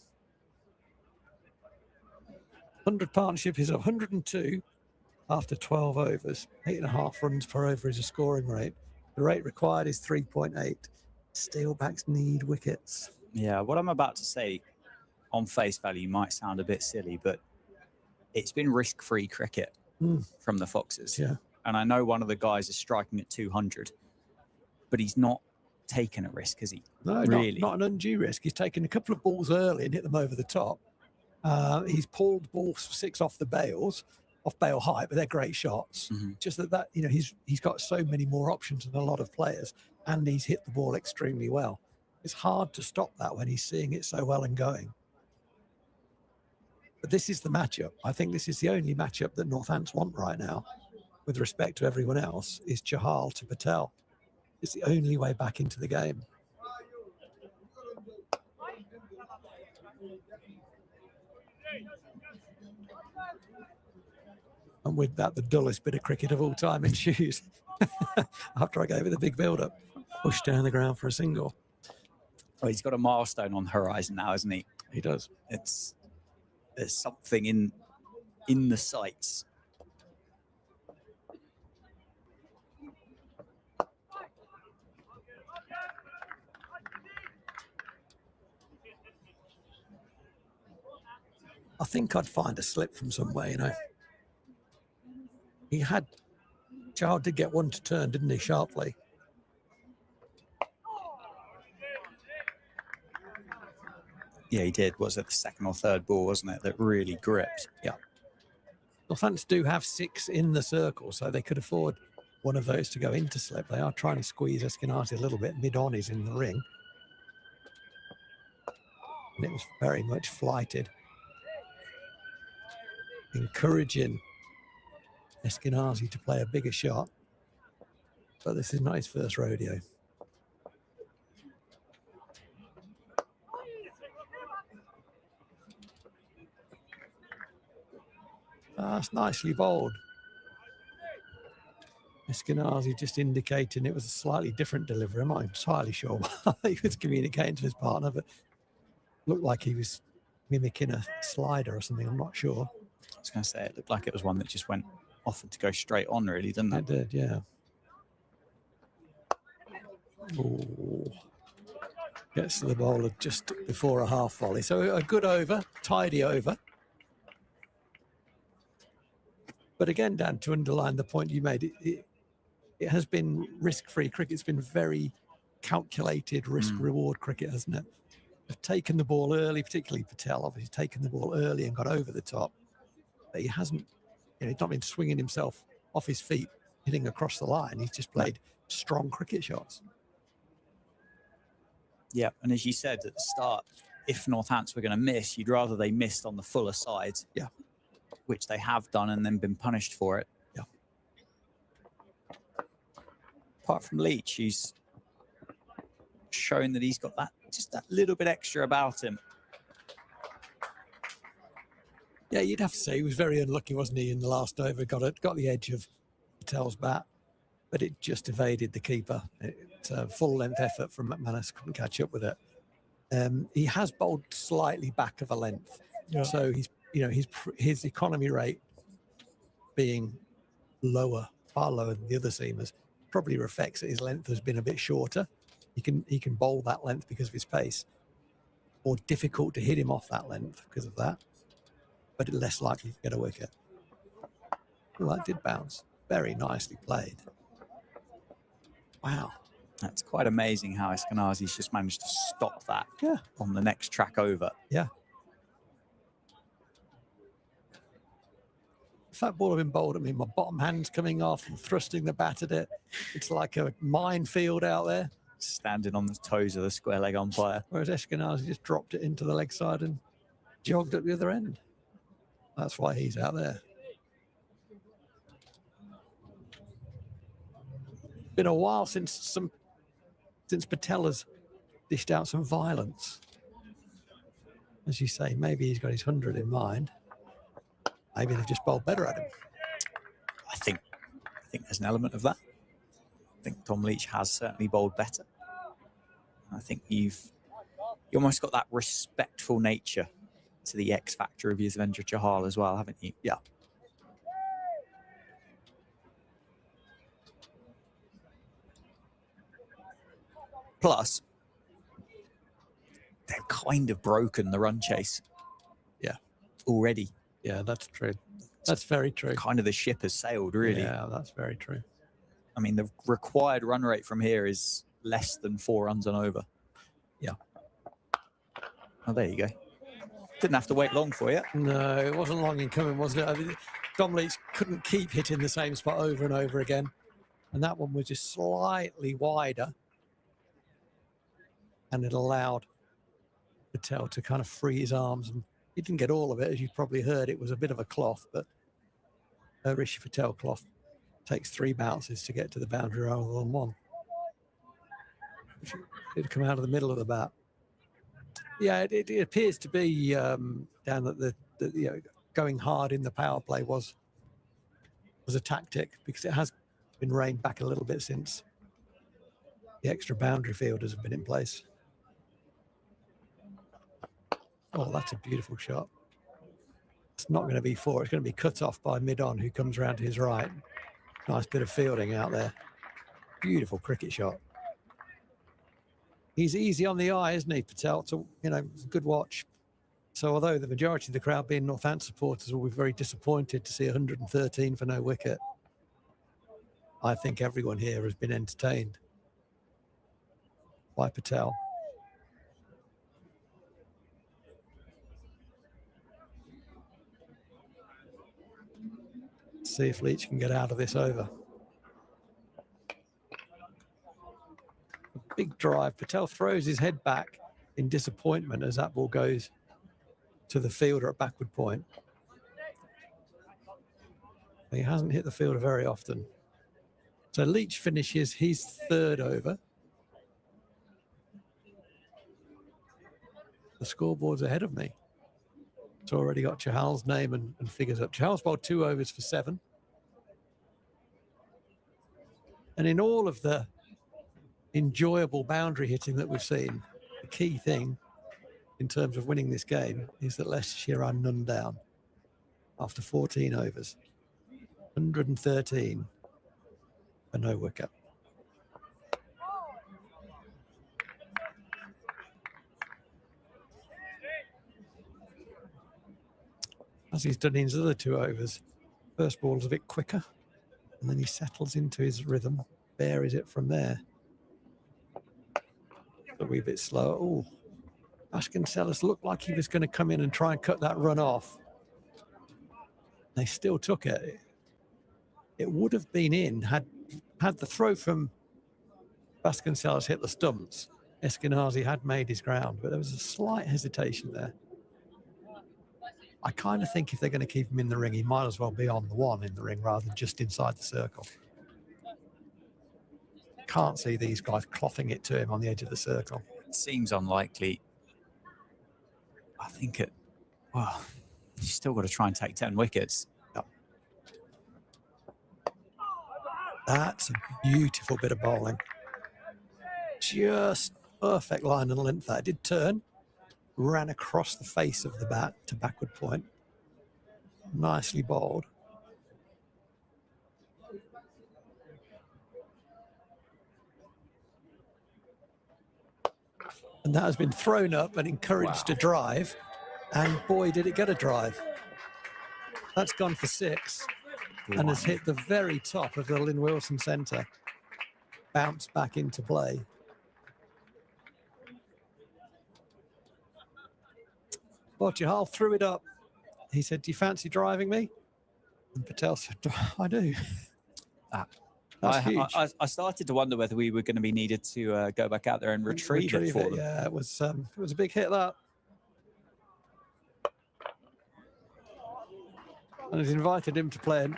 100 partnership is 102 after 12 overs. 8.5 runs per over is a scoring rate. The rate required is 3.8. Steelbacks need wickets. Yeah, what I'm about to say on face value might sound a bit silly, but it's been risk-free cricket from the Foxes. Yeah. And I know one of the guys is striking at 200, but he's not taken a risk, has he? No, really? Not an undue risk. He's taken a couple of balls early and hit them over the top. He's pulled balls 6 off the bails, off bail height, but they're great shots. Just that he's got so many more options than a lot of players, and he's hit the ball extremely well. It's hard to stop that when he's seeing it so well and going. But this is the matchup. I think this is the only matchup that Northants want right now, with respect to everyone else, is Chahal to Patel. It's the only way back into the game. And with that, the dullest bit of cricket of all time in shoes. After I gave it the big build-up, pushed down the ground for a single. Oh, he's got a milestone on the horizon now, hasn't he? He does. There's something in the sights. I think I'd find a slip from somewhere, Chahal did get one to turn, didn't he, sharply? Yeah, he did. Was it the second or third ball, wasn't it, that really gripped? Yeah. Northants do have 6 in the circle, so they could afford one of those to go into slip. They are trying to squeeze Eskenazi a little bit. Mid-on is in the ring. And it was very much flighted. Encouraging Eskenazi to play a bigger shot. But this is not his first rodeo. That's nicely bowled. Eskenazi just indicating it was a slightly different delivery. I'm not entirely sure what he was communicating to his partner, but looked like he was mimicking a slider or something. I'm not sure. I was going to say, it looked like it was one that just went offered to go straight on, really, didn't it? It did, yeah. Ooh. Gets to the bowler just before a half volley. So a good over, tidy over. But again, Dan, to underline the point you made, it has been risk-free cricket. It's been very calculated risk-reward cricket, hasn't it? They've taken the ball early, particularly Patel, obviously taken the ball early and got over the top. But he hasn't, he's not been swinging himself off his feet, hitting across the line. He's just played strong cricket shots. Yeah, and as you said at the start, if Northants were going to miss, you'd rather they missed on the fuller side. Yeah. Which they have done and then been punished for it. Yeah. Apart from Leach, he's shown that he's got that just that little bit extra about him. Yeah, you'd have to say he was very unlucky, wasn't he, in the last over? Got the edge of Patel's bat, but it just evaded the keeper. It's a full-length effort from McManus, couldn't catch up with it. He has bowled slightly back of a length, so he's, his economy rate being lower, far lower than the other seamers, probably reflects that his length has been a bit shorter. He can bowl that length because of his pace, or difficult to hit him off that length because of that, but less likely to get a wicket. Well, that did bounce. Very nicely played. Wow. That's quite amazing how Eskenazi's just managed to stop that on the next track over. Yeah. If that ball had been bowled at me, my bottom hand's coming off and thrusting the bat at it. It's like a minefield out there. Standing on the toes of the square leg umpire. Whereas Eskenazi just dropped it into the leg side and jogged at the other end. That's why he's out there. Been a while since Patel has dished out some violence. As you say, maybe he's got his 100 in mind. Maybe they've just bowled better at him. I think there's an element of that. I think Tom Leach has certainly bowled better. I think you almost got that respectful nature to the X factor of Yuzvendra Chahal as well, haven't you? Yeah. Plus, they've kind of broken the run chase. Yeah. Already. Yeah, that's true. That's very true. Kind of the ship has sailed, really. Yeah, that's very true. I mean, the required run rate from here is less than 4 runs and over. Yeah. Oh, there you go. Didn't have to wait long for you. No, it wasn't long in coming, was it? I mean, Tom Leach couldn't keep hitting the same spot over and over again. And that one was just slightly wider. And it allowed Patel to kind of free his arms. And he didn't get all of it, as you probably heard. It was a bit of a cloth, but Rishi Patel cloth takes 3 bounces to get to the boundary rather than 1. It'd come out of the middle of the bat. Yeah, it appears to be down that the going hard in the power play was a tactic, because it has been reined back a little bit since the extra boundary fielders have been in place. Oh, that's a beautiful shot. It's not going to be 4. It's going to be cut off by mid-on, who comes around to his right. Nice bit of fielding out there. Beautiful cricket shot. He's easy on the eye, isn't he, Patel? So, it's a good watch. So although the majority of the crowd being Northants supporters will be very disappointed to see 113 for no wicket, I think everyone here has been entertained by Patel. See if Leach can get out of this over. A big drive. Patel throws his head back in disappointment as that ball goes to the fielder at backward point. He hasn't hit the fielder very often. So Leach finishes his 3rd over. The scoreboard's ahead of me. It's already got Chahal's name and figures up. Chahal's bowled 2 overs for 7. And in all of the enjoyable boundary hitting that we've seen, the key thing in terms of winning this game is that Leicestershire are none down after 14 overs. 113 for no wicket. As he's done in his other 2 overs, first ball's a bit quicker, and then he settles into his rhythm, varies it from there. A wee bit slower. Oh, Vasconcelos looked like he was going to come in and try and cut that run off. They still took it. It would have been in had the throw from Vasconcelos hit the stumps. Eskenazi had made his ground, but there was a slight hesitation there. I kind of think if they're going to keep him in the ring, he might as well be on the 1 in the ring rather than just inside the circle. Can't see these guys clothing it to him on the edge of the circle. It seems unlikely. I think well, you still got to try and take 10 wickets. Yep. That's a beautiful bit of bowling. Just perfect line and length there. It did turn, ran across the face of the bat to backward point. Nicely bowled. And that has been thrown up and encouraged to drive. And boy, did it get a drive. That's gone for 6 and has hit the very top of the Lynn Wilson centre. Bounced back into play. Well, Chahal threw it up. He said, "Do you fancy driving me?" And Patel said, "I do." That's huge. I started to wonder whether we were going to be needed to go back out there and retrieve it for them. Yeah, it was a big hit, that. And he's invited him to play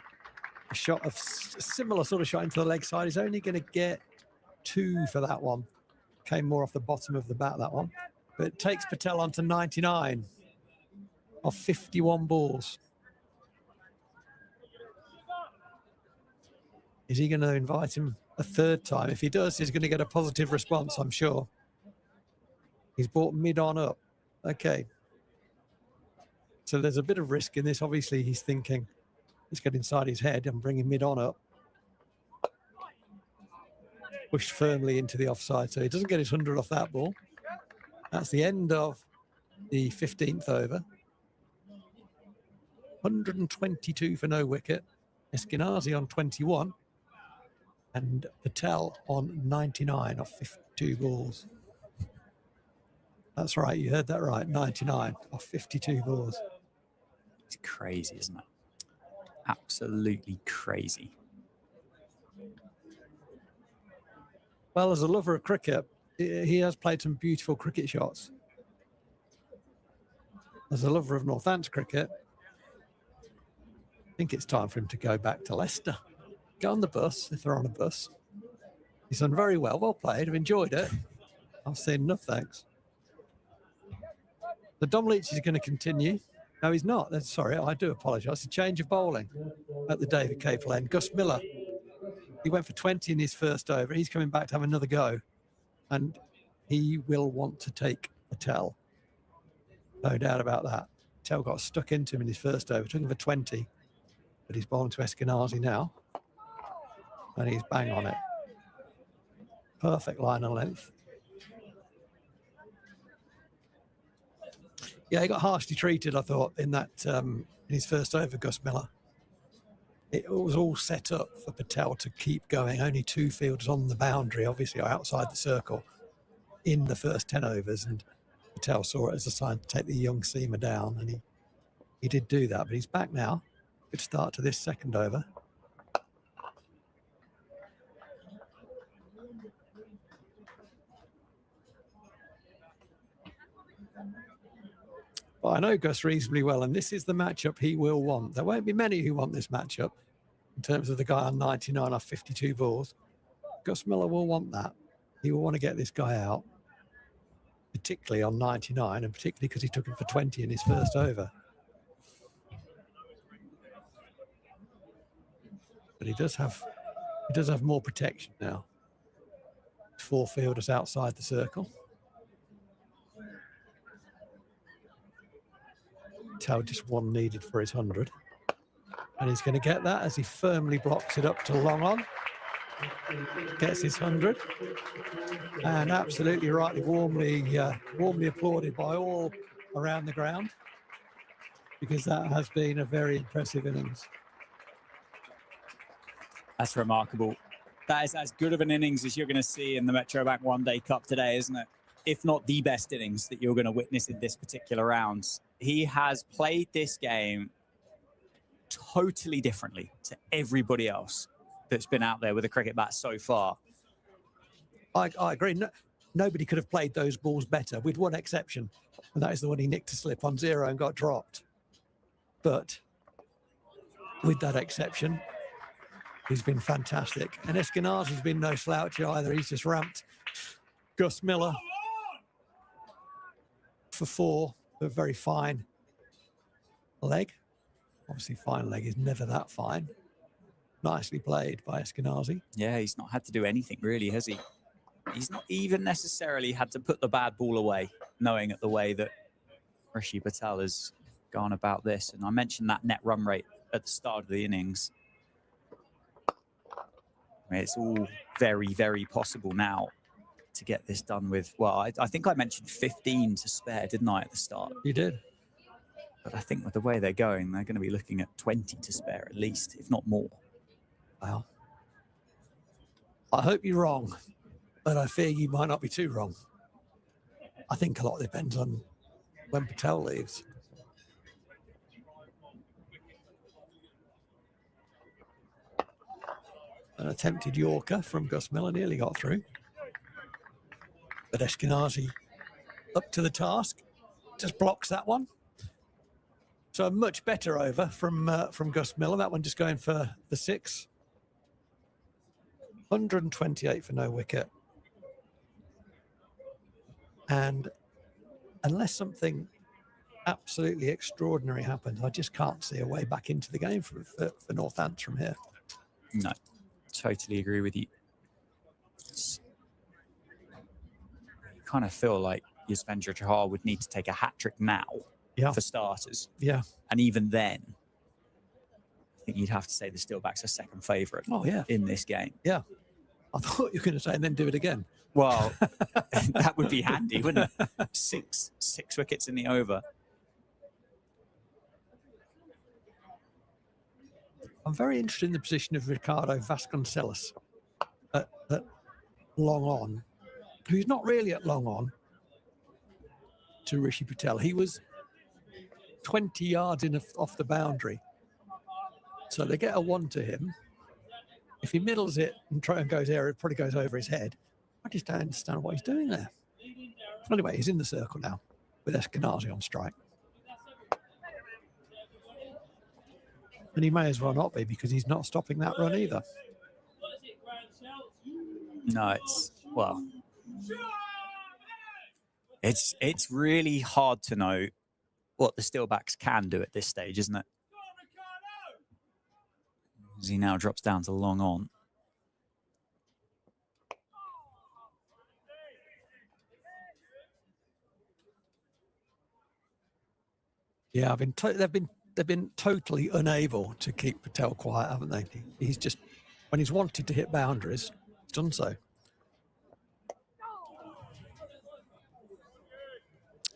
a shot of a similar sort of shot into the leg side. He's only going to get 2 for that one. Came more off the bottom of the bat, that one. But it takes Patel on to 99 of 51 balls. Is he going to invite him a 3rd time? If he does, he's going to get a positive response, I'm sure. He's brought mid on up. Okay. So there's a bit of risk in this. Obviously, he's thinking, let's get inside his head and bring him mid on up. Pushed firmly into the offside, so he doesn't get his 100 off that ball. That's the end of the 15th over. 122 for no wicket. Eskenazi on 21. And Patel on 99 off 52 balls. That's right, you heard that right, 99 off 52 balls. It's crazy, isn't it? Absolutely crazy. Well, as a lover of cricket, he has played some beautiful cricket shots. As a lover of Northants cricket, I think it's time for him to go back to Leicester. Get on the bus, if they're on a bus. He's done very well. Well played. I've enjoyed it. I've seen enough, thanks. The Dom Leach is going to continue. No, he's not. Sorry, I do apologise. A change of bowling at the David Capel end. Gus Miller, he went for 20 in his first over. He's coming back to have another go. And he will want to take Patel. No doubt about that. Patel got stuck into him in his first over. Took him for 20. But he's bowling to Eskenazi now. And he's bang on it. Perfect line and length. Yeah, he got harshly treated, I thought, in that in his first over, Gus Miller. It was all set up for Patel to keep going. Only 2 fielders on the boundary, obviously, or outside the circle in the first 10 overs. And Patel saw it as a sign to take the young seamer down. And he did do that, but he's back now. Good start to this second over. But I know Gus reasonably well, and this is the matchup he will want. There won't be many who want this matchup in terms of the guy on 99 off 52 balls. Gus Miller will want that. He will want to get this guy out, particularly on 99, and particularly because he took him for 20 in his first over. but he does have more protection now. 4 fielders outside the circle. Tell just 1 needed for his 100. And he's going to get that as he firmly blocks it up to long on. Gets his 100. And absolutely rightly, warmly applauded by all around the ground, because that has been a very impressive innings. That's remarkable. That is as good of an innings as you're going to see in the Metro Bank One Day Cup today, isn't it? If not the best innings that you're going to witness in this particular round. He has played this game totally differently to everybody else that's been out there with a cricket bat so far. I agree. Nobody could have played those balls better, with one exception, and that is the one he nicked a slip on 0 and got dropped. But with that exception, he's been fantastic. And Eskenazi's been no slouch either. He's just ramped Gus Miller for 4, a very fine leg. Obviously, fine leg is never that fine. Nicely played by Eskenazi. Yeah, he's not had to do anything really, has he? He's not even necessarily had to put the bad ball away, knowing the way that Rishi Patel has gone about this. And I mentioned that net run rate at the start of the innings. I mean, it's all very, very possible now to get this done with, well, I think I mentioned 15 to spare, didn't I, at the start? You did. But I think with the way they're going, they're going to be looking at 20 to spare at least, if not more. Well, I hope you're wrong, but I fear you might not be too wrong. I think a lot depends on when Patel leaves. An attempted Yorker from Gus Miller nearly got through. But Eskenazi up to the task, just blocks that one. So a much better over from Gus Miller. That one just going for the 6. 128 for no wicket. And unless something absolutely extraordinary happens, I just can't see a way back into the game for Northants from here. No, totally agree with you. You kind of feel like Yuzvendra Chahal would need to take a hat-trick now. Yeah. For starters. Yeah. And even then, I think you'd have to say the Steelbacks are second favourite in this game. Yeah. I thought you were going to say, and then do it again. Well, that would be handy, wouldn't it? Six wickets in the over. I'm very interested in the position of Ricardo Vasconcelos at long on, who's not really at long on to Rishi Patel. He was 20 yards off the boundary. So they get a 1 to him. If he middles it and goes there, it probably goes over his head. I just don't understand what he's doing there. Anyway, he's in the circle now with Eskenazi on strike. And he may as well not be, because he's not stopping that run either. No, it's really hard to know what the Steelbacks can do at this stage, isn't it? As he now drops down to long on. Yeah, they've been totally unable to keep Patel quiet, haven't they? He's just, when he's wanted to hit boundaries, he's done so.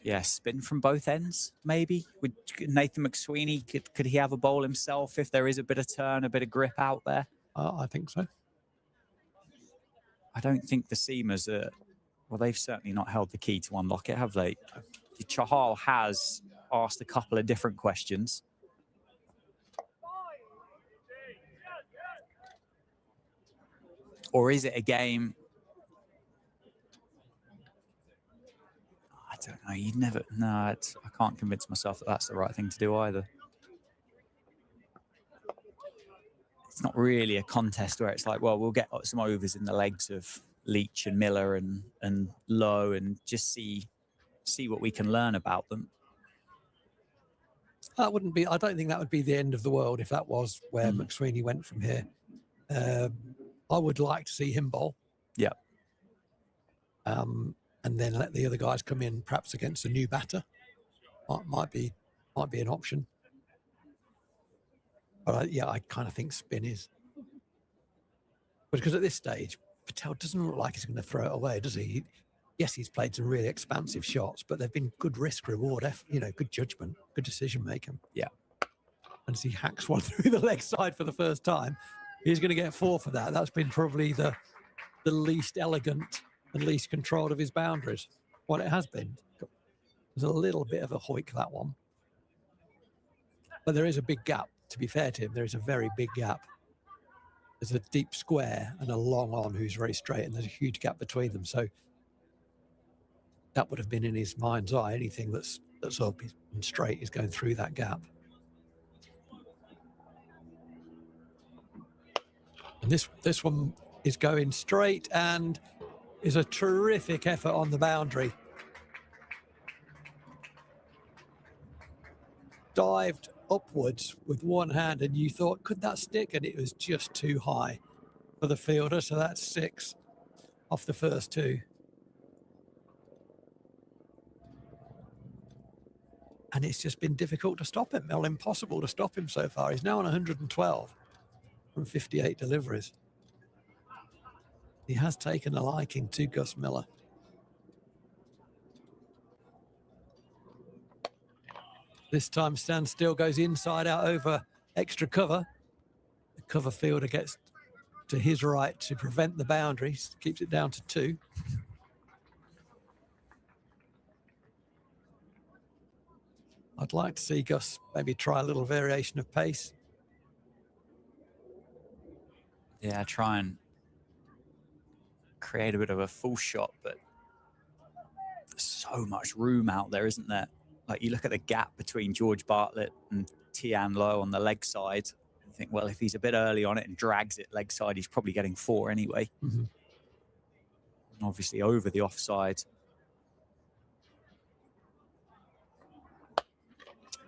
Yeah, spin from both ends, maybe. Would Nathan McSweeney, could he have a bowl himself if there is a bit of turn, a bit of grip out there? I think so. I don't think the seamers are, well, they've certainly not held the key to unlock it, have they? Chahal has asked a couple of different questions. Or is it a game? I don't know. You'd never. No, I can't convince myself that that's the right thing to do either. It's not really a contest where it's like, well, we'll get some overs in the legs of Leach and Miller and Lowe and just see what we can learn about them. That wouldn't be. I don't think that would be the end of the world if that was where McSweeney went from here. I would like to see him bowl. Yeah. And then let the other guys come in, perhaps against a new batter. Might be an option. But I kind of think spin is. Because at this stage, Patel doesn't look like he's going to throw it away, does he? Yes, he's played some really expansive shots, but they've been good risk reward, good judgment, good decision making. Yeah. And as he hacks one through the leg side for the first time, he's going to get 4 for that. That's been probably the least elegant and least controlled of his boundaries. What it has been. There's a little bit of a hoik, that one. But there is a big gap, to be fair to him. There is a very big gap. There's a deep square and a long on who's very straight, and there's a huge gap between them. So that would have been in his mind's eye. Anything that's up and straight is going through that gap. And this one is going straight and is a terrific effort on the boundary. Dived upwards with one hand, and you thought, could that stick? And it was just too high for the fielder. So that's 6 off the first 2. And it's just been difficult to stop him. Well, impossible to stop him so far. He's now on 112 from 58 deliveries. He has taken a liking to Gus Miller. This time standstill goes inside out over extra cover. The cover fielder gets to his right to prevent the boundaries, keeps it down to 2. I'd like to see Gus maybe try a little variation of pace. Yeah, try and create a bit of a full shot, but there's so much room out there, isn't there? Like, you look at the gap between George Bartlett and Tian Low on the leg side, you think, well, if he's a bit early on it and drags it leg side, he's probably getting 4 anyway. Mm-hmm. And obviously over the offside.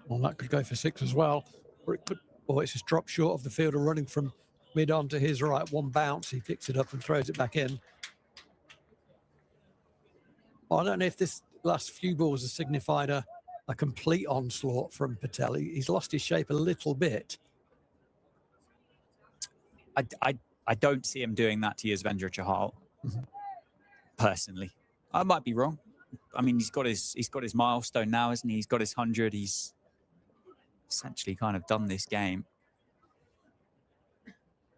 Well, that could go for 6 as well. Or it could, it's just dropped short of the fielder running from mid on to his right. One bounce, he picks it up and throws it back in. Well, I don't know if this last few balls have signified a complete onslaught from Patel. He's lost his shape a little bit. I don't see him doing that to Yuzvendra Chahal, personally. I might be wrong. I mean, he's got his milestone now, isn't he? He's got his 100. He's essentially kind of done this game.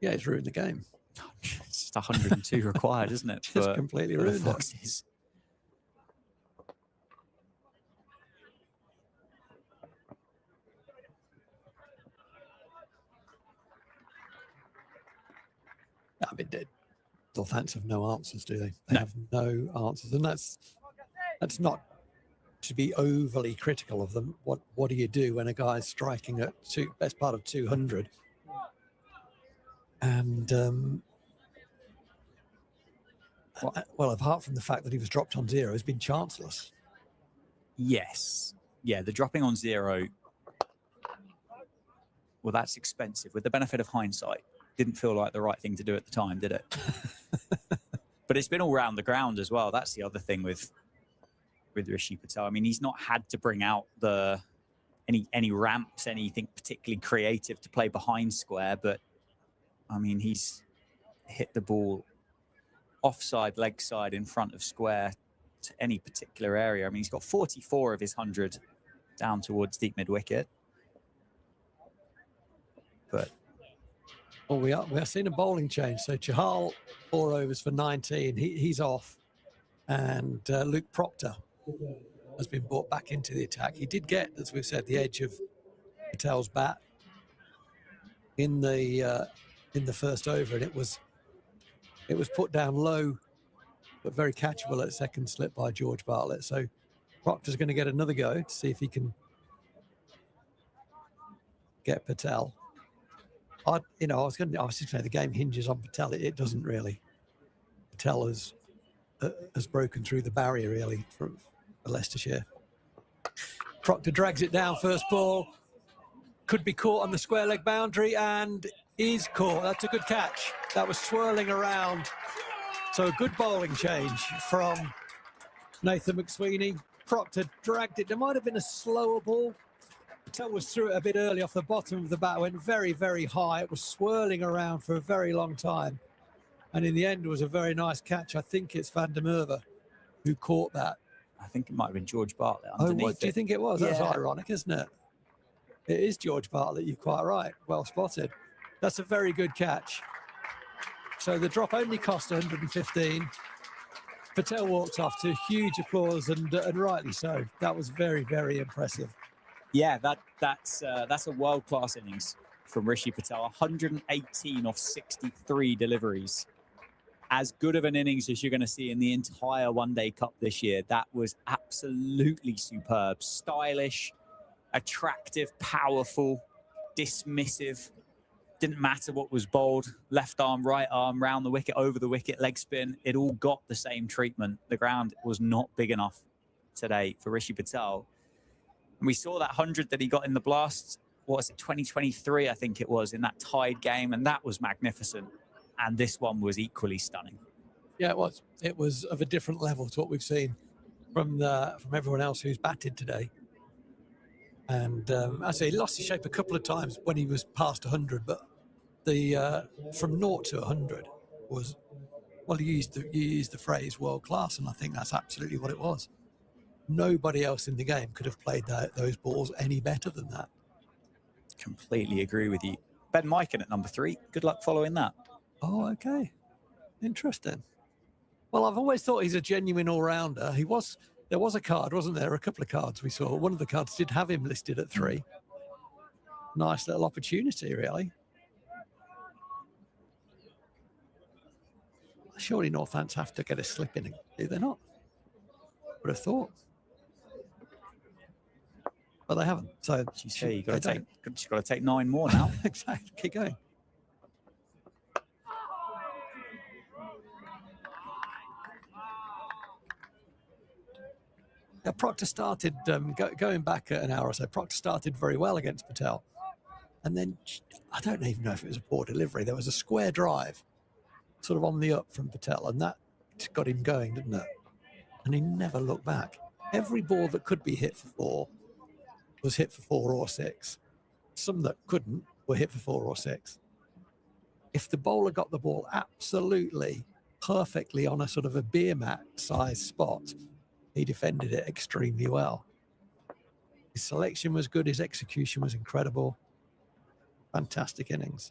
Yeah, he's ruined the game. It's just 102 required, isn't it? Just completely ruined the Foxes. I mean, the fans have no answers, do they? They have no answers, and that's not to be overly critical of them. What do you do when a guy's striking at best part of 200? And well, apart from the fact that he was dropped on 0, has been chanceless. Yes, yeah, the dropping on 0. Well, that's expensive. With the benefit of hindsight, didn't feel like the right thing to do at the time, did it? But it's been all round the ground as well. That's the other thing with Rishi Patel. I mean, he's not had to bring out any ramps, anything particularly creative to play behind square, but I mean, he's hit the ball offside, leg side, in front of square to any particular area. I mean, he's got 44 of his 100 down towards deep mid wicket. But well, we are seeing a bowling change. So Chahal, 4 overs for 19. He's off, and Luke Proctor has been brought back into the attack. He did get, as we've said, the edge of Patel's bat in the first over, and it was put down low, but very catchable at second slip by George Bartlett. So Proctor's going to get another go to see if he can get Patel. I was just going to say the game hinges on Patel. It doesn't really. Patel has broken through the barrier really for Leicestershire. Proctor drags it down first ball. Could be caught on the square leg boundary, and is caught. That's a good catch. That was swirling around. So a good bowling change from Nathan McSweeney. Proctor dragged it. There might have been a slower ball. Patel was through it a bit early off the bottom of the bat. Went very, very high. It was swirling around for a very long time. And in the end, it was a very nice catch. I think it's Van der Merwe who caught that. I think it might have been George Bartlett underneath. Oh, what do you think it was? Yeah. That's ironic, isn't it? It is George Bartlett. You're quite right. Well spotted. That's a very good catch. So the drop only cost 115. Patel walked off to huge applause, and rightly so. That was very, very impressive. Yeah, that's a world-class innings from Rishi Patel. 118 off 63 deliveries. As good of an innings as you're going to see in the entire One Day Cup this year. That was absolutely superb. Stylish, attractive, powerful, dismissive. Didn't matter what was bowled. Left arm, right arm, round the wicket, over the wicket, leg spin. It all got the same treatment. The ground was not big enough today for Rishi Patel. And we saw that 100 that he got in the blast. What was it, 2023, I think it was, in that tied game. And that was magnificent. And this one was equally stunning. Yeah, it was. It was of a different level to what we've seen from everyone else who's batted today. And I say he lost his shape a couple of times when he was past 100, but the from 0 to 100 was, well, you used the phrase world class, and I think that's absolutely what it was. Nobody else in the game could have played those balls any better than that. Completely agree with you. Ben Mikan at number 3. Good luck following that. Oh, okay. Interesting. Well, I've always thought he's a genuine all-rounder. There was a card, wasn't there? A couple of cards we saw. One of the cards did have him listed at 3. Nice little opportunity, really. Surely Northants have to get a slip in, do they not? Would have thought. But they haven't. So you say you've got to take 9 more now. Exactly. Keep going. Yeah, Proctor started, going back an hour or so, Proctor started very well against Patel. And then, I don't even know if it was a poor delivery. There was a square drive, sort of on the up from Patel, and that got him going, didn't it? And he never looked back. Every ball that could be hit for 4 was hit for 4 or 6. Some that couldn't were hit for 4 or 6. If the bowler got the ball absolutely perfectly on a sort of a beer mat size spot, he defended it extremely well. His selection was good. His execution was incredible. Fantastic innings.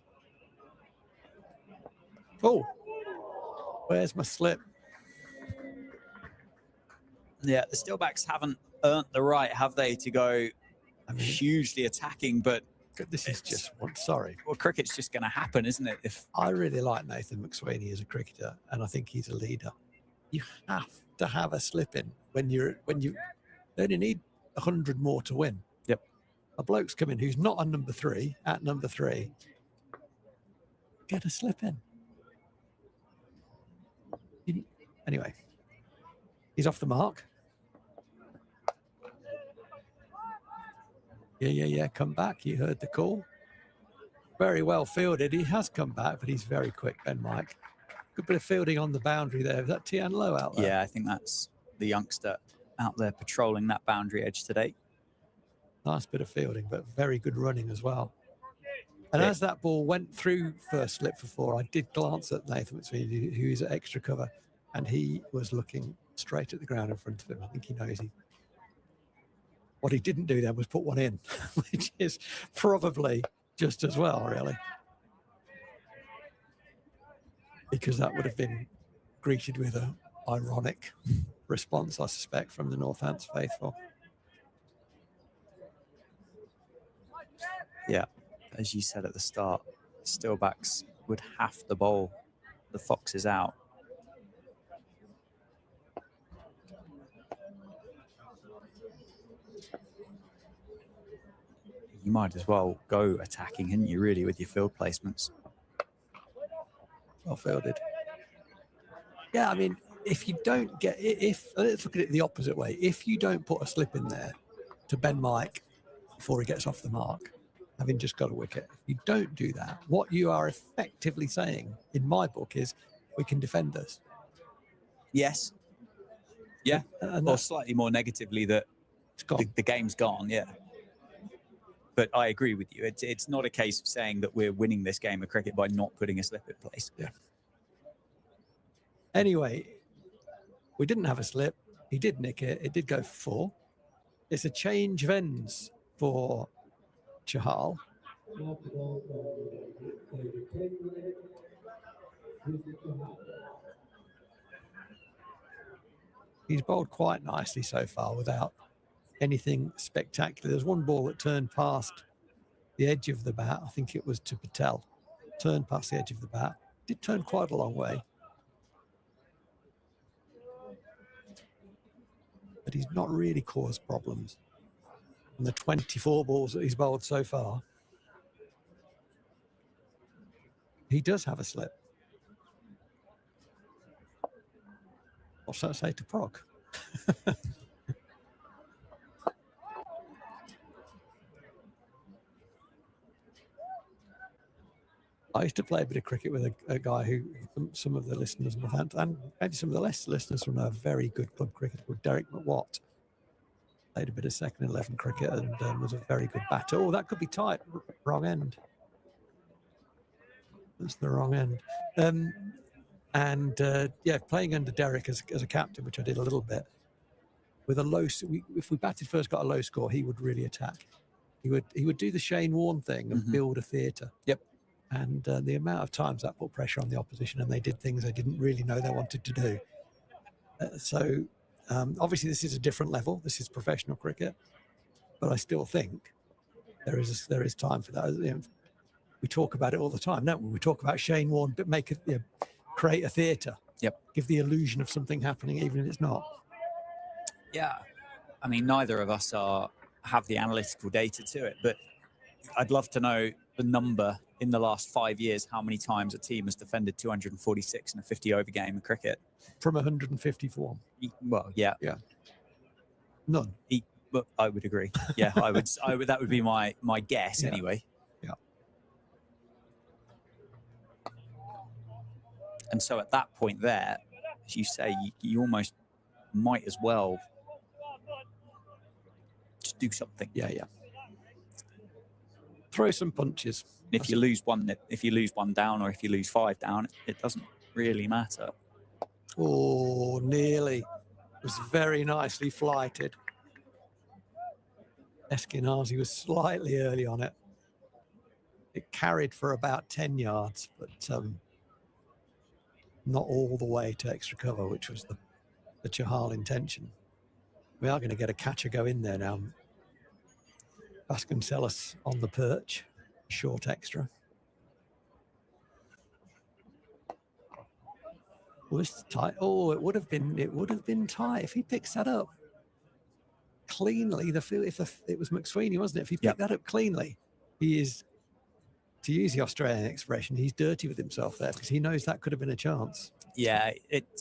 Oh, where's my slip? Yeah, the Steelbacks haven't earned the right, have they, to go hugely attacking, but this is just one. Sorry. Well, cricket's just going to happen, isn't it? I really like Nathan McSweeney as a cricketer, and I think he's a leader. You have to have a slip in when you only need 100 more to win. Yep. A bloke's coming who's not on number 3, at number 3. Get a slip in. Anyway, he's off the mark. Yeah, come back. You heard the call. Very well fielded. He has come back, but he's very quick, Ben Mike. Good bit of fielding on the boundary there. Is that Tian Low out there? Yeah, I think that's the youngster out there patrolling that boundary edge today. Nice bit of fielding, but very good running as well. And as that ball went through first slip for 4, I did glance at Nathan McSweeney, who's at extra cover, and he was looking straight at the ground in front of him. I think he knows what he didn't do then was put one in, which is probably just as well, really. Because that would have been greeted with an ironic response, I suspect, from the Northants faithful. Yeah, as you said at the start, Steelbacks would have to bowl the Foxes out. You might as well go attacking, hadn't you, really, with your field placements? Well fielded. Yeah, I mean, if you don't get, let's look at it the opposite way. If you don't put a slip in there to Ben Mike before he gets off the mark, having just got a wicket. If you don't do that, what you are effectively saying, in my book, is we can defend this. Yes. Yeah. And or that's slightly more negatively that gone. the game's gone. Yeah. But I agree with you. It's not a case of saying that we're winning this game of cricket by not putting a slip in place. Yeah. Anyway, we didn't have a slip. He did nick it. It did go for 4. It's a change of ends for Chahal. He's bowled quite nicely so far without anything spectacular. There's one ball that turned past the edge of the bat. I think it was to Patel. Turned past the edge of the bat. Did turn quite a long way. But he's not really caused problems. And the 24 balls that he's bowled so far, he does have a slip. What's that say to Proc? I used to play a bit of cricket with a guy who some of the listeners will have, and maybe some of the less listeners will know, a very good club cricketer called Derek McWatt. Played a bit of second 11 cricket and was a very good batter. Oh, that could be tight. Wrong end. That's the wrong end. Yeah, playing under Derek as a captain, which I did a little bit, with a low. If we batted first, got a low score, he would really attack. He would do the Shane Warne thing and build a theatre. Yep. And the amount of times that put pressure on the opposition, and they did things they didn't really know they wanted to do. Obviously, this is a different level. This is professional cricket, but I still think there is time for that. You know, we talk about it all the time, don't we? We talk about Shane Warne, but create a theatre. Yep. Give the illusion of something happening, even if it's not. Yeah. I mean, neither of us have the analytical data to it, but I'd love to know the number in the last 5 years, how many times a team has defended 246 in a 50-over game in cricket. From 154. Well, yeah. Yeah. None. But I would agree. Yeah, I would. That would be my guess anyway. Yeah. And so at that point there, as you say, you almost might as well just do something. Yeah. Throw some punches. If you lose one down, or if you lose 5 down, it doesn't really matter. Oh, nearly. It was very nicely flighted. Eskinazi was slightly early on it. It carried for about 10 yards, but not all the way to extra cover, which was the Chahal intention. We are going to get a catcher go in there now. Vasconcelos on the perch, short extra. Well, this is tight. Oh, it would have been tight if he picks that up cleanly. If it was McSweeney, wasn't it? If he picked that up cleanly, he is, to use the Australian expression, he's dirty with himself there, because he knows that could have been a chance. Yeah,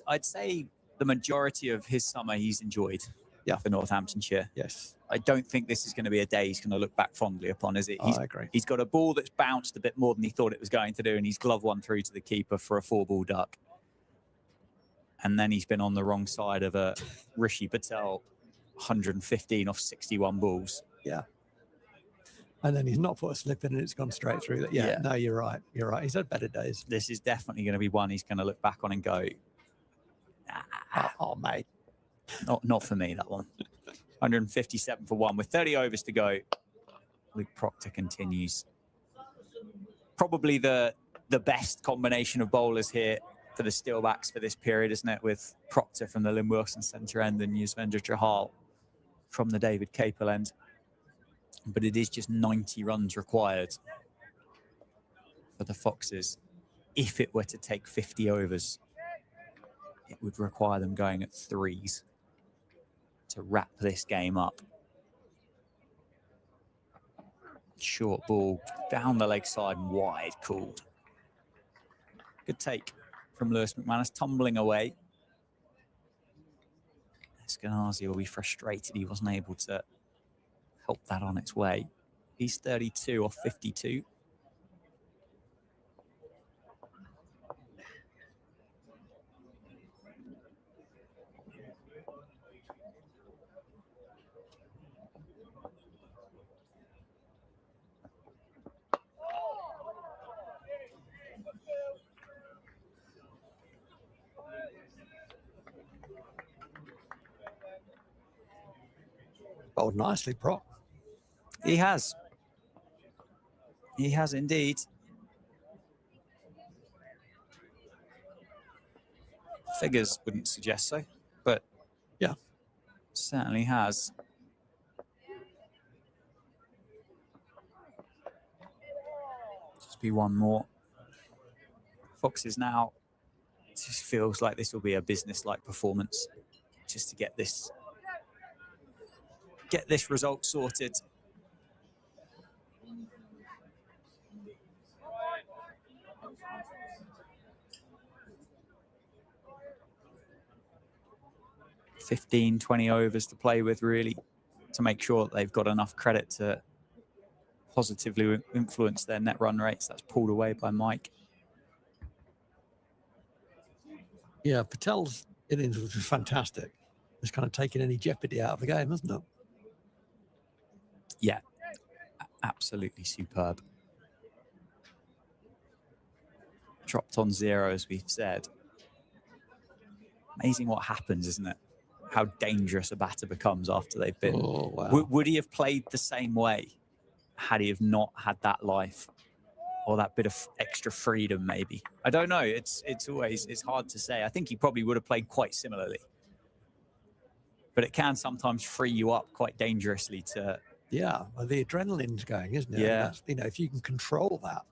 I'd say the majority of his summer he's enjoyed. Yeah, for Northamptonshire. Yes. I don't think this is going to be a day he's going to look back fondly upon, is it? I agree. He's got a ball that's bounced a bit more than he thought it was going to do, and he's gloved one through to the keeper for a 4-ball duck. And then he's been on the wrong side of a Rishi Patel 115 off 61 balls. Yeah. And then he's not put a slip in and it's gone straight through. Yeah. No, you're right. You're right. He's had better days. This is definitely going to be one he's going to look back on and go, oh mate. Not for me, that one. 157 for 1 with 30 overs to go. Luke Proctor continues. Probably the best combination of bowlers here for the Steelbacks for this period, isn't it? With Proctor from the Lynn Wilson centre end and Yuzvendra Chahal from the David Capel end. But it is just 90 runs required for the Foxes. If it were to take 50 overs, it would require them going at 3s to wrap this game up. Short ball down the leg side and wide called. Good take from Lewis McManus, tumbling away. Eskinazi will be frustrated he wasn't able to help that on its way. He's 32 off 52. Oh, nicely, Brock. He has. He has indeed. Figures wouldn't suggest so, but yeah, certainly has. Just be one more. Foxes now. It just feels like this will be a business-like performance, just to get this result sorted. $15, $20 overs to play with, really, to make sure that they've got enough credit to positively influence their net run rates. That's pulled away by Mike. Yeah, Patel's innings was fantastic. It's kind of taken any jeopardy out of the game, hasn't it? Yeah, absolutely superb. Dropped on zero, as we've said. Amazing what happens, isn't it? How dangerous a batter becomes after they've been. Oh, wow. Would he have played the same way had he have not had that life or that bit of extra freedom, maybe? I don't know. It's hard to say. I think he probably would have played quite similarly. But it can sometimes free you up quite dangerously to... Yeah, well, the adrenaline's going, isn't it? Yeah. That's, if you can control that,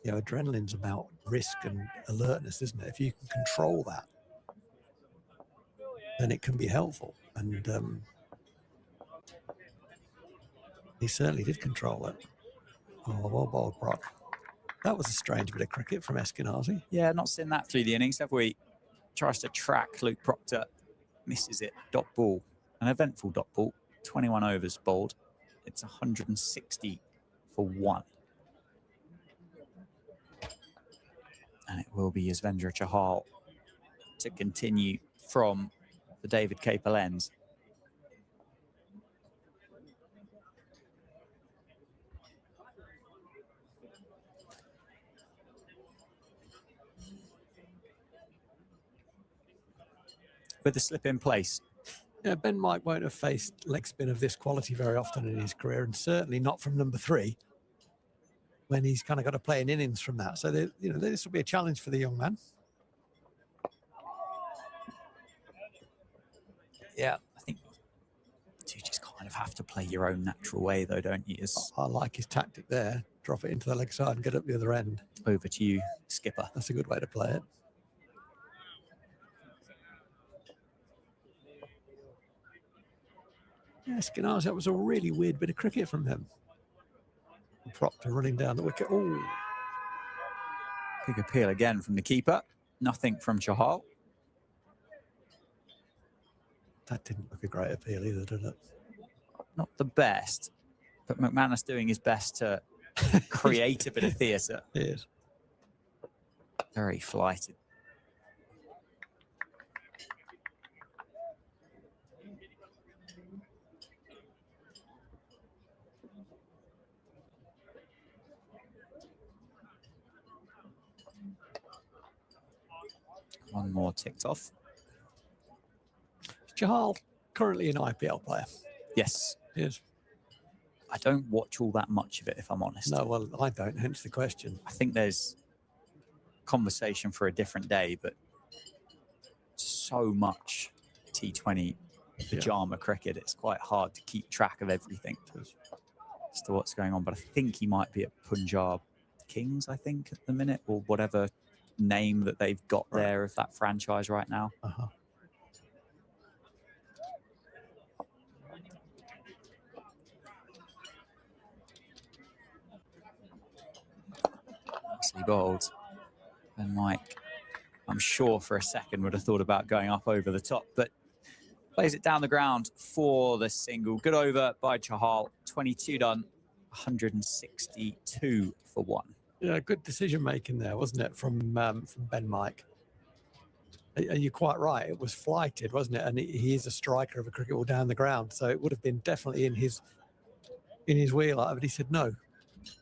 adrenaline's about risk and alertness, isn't it? If you can control that, then it can be helpful. And he certainly did control it. Oh, well bowled, Brock. That was a strange bit of cricket from Eskenazi. Yeah, not seen that through the innings, have we? Tries to track Luke Proctor, misses it, dot ball. An eventful dot ball, 21 overs bowled. It's 160 for 1. And it will be Yuzvendra Chahal to continue from the David Capel ends. With the slip in place. Yeah, Ben Mike won't have faced leg spin of this quality very often in his career, and certainly not from number 3, when he's kind of got to play an innings from that. So, this will be a challenge for the young man. Yeah, I think you just kind of have to play your own natural way, though, don't you? I like his tactic there. Drop it into the leg side and get up the other end. Over to you, skipper. That's a good way to play it. Yeah, Eskenazi, that was a really weird bit of cricket from him. Proctor running down the wicket. Oh, big appeal again from the keeper. Nothing from Chahal. That didn't look a great appeal either, did it? Not the best, but McManus doing his best to create a bit of theatre. He is. Very flighted. One more ticked off. Chahal, currently an IPL player. Yes. Yes. I don't watch all that much of it, if I'm honest. No, well, I don't, hence the question. I think there's conversation for a different day, but so much T20 pajama cricket, it's quite hard to keep track of everything as to what's going on. But I think he might be at Punjab Kings, I think, at the minute, or whatever name that they've got there of that franchise right now. Nicely bowled. And Mike, I'm sure for a second would have thought about going up over the top, but Plays it down the ground for the single. Good over by Chahal. 22 done, 162 for 1. Yeah, good decision making there, wasn't it, from Ben Mike? You're quite right. It was flighted, wasn't it? And he is a striker of a cricket ball down the ground, so it would have been definitely in his wheel. But he said, no,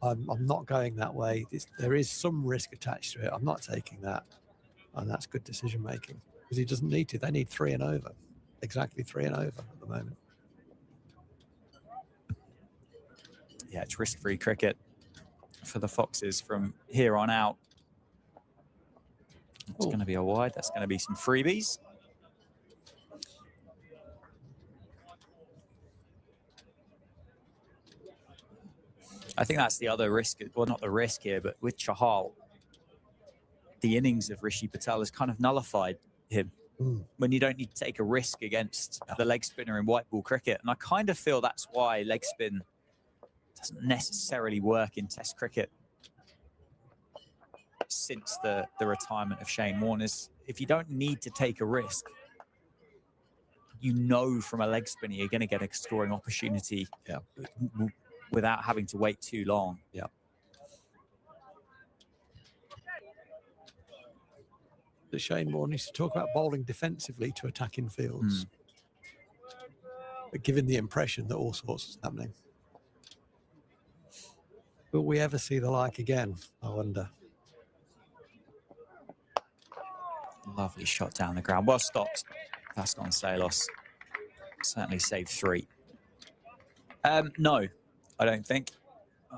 I'm not going that way. There is some risk attached to it. I'm not taking that. And that's good decision making because he doesn't need to. They need 3 and over. Exactly 3 and over at the moment. Yeah, it's risk-free cricket for the Foxes from here on out. It's going to be a wide. That's going to be some freebies. I think that's the other risk. Well, not the risk here, but with Chahal, the innings of Rishi Patel has kind of nullified him when you don't need to take a risk against the leg spinner in white ball cricket. And I kind of feel that's why leg spin doesn't necessarily work in Test cricket since the retirement of Shane Warne. Is if you don't need to take a risk, you know from a leg spinner you're going to get a scoring opportunity without having to wait too long. Yeah. Shane Warne used to talk about bowling defensively to attacking fields, but giving the impression that all sorts is happening. Will we ever see the like again, I wonder? Lovely shot down the ground. Well stopped. That's on Salos. Certainly saved 3. No, I don't think.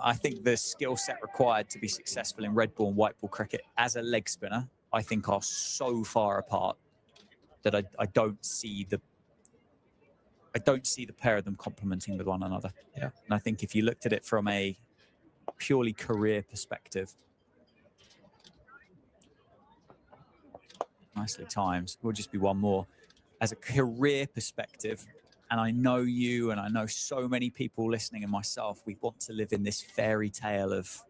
I think the skill set required to be successful in red ball and white ball cricket as a leg spinner, I think, are so far apart that I don't see the pair of them complementing with one another. Yeah. And I think if you looked at it from a purely career perspective, nicely timed, will just be one more. As a career perspective, and I know you and I know so many people listening and myself, we want to live in this fairy tale of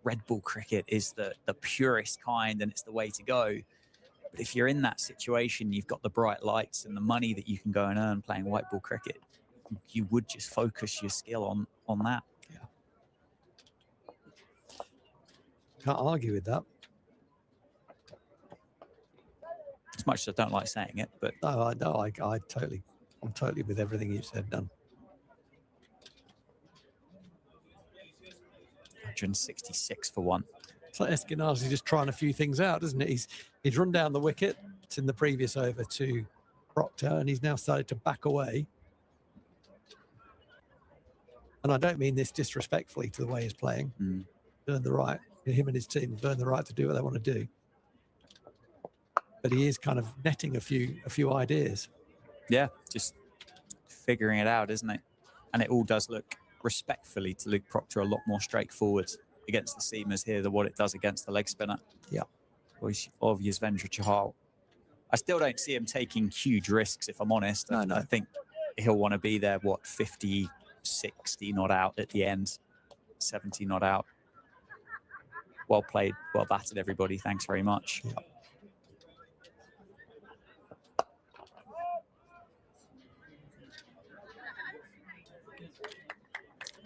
red ball cricket is the purest kind and it's the way to go. But if you're in that situation, you've got the bright lights and the money that you can go and earn playing white ball cricket, you would just focus your skill on that. Yeah. Can't argue with that. As much as I don't like saying it, but I'm totally with everything you said, Dan. 166 for 1. It's like Eskenazi just trying a few things out, isn't it? He's run down the wicket in the previous over to Proctor, and he's now started to back away. And I don't mean this disrespectfully to the way he's playing. Earned the right, him and his team have earned the right to do what they want to do. But he is kind of netting a few ideas. Yeah, just figuring it out, isn't it? And it all does look, respectfully to Luke Proctor, a lot more straightforward against the seamers here than what it does against the leg spinner. Yeah. Of Yuzvendra Chahal. I still don't see him taking huge risks, if I'm honest. No. I think he'll want to be there, 50, 60 not out at the end, 70 not out. Well played, well batted, everybody. Thanks very much. Yeah.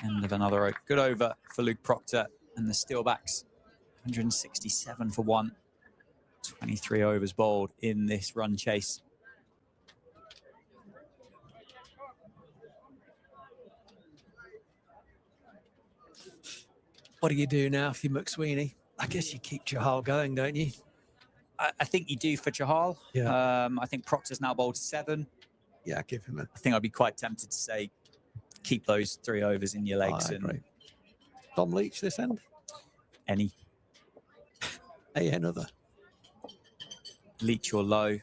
End of another good over for Luke Proctor and the Steelbacks. 167 for 1. 23 overs bowled in this run chase. What do you do now if you're McSweeney? I guess you keep Chahal going, don't you? I think you do for Chahal. Yeah. I think Proctor's now bowled 7. Yeah, give him a... I think I'd be quite tempted to say keep those 3 overs in your legs. And Tom Leach this end? Any. Another. Leach or low.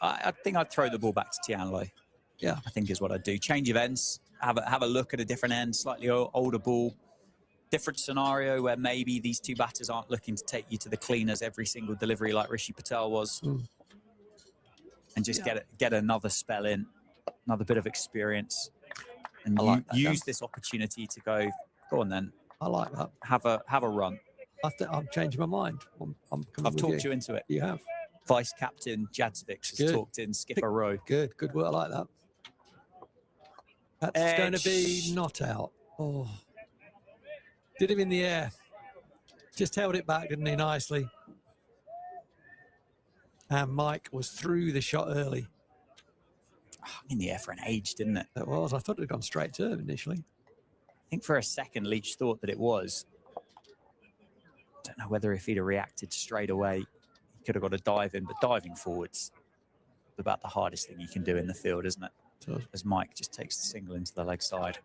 I think I'd throw the ball back to Tianlo. Yeah. I think is what I'd do. Change of ends. Have a look at a different end, slightly older ball. Different scenario where maybe these 2 batters aren't looking to take you to the cleaners every single delivery like Rishi Patel was. And just get another spell in, another bit of experience. And use this opportunity to go on then. I like that. Have a run. I'm changing my mind. I've talked you into it. You have. Vice Captain Jadzovic has talked in skipper row. Good work, I like that. That's going to be not out. Oh, did him in the air. Just held it back, didn't he, nicely? And Mike was through the shot early. In the air for an age, didn't it? It was. I thought it had gone straight to him initially. I think for a second, Leach thought that it was. I don't know whether if he'd have reacted straight away, he could have got a dive in, but diving forwards is about the hardest thing you can do in the field, isn't it? So, as Mike just takes the single into the leg side.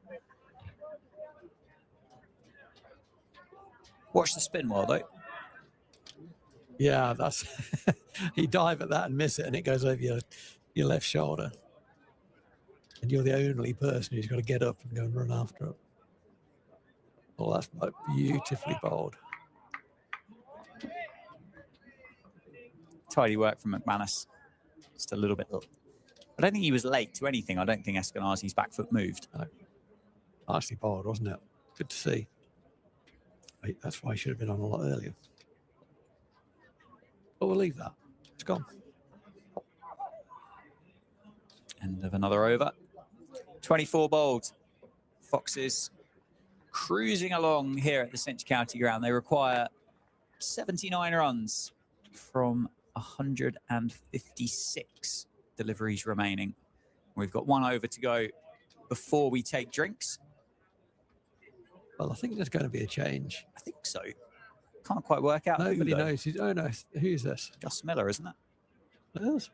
Watch the spin well, though. Yeah, that's he dive at that and miss it, and it goes over your left shoulder. And you're the only person who's got to get up and go and run after it. Oh, that's beautifully bowled. Tidy work from McManus. Just a little bit. I don't think he was late to anything. I don't think Eskenazi's back foot moved. No. Nicely bowled, wasn't it? Good to see. That's why he should have been on a lot earlier. But we'll leave that. It's gone. End of another over. 24 bowled. Foxes cruising along here at the Cinch County Ground. They require 79 runs from 156 deliveries remaining. We've got 1 over to go before we take drinks. Well, I think there's going to be a change. I think so. Can't quite work out. Nobody knows. Oh, no. Who's this? Gus Miller, isn't it? It is.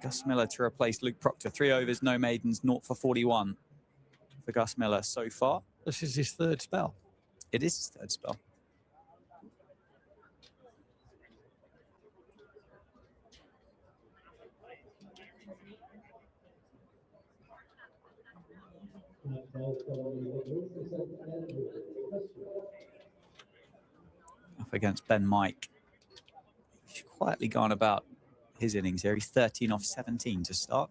Gus Miller to replace Luke Proctor. 3 overs, no maidens, 0 for 41 for Gus Miller so far. This is his third spell. It is his third spell. Up against Ben Mike. He's quietly gone about his innings here. He's 13 off 17 to start.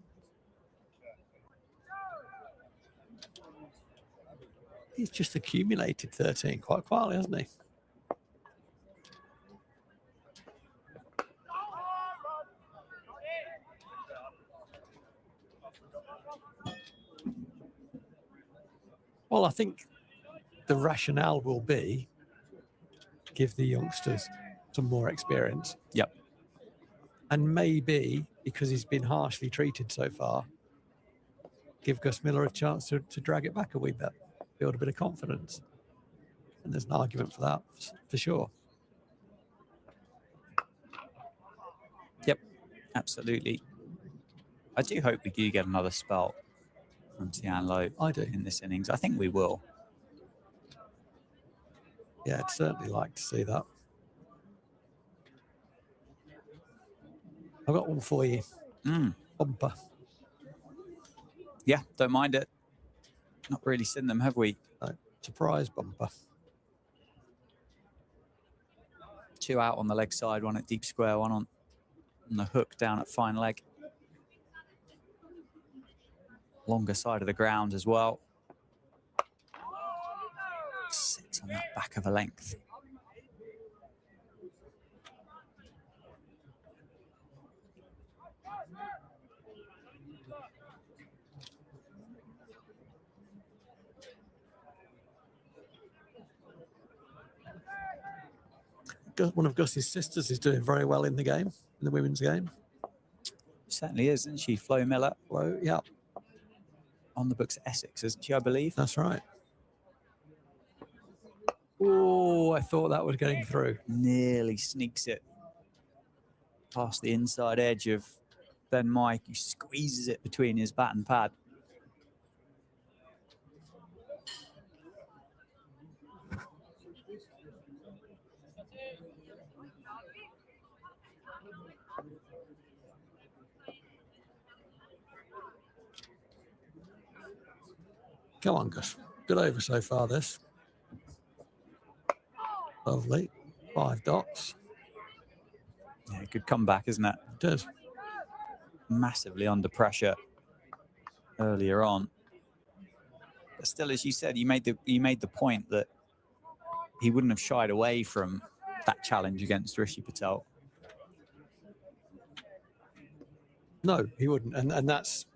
He's just accumulated 13 quite quietly, hasn't he? Well, I think the rationale will be give the youngsters some more experience. Yep. And maybe, because he's been harshly treated so far, give Gus Miller a chance to drag it back a wee bit, build a bit of confidence. And there's an argument for that, for sure. Yep, absolutely. I do hope we do get another spell from Tian Lo in this innings. I think we will. Yeah, I'd certainly like to see that. I've got one for you. Bumper. Yeah, don't mind it. Not really seen them, have we? No. Surprise bumper. 2 out on the leg side, 1 at deep square, 1 on the hook down at fine leg. Longer side of the ground as well. Sits on that back of a length. One of Gus's sisters is doing very well in the game, in the women's game. Certainly is, isn't she? Flo Miller. Flo, yeah. On the books at Essex, isn't she, I believe? That's right. Oh, I thought that was getting through. Nearly sneaks it past the inside edge of Ben Mike. He squeezes it between his bat and pad. Come on, Gus. Good over so far, this. Lovely. 5 dots. Yeah, good comeback, isn't it? It is. Massively under pressure earlier on. But still, as you said, you made the point that he wouldn't have shied away from that challenge against Rishi Patel. No, he wouldn't. And that's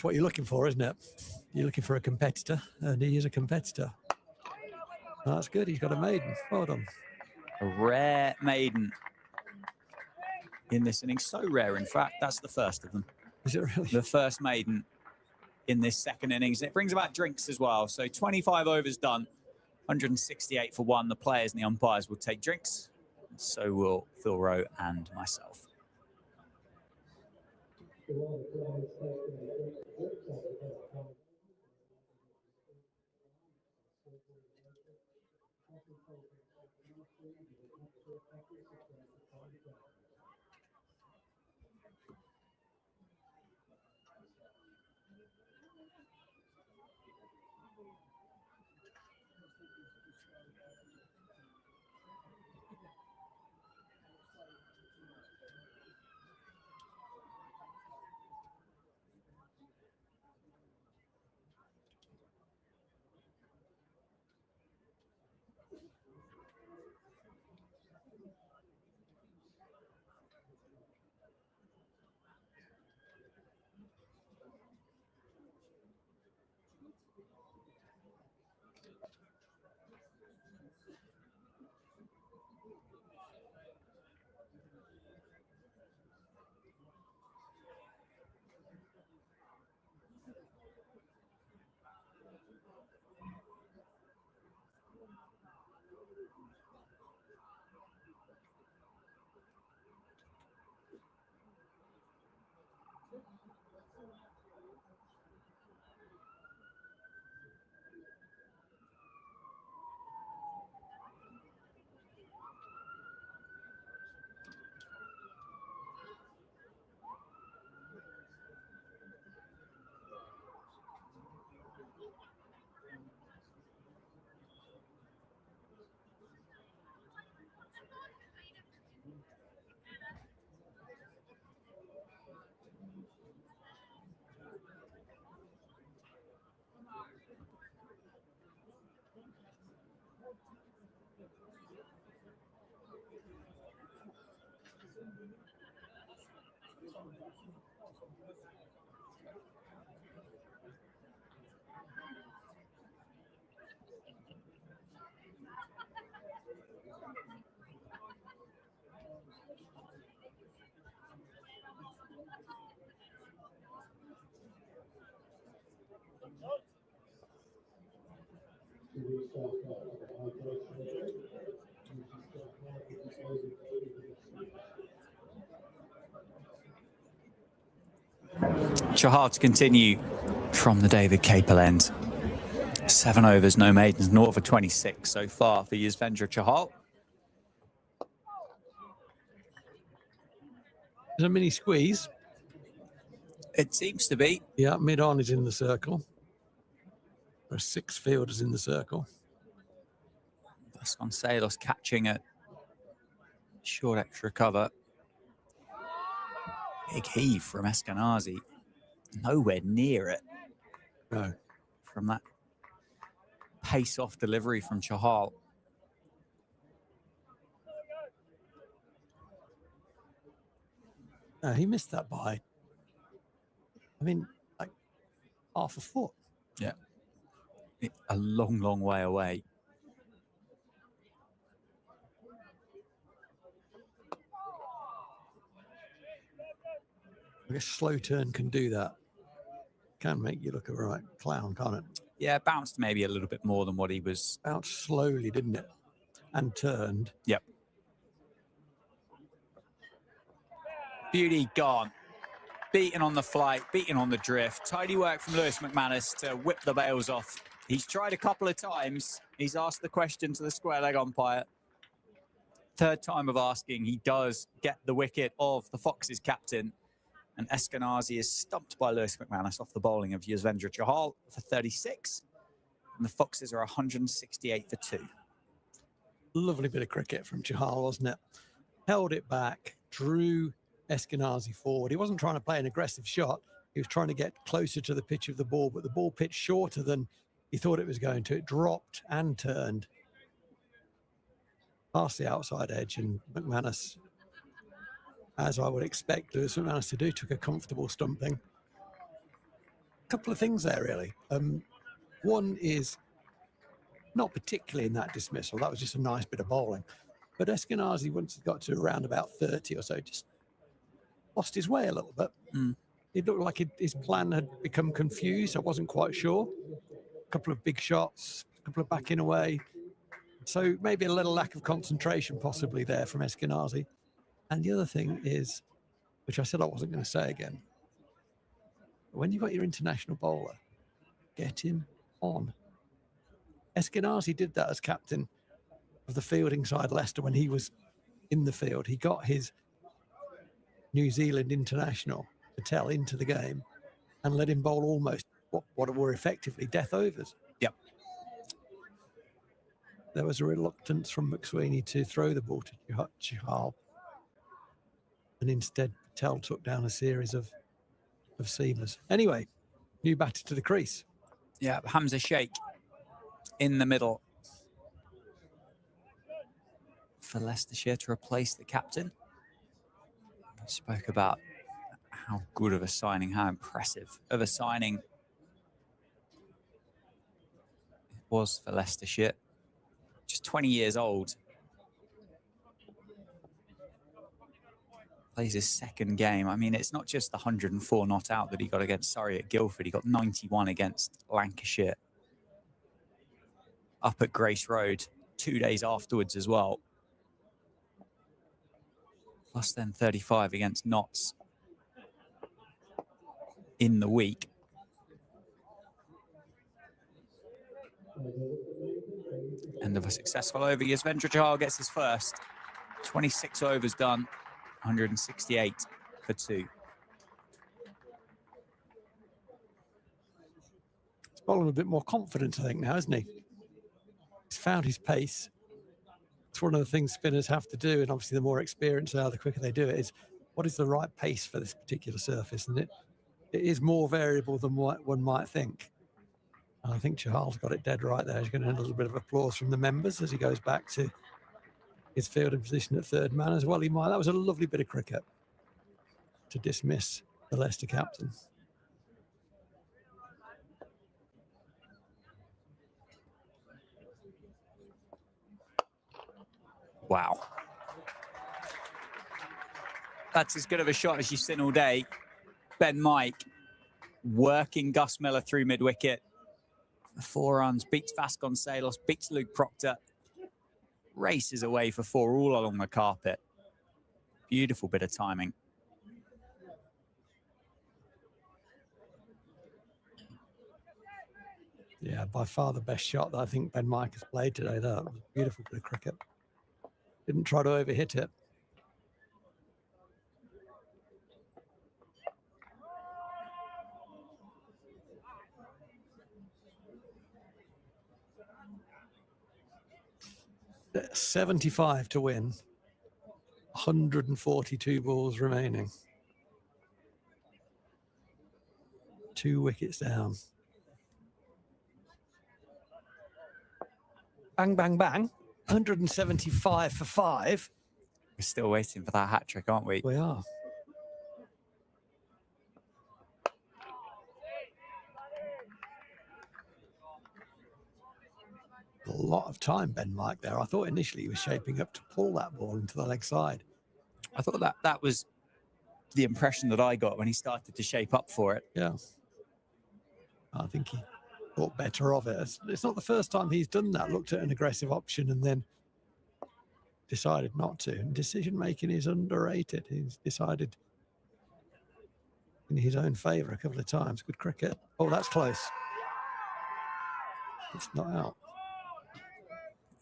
what you're looking for, isn't it? You're looking for a competitor, and he is a competitor. Oh, that's good. He's got a maiden. Well done. A rare maiden in this inning. So rare, in fact, that's the first of them. Is it really? The first maiden in this second innings. It brings about drinks as well. So 25 overs done, 168 for one. The players and the umpires will take drinks. So will Phil Rowe and myself. Chahal to continue from the David Capel end. 7 overs, no maidens, 0 for 26 so far for Yuzvendra Chahal. There's a mini squeeze. It seems to be. Yeah, mid-on is in the circle. There are 6 fielders in the circle. Vasconcelos catching a short extra cover. Big heave from Eskenazi. Nowhere near it. No. From that pace-off delivery from Chahal. No, he missed that by, I mean, like half a foot. Yeah. A long, long way away. I guess slow turn can do that. Can make you look a right clown, can't it? Yeah, bounced maybe a little bit more than what he was. Bounced slowly, didn't it? And turned. Yep. Beauty gone. Beaten on the flight, beaten on the drift. Tidy work from Lewis McManus to whip the bails off. He's tried a couple of times. He's asked the question to the square leg umpire. Third time of asking, he does get the wicket of the Foxes captain. And Eskenazi is stumped by Lewis McManus off the bowling of Yuzvendra Chahal for 36. And the Foxes are 168 for 2. Lovely bit of cricket from Chahal, wasn't it? Held it back, drew Eskenazi forward. He wasn't trying to play an aggressive shot. He was trying to get closer to the pitch of the ball, but the ball pitched shorter than he thought it was going to. It dropped and turned past the outside edge, and McManus as I would expect Lewis McManus to do, took a comfortable stumping. A couple of things there, really. One is not particularly in that dismissal. That was just a nice bit of bowling. But Eskenazi, once he got to around about 30 or so, just lost his way a little bit. It looked like his plan had become confused. I wasn't quite sure. A couple of big shots, a couple of backing away. So maybe a little lack of concentration possibly there from Eskenazi. And the other thing is, which I said I wasn't going to say again, when you've got your international bowler, get him on. Eskenazi did that as captain of the fielding side Leicester when he was in the field. He got his New Zealand international to tell into the game and let him bowl almost what were effectively death overs. Yep. There was a reluctance from McSweeney to throw the ball to Chahal, and instead Patel took down a series of seamers. Anyway, new batter to the crease. Yeah, Hamza Sheikh in the middle for Leicestershire to replace the captain. I spoke about how good of a signing, how impressive of a signing it was for Leicestershire. Just 20 years old. Plays his second game. I mean, it's not just the 104 not out that he got against Surrey at Guildford. He got 91 against Lancashire up at Grace Road 2 days afterwards as well. Plus then 35 against Notts in the week. End of a successful over. Yuzvendra Chahal gets his first. 26 overs done, 168 for 2. He's bowling a bit more confident, I think, now, isn't he? He's found his pace. It's one of the things spinners have to do, and obviously the more experienced they are, the quicker they do it, is what is the right pace for this particular surface? And it is more variable than what one might think. And I think Chahal's got it dead right there. He's going to have a little bit of applause from the members as he goes back to his fielding position at third man as well. He might. That was a lovely bit of cricket to dismiss the Leicester captain. Wow. That's as good of a shot as you've seen all day. Ben Mike working Gus Miller through mid-wicket. 4 runs, beats Vasconcelos, beats Luke Proctor. Races away for 4 all along the carpet. Beautiful bit of timing. Yeah, by far the best shot that I think Ben Mike has played today. That was a beautiful bit of cricket. Didn't try to overhit it. $75 to win. 142 balls remaining. 2 wickets down. Bang, bang, bang. 175 for 5. We're still waiting for that hat-trick, aren't we? We are. A lot of time, Ben Mike, there. I thought initially he was shaping up to pull that ball into the leg side. I thought that was the impression that I got when he started to shape up for it. Yeah. I think he thought better of it. It's not the first time he's done that, looked at an aggressive option and then decided not to. And decision-making is underrated. He's decided in his own favour a couple of times. Good cricket. Oh, that's close. It's not out.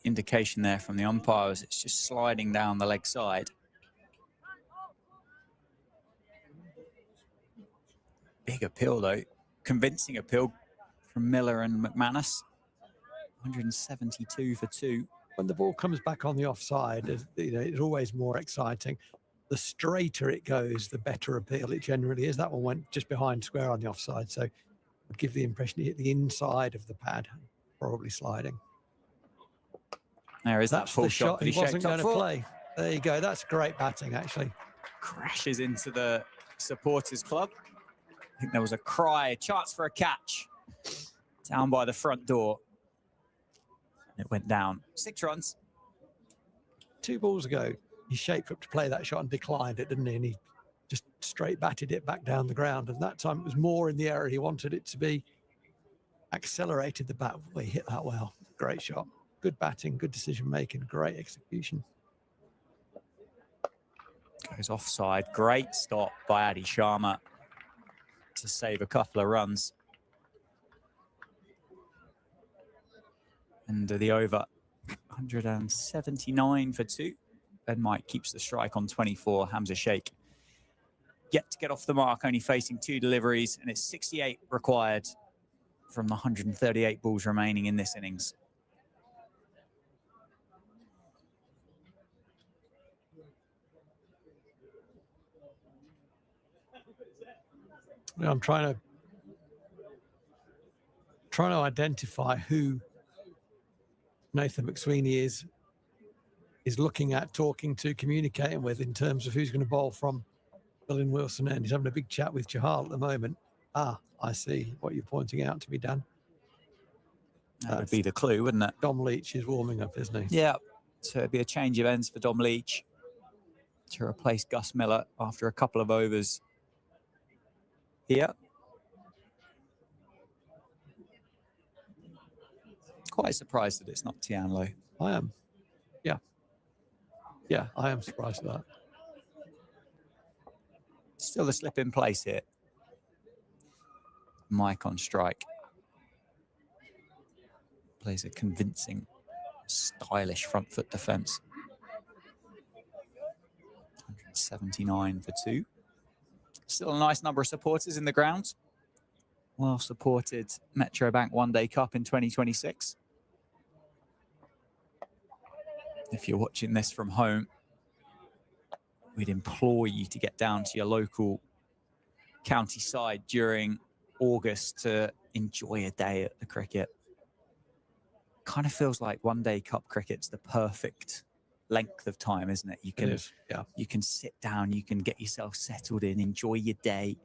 Indication there from the umpires. It's just sliding down the leg side. Big appeal, though. Convincing appeal from Miller and McManus. 172 for 2. When the ball comes back on the offside, it's always more exciting. The straighter it goes, the better appeal it generally is. That one went just behind square on the offside, so would give the impression it hit the inside of the pad, probably sliding. There is that full the shot he wasn't going to play. There you go. That's great batting, actually. crashes into the supporters club. I think there was a cry, a chance for a catch down by the front door. It went down. 6 runs. 2 balls ago, he shaped up to play that shot and declined it, didn't he? And he just straight batted it back down the ground. And that time it was more in the area he wanted it to be. Accelerated the bat. Boy, he hit that well. Great shot. Good batting, good decision making, great execution. Goes offside. Great stop by Adi Sharma to save a couple of runs. And the over, 179 for 2. Ben Mike keeps the strike on 24. Hamza Sheikh yet to get off the mark, only facing 2 deliveries, and it's 68 required from the 138 balls remaining in this innings. I'm trying to identify who Nathan McSweeney is looking at, talking to, communicating with in terms of who's going to bowl from William Wilson end. He's having a big chat with Chahal at the moment. I see what you're pointing out to be done. That would be the clue, wouldn't it? Dom Leach is warming up, isn't he? Yeah. So it'd be a change of ends for Dom Leach to replace Gus Miller after a couple of overs here. Quite surprised that it's not Tian Lo. I am. Yeah. Yeah, I am surprised at that. Still a slip in place here. Mike on strike. Plays a convincing, stylish front foot defence. 179 for 2. Still a nice number of supporters in the ground. Well supported Metro Bank One Day Cup in 2026. If you're watching this from home, we'd implore you to get down to your local county side during August to enjoy a day at the cricket. Kind of feels like One Day Cup cricket's the perfect length of time, isn't it? You can, yeah. You can sit down, you can get yourself settled in, enjoy your day.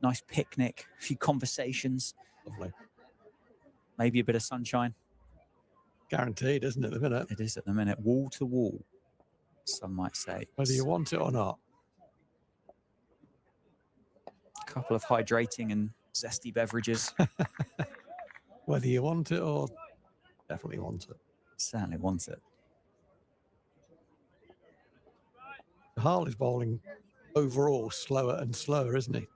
Nice picnic, a few conversations. Lovely. Maybe a bit of sunshine. Guaranteed, isn't it, at the minute? It is at the minute, wall to wall, some might say. Whether you want it or not. A couple of hydrating and zesty beverages. Whether you want it or definitely want it. Certainly want it. Chahal is bowling overall slower and slower, isn't he?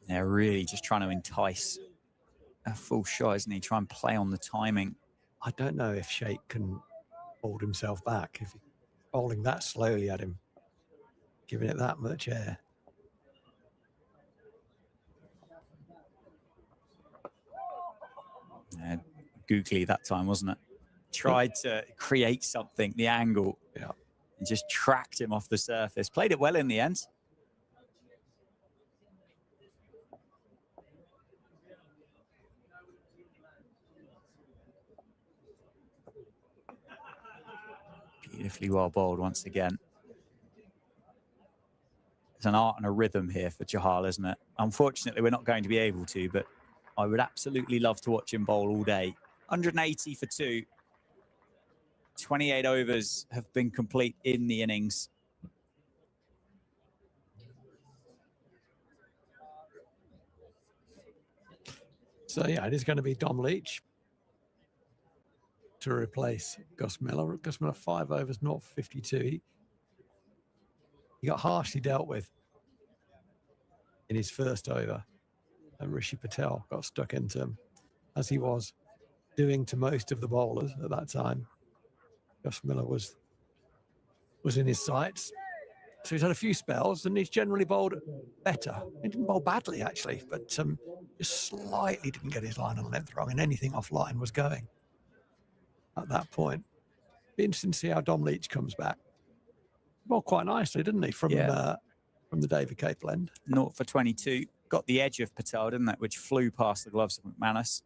They're really just trying to entice a full shot, isn't he? Try and play on the timing. I don't know if Sheikh can hold himself back if he's bowling that slowly at him, giving it that much air. Googly that time, wasn't it? Tried to create something, the angle, yeah, and just tracked him off the surface. Played it well in the end. Beautifully well bowled once again. There's an art and a rhythm here for Chahal, isn't it? Unfortunately, we're not going to be able to, but I would absolutely love to watch him bowl all day. 180 for 2. 28 overs have been complete in the innings. So, yeah, it is going to be Dom Leach to replace Gus Miller. Gus Miller, 5 overs, not 52. He got harshly dealt with in his first over. And Rishi Patel got stuck into him, as he was doing to most of the bowlers at that time. Gus Miller was in his sights. So he's had a few spells, and he's generally bowled better. He didn't bowl badly, actually, but just slightly didn't get his line and length wrong, and anything offline was going at that point. Be interesting to see how Dom Leach comes back. Bowled quite nicely, didn't he, from the David Capel end? 0 for 22. Got the edge of Patel, didn't it, which flew past the gloves of McManus.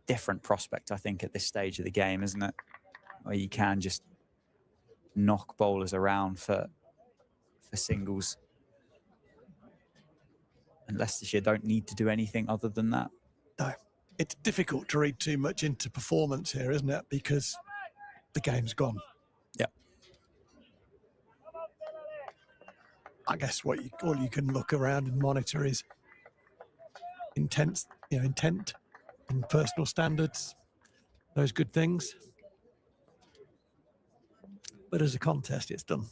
different prospect, I think, at this stage of the game, isn't it? Where you can just knock bowlers around for singles. And Leicestershire don't need to do anything other than that. No, it's difficult to read too much into performance here, isn't it? Because the game's gone. Yeah. I guess all you can look around and monitor is intent and personal standards, those good things. But as a contest, it's done.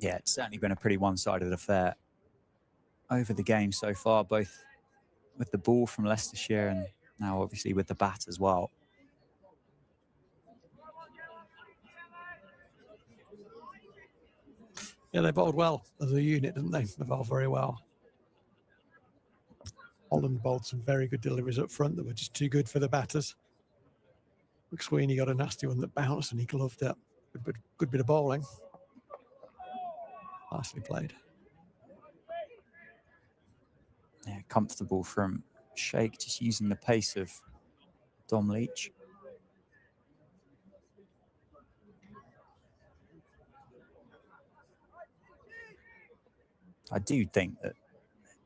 Yeah, it's certainly been a pretty one-sided affair over the game so far, both with the ball from Leicestershire and now obviously with the bat as well. Yeah, they bowled well as a unit, didn't they? They bowled very well. Holland bowled some very good deliveries up front that were just too good for the batters. McSweeney got a nasty one that bounced and he gloved it. Good bit of bowling. Nicely played. Yeah, comfortable from Sheikh, just using the pace of Dom Leach. I do think that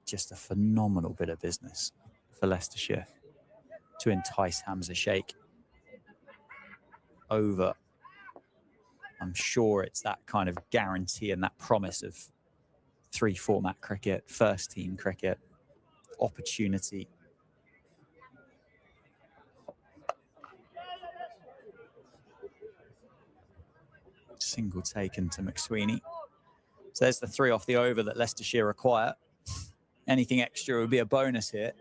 just a phenomenal bit of business for Leicestershire to entice Hamza Sheikh over. I'm sure it's that kind of guarantee and that promise of 3-format cricket, first team cricket, opportunity. Single taken to McSweeney. So there's the 3 off the over that Leicestershire require. Anything extra would be a bonus here.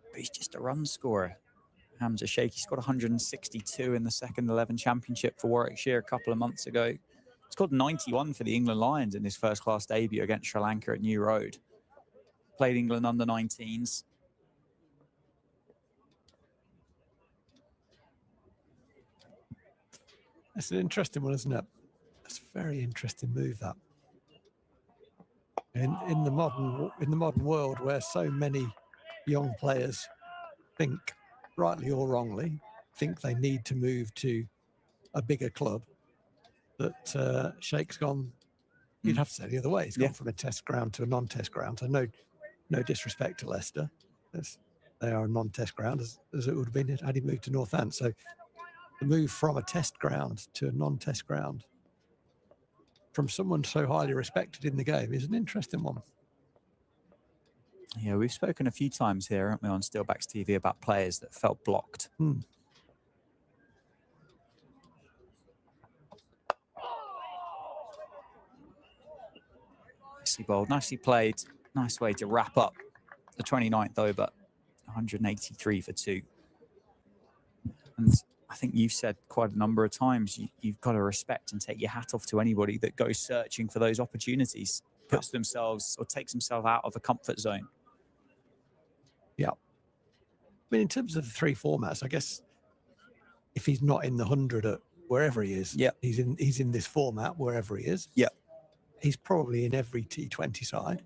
But he's just a run scorer. Hamza Sheikh, he scored 162 in the second 11 championship for Warwickshire a couple of months ago. He scored 91 for the England Lions in his first-class debut against Sri Lanka at New Road. Played England under-19s. That's an interesting one, isn't it? That's a very interesting move, that. In the modern world, where so many young players think, rightly or wrongly, think they need to move to a bigger club, that Sheikh's gone, you'd have to say the other way. He's gone from a test ground to a non-test ground. So no disrespect to Leicester. They are a non-test ground, as it would have been had he moved to Northant. So the move from a test ground to a non-test ground from someone so highly respected in the game is an interesting one. Yeah, we've spoken a few times here, haven't we, on Steelbacks TV about players that felt blocked. Nicely bowled, nicely played. Nice way to wrap up the 29th over. 183 for 2. And I think you've said quite a number of times, you've got to respect and take your hat off to anybody that goes searching for those opportunities, puts themselves or takes himself out of a comfort zone. Yeah. I mean, in terms of the 3 formats, I guess if he's not in the 100 at wherever he is, he's in this format wherever he is. Yeah. He's probably in every T20 side,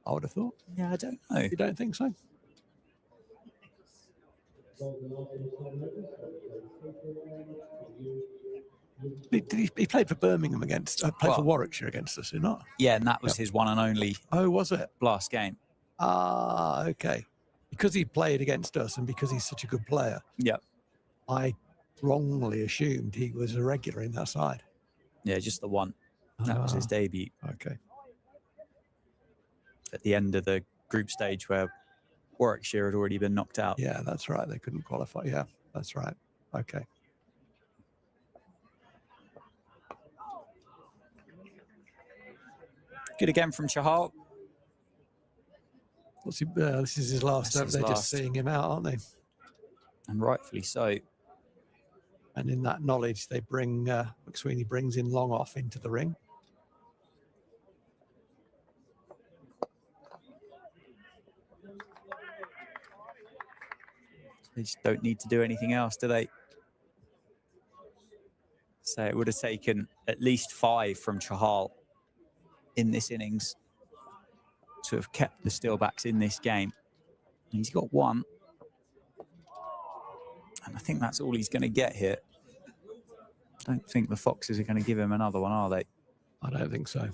I would have thought. Yeah, I don't know. You don't think so? He played for Birmingham for Warwickshire against us, did not? Yeah, and that was his one and only. Oh, was it? Last game. Ah, okay. Because he played against us and because he's such a good player. Yeah. I wrongly assumed he was a regular in that side. Yeah, just the one. That was his debut. Okay. At the end of the group stage where Warwickshire had already been knocked out. Yeah, that's right. They couldn't qualify. Yeah, that's right. Okay. Good again from Chahal. This is his last. They're just seeing him out, aren't they? And rightfully so. And in that knowledge, they bring McSweeney brings in Long off into the ring. They just don't need to do anything else, do they? So it would have taken at least 5 from Chahal in this innings to have kept the Steelbacks in this game. And he's got 1. And I think that's all he's going to get here. I don't think the Foxes are going to give him another one, are they? I don't think so.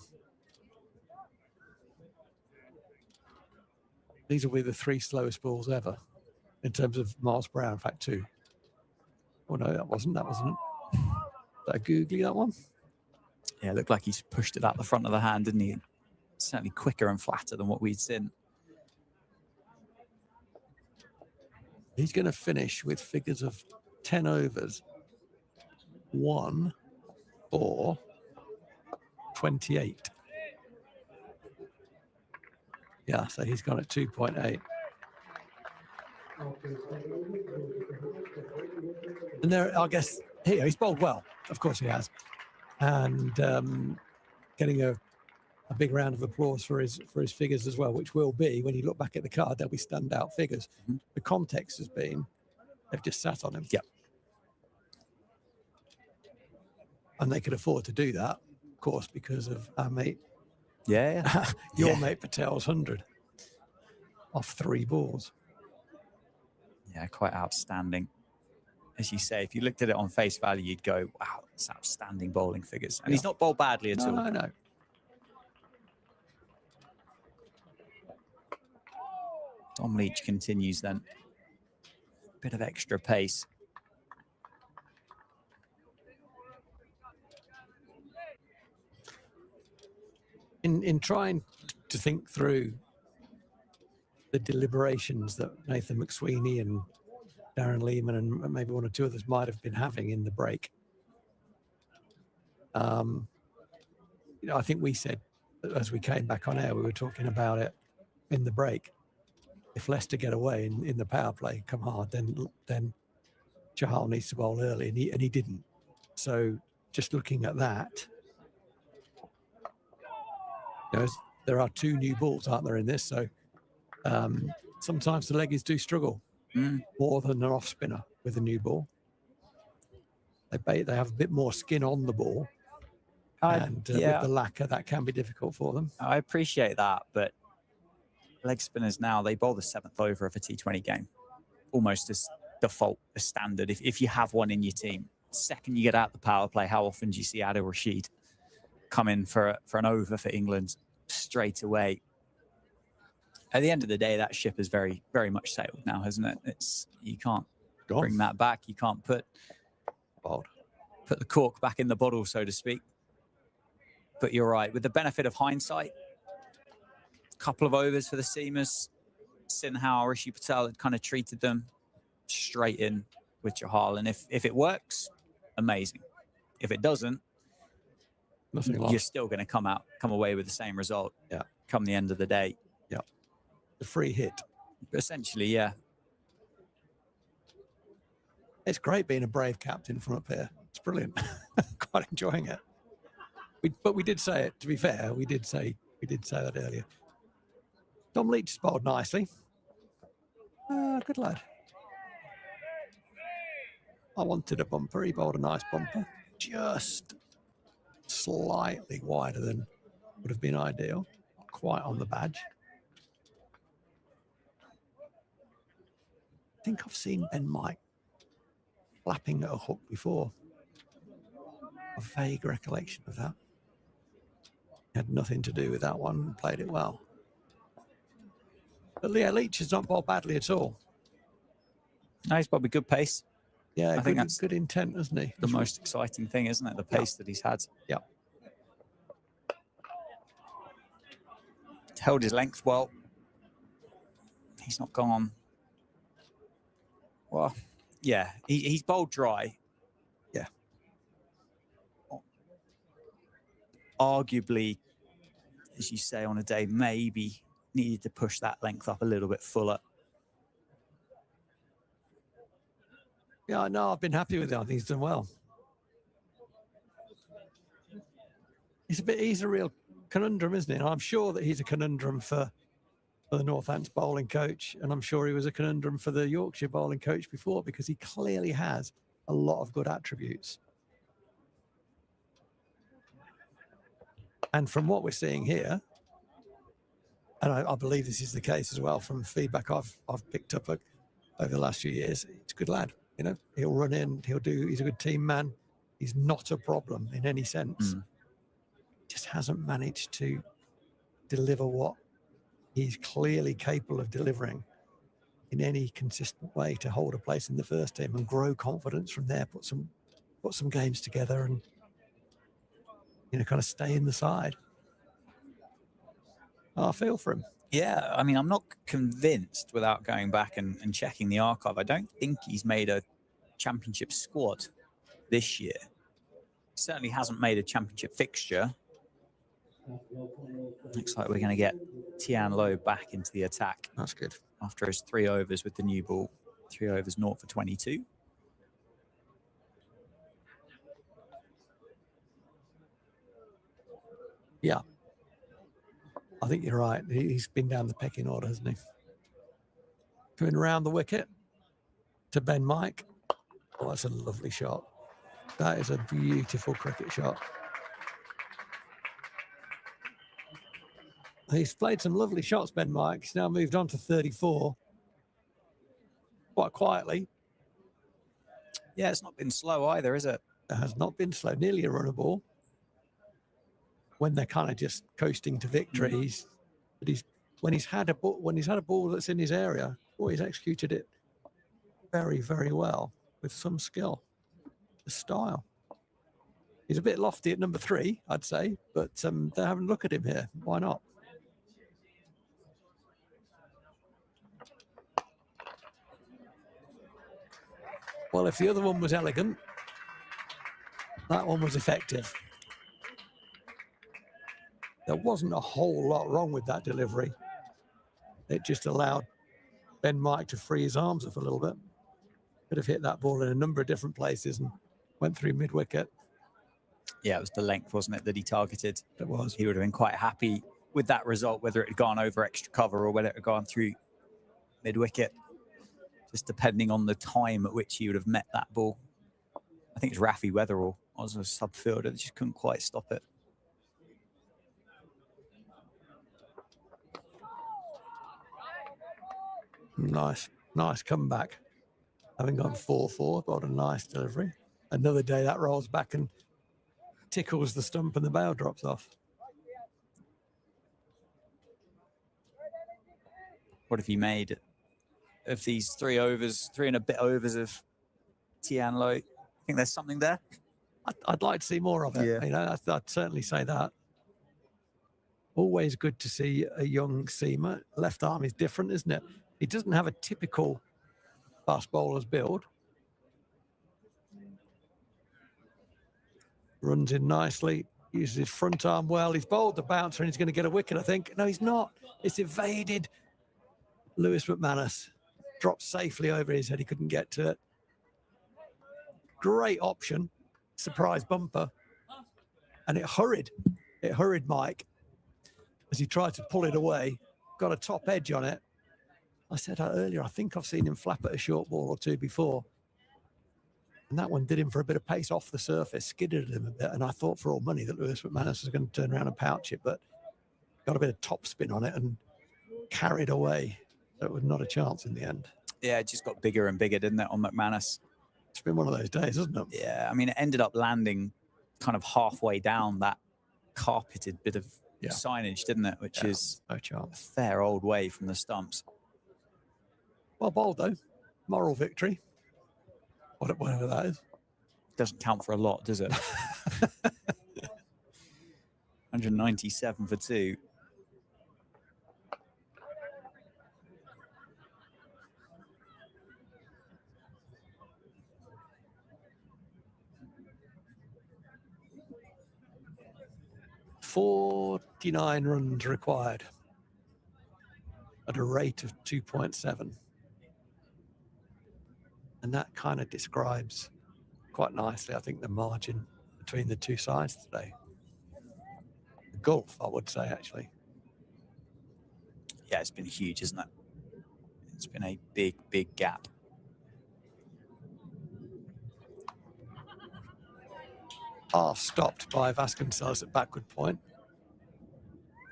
These will be the 3 slowest balls ever in terms of miles per hour. In fact, 2. Oh, no, that wasn't. Was that a googly, that one? Yeah, it looked like he's pushed it out the front of the hand, didn't he? Certainly quicker and flatter than what we'd seen. He's going to finish with figures of 10 overs, 1, 4, 28. Yeah, so he's gone at 2.8. And there, I guess, he's bowled well. Of course he has. And getting a big round of applause for his figures as well, which will be, when you look back at the card, there'll be standout figures. The context has been, they've just sat on him. Yep. And they could afford to do that, of course, because of our mate. Yeah. Your mate Patel's 100 off 3 balls. Yeah, quite outstanding. As you say, if you looked at it on face value, you'd go, wow, that's outstanding bowling figures. And he's not bowled badly at all. No. Tom Leach continues then. Bit of extra pace. In trying to think through the deliberations that Nathan McSweeney and Darren Lehman and maybe 1 or 2 others might have been having in the break, I think we said, as we came back on air, we were talking about it in the break. If Leicester get away in the power play, come hard, then Chahal needs to bowl early, and he didn't. So just looking at that, there are 2 new balls, aren't there, in this? So sometimes the leggies do struggle more than an off spinner with a new ball. They have a bit more skin on the ball, and with the lacquer, that can be difficult for them. I appreciate that, but leg spinners now, they bowl the 7th over of a T20 game, almost as default, as standard. If you have one in your team, second you get out the power play, how often do you see Adil Rashid come in for an over for England straight away? At the end of the day, that ship has very, very much sailed now, hasn't it? You can't bring that back. You can't put the cork back in the bottle, so to speak. But you're right. With the benefit of hindsight, a couple of overs for the seamers, seeing how Rishi Patel had kind of treated them, straight in with Chahal. And if it works, amazing. If it doesn't, you're still going to come away with the same result. Yeah. Come the end of the day. Yeah. The free hit. Essentially, yeah. It's great being a Brave captain from up here. It's brilliant. Quite enjoying it. But we did say it, to be fair. We did say that earlier. Tom Leach bowled nicely. Good lad. I wanted a bumper. He bowled a nice bumper. Just slightly wider than would have been ideal. Not quite on the badge. I think I've seen Ben Mike flapping at a hook before. A vague recollection of that. Had nothing to do with that one and played it well. But yeah, Leach has not bowled badly at all. No, he's probably good pace. Yeah, I think that's good intent, isn't he? The most exciting thing, isn't it? The pace that he's had. Yeah. Held his length well. He's not gone. Well, yeah, he's bowled dry. Yeah. Arguably, as you say, on a day, maybe needed to push that length up a little bit fuller. Yeah, no, I've been happy with it. I think he's done well. He's a real conundrum, isn't he? And I'm sure that he's a conundrum for the Northants bowling coach, and I'm sure he was a conundrum for the Yorkshire bowling coach before, because he clearly has a lot of good attributes. And from what we're seeing here, and I believe this is the case as well from feedback I've picked up over the last few years, he's a good lad. You know, he'll run in, he's a good team man. He's not a problem in any sense. Just hasn't managed to deliver what he's clearly capable of delivering in any consistent way to hold a place in the first team and grow confidence from there, put some games together and, you know, kind of stay in the side. I feel for him. Yeah, I mean, I'm not convinced without going back and checking the archive. I don't think he's made a championship squad this year. He certainly hasn't made a championship fixture. Looks like we're going to get Tian Lo back into the attack. That's good. After his 3 overs with the new ball. 3 overs, 0 for 22. Yeah. I think you're right. He's been down the pecking order, hasn't he? Coming around the wicket to Ben Mike. Oh, that's a lovely shot. That is a beautiful cricket shot. He's played some lovely shots, Ben Mike. He's now moved on to 34. Quite quietly. Yeah, it's not been slow either, is it? It has not been slow. Nearly a runner ball. When they're kind of just coasting to victory, when he's had a ball that's in his area, he's executed it very, very well with some skill, the style. He's a bit lofty at number 3, I'd say, but they're having a look at him here. Why not? Well, if the other one was elegant, that one was effective. There wasn't a whole lot wrong with that delivery. It just allowed Ben Mike to free his arms up a little bit. Could have hit that ball in a number of different places and went through mid-wicket. Yeah, it was the length, wasn't it, that he targeted? It was. He would have been quite happy with that result, whether it had gone over extra cover or whether it had gone through mid-wicket, just depending on the time at which he would have met that ball. I think it's Rafi Weatherall was a sub-fielder that just couldn't quite stop it. Nice comeback. Having gone 4-4, got a nice delivery. Another day that rolls back and tickles the stump and the bail drops off. What have you made of these 3 overs, 3 and a bit overs of Tian Lo? I think there's something there. I'd like to see more of it. Yeah. You know, I'd certainly say that. Always good to see a young seamer. Left arm is different, isn't it? He doesn't have a typical fast bowler's build. Runs in nicely, uses his front arm well. He's bowled the bouncer and he's going to get a wicket, I think. No, he's not. It's evaded. Lewis McManus dropped safely over his head. He couldn't get to it. Great option. Surprise bumper. And it hurried Mike as he tried to pull it away. Got a top edge on it. I said earlier, I think I've seen him flap at a short ball or two before. And that one did him for a bit of pace off the surface, skidded him a bit. And I thought for all money that Lewis McManus was going to turn around and pouch it, but got a bit of top spin on it and carried away. So it was not a chance in the end. Yeah, it just got bigger and bigger, didn't it, on McManus? It's been one of those days, hasn't it? Yeah, I mean, it ended up landing kind of halfway down that carpeted bit of signage, didn't it? Which is no chance. A fair old way from the stumps. Well bowled, though. Moral victory. Whatever that is. Doesn't count for a lot, does it? 197 for 2. .49 runs required at a rate of 2.7. And that kind of describes quite nicely, I think, the margin between the two sides today. The gulf, I would say, actually. Yeah, it's been huge, isn't it? It's been a big, big gap. Half stopped by Vasconcelos at backward point.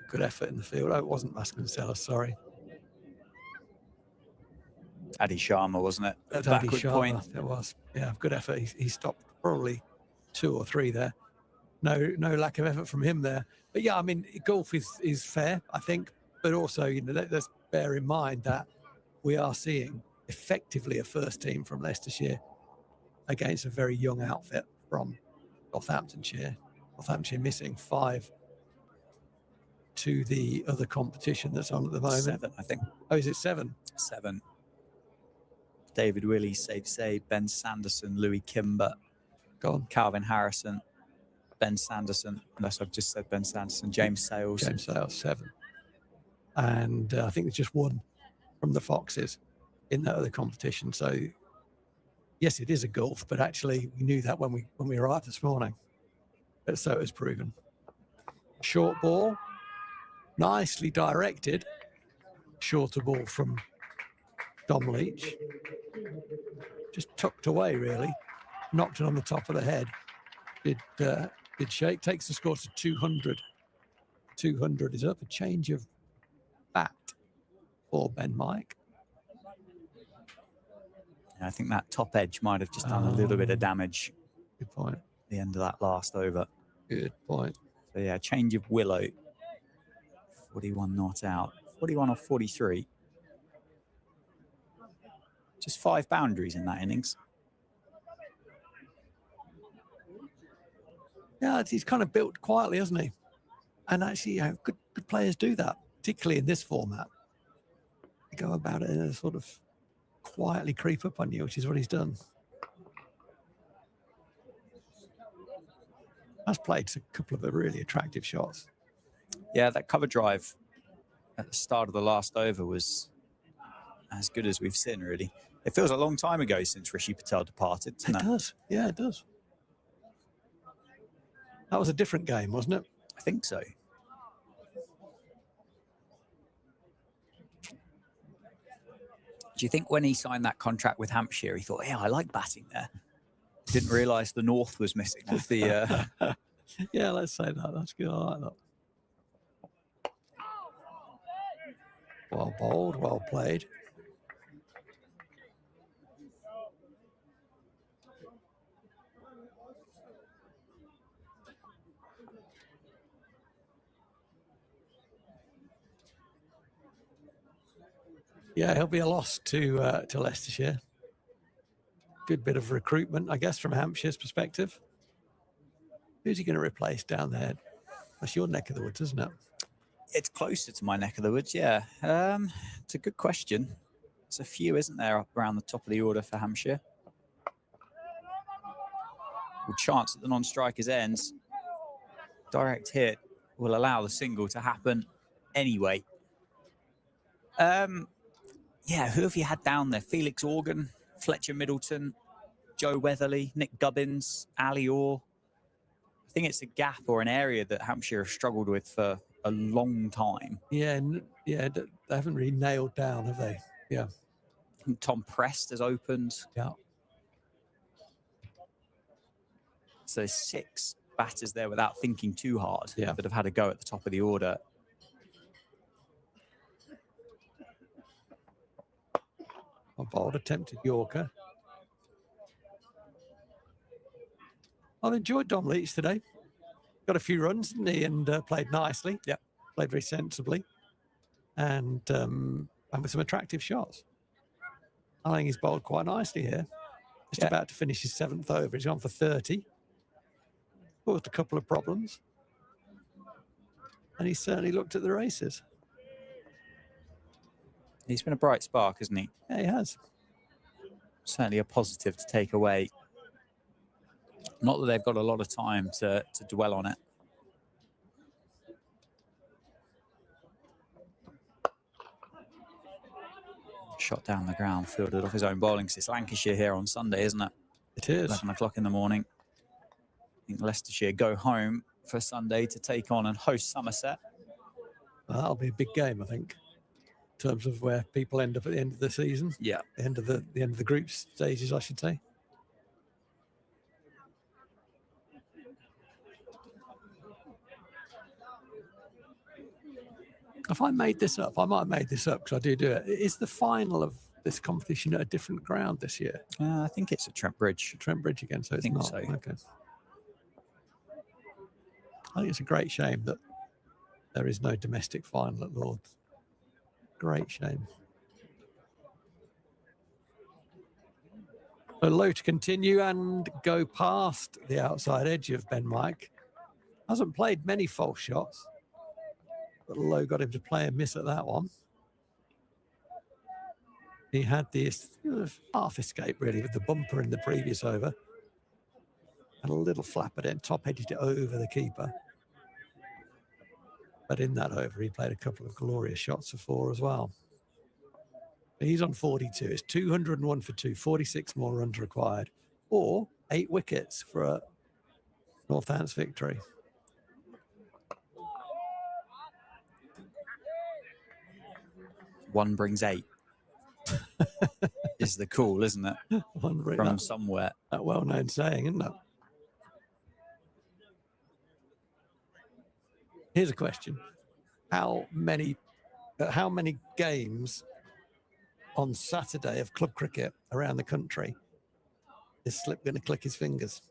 Good effort in the field. Oh, it wasn't Maskinseller, sorry. Adi Sharma, wasn't it? That's Adi Backward point. Sharma. It was. Yeah, good effort. He stopped probably 2 or 3 there. No lack of effort from him there. But yeah, I mean, golf is fair, I think. But also, you know, let's bear in mind that we are seeing effectively a first team from Leicestershire against a very young outfit from Northamptonshire. Northamptonshire missing 5 to the other competition that's on at the moment. 7, I think. Oh, is it 7? 7. David Willey, Save, Ben Sanderson, Louis Kimber, Calvin Harrison, Ben Sanderson, unless I've just said Ben Sanderson, James Sales. James Sales, 7. And I think there's just 1 from the Foxes in that other competition. So, yes, it is a gulf, but actually we knew that when we arrived this morning. But so it was proven. Short ball, nicely directed. Shorter ball from Dom Leach. Just tucked away, really. Knocked it on the top of the head. Did shake. Takes the score to 200. 200 is up. A change of bat for Ben Mike. I think that top edge might have just done a little bit of damage. Good point. At the end of that last over. Good point. So yeah, change of Willow. 41 not out. 41 or 43. Just 5 boundaries in that innings. Yeah, he's kind of built quietly, hasn't he? And actually, you know, good players do that, particularly in this format. They go about it in a sort of quietly creep up on you, which is what he's done. Has played a couple of really attractive shots. Yeah, that cover drive at the start of the last over was as good as we've seen, really. It feels a long time ago since Rishi Patel departed, doesn't it? It does. Yeah, it does. That was a different game, wasn't it? I think so. Do you think when he signed that contract with Hampshire, he thought, yeah, I like batting there? Didn't realise the North was missing off the... Yeah, let's say that. That's good. I like that. Well bowled, well played. Yeah, he'll be a loss to Leicestershire. Good bit of recruitment, I guess, from Hampshire's perspective. Who's he going to replace down there? That's your neck of the woods, isn't it? It's closer to my neck of the woods, yeah. It's a good question. There's a few, isn't there, up around the top of the order for Hampshire? Well, chance at the non-strikers ends. Direct hit will allow the single to happen anyway. Yeah, who have you had down there? Felix Organ, Fletcher Middleton, Joe Weatherly, Nick Gubbins, Ali Orr. I think it's a gap or an area that Hampshire have struggled with for a long time. Yeah, they haven't really nailed down, have they? Yeah. Tom Prest has opened. Yeah. So 6 batters there without thinking too hard that have had a go at the top of the order. A bold attempted Yorker. I've enjoyed Dom Leach today. Got a few runs, didn't he? And played nicely. Yeah. Played very sensibly. And with some attractive shots. I think he's bowled quite nicely here. Just about to finish his 7th over. He's gone for 30. Caused a couple of problems. And he certainly looked at the races. He's been a bright spark, hasn't he? Yeah, he has. Certainly a positive to take away. Not that they've got a lot of time to dwell on it. Shot down the ground, fielded off his own bowling. It's Lancashire here on Sunday, isn't it? It is. 11 o'clock in the morning. I think Leicestershire go home for Sunday to take on and host Somerset. Well, that'll be a big game, I think, in terms of where people end up at the end of the season. Yeah. The end of the group stages, I should say. If I made this up, I might have made this up because I do it. Is the final of this competition at a different ground this year? I think it's at Trent Bridge. Trent Bridge again, so it's think not. so. Okay. I think it's a great shame that there is no domestic final at Lord's. Great shame. So Low to continue and go past the outside edge of Ben Mike. Hasn't played many false shots, but Low got him to play a miss at that one. He had this half escape really with the bumper in the previous over. And a little flap at it, top edged it over the keeper. But in that over, he played a couple of glorious shots for 4 as well. He's on 42. It's 201 for 2, 46 more runs required, or 8 wickets for a Northants victory. One brings 8. Is the call, isn't it? From somewhere. That well-known saying, isn't it? Here's a question: How many games on Saturday of club cricket around the country is Slip going to click his fingers?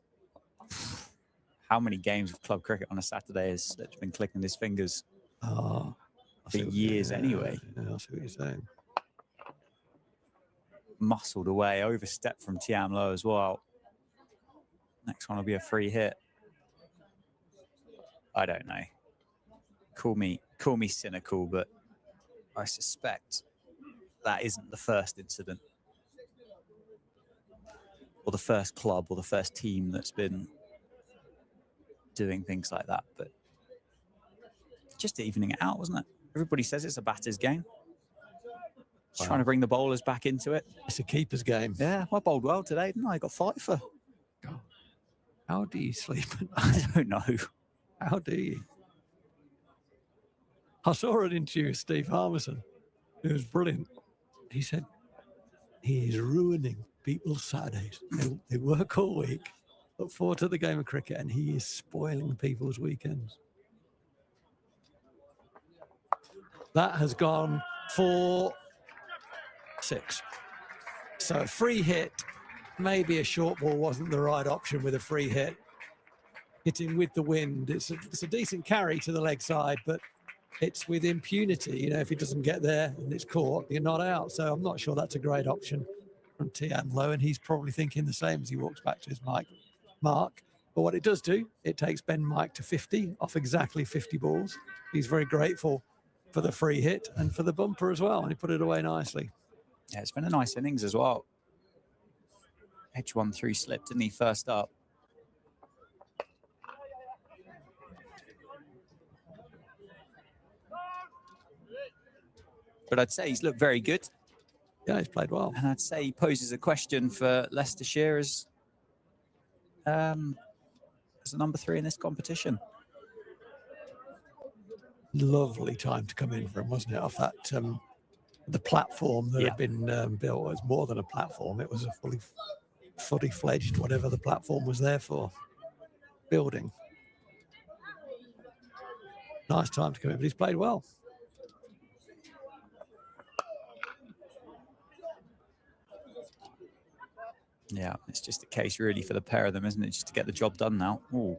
How many games of club cricket on a Saturday has Slip's been clicking his fingers? For years anyway. Yeah, I see what you're saying. Muscled away, overstepped from Tiam Low as well. Next one will be a free hit. I don't know. Call me cynical, but I suspect that isn't the first incident or the first club or the first team that's been doing things like that. But just evening it out, wasn't it? Everybody says it's a batter's game. Just trying to bring the bowlers back into it. It's a keeper's game. Yeah, I bowled well today, didn't I? I got 5 for. God. How do you sleep at I night? don't know. How do you? I saw an interview with Steve Harmison. It was brilliant. He said, he is ruining people's Saturdays. They work all week, look forward to the game of cricket, and he is spoiling people's weekends. That has gone for 6. So a free hit, maybe a short ball wasn't the right option with a free hit. Hitting with the wind. It's a decent carry to the leg side, but it's with impunity. You know, if he doesn't get there and it's caught, you're not out. So I'm not sure that's a great option from Tiam Low, and he's probably thinking the same as he walks back to his mark. But what it does do, it takes Ben Mike to 50 off exactly 50 balls. He's very grateful for the free hit and for the bumper as well, and he put it away nicely. Yeah, it's been a nice innings as well. Edge 1 through Slip, didn't he, first up? But I'd say he's looked very good. Yeah, he's played well. And I'd say he poses a question for Leicestershire as a number 3 in this competition. Lovely Time to come in for him, wasn't it? Off that the platform that had been built. It was more than a platform. It was a fully fledged, whatever the platform was there for, building. Nice time to come in, but he's played well. Yeah, it's just a case really for the pair of them, isn't it? Just to get the job done now. Ooh.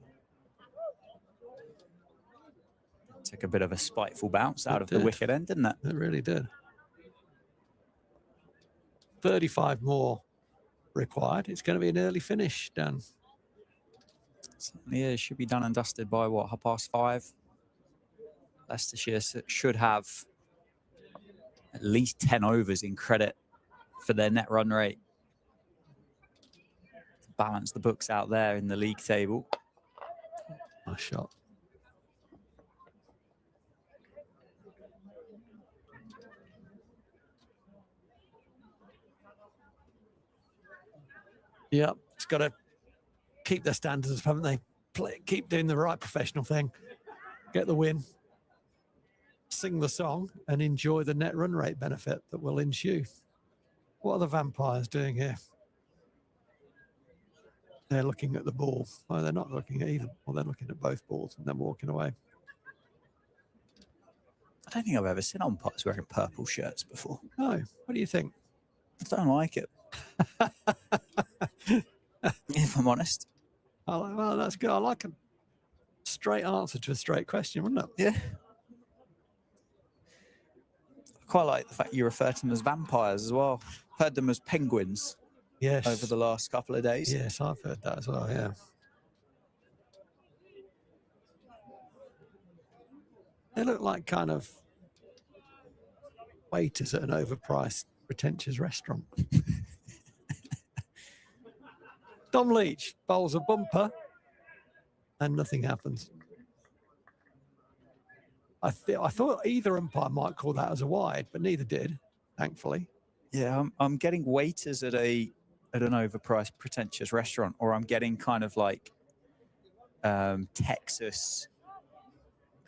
Took a bit of a spiteful bounce out of the wicket end, didn't it? It really did. 35 more required. It's going to be an early finish, Dan. Certainly is. Should be done and dusted by, what, 5:30? Leicestershire should have at least 10 overs in credit for their net run rate. To balance the books out there in the league table. Nice shot. Yeah, it's got to keep their standards, haven't they? Keep doing the right professional thing. Get the win. Sing the song and enjoy the net run rate benefit that will ensue. What are the Vampires doing here? They're looking at the ball. Oh, they're not looking at either. Well, they're looking at both balls and then walking away. I don't think I've ever seen umpires wearing purple shirts before. No. What do you think? I don't like it. If I'm honest. Well, that's good. I like a straight answer to a straight question, wouldn't it? Yeah. I quite like the fact you refer to them as vampires as well. Heard them as penguins Yes. over the last couple of days. Yes, I've heard that as well, yeah. They look like kind of waiters at an overpriced, pretentious restaurant. Dom Leach bowls a bumper and nothing happens. I thought either umpire might call that as a wide, but neither did, thankfully. Yeah, I'm getting waiters at an overpriced, pretentious restaurant, or I'm getting kind of like Texas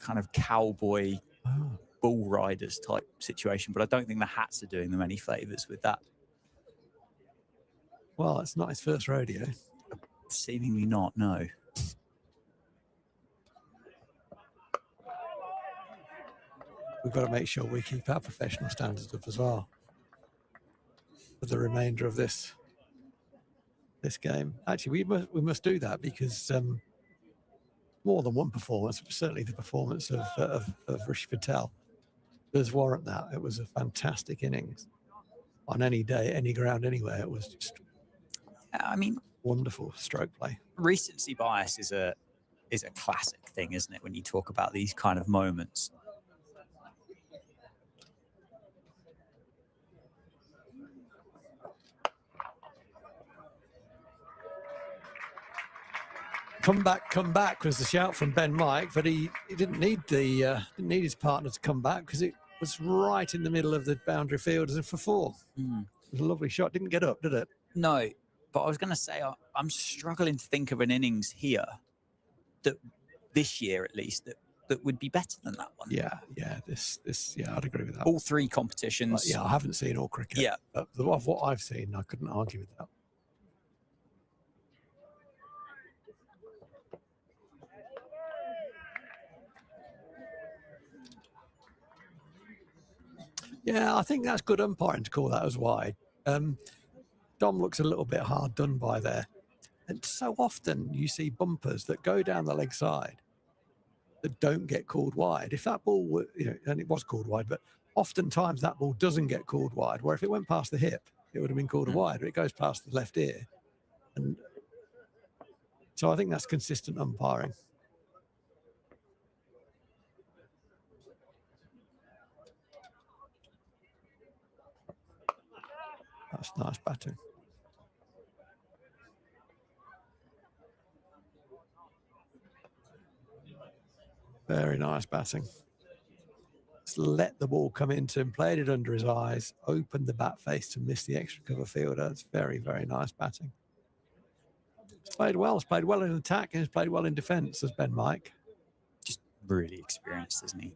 kind of cowboy bull riders type situation, but I don't think the hats are doing them any favors with that. Well, it's not his first rodeo. Seemingly not, no. We've got to make sure we keep our professional standards up as well for the remainder of this game. Actually, we must do that because more than one performance, certainly the performance of Rishi Patel, does warrant that. It was a fantastic innings on any day, any ground, anywhere. It was just, I mean, wonderful stroke play. Recency bias is a classic thing, isn't it? When you talk about these kind of moments. Come back was the shout from Ben Mike, but he didn't need his partner to come back because it was right in the middle of the boundary field and for four. It was a lovely shot. Didn't get up, did it? No, but I was going to say I'm struggling to think of an innings here that this year at least that would be better than that one. Yeah, this I'd agree with that. All three competitions. But yeah, I haven't seen all cricket. Yeah, but of what I've seen, I couldn't argue with that. Yeah, I think that's good umpiring to call that as wide. Dom looks a little bit hard done by there. And so often you see bumpers that go down the leg side that don't get called wide. If that ball were, and it was called wide, but oftentimes that ball doesn't get called wide, where if it went past the hip, it would have been called a wide, but it goes past the left ear. And so I think that's consistent umpiring. That's nice batting. Very nice batting. Just let the ball come into him, played it under his eyes, opened the bat face to miss the extra cover fielder. It's very, very nice batting. He's played well. He's played well in attack and he's played well in defence, as Ben Mike. Just really experienced, isn't he?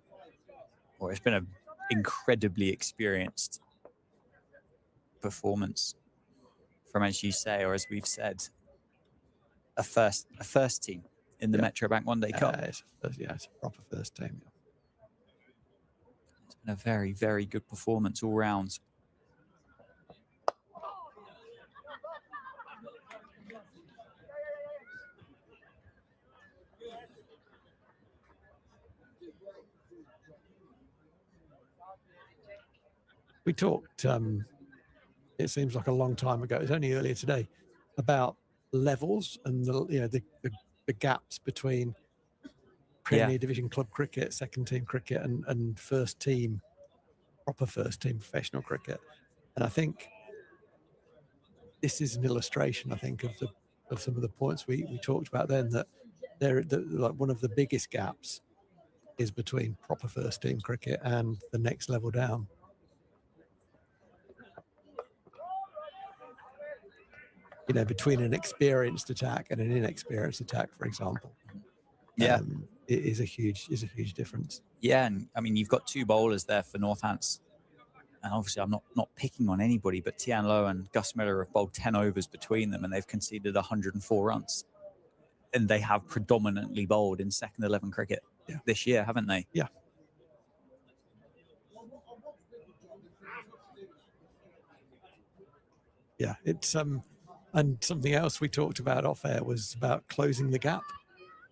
Well, it's been an incredibly experienced performance from, as you say, or as we've said, a first team in the Metro Bank One Day Cup. It's a proper first team. Yeah. It's been a very, very good performance all round. We talked, it seems like a long time ago, it was only earlier today, about levels and the gaps between Premier Division club cricket, second team cricket and first team, proper first team professional cricket. And I think this is an illustration, I think, of some of the points we talked about then, that like one of the biggest gaps is between proper first team cricket and the next level down. Between an experienced attack and an inexperienced attack, for example. Yeah. It is a huge difference. Yeah, and I mean, you've got two bowlers there for Northants. And obviously I'm not picking on anybody, but Tian Low and Gus Miller have bowled 10 overs between them and they've conceded 104 runs. And they have predominantly bowled in second 11 cricket this year, haven't they? Yeah. Yeah, it's and something else we talked about off air was about closing the gap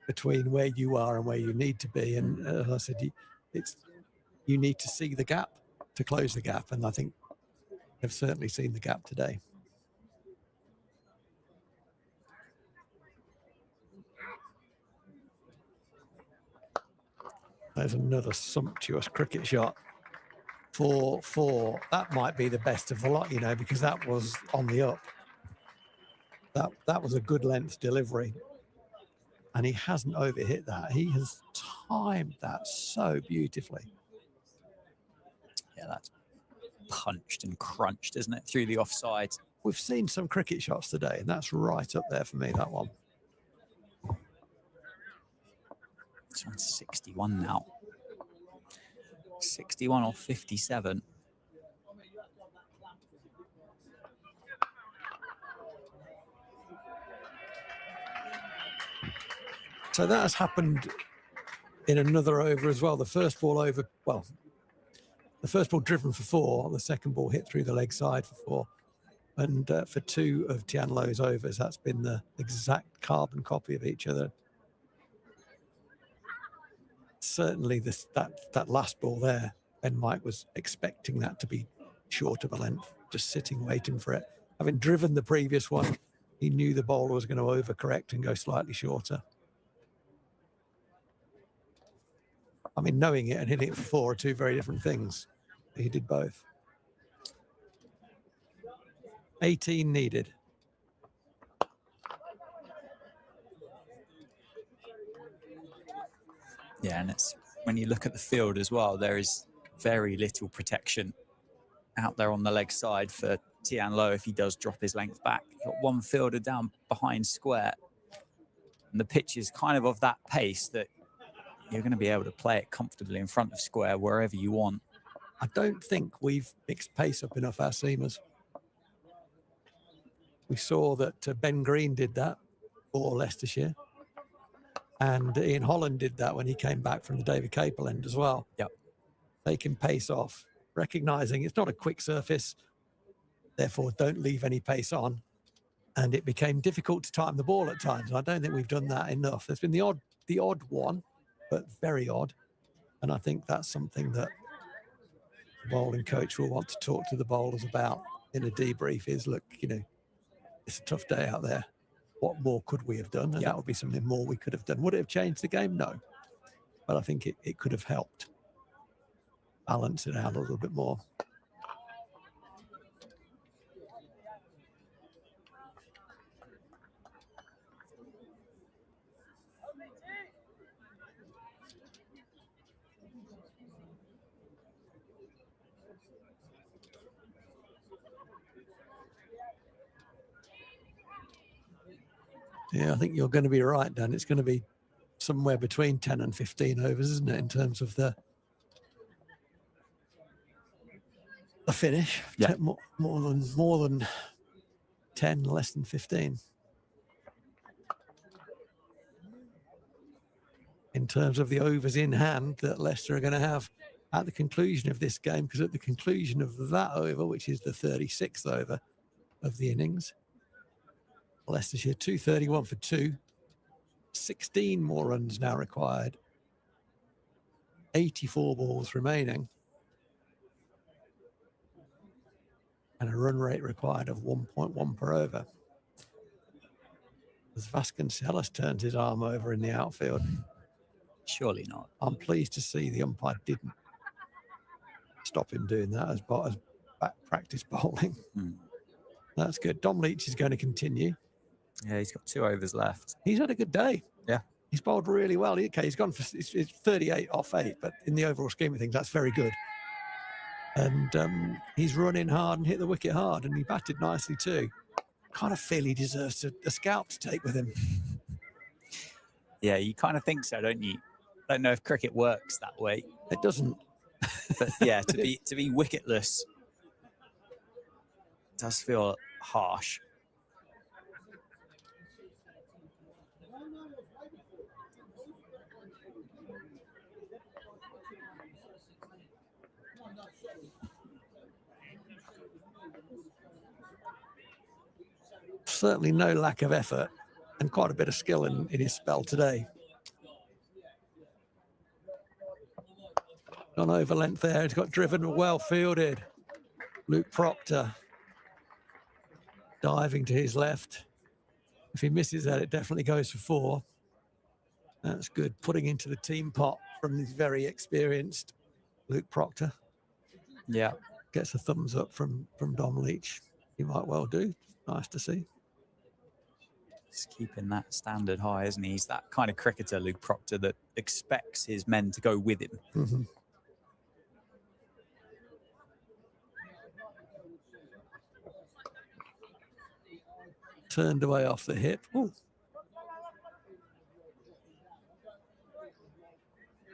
between where you are and where you need to be. And as I said, you need to see the gap to close the gap, and I think they've certainly seen the gap today. There's another sumptuous cricket shot. 4-4. That might be the best of the lot, you know, because that was on the up. That was a good length delivery. And he hasn't overhit that. He has timed that so beautifully. Yeah, that's punched and crunched, isn't it, through the offside? We've seen some cricket shots today, and that's right up there for me, that one. It's on 61 now. 61 or 57. So that has happened in another over as well. The first ball over, well, the first ball driven for 4, the second ball hit through the leg side for 4. And for 2 of Tian Lo's overs, that's been the exact carbon copy of each other. Certainly that last ball there, Ben Mike was expecting that to be short of a length, just sitting waiting for it. Having driven the previous one, he knew the bowler was going to overcorrect and go slightly shorter. I mean, knowing it and hitting it for 4 are 2 very different things. He did both. 18 needed. Yeah, and it's when you look at the field as well, there is very little protection out there on the leg side for Tian Lo if he does drop his length back. You've got one fielder down behind square. And the pitch is kind of that pace that you're going to be able to play it comfortably in front of square wherever you want. I don't think we've mixed pace up enough our seamers. We saw that Ben Green did that for Leicestershire. And Ian Holland did that when he came back from the David Capel end as well. Yep. They can pace off, recognising it's not a quick surface, therefore don't leave any pace on. And it became difficult to time the ball at times. And I don't think we've done that enough. There's been the odd one, but very odd. And I think that's something that the bowling coach will want to talk to the bowlers about in a debrief is, look, you know, it's a tough day out there. What more could we have done? And that would be something more we could have done. Would it have changed the game? No. But I think it could have helped balance it out a little bit more. Yeah, I think you're going to be right, Dan. It's going to be somewhere between 10 and 15 overs, isn't it, in terms of the finish? Yeah. More than 10, less than 15. In terms of the overs in hand that Leicester are going to have at the conclusion of this game, because at the conclusion of that over, which is the 36th over of the innings, Leicestershire 231 for 2, 16 more runs now required, 84 balls remaining, and a run rate required of 1.1 per over. As Vasconcelos turns his arm over in the outfield. Surely not. I'm pleased to see the umpire didn't stop him doing that as back practice bowling. That's good. Dom Leach is going to continue. Yeah, he's got 2 overs left. He's had a good day. Yeah. He's bowled really well. Okay, he's gone for it's 38 off 8, but in the overall scheme of things, that's very good. And he's run in hard and hit the wicket hard, and he batted nicely too. Kind of feel he deserves a scalp to take with him. Yeah, you kind of think so, don't you? Don't know if cricket works that way. It doesn't. But yeah, to be wicketless does feel harsh. certainly no lack of effort and quite a bit of skill in his spell today. Gone over length there. He's got driven, well fielded. Luke Proctor diving to his left. If he misses that, it definitely goes for 4. That's good. Putting into the team pot from this very experienced Luke Proctor. Yeah. Gets a thumbs up from Dom Leach. He might well do. Nice to see. He's keeping that standard high, isn't he? He's that kind of cricketer, Luke Proctor, that expects his men to go with him. Mm-hmm. Turned away off the hip. Ooh.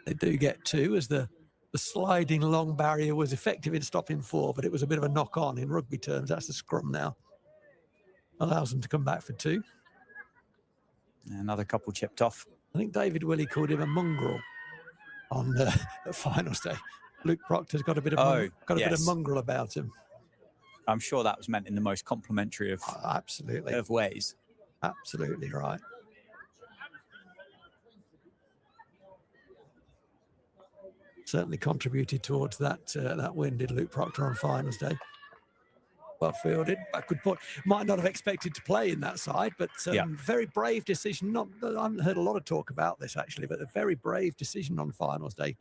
They do get 2 as the sliding long barrier was effective in stopping 4, but it was a bit of a knock on in rugby terms. That's the scrum now. Allows them to come back for 2. Another couple chipped off. I think David Willey called him a mongrel on the finals day. Luke Proctor's got a bit of bit of mongrel about him. I'm sure that was meant in the most complimentary of absolutely of ways. Absolutely right. Certainly contributed towards that that win, did Luke Proctor on finals day. Well fielded, backward point. Might not have expected to play in that side, but very brave decision. I haven't heard a lot of talk about this actually, but a very brave decision on finals day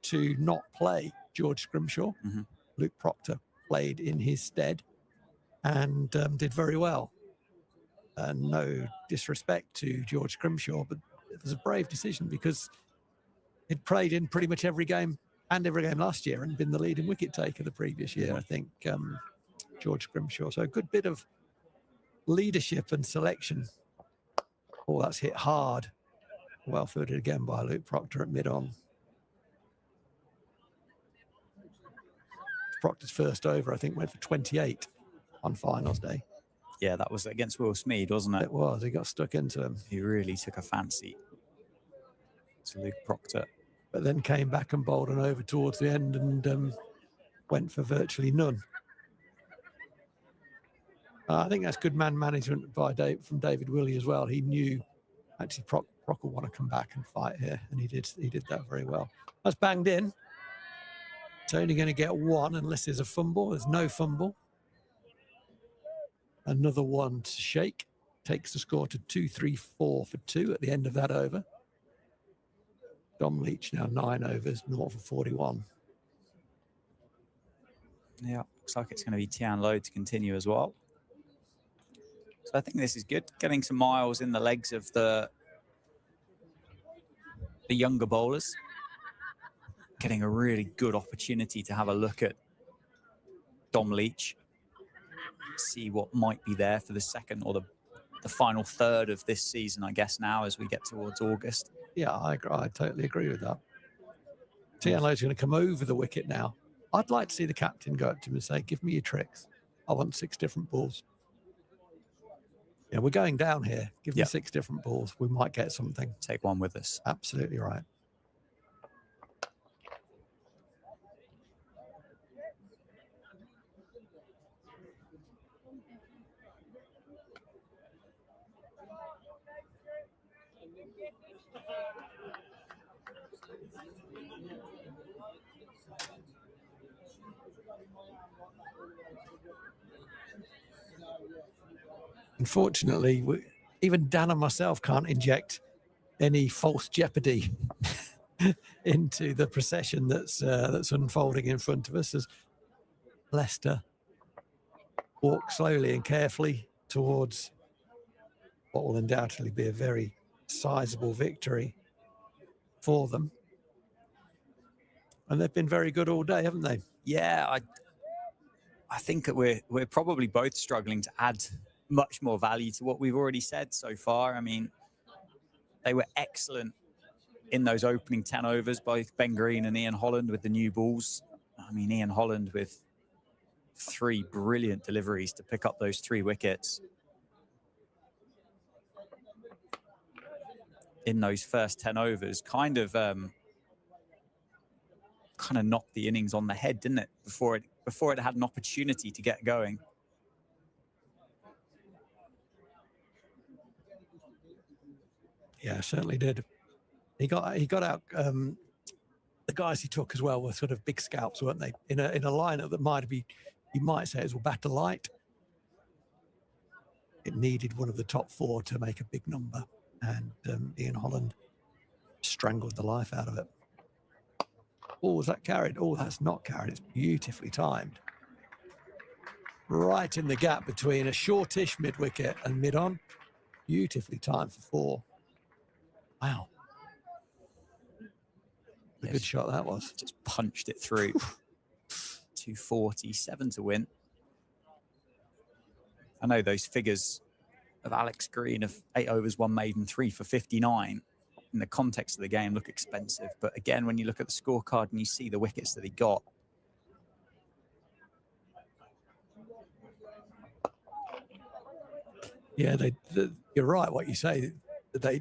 to not play George Scrimshaw. Mm-hmm. Luke Proctor played in his stead and did very well. No disrespect to George Scrimshaw, but it was a brave decision because he'd played in pretty much every game last year and been the leading wicket taker the previous year, I think, George Scrimshaw. So a good bit of leadership and selection. Oh, that's hit hard. Well fielded again by Luke Proctor at mid-on. Proctor's first over, I think, went for 28 on finals day. Yeah, that was against Will Smead, wasn't it? It was. He got stuck into him. He really took a fancy to Luke Proctor. But then came back and bowled an over towards the end and went for virtually none. I think that's good man management from David Willey as well. He knew actually Proc will want to come back and fight here, and he did that very well. That's banged in. It's only going to get 1 unless there's a fumble. There's no fumble. Another 1 to shake. Takes the score to 2-3-4 for 2 at the end of that over. Dom Leach now 9 overs, 0 for 41. Yeah, looks like it's going to be Tian Low to continue as well. So I think this is good. Getting some miles in the legs of the younger bowlers. Getting a really good opportunity to have a look at Dom Leach. See what might be there for the second or the final third of this season, I guess, now as we get towards August. Yeah, I totally agree with that. Tian Lo's going to come over the wicket now. I'd like to see the captain go up to him and say, give me your tricks. I want 6 different balls. Yeah, we're going down here. Give me 6 different balls. We might get something. Take one with us. Absolutely right. Unfortunately, even Dan and myself can't inject any false jeopardy into the procession that's unfolding in front of us as Leicester walk slowly and carefully towards what will undoubtedly be a very sizable victory for them. And they've been very good all day, haven't they? Yeah, I think that we're probably both struggling to add much more value to what we've already said so far. I mean, they were excellent in those opening 10 overs, both Ben Green and Ian Holland with the new balls. I mean, Ian Holland with 3 brilliant deliveries to pick up those 3 wickets. In those first 10 overs, kind of knocked the innings on the head, didn't it? Before it had an opportunity to get going. Yeah, certainly did. He got out. The guys he took as well were sort of big scalps, weren't they? In a lineup that might be, you might say, it was batter light. It needed one of the top four to make a big number, and Ian Holland strangled the life out of it. Oh, was that carried? Oh, that's not carried. It's beautifully timed. Right in the gap between a shortish mid-wicket and mid-on. Beautifully timed for four. Wow. A good shot that was. Just punched it through. 247 to win. I know those figures of Alex Green of 8 overs, 1 maiden, 3 for 59 in the context of the game look expensive. But again, when you look at the scorecard and you see the wickets that he got, yeah, you're right what you say. They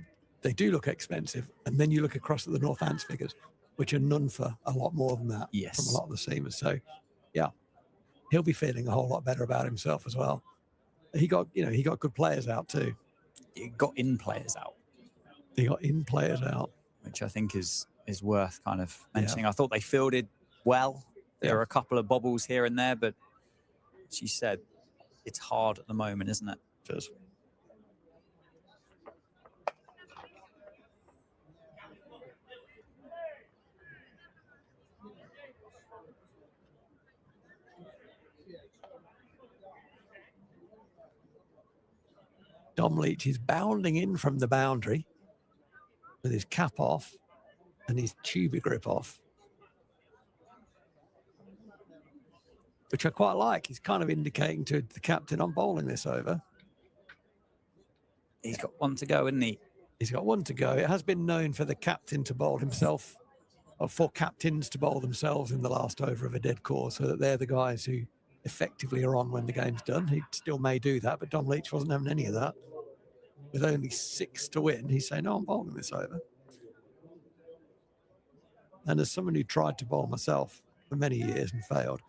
do look expensive. And then you look across at the Northants figures, which are none for a lot more than that from a lot of the seamers. So, yeah, he'll be feeling a whole lot better about himself as well. He got good players out too. He got in players out. He got in players out, which I think is worth kind of mentioning. Yeah. I thought they fielded well. There were a couple of bobbles here and there, but as you said, it's hard at the moment, isn't it? It is. Dom Leach is bounding in from the boundary with his cap off and his tuba grip off, which I quite like. He's kind of indicating to the captain, I'm bowling this over. He's got one to go, isn't he? He's got one to go. It has been known for the captain to bowl himself, or for captains to bowl themselves in the last over of a dead course, so that they're the guys who effectively are on when the game's done. He still may do that, but Dom Leach wasn't having any of that. With only 6 to win, he's saying, no, I'm bowling this over. And as someone who tried to bowl myself for many years and failed,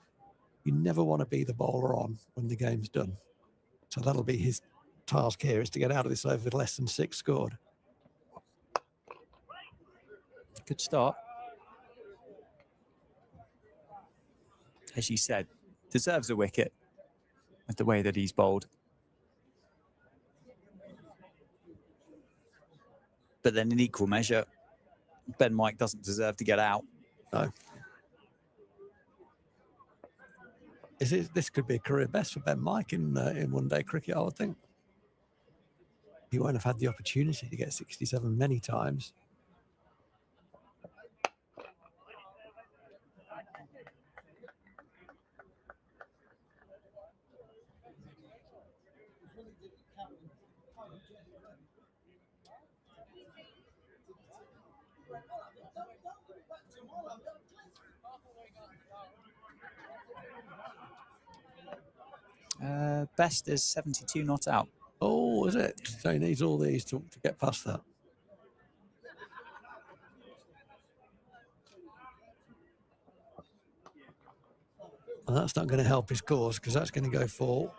you never want to be the bowler on when the game's done. So that'll be his task here, is to get out of this over with less than 6 scored. Good start. As you said, deserves a wicket with the way that he's bowled. But then in equal measure, Ben Mike doesn't deserve to get out. No. This could be a career best for Ben Mike in one-day cricket, I would think. He won't have had the opportunity to get 67 many times. Best is 72 not out. Oh, is it? So he needs all these to get past that. Well, that's not going to help his cause, because that's going to go for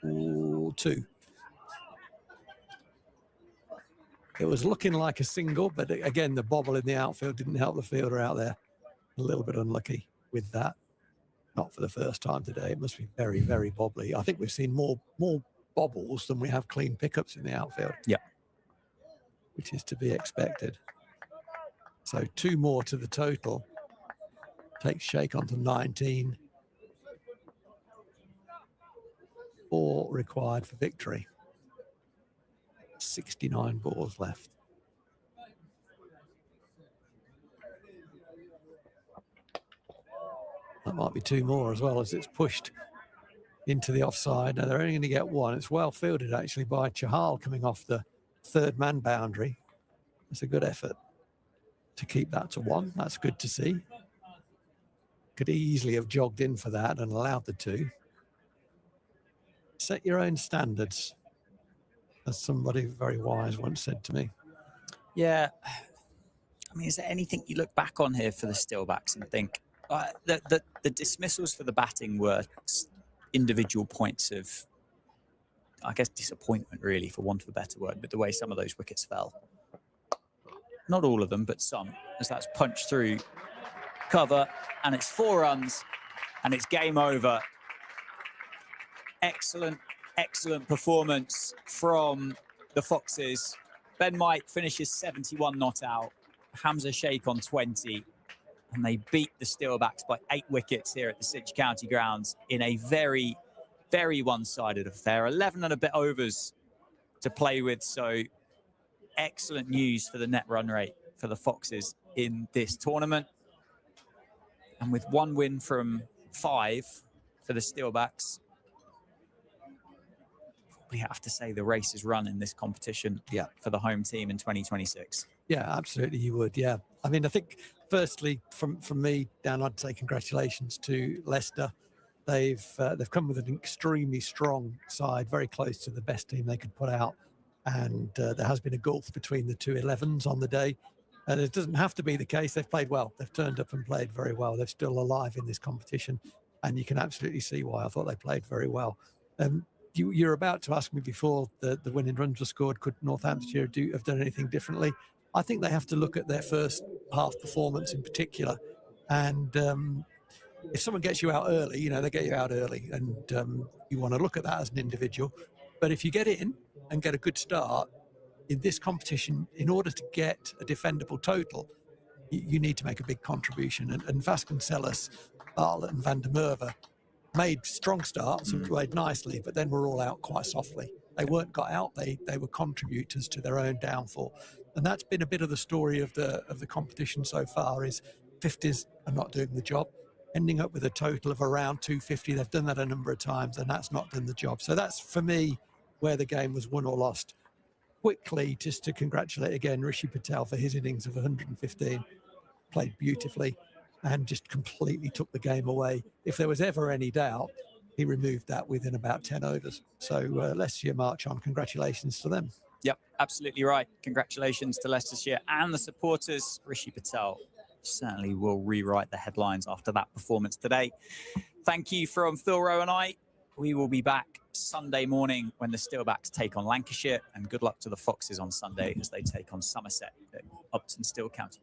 2. It was looking like a single, but again, the bobble in the outfield didn't help the fielder out there. A little bit unlucky with that. Not for the first time today. It must be very, very bobbly. I think we've seen more bobbles than we have clean pickups in the outfield. Yeah. Which is to be expected. So 2 more to the total. Takes Sheikh on to 19. 4 required for victory. 69 balls left. That might be 2 more as well, as it's pushed into the offside. Now they're only going to get 1. It's well fielded actually by Chahal coming off the 3rd man boundary. It's a good effort to keep that to 1. That's good to see. Could easily have jogged in for that and allowed the 2. Set your own standards, as somebody very wise once said to me. Yeah. I mean, is there anything you look back on here for the Steelbacks and think, the dismissals for the batting were individual points of I guess, disappointment, really, for want of a better word, but the way some of those wickets fell. Not all of them, but some, as that's punched through cover, and it's 4 runs, and it's game over. Excellent, excellent performance from the Foxes. Ben White finishes 71 not out, Hamza Sheikh on 20, and they beat the Steelbacks by 8 wickets here at the Sitch County Grounds in a very, very one-sided affair. 11 and a bit overs to play with, so excellent news for the net run rate for the Foxes in this tournament. And with 1 win from 5 for the Steelbacks, we have to say the race is run in this competition for the home team in 2026. Yeah, absolutely you would, yeah. I mean, I think, firstly, from me, Dan, I'd say congratulations to Leicester. They've come with an extremely strong side, very close to the best team they could put out. And there has been a gulf between the 2 11s on the day. And it doesn't have to be the case. They've played well. They've turned up and played very well. They're still alive in this competition. And you can absolutely see why. I thought they played very well. You're about to ask me before the winning runs were scored, could Northamptonshire have done anything differently? I think they have to look at their first half performance in particular. And if someone gets you out early, you know, they get you out early. And you want to look at that as an individual. But if you get in and get a good start in this competition, in order to get a defendable total, you need to make a big contribution. And Vasconcelos, Bartlett and Van der Merwe made strong starts and played nicely, but then were all out quite softly. They weren't got out, they were contributors to their own downfall. And that's been a bit of the story of the competition so far, is 50s are not doing the job, ending up with a total of around 250. They've done that a number of times, and that's not done the job. So that's, for me, where the game was won or lost. Quickly, just to congratulate again Rishi Patel for his innings of 115. Played beautifully and just completely took the game away. If there was ever any doubt, he removed that within about 10 overs. So Leicestershire march on. Congratulations to them. Yep, absolutely right. Congratulations to Leicestershire and the supporters. Rishi Patel certainly will rewrite the headlines after that performance today. Thank you from Phil Rowe and I. We will be back Sunday morning when the Steelbacks take on Lancashire, and good luck to the Foxes on Sunday as they take on Somerset at Upton Steel County.